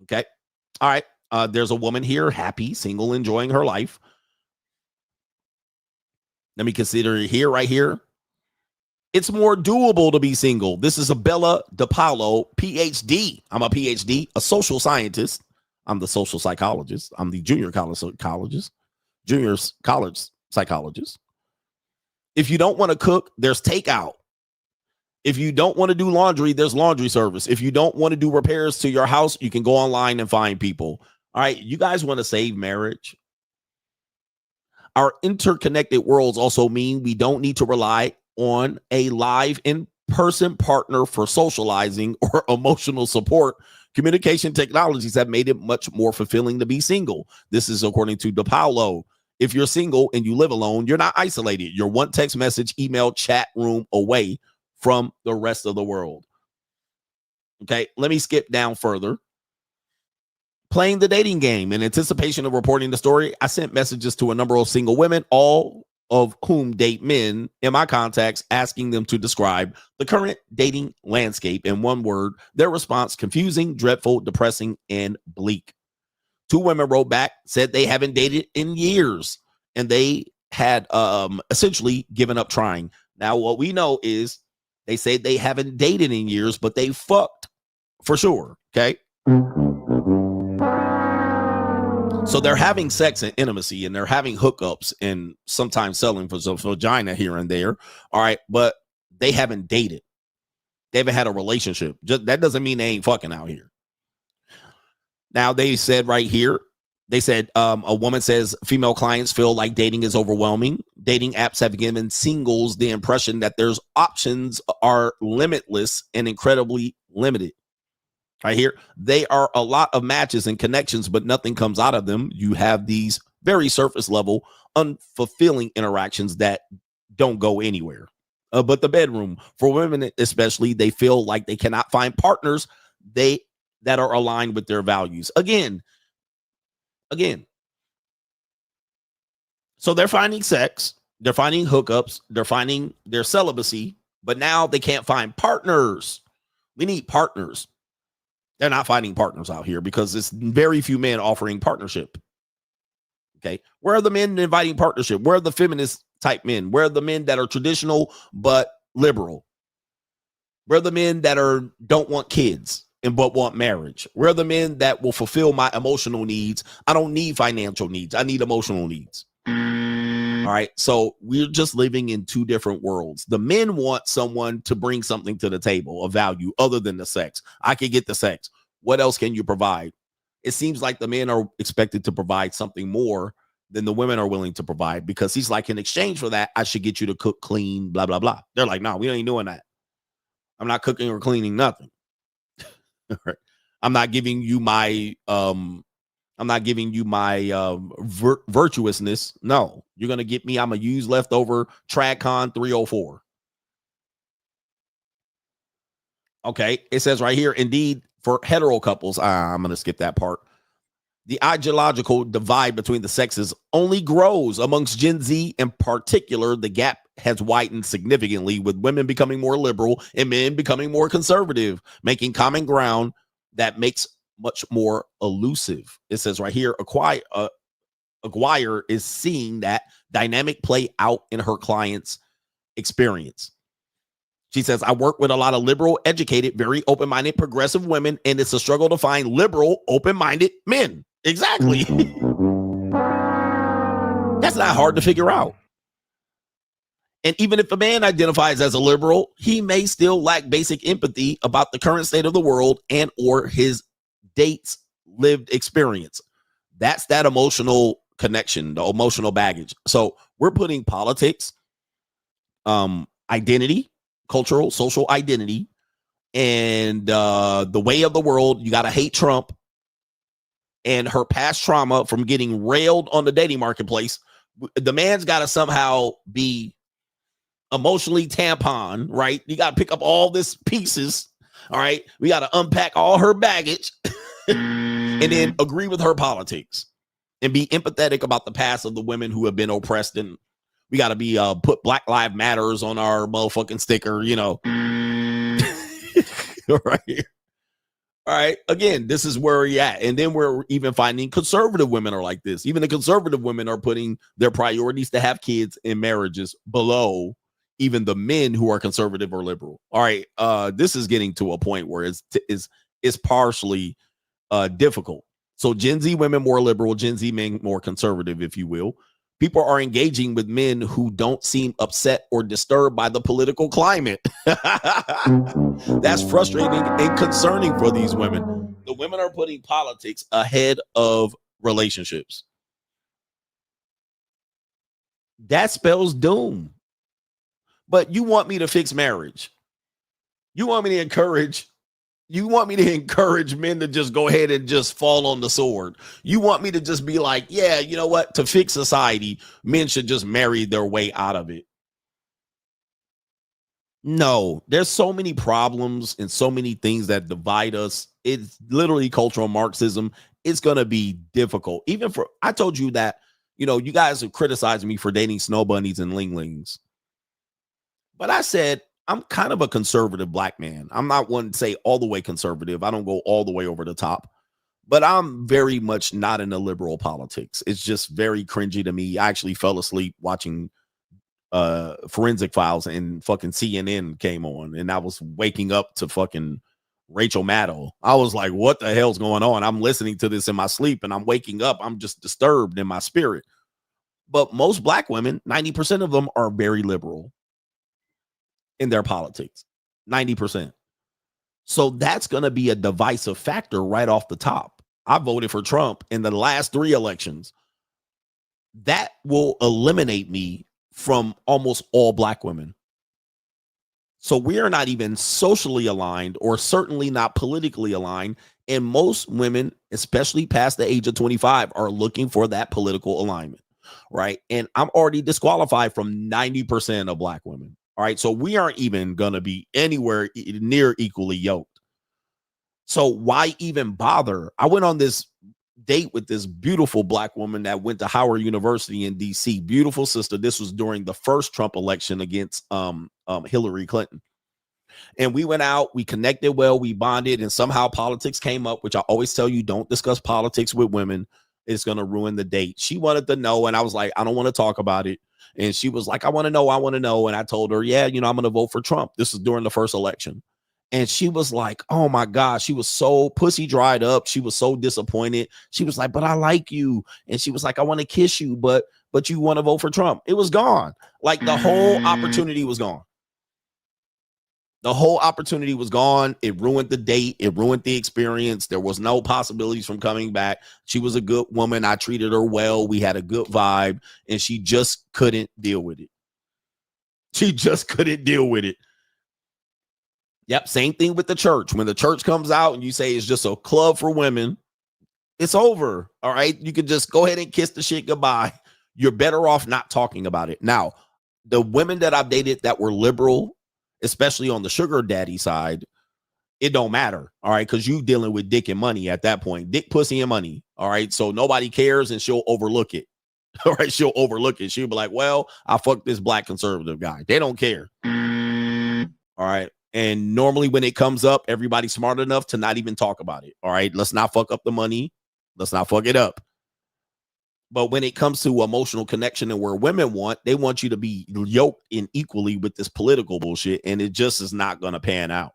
Okay. All right. There's a woman here, happy, single, enjoying her life. Let me consider it here, right here. It's more doable to be single. This is Abella DePaulo, PhD. I'm a PhD, a social scientist. I'm the social psychologist. I'm the junior college psychologist. If you don't want to cook, there's takeout. If you don't want to do laundry, there's laundry service. If you don't want to do repairs to your house, you can go online and find people. All right, you guys want to save marriage? Our interconnected worlds also mean we don't need to rely on a live in-person partner for socializing or emotional support. Communication technologies have made it much more fulfilling to be single. This is according to DePaulo. If you're single and you live alone, you're not isolated. You're one text message, email, chat room away from the rest of the world. Okay, let me skip down further. Playing the dating game. In anticipation of reporting the story, I sent messages to a number of single women, all of whom date men, in my contacts, asking them to describe the current dating landscape in one word. Their response: confusing, dreadful, depressing, and bleak. 2 women wrote back, said they haven't dated in years, and they had essentially given up trying. Now, what we know is they say they haven't dated in years, but they fucked for sure. Okay. So they're having sex and intimacy, and they're having hookups and sometimes selling for some vagina here and there. All right. But they haven't dated. They haven't had a relationship. Just, that doesn't mean they ain't fucking out here. Now, they said right here, they said a woman says female clients feel like dating is overwhelming. Dating apps have given singles the impression that there's options are limitless and incredibly limited. Right here, they are a lot of matches and connections, but nothing comes out of them. You have these very surface level, unfulfilling interactions that don't go anywhere. But the bedroom, for women especially, they feel like they cannot find partners that are aligned with their values. Again. So they're finding sex, they're finding hookups, they're finding their celibacy, but now they can't find partners. We need partners. They're not finding partners out here because it's very few men offering partnership. Okay. Where are the men inviting partnership? Where are the feminist type men? Where are the men that are traditional but liberal? Where are the men that don't want kids and but want marriage? Where are the men that will fulfill my emotional needs? I don't need financial needs. I need emotional needs. All right. So we're just living in two different worlds. The men want someone to bring something to the table of value other than the sex. I can get the sex. What else can you provide? It seems like the men are expected to provide something more than the women are willing to provide, because he's like, in exchange for that, I should get you to cook, clean, blah, blah, blah. They're like, no, we ain't doing that. I'm not cooking or cleaning nothing. I'm not giving you my virtuousness. No, you're going to get me. I'm going to use leftover TradCon 304. Okay. It says right here, indeed, for hetero couples, I'm going to skip that part. The ideological divide between the sexes only grows amongst Gen Z. In particular, the gap has widened significantly, with women becoming more liberal and men becoming more conservative, making common ground that makes much more elusive. It says right here, Aguirre is seeing that dynamic play out in her client's experience. She says, I work with a lot of liberal, educated, very open-minded, progressive women, and it's a struggle to find liberal, open-minded men. Exactly. That's not hard to figure out. And even if a man identifies as a liberal, he may still lack basic empathy about the current state of the world and or his date's lived experience. That's that emotional connection, the emotional baggage. So we're putting politics, identity, cultural, social identity, and the way of the world. You got to hate Trump and her past trauma from getting railed on the dating marketplace. The man's got to somehow be emotionally tampon, right? You got to pick up all this pieces. All right. We got to unpack all her baggage and then agree with her politics and be empathetic about the past of the women who have been oppressed. And we got to be put Black Lives Matters on our motherfucking sticker, you know. Right. All right. Again, this is where we're at. And then we're even finding conservative women are like this. Even the conservative women are putting their priorities to have kids and marriages below even the men who are conservative or liberal. All right. This is getting to a point where it's partially difficult. So Gen Z women more liberal, Gen Z men more conservative, if you will. People are engaging with men who don't seem upset or disturbed by the political climate. That's frustrating and concerning for these women. The women are putting politics ahead of relationships. That spells doom. But you want me to fix marriage. You want me to encourage men to just go ahead and just fall on the sword. You want me to just be like, yeah, you know what? To fix society, men should just marry their way out of it. No, there's so many problems and so many things that divide us. It's literally cultural Marxism. It's going to be difficult. I told you that, you know, you guys have criticized me for dating snow bunnies and linglings. But I said, I'm kind of a conservative black man. I'm not one to say all the way conservative. I don't go all the way over the top, but I'm very much not into liberal politics. It's just very cringy to me. I actually fell asleep watching Forensic Files and fucking CNN came on, and I was waking up to fucking Rachel Maddow. I was like, what the hell's going on? I'm listening to this in my sleep and I'm waking up. I'm just disturbed in my spirit. But most black women, 90% of them are very liberal in their politics, 90%. So that's going to be a divisive factor right off the top. I voted for Trump in the last 3 elections. That will eliminate me from almost all black women. So we are not even socially aligned, or certainly not politically aligned. And most women, especially past the age of 25, are looking for that political alignment, right? And I'm already disqualified from 90% of black women. All right, so we aren't even going to be anywhere near equally yoked. So why even bother? I went on this date with this beautiful black woman that went to Howard University in DC. Beautiful sister. This was during the first Trump election against Hillary Clinton. And we went out, we connected well, we bonded, and somehow politics came up, which I always tell you, don't discuss politics with women. It's going to ruin the date. She wanted to know, and I was like, I don't want to talk about it. And she was like, I want to know. And I told her, yeah, I'm going to vote for Trump. This is during the first election. And she was like, oh my God, she was so pussy dried up. She was so disappointed. She was like, but I like you. And she was like, I want to kiss you, but you want to vote for Trump. It was gone. Like the whole opportunity was gone. The whole opportunity was gone. It ruined the date. It ruined the experience. There was no possibilities from coming back. She was a good woman. I treated her well. We had a good vibe, and she just couldn't deal with it. She just couldn't deal with it. Yep, same thing with the church. When the church comes out and you say it's just a club for women, it's over. All right, you can just go ahead and kiss the shit goodbye. You're better off not talking about it. Now, the women that I've dated that were liberal, especially on the sugar daddy side, it don't matter. All right, because you dealing with dick and money at that point. Dick, pussy, and money. All right, so nobody cares, and she'll overlook it. All right, she'll overlook it. She'll be like, well, I fucked this black conservative guy. They don't care. All right. And normally when it comes up, everybody's smart enough to not even talk about it. All right. Let's not fuck up the money. Let's not fuck it up. But when it comes to emotional connection and where women they want you to be yoked in equally with this political bullshit. And it just is not going to pan out.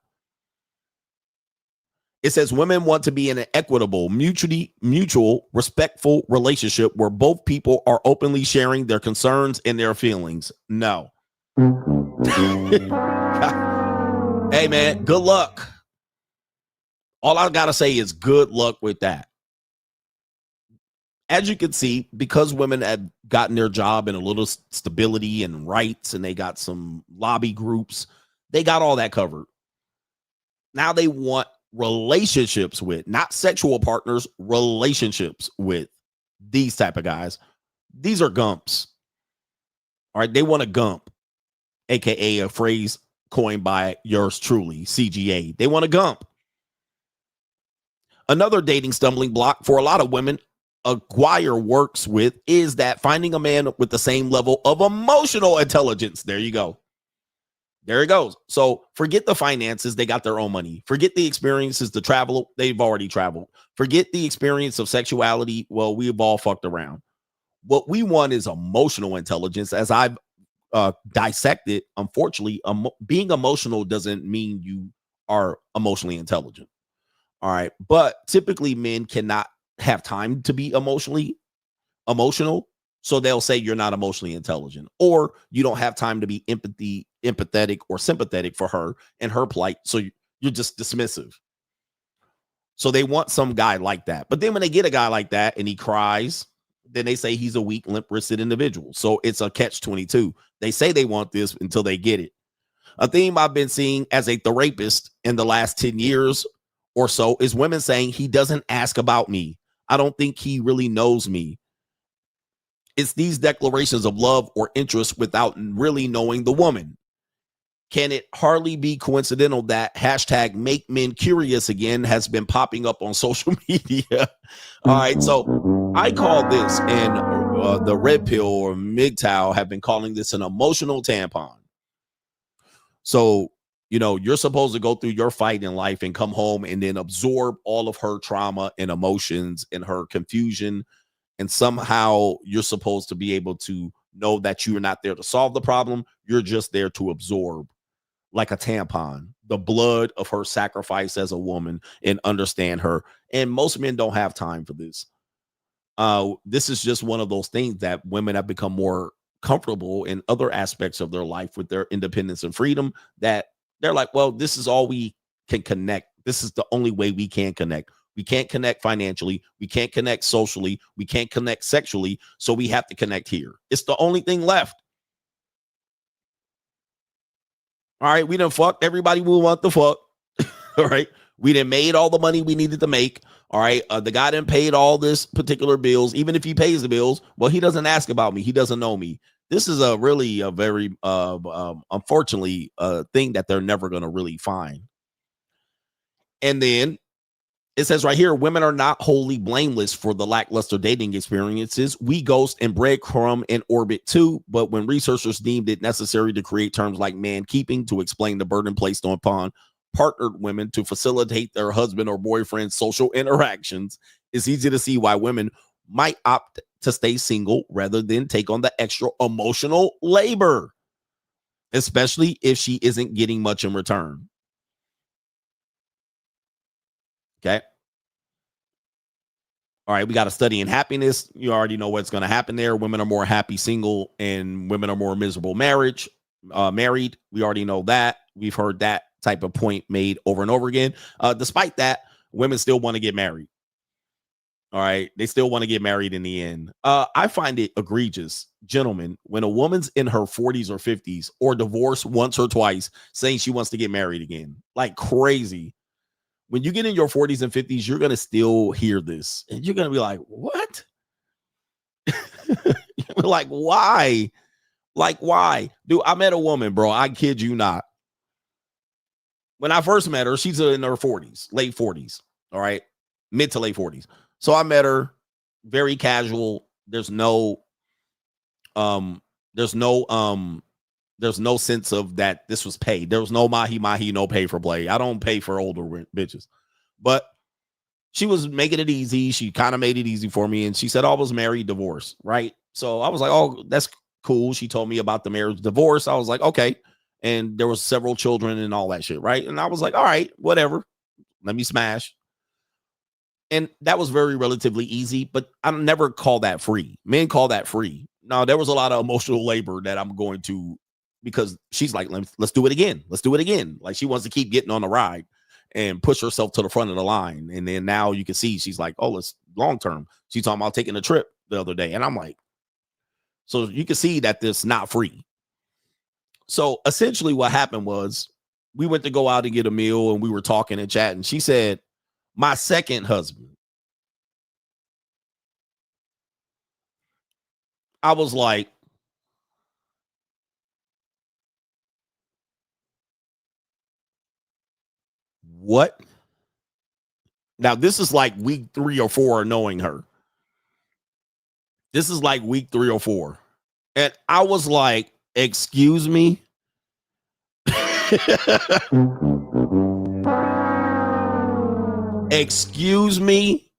It says women want to be in an equitable, mutual, respectful relationship where both people are openly sharing their concerns and their feelings. No. Hey, man, good luck. All I got to say is good luck with that. As you can see, because women have gotten their job and a little stability and rights, and they got some lobby groups, they got all that covered. Now they want relationships with, not sexual partners, relationships with these type of guys. These are gumps. All right, they want a gump, aka a phrase coined by yours truly, CGA. They want a gump. Another dating stumbling block for a lot of women Aguirre works with is that finding a man with the same level of emotional intelligence. There you go. There it goes. So forget the finances. They got their own money. Forget the experiences to travel. They've already traveled. Forget the experience of sexuality. Well, we've all fucked around. What we want is emotional intelligence. As I've dissected, unfortunately, being emotional doesn't mean you are emotionally intelligent. All right. But typically men cannot have time to be emotional. So they'll say you're not emotionally intelligent, or you don't have time to be empathetic or sympathetic for her and her plight. So you're just dismissive. So they want some guy like that. But then when they get a guy like that and he cries, then they say he's a weak, limp-wristed individual. So it's a catch-22. They say they want this until they get it. A theme I've been seeing as a therapist in the last 10 years or so is women saying he doesn't ask about me. I don't think he really knows me. It's these declarations of love or interest without really knowing the woman. Can it hardly be coincidental that hashtag make men curious again has been popping up on social media? All right, so I call this, and the Red Pill or MGTOW have been calling this an emotional tampon. So, you're supposed to go through your fight in life and come home and then absorb all of her trauma and emotions and her confusion. And somehow you're supposed to be able to know that you're not there to solve the problem. You're just there to absorb, like a tampon, the blood of her sacrifice as a woman, and understand her. And most men don't have time for this. This is just one of those things that women have become more comfortable in other aspects of their life with their independence and freedom, that they're like, well, this is all we can connect. This is the only way we can connect. We can't connect financially. We can't connect socially. We can't connect sexually. So we have to connect here. It's the only thing left. All right. We done fucked everybody we want to fuck. All right. We done made all the money we needed to make. All right. The guy done paid all this particular bills. Even if he pays the bills, well, he doesn't ask about me. He doesn't know me. This is a very, unfortunately, thing that they're never going to really find. And then It says right here, women are not wholly blameless for the lackluster dating experiences. We ghost and breadcrumb in orbit too, but when researchers deemed it necessary to create terms like man keeping to explain the burden placed upon partnered women to facilitate their husband or boyfriend's social interactions, it's easy to see why women might opt to stay single rather than take on the extra emotional labor, especially if she isn't getting much in return. Okay. All right, we got a study in happiness. You already know what's going to happen there. Women are more happy single and women are more miserable married. We already know that. We've heard that type of point made over and over again. Despite that, women still want to get married. All right, they still want to get married in the end. I find it egregious, gentlemen, when a woman's in her 40s or 50s or divorced once or twice saying she wants to get married again. Like crazy. When you get in your 40s and 50s, you're going to still hear this. And you're going to be like, what? Like, why? Like, why? Dude, I met a woman, bro. I kid you not. When I first met her, she's in her 40s, late 40s. All right. Mid to late 40s. So I met her, very casual. There's no sense of that this was paid. There was no mahi, no pay for play. I don't pay for older bitches. But she was making it easy. She kind of made it easy for me. And she said, I was married, divorced, right? So I was like, oh, that's cool. She told me about the marriage, divorce. I was like, okay. And there was several children and all that shit, right? And I was like, all right, whatever. Let me smash. And that was very relatively easy, but I never call that free. Men call that free. Now, there was a lot of emotional labor that I'm going to, because she's like, let's do it again. Let's do it again. Like she wants to keep getting on the ride and push herself to the front of the line. And then now you can see she's like, oh, it's long term. She's talking about taking a trip the other day. And I'm like, so you can see that this not free. So essentially what happened was we went to go out and get a meal and we were talking and chatting. She said, my second husband. I was like, what? Now, this is like week 3 or 4 of knowing her. This is like week 3 or 4. And I was like, excuse me? Excuse me?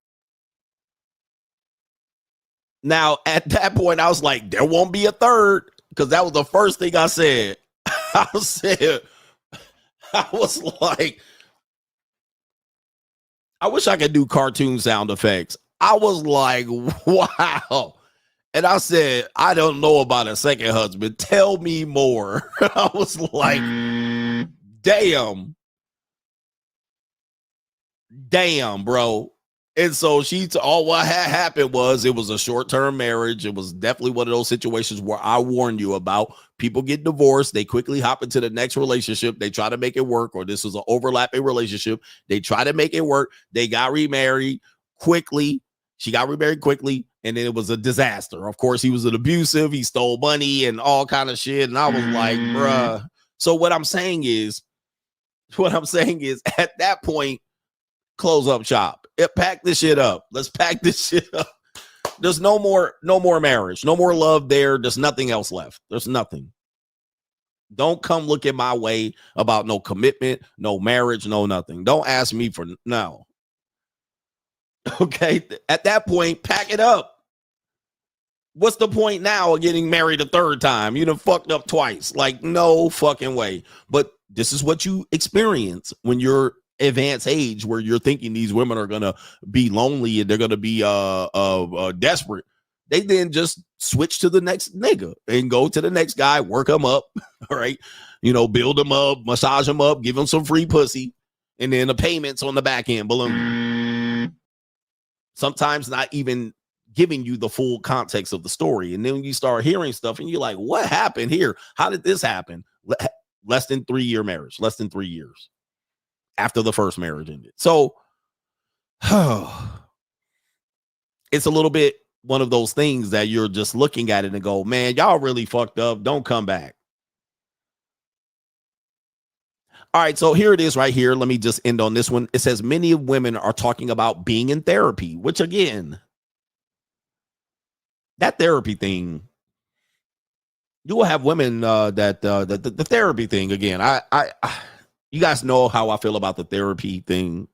Now, at that point, I was like, there won't be a third, because that was the first thing I said. I was like, I wish I could do cartoon sound effects. I was like, wow. And I said, I don't know about a second husband. Tell me more. I was like, damn. Damn, bro. And so all what had happened was it was a short-term marriage. It was definitely one of those situations where I warned you about. People get divorced. They quickly hop into the next relationship. They try to make it work, or this was an overlapping relationship. They try to make it work. They got remarried quickly. She got remarried quickly, and then it was a disaster. Of course, he was an abusive. He stole money and all kind of shit. And I was like, bruh. So what I'm saying is at that point, close up shop. Pack this shit up. Let's pack this shit up. There's no more marriage, no more love there. There's nothing else left. There's nothing. Don't come looking my way about no commitment, no marriage, no nothing. Don't ask me for no. Okay. At that point, pack it up. What's the point now of getting married a third time? You done fucked up twice. Like, no fucking way. But this is what you experience when you're advanced age, where you're thinking these women are gonna be lonely and they're gonna be desperate. They then just switch to the next nigga and go to the next guy, work them up, all right, build them up, massage them up, give them some free pussy, and then the payments on the back end balloon. Sometimes not even giving you the full context of the story. And then you start hearing stuff and you're like, what happened here? How did this happen? Less than 3 year marriage, less than 3 years after the first marriage ended. So it's a little bit one of those things that you're just looking at it and go, man, y'all really fucked up. Don't come back. All right, so here it is right here. Let me just end on this one. It says many women are talking about being in therapy, which again, that therapy thing, you will have women that the therapy thing again. I you guys know how I feel about the therapy thing.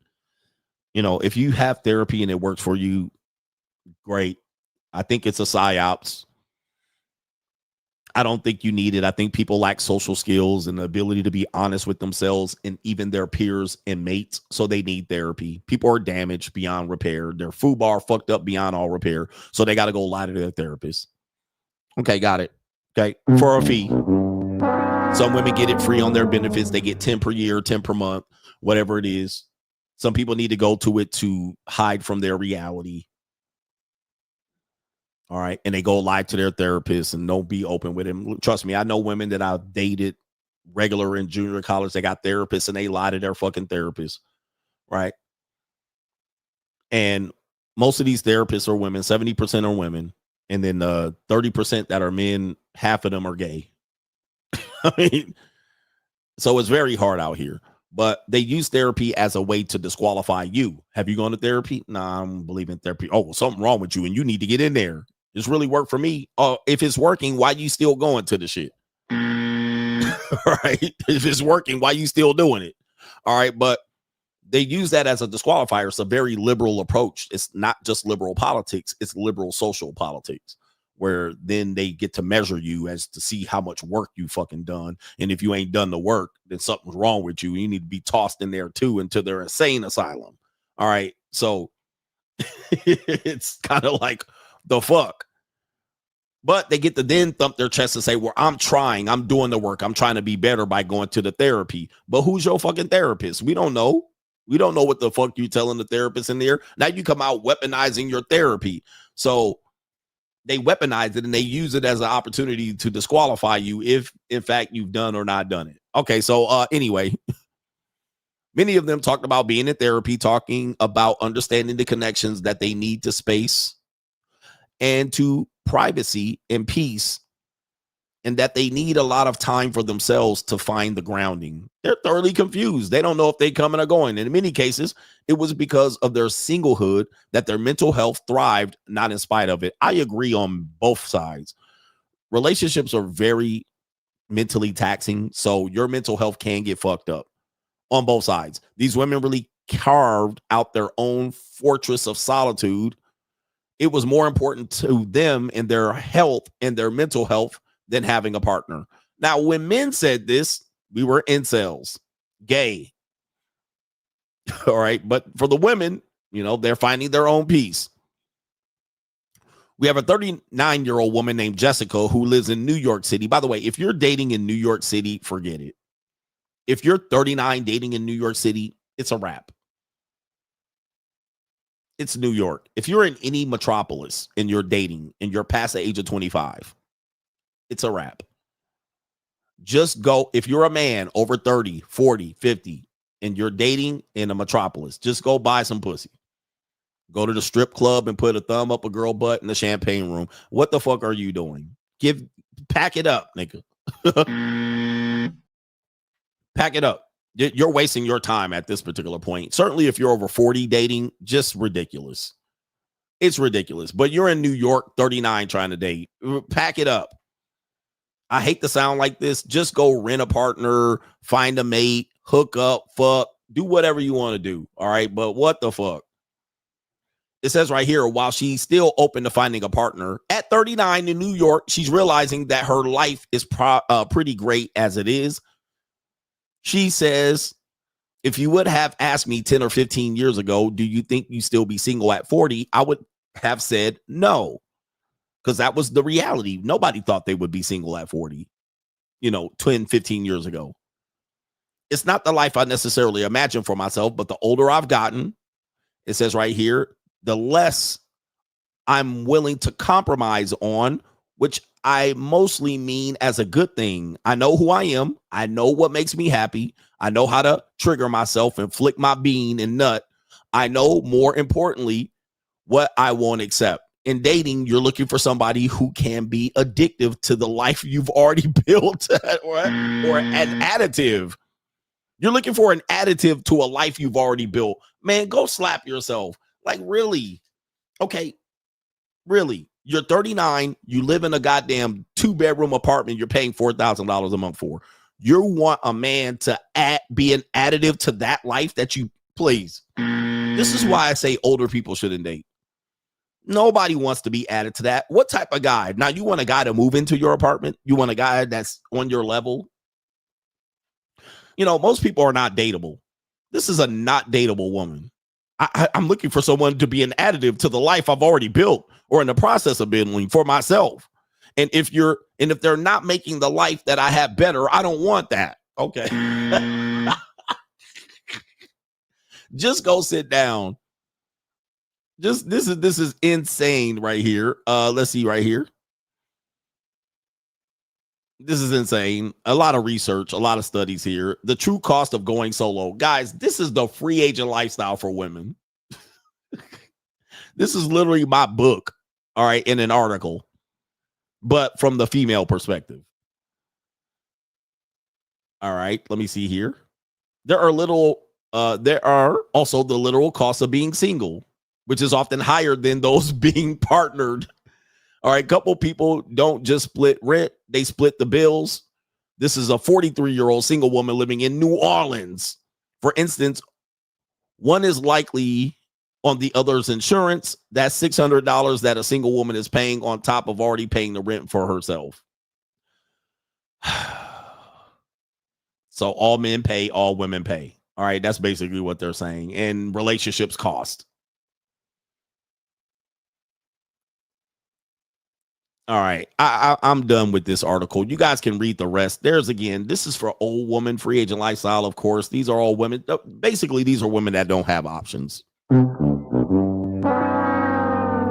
You know, if you have therapy and it works for you, great. I think it's a psyops. I don't think you need it. I think people lack social skills and the ability to be honest with themselves and even their peers and mates. So they need therapy. People are damaged beyond repair. Their FUBAR fucked up beyond all repair. So they got to go lie to their therapist. Okay, got it. Okay, for a fee. Some women get it free on their benefits. They get 10 per year, 10 per month, whatever it is. Some people need to go to it to hide from their reality. All right. And they go lie to their therapist and don't be open with him. Trust me, I know women that I've dated regular in junior college. They got therapists and they lie to their fucking therapist. Right. And most of these therapists are women. 70% are women. And then 30% that are men, half of them are gay. I mean, so it's very hard out here. But they use therapy as a way to disqualify you. Have you gone to therapy? Nah, I don't believe in therapy. Oh, well, something wrong with you and you need to get in there. It's really worked for me. If it's working, why you still going to the shit? All right. If it's working, why you still doing it? All right. But they use that as a disqualifier. It's a very liberal approach. It's not just liberal politics. It's liberal social politics, where then they get to measure you as to see how much work you fucking done. And if you ain't done the work, then something's wrong with you. You need to be tossed in there too into their insane asylum. All right. So it's kind of like the fuck. But they get to then thump their chest and say, well, I'm trying. I'm doing the work. I'm trying to be better by going to the therapy. But who's your fucking therapist? We don't know. We don't know what the fuck you telling the therapist in there. Now you come out weaponizing your therapy. So they weaponize it and they use it as an opportunity to disqualify you if, in fact, you've done or not done it. Okay, so anyway, many of them talked about being in therapy, talking about understanding the connections that they need to space and to privacy and peace, and that they need a lot of time for themselves to find the grounding. They're thoroughly confused. They don't know if they're coming or going. And in many cases, it was because of their singlehood that their mental health thrived, not in spite of it. I agree on both sides. Relationships are very mentally taxing, so your mental health can get fucked up on both sides. These women really carved out their own fortress of solitude. It was more important to them and their health and their mental health than having a partner. Now, when men said this, we were incels, gay. All right. But for the women, you know, they're finding their own peace. We have a 39-year-old woman named Jessica who lives in New York City. By the way, if you're dating in New York City, forget it. If you're 39 dating in New York City, it's a wrap. It's New York. If you're in any metropolis and you're dating and you're past the age of 25, it's a wrap. Just go. If you're a man over 30, 40, 50, and you're dating in a metropolis, just go buy some pussy. Go to the strip club and put a thumb up a girl butt in the champagne room. What the fuck are you doing? Pack it up, nigga. Pack it up. You're wasting your time at this particular point. Certainly if you're over 40 dating, just ridiculous. It's ridiculous. But you're in New York, 39 trying to date. Pack it up. I hate to sound like this. Just go rent a partner, find a mate, hook up, fuck, do whatever you want to do. All right. But what the fuck? It says right here, while she's still open to finding a partner at 39 in New York, she's realizing that her life is pretty great as it is. She says, if you would have asked me 10 or 15 years ago, do you think you still be single at 40? I would have said no. Because that was the reality. Nobody thought they would be single at 40, 10, 15 years ago. It's not the life I necessarily imagined for myself, but the older I've gotten, it says right here, the less I'm willing to compromise on, which I mostly mean as a good thing. I know who I am. I know what makes me happy. I know how to trigger myself and flick my bean and nut. I know, more importantly, what I won't accept. In dating, you're looking for somebody who can be addictive to the life you've already built or an additive. You're looking for an additive to a life you've already built. Man, go slap yourself. Like, really? Okay, really? You're 39. You live in a goddamn 2-bedroom apartment you're paying $4,000 a month for. You want a man to be an additive to that life that you, please. This is why I say older people shouldn't date. Nobody wants to be added to that. What type of guy? Now, you want a guy to move into your apartment? You want a guy that's on your level? You know, most people are not dateable. This is a not dateable woman. I'm looking for someone to be an additive to the life I've already built or in the process of building for myself. And if they're not making the life that I have better, I don't want that. Okay. Just go sit down. Just this is insane right here. Let's see right here. This is insane. A lot of research, a lot of studies here. The true cost of going solo. Guys, this is the free agent lifestyle for women. This is literally my book, all right, in an article, but from the female perspective. All right, let me see here. There are also the literal costs of being single, which is often higher than those being partnered. All right, couple people don't just split rent, they split the bills. This is a 43-year-old single woman living in New Orleans. For instance, one is likely on the other's insurance. That's $600 that a single woman is paying on top of already paying the rent for herself. So all men pay, all women pay. All right, that's basically what they're saying. And relationships cost. All right, I'm done with this article. You guys can read the rest. This is for old woman free agent lifestyle, of course. These are all women. Basically, these are women that don't have options. All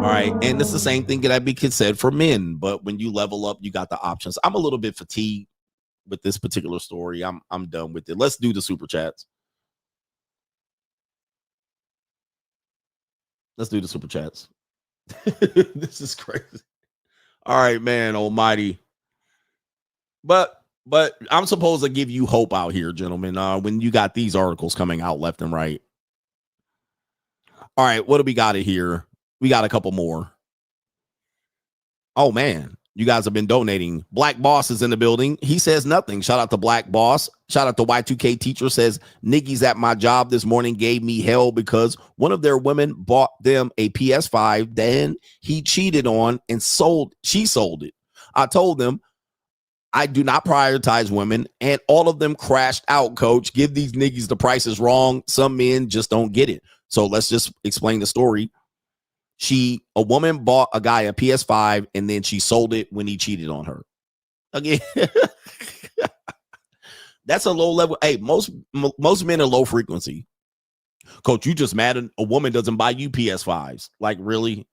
right, and it's the same thing that be said for men. But when you level up, you got the options. I'm a little bit fatigued with this particular story. I'm done with it. Let's do the super chats. Let's do the super chats. This is crazy. All right, man, almighty. But I'm supposed to give you hope out here, gentlemen, when you got these articles coming out left and right. All right, what do we got here? We got a couple more. Oh, man, you guys have been donating. Black Boss is in the building. He says nothing. Shout out to Black Boss. Shout out to Y2K Teacher. Says, Niggies at my job this morning gave me hell because one of their women bought them a PS5. Then he cheated on and she sold it. I told them I do not prioritize women, and all of them crashed out, coach. Give these niggies the price is wrong. Some men just don't get it. So let's just explain the story. A woman bought a guy a PS5 and then she sold it when he cheated on her. Again, that's a low level. Hey, most men are low frequency. Coach, you just mad a woman doesn't buy you PS5s. Like, really?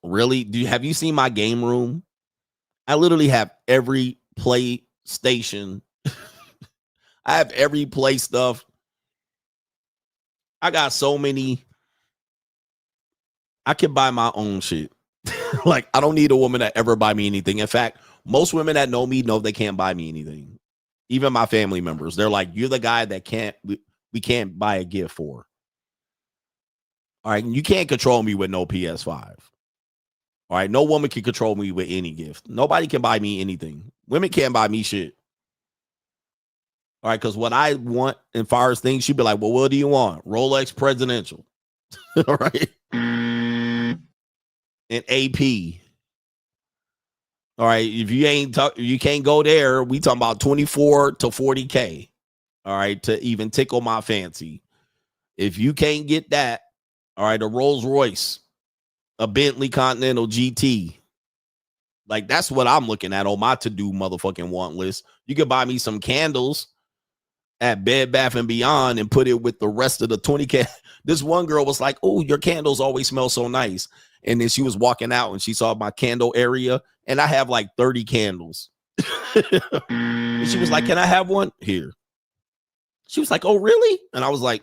Really? Have you seen my game room? I literally have every PlayStation. I have every play stuff. I got so many. I can buy my own shit. Like, I don't need a woman to ever buy me anything. In fact, most women that know me know they can't buy me anything. Even my family members. They're like, you're the guy that we can't buy a gift for. All right. You can't control me with no PS5. All right. No woman can control me with any gift. Nobody can buy me anything. Women can't buy me shit. All right, because what I want and far as things, she'd be like, well, what do you want? Rolex Presidential. All right. And AP. All right. If you can't go there, we talking about 24 to 40K. All right. To even tickle my fancy. If you can't get that, all right, a Rolls Royce, a Bentley Continental GT. Like, that's what I'm looking at on my to-do motherfucking want list. You could buy me some candles at Bed Bath & Beyond and put it with the rest of the 20K. This one girl was like, oh, your candles always smell so nice. And then she was walking out and she saw my candle area, and I have like 30 candles. And she was like, can I have one? Here. She was like, oh, really? And I was like,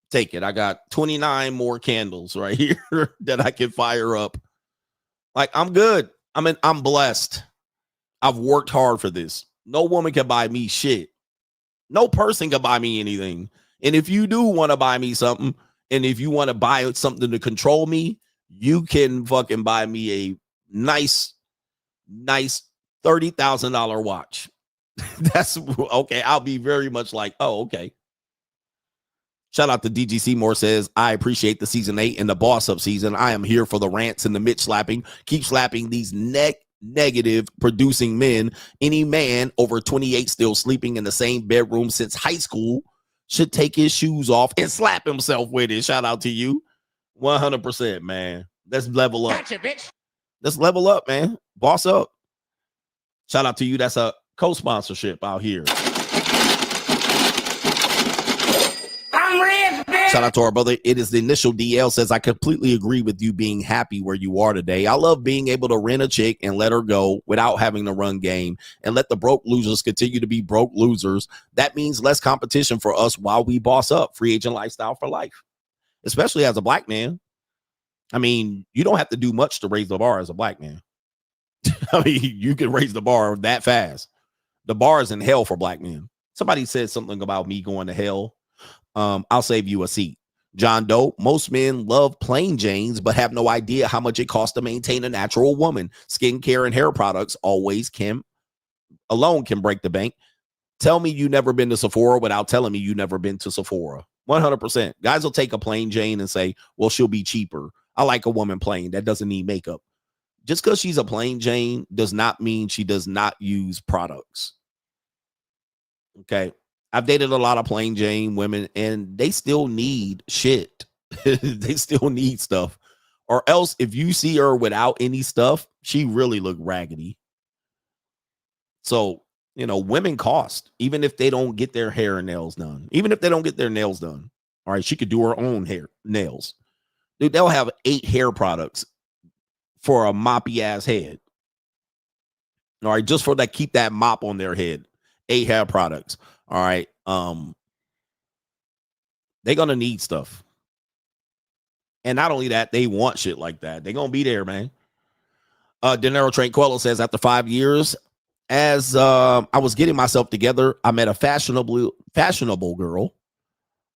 take it. I got 29 more candles right here that I can fire up. Like, I'm good. I'm blessed. I've worked hard for this. No woman can buy me shit. No person can buy me anything. And if you do want to buy me something, and if you want to buy something to control me, you can fucking buy me a nice $30,000 watch. That's okay. I'll be very much like, oh, okay. Shout out to DG Seymour says, I appreciate the season 8 and the boss up season. I am here for the rants and the Mitch slapping. Keep slapping these negative producing men. Any man over 28 still sleeping in the same bedroom since high school should take his shoes off and slap himself with it. Shout out to you. 100%, man. Let's level up. Gotcha, bitch. Let's level up, man. Boss up. Shout out to you. That's a co-sponsorship out here. I'm rich, bitch. Shout out to our brother. It is the initial DL says, I completely agree with you being happy where you are today. I love being able to rent a chick and let her go without having to run game and let the broke losers continue to be broke losers. That means less competition for us while we boss up. Free agent lifestyle for life, especially as a black man. I mean, you don't have to do much to raise the bar as a black man. I mean, you can raise the bar that fast. The bar is in hell for black men. Somebody said something about me going to hell. I'll save you a seat. John Doe, most men love plain Janes, but have no idea how much it costs to maintain a natural woman. Skincare and hair products alone can break the bank. Tell me you never been to Sephora without telling me you never been to Sephora. 100%. Guys will take a plain Jane and say, well, she'll be cheaper. I like a woman plain that doesn't need makeup. Just because she's a plain Jane does not mean she does not use products. Okay. I've dated a lot of plain Jane women and they still need shit. They still need stuff. Or else if you see her without any stuff, she really look raggedy. So, you know, women cost, even if they don't get their hair and nails done. Even if they don't get their nails done. All right, she could do her own nails. Dude, they'll have 8 hair products for a moppy ass head. All right, just for that, keep that mop on their head. 8 hair products. All right. They're gonna need stuff. And not only that, they want shit like that. They're gonna be there, man. Dinero Tranquillo says, after 5 years, as I was getting myself together, I met a fashionable girl.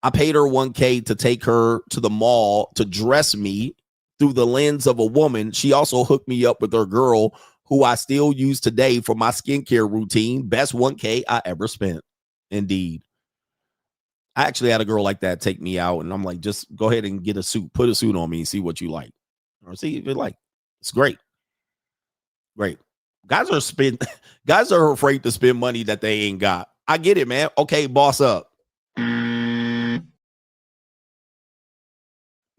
I paid her $1,000 to take her to the mall to dress me through the lens of a woman. She also hooked me up with her girl, who I still use today for my skincare routine. Best $1,000 I ever spent. Indeed. I actually had a girl like that take me out, and I'm like, just go ahead and get a suit. Put a suit on me and see what you like. Or see if you like. It's great. Great. Guys are afraid to spend money that they ain't got. I get it, man. Okay, boss up.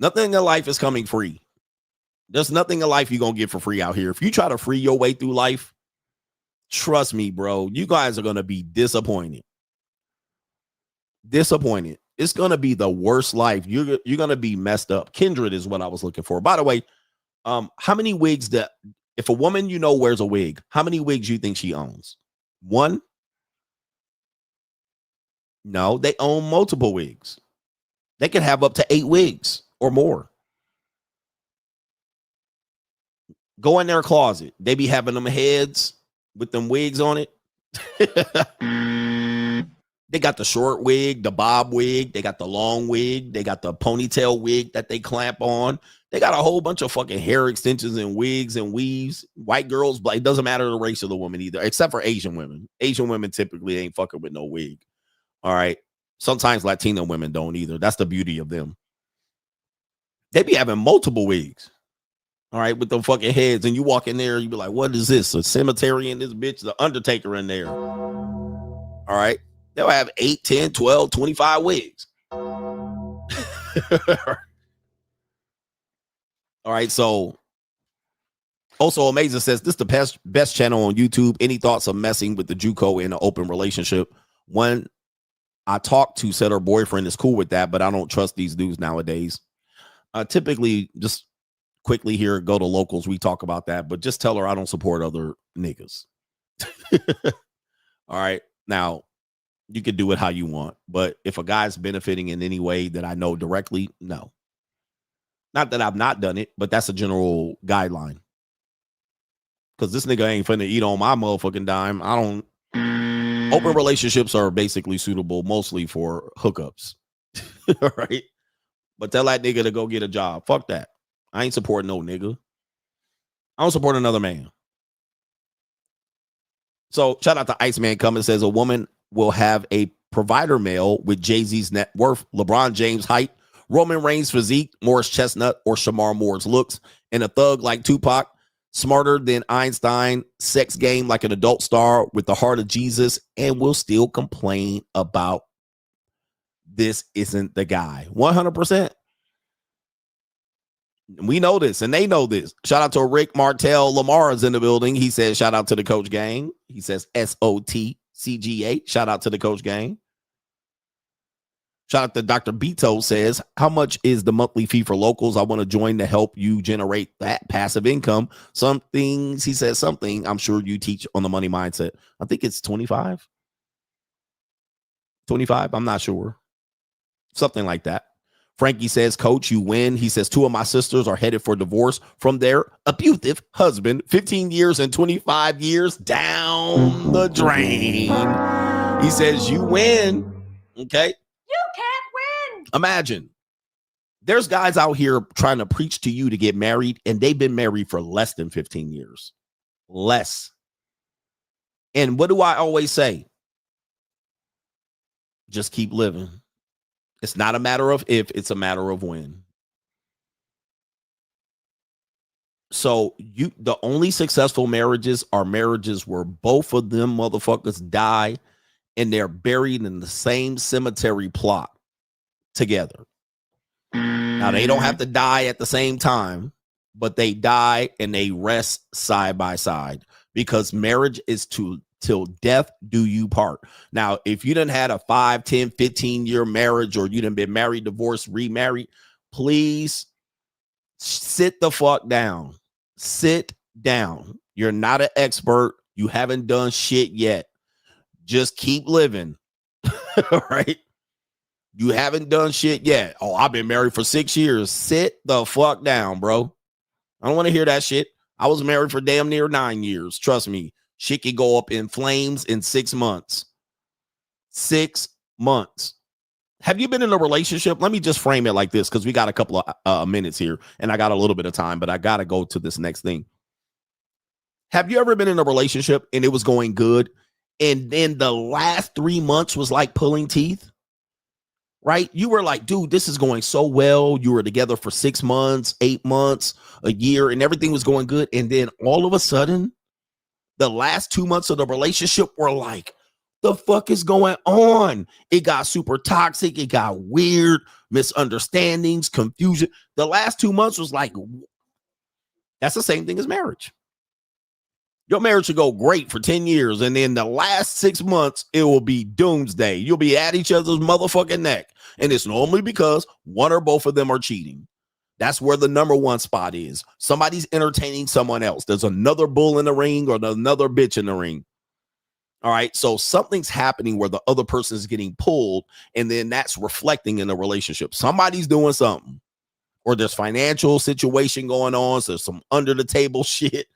Nothing in life is coming free. There's nothing in life you're going to get for free out here. If you try to free your way through life, trust me, bro, you guys are going to be disappointed. Disappointed. It's going to be the worst life. You're going to be messed up. Kindred is what I was looking for. By the way, how many wigs if a woman you know wears a wig, how many wigs do you think she owns? 1? No, they own multiple wigs. They can have up to 8 wigs or more. Go in their closet. They be having them heads with them wigs on it. They got the short wig, the bob wig. They got the long wig. They got the ponytail wig that they clamp on. They got a whole bunch of fucking hair extensions and wigs and weaves. White girls, it doesn't matter the race of the woman either, except for Asian women. Asian women typically ain't fucking with no wig. All right. Sometimes Latino women don't either. That's the beauty of them. They be having multiple wigs. All right, with them fucking heads, and you walk in there, you be like, what is this? A cemetery in this bitch? The Undertaker in there. All right. They'll have 8, 10, 12, 25 wigs. All right, so also Amazing says, this is the best channel on YouTube. Any thoughts of messing with the JUCO in an open relationship? One I talked to said her boyfriend is cool with that, but I don't trust these dudes nowadays. Typically, just quickly here, go to locals. We talk about that, but just tell her I don't support other niggas. All right. Now, you can do it how you want, but if a guy's benefiting in any way that I know directly, no. Not that I've not done it, but that's a general guideline. because this nigga ain't finna eat on my motherfucking dime. I don't. Open relationships are basically suitable mostly for hookups. All right. But tell that nigga to go get a job. Fuck that. I ain't supporting no nigga. I don't support another man. So shout out to Iceman Cummins says a woman will have a provider male with Jay-Z's net worth, LeBron James' height, Roman Reigns' physique, Morris Chestnut, or Shamar Moore's looks, and a thug like Tupac, smarter than Einstein, sex game like an adult star with the heart of Jesus, and will still complain about this isn't the guy. 100%. We know this, and they know this. Shout out to Rick Martell Lamar is in the building. He says, shout out to the Coach Gang. He says, SOT CGA. Shout out to the Coach Gang. Shout out to Dr. Beto says, how much is the monthly fee for locals? I want to join to help you generate that passive income. Some things, he says something, I'm sure you teach on the money mindset. I think it's 25. 25, I'm not sure. Something like that. Frankie says, Coach, you win. He says, 2 of my sisters are headed for divorce from their abusive husband. 15 years and 25 years down the drain. He says, you win. Okay. You can't win. Imagine there's guys out here trying to preach to you to get married, and they've been married for less than 15 years. Less. And what do I always say? Just keep living. It's not a matter of if, it's a matter of when. So the only successful marriages are marriages where both of them motherfuckers die and they're buried in the same cemetery plot together. Now, they don't have to die at the same time, but they die and they rest side by side, because marriage is till death do you part. Now, if you done had a 5, 10, 15-year marriage, or you done been married, divorced, remarried, please sit the fuck down. Sit down. You're not an expert. You haven't done shit yet. Just keep living. All right. You haven't done shit yet. Oh, I've been married for 6 years. Sit the fuck down, bro. I don't want to hear that shit. I was married for damn near 9 years. Trust me. Shit could go up in flames in 6 months. 6 months. Have you been in a relationship? Let me just frame it like this, because we got a couple of minutes here, and I got a little bit of time, but I got to go to this next thing. Have you ever been in a relationship and it was going good, and then the last 3 months was like pulling teeth? Right? You were like, dude, this is going so well. You were together for 6 months, 8 months, a year, and everything was going good. And then all of a sudden, the last 2 months of the relationship were like, the fuck is going on? It got super toxic. It got weird, misunderstandings, confusion. The last 2 months was like, that's the same thing as marriage. Your marriage should go great for 10 years, and then the last 6 months, it will be doomsday. You'll be at each other's motherfucking neck. And it's normally because one or both of them are cheating. That's where the number one spot is. Somebody's entertaining someone else. There's another bull in the ring or another bitch in the ring. All right. So something's happening where the other person is getting pulled, and then that's reflecting in the relationship. Somebody's doing something, or there's financial situation going on. So there's some under the table shit.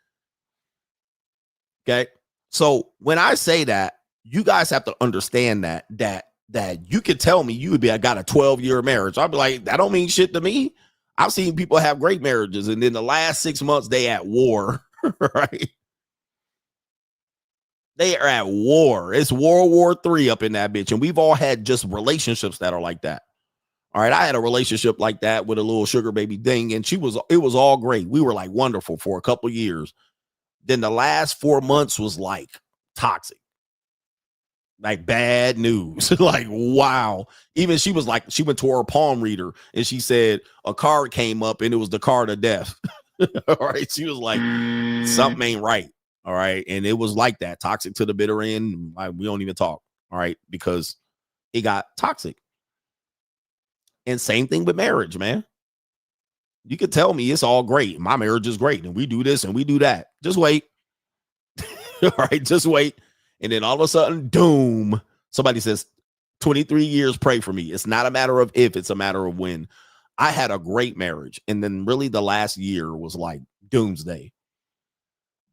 Okay. So when I say that, you guys have to understand that you could tell me you would be, I got a 12-year marriage. I'd be like, that don't mean shit to me. I've seen people have great marriages, and then the last 6 months they at war, right? They are at war. It's World War III up in that bitch. And we've all had just relationships that are like that. All right. I had a relationship like that with a little sugar baby thing, and it was all great. We were like wonderful for a couple of years. Then the last 4 months was like toxic. Like bad news. Like, wow. Even she was like, she went to her palm reader and she said a card came up and it was the card of death. All right. She was like, something ain't right. All right. And it was like that, toxic to the bitter end. We don't even talk. All right. Because it got toxic. And same thing with marriage, man. You could tell me it's all great. My marriage is great. And we do this and we do that. Just wait. All right. Just wait. And then all of a sudden, doom. Somebody says, 23 years, pray for me. It's not a matter of if, it's a matter of when. I had a great marriage. And then really the last year was like doomsday.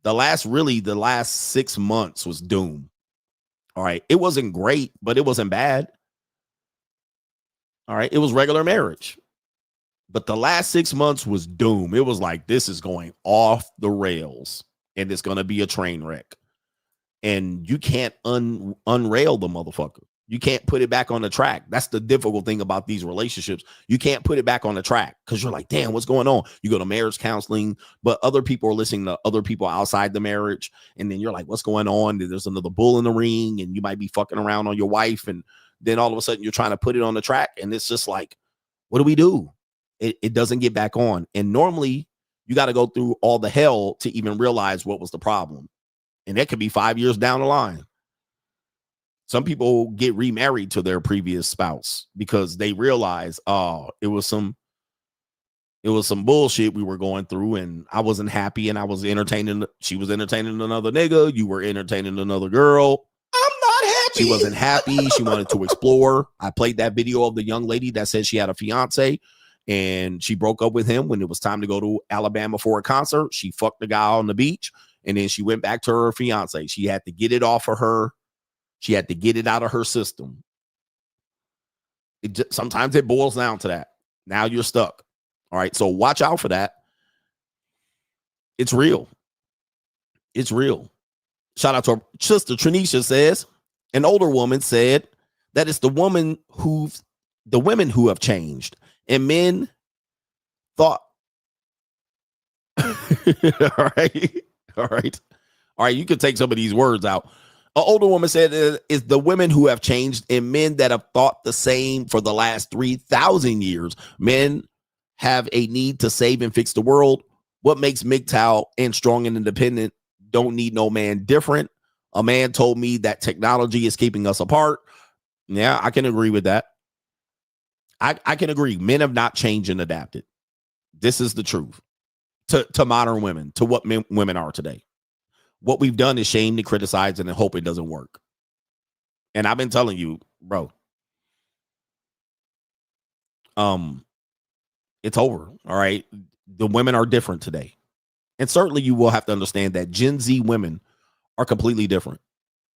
The last 6 months was doom. All right. It wasn't great, but it wasn't bad. All right. It was regular marriage. But the last 6 months was doom. It was like, this is going off the rails and it's going to be a train wreck. And you can't unrail the motherfucker. You can't put it back on the track. That's the difficult thing about these relationships. You can't put it back on the track because you're like, damn, what's going on? You go to marriage counseling, but other people are listening to other people outside the marriage. And then you're like, what's going on? There's another bull in the ring and you might be fucking around on your wife. And then all of a sudden you're trying to put it on the track. And it's just like, what do we do? It doesn't get back on. And normally you got to go through all the hell to even realize what was the problem. And that could be 5 years down the line. Some people get remarried to their previous spouse because they realize, oh, it was some bullshit we were going through and I wasn't happy and I was entertaining. She was entertaining another nigga. You were entertaining another girl. I'm not happy. She wasn't happy. She wanted to explore. I played that video of the young lady that said she had a fiance and she broke up with him when it was time to go to Alabama for a concert. She fucked the guy on the beach and then she went back to her fiance. She had to get it off of her. She had to get it out of her system. Sometimes it boils down to that. Now you're stuck. All right. So watch out for that. It's real. It's real. Shout out to our sister Trinisha says, an older woman said that it's the women who have changed and men thought. All right. All right. All right. You can take some of these words out. An older woman said it's the women who have changed and men that have thought the same for the last 3,000 years. Men have a need to save and fix the world. What makes MGTOW and strong and independent? Don't need no man different. A man told me that technology is keeping us apart. Yeah, I can agree with that. I can agree. Men have not changed and adapted. This is the truth to modern women, to what women are today. What we've done is shame and criticize and hope it doesn't work. And I've been telling you, bro, it's over. All right. The women are different today. And certainly you will have to understand that Gen Z women are completely different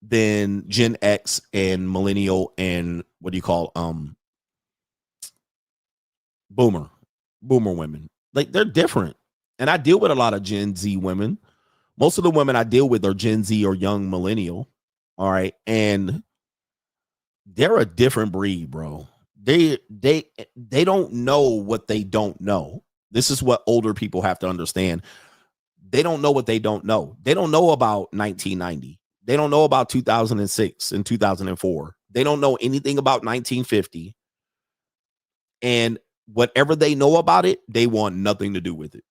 than Gen X and millennial and what do you call boomer women. Like they're different. And I deal with a lot of Gen Z women. Most of the women I deal with are Gen Z or young millennial. All right. And they're a different breed, bro. They don't know what they don't know. This is what older people have to understand. They don't know what they don't know. They don't know about 1990. They don't know about 2006 and 2004. They don't know anything about 1950. And whatever they know about it, they want nothing to do with it.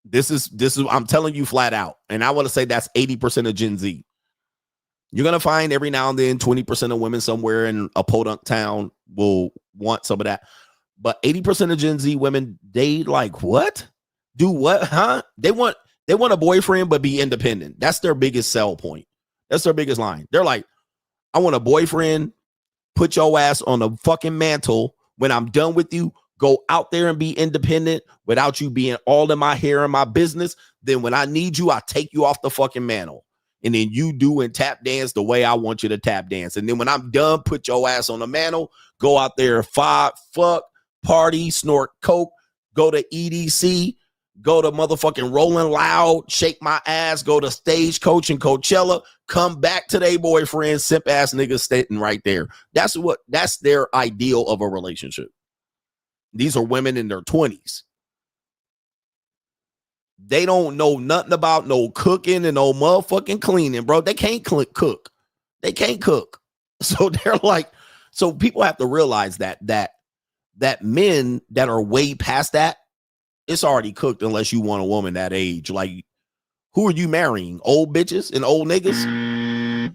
This is I'm telling you flat out. And I want to say that's 80% of Gen Z. You're going to find every now and then 20% of women somewhere in a podunk town will want some of that. But 80% of Gen Z women, they like what? Do what? Huh? They want a boyfriend, but be independent. That's their biggest sell point. That's their biggest line. They're like, I want a boyfriend, put your ass on a fucking mantle. When I'm done with you, go out there and be independent without you being all in my hair and my business. Then when I need you, I take you off the fucking mantle. And then you do and tap dance the way I want you to tap dance. And then when I'm done, put your ass on the mantle, go out there, fuck, party, snort coke, go to EDC, go to motherfucking Rolling Loud, shake my ass, go to Stagecoach and Coachella, come back to their boyfriend, simp ass niggas sitting right there. That's their ideal of a relationship. These are women in their 20s. They don't know nothing about no cooking and no motherfucking cleaning, bro. They can't cook. They can't cook. So they're like, so people have to realize that men that are way past that, it's already cooked unless you want a woman that age. Like, who are you marrying? Old bitches and old niggas?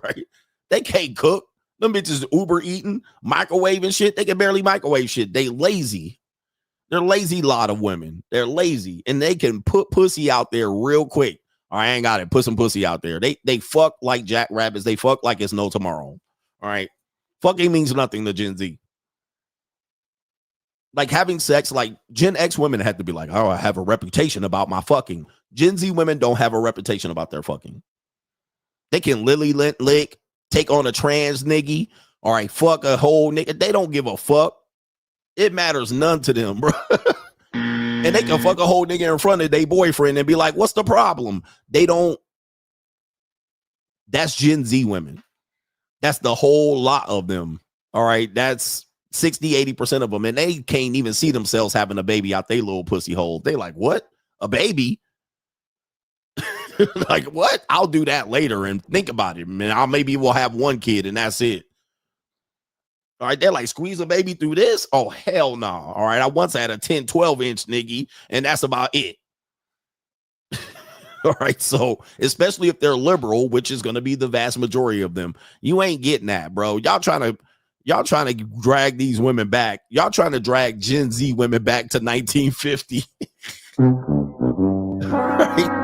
Right? They can't cook. Them bitches Uber eating, microwaving shit. They can barely microwave shit. They lazy. They're lazy lot of women. They're lazy. And they can put pussy out there real quick. All right, I ain't got it. Put some pussy out there. They fuck like jackrabbits. They fuck like it's no tomorrow. All right. Fucking means nothing to Gen Z. Like having sex, like Gen X women had to be like, oh, I have a reputation about my fucking. Gen Z women don't have a reputation about their fucking. They can lily lick, take on a trans nigga, all right, fuck a whole nigga. They don't give a fuck. It matters none to them, bro. And they can fuck a whole nigga in front of their boyfriend and be like, what's the problem? They don't. That's Gen Z women. That's the whole lot of them. All right. That's 60-80% of them. And they can't even see themselves having a baby out their little pussy hole. They like, what? A baby? Like, what? I'll do that later and think about it. Man, maybe we'll have one kid and that's it. All right, they're like, squeeze a baby through this? Oh, hell no. All right, I once had a 10, 12-inch nigga, and that's about it. All right, so especially if they're liberal, which is going to be the vast majority of them, you ain't getting that, bro. Y'all trying to drag these women back. Y'all trying to drag Gen Z women back to 1950. Right?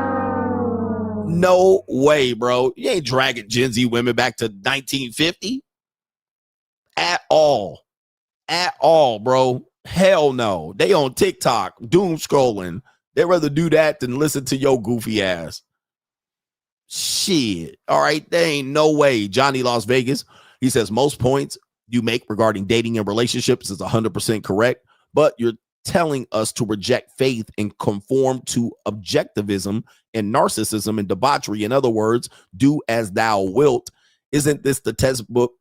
No way, bro. You ain't dragging Gen Z women back to 1950. At all, bro. Hell no. They on TikTok, doom scrolling. They'd rather do that than listen to your goofy ass. Shit. All right, there ain't no way. Johnny Las Vegas, he says most points you make regarding dating and relationships is 100% correct, but you're telling us to reject faith and conform to objectivism and narcissism and debauchery. In other words, do as thou wilt. Isn't this the textbook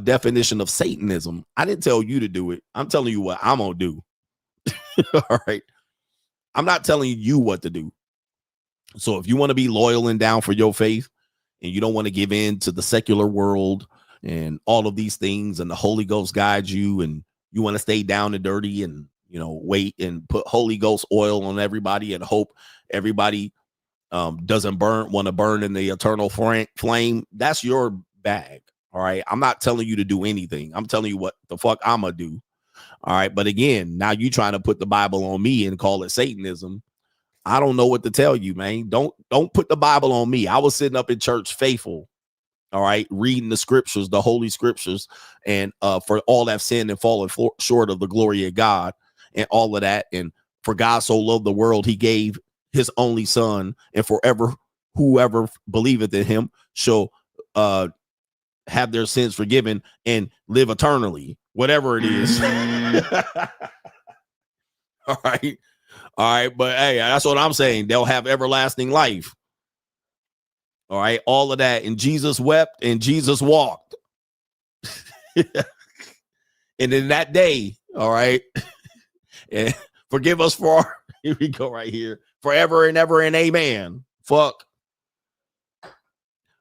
definition of Satanism? I didn't tell you to do it. I'm telling you what I'm gonna do. All right. I'm not telling you what to do. So if you want to be loyal and down for your faith and you don't want to give in to the secular world and all of these things and the Holy Ghost guides you and you want to stay down and dirty and, you know, wait and put Holy Ghost oil on everybody and hope everybody doesn't want to burn in the eternal flame, that's your bag. All right. I'm not telling you to do anything. I'm telling you what the fuck I'm going to do. All right. But again, now you trying to put the Bible on me and call it Satanism. I don't know what to tell you, man. Don't put the Bible on me. I was sitting up in church faithful. All right. Reading the scriptures, the holy scriptures, and for all that sinned and fallen short of the glory of God and all of that. And for God so loved the world, he gave his only son, and forever whoever believeth in him shall have their sins forgiven and live eternally, whatever it is. All right. But hey, that's what I'm saying. They'll have everlasting life. All right. All of that. And Jesus wept and Jesus walked. And in that day, all right. And forgive us for our, here we go right here. Forever and ever and amen. Fuck.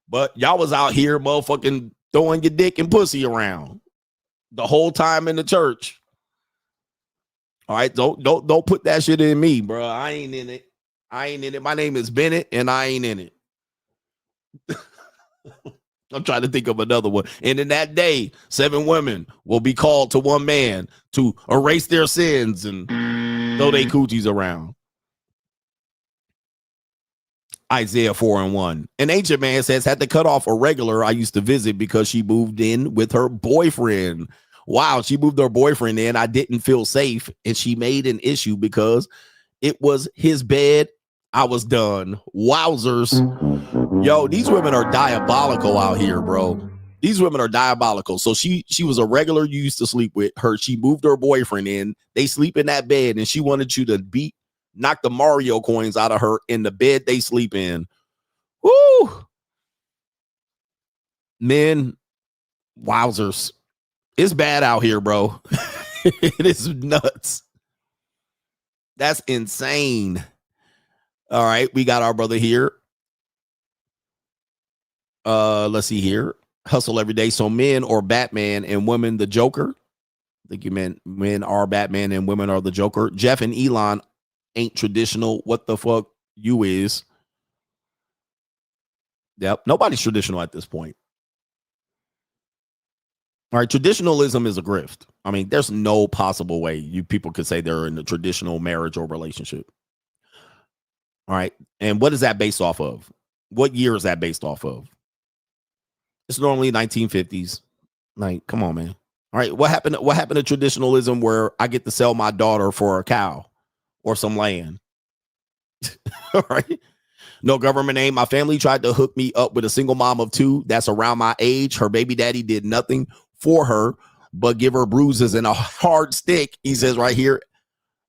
But y'all was out here motherfucking throwing your dick and pussy around the whole time in the church. All right, don't put that shit in me, bro. I ain't in it. My name is Bennett, and I ain't in it. I'm trying to think of another one. And in that day, 7 women will be called to one man to erase their sins and throw their coochies around. Isaiah 4:1. An ancient man says, had to cut off a regular I used to visit because she moved in with her boyfriend. Wow, she moved her boyfriend in. I didn't feel safe, and she made an issue because it was his bed. I was done. Wowzers. Yo, these women are diabolical out here, bro. These women are diabolical. So she was a regular you used to sleep with her. She moved her boyfriend in. They sleep in that bed, and she wanted you to knock the Mario coins out of her in the bed they sleep in. Woo! Men, wowzers. It's bad out here, bro. It is nuts. That's insane. All right, we got our brother here. Let's see here. Hustle every day. So men or Batman and women the Joker. I think you meant men are Batman and women are the Joker. Jeff and Elon ain't traditional. What the fuck you is? Yep, nobody's traditional at this point. All right, traditionalism is a grift. I mean, there's no possible way you people could say they're in a traditional marriage or relationship. All right, and what is that based off of? What year is that based off of? It's normally 1950s. Like, come on, man. All right, what happened to traditionalism where I get to sell my daughter for a cow or some land? All right. No government name. My family tried to hook me up with a single mom of 2 that's around my age. Her baby daddy did nothing for her but give her bruises and a hard stick. He says right here,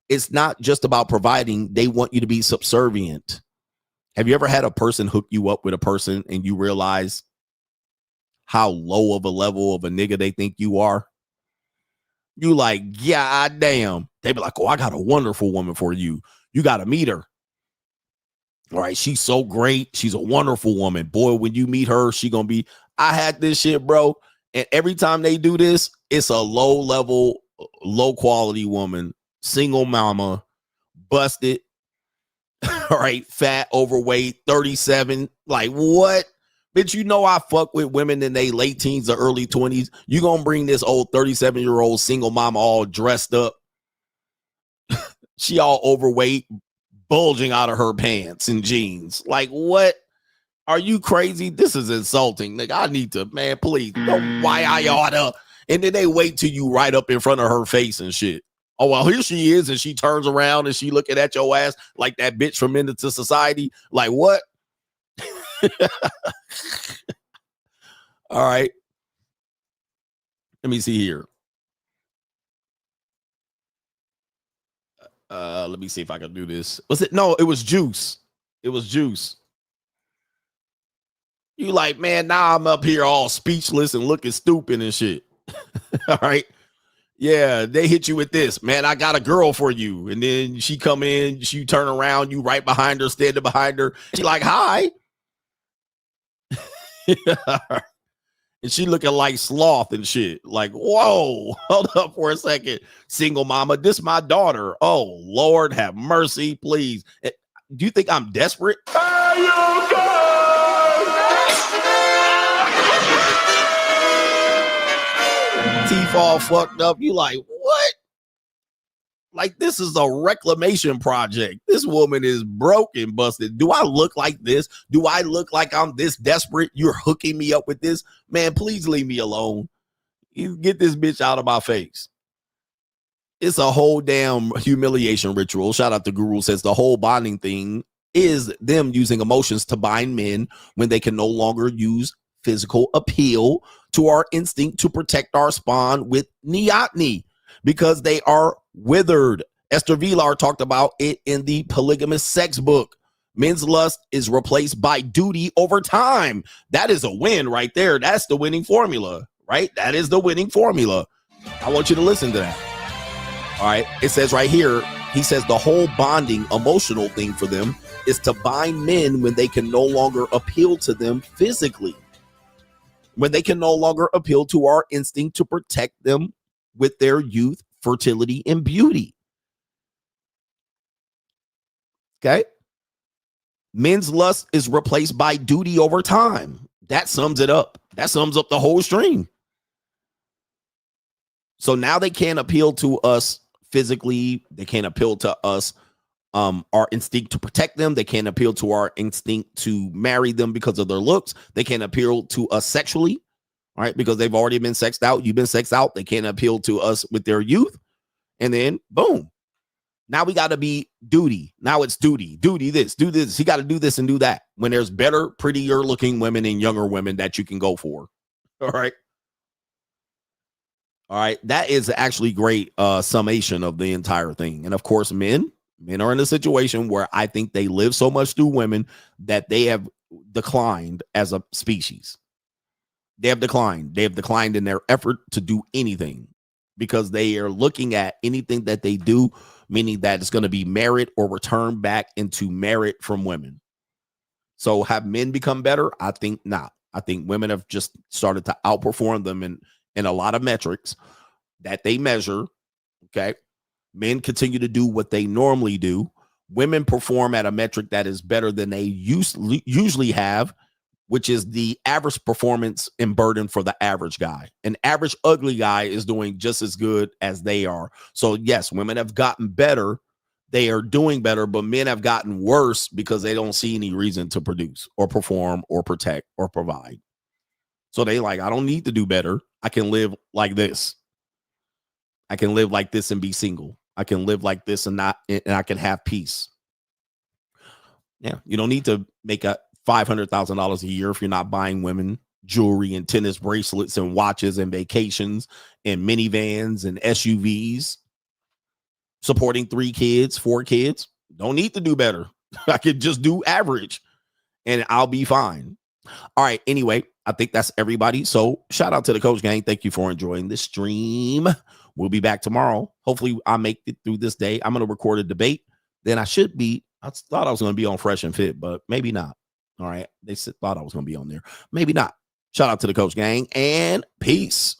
it's not just about providing. They want you to be subservient. Have you ever had a person hook you up with a person and you realize how low of a level of a nigga they think you are? You like, yeah, damn. They be like, oh, I got a wonderful woman for you. You got to meet her. All right, she's so great. She's a wonderful woman. Boy, when you meet her, she going to be, I had this shit, bro. And every time they do this, it's a low level, low quality woman, single mama, busted, all right, fat, overweight, 37. Like, what? Bitch, you know I fuck with women in their late teens or early 20s. You gonna bring this old 37-year-old single mama all dressed up. She all overweight, bulging out of her pants and jeans. Like, what? Are you crazy? This is insulting. Nigga, I need to, man, please. Don't why I oughta. And then they wait till you right up in front of her face and shit. Oh, well, here she is, and she turns around and she looking at your ass like that bitch from Into Society. Like, what? All right. Let me see here. Let me see if I can do this. Was it? No, it was Juice. It was Juice. You like, man, now I'm up here all speechless and looking stupid and shit. All right. Yeah, they hit you with this, man. I got a girl for you. And then she come in, she turn around, you right behind her, standing behind her. She like, hi. And she looking like sloth and shit. Like, whoa, hold up for a second. Single mama, this my daughter. Oh, Lord, have mercy, please. Do you think I'm desperate? Teeth all fucked up. You like, what? Like, this is a reclamation project. This woman is broken, busted. Do I look like this? Do I look like I'm this desperate? You're hooking me up with this? Man, please leave me alone. You get this bitch out of my face. It's a whole damn humiliation ritual. Shout out to Guru, says the whole bonding thing is them using emotions to bind men when they can no longer use physical appeal to our instinct to protect our spawn with neoteny because they are withered. Esther Vilar talked about it in the Polygamous Sex book. Men's lust is replaced by duty over time. That is a win right there. That's the winning formula, right? That is the winning formula. I want you to listen to that. All right. It says right here, he says the whole bonding emotional thing for them is to bind men when they can no longer appeal to them physically. When they can no longer appeal to our instinct to protect them with their youth, fertility, and beauty. Okay. Men's lust is replaced by duty over time. That sums it up. That sums up the whole stream. So now they can't appeal to us physically. They can't appeal to us, our instinct to protect them. They can't appeal to our instinct to marry them because of their looks. They can't appeal to us sexually, all right, because they've already been sexed out. You've been sexed out. They can't appeal to us with their youth. And then, boom. Now we got to be duty. Now it's duty. Duty this, do this. He got to do this and do that. When there's better, prettier looking women and younger women that you can go for. All right. All right. That is actually great summation of the entire thing. And of course, men are in a situation where I think they live so much through women that they have declined as a species. They have declined. They have declined in their effort to do anything because they are looking at anything that they do, meaning that it's going to be merit or return back into merit from women. So have men become better? I think not. I think women have just started to outperform them in a lot of metrics that they measure. Okay. Men continue to do what they normally do. Women perform at a metric that is better than they usually have, which is the average performance and burden for the average guy. An average ugly guy is doing just as good as they are. So yes, women have gotten better. They are doing better, but men have gotten worse because they don't see any reason to produce or perform or protect or provide. So they like, I don't need to do better. I can live like this. I can live like this and be single. I can live like this and I can have peace. Yeah, you don't need to make a $500,000 a year if you're not buying women jewelry and tennis bracelets and watches and vacations and minivans and SUVs, supporting 3 kids, 4 kids. Don't need to do better. I could just do average and I'll be fine. All right. Anyway, I think that's everybody. So shout out to the Coach Gang. Thank you for enjoying this stream. We'll be back tomorrow. Hopefully I make it through this day. I'm going to record a debate. Then I thought I was going to be on Fresh and Fit, but maybe not. All right. They thought I was going to be on there. Maybe not. Shout out to the Coach Gang and peace.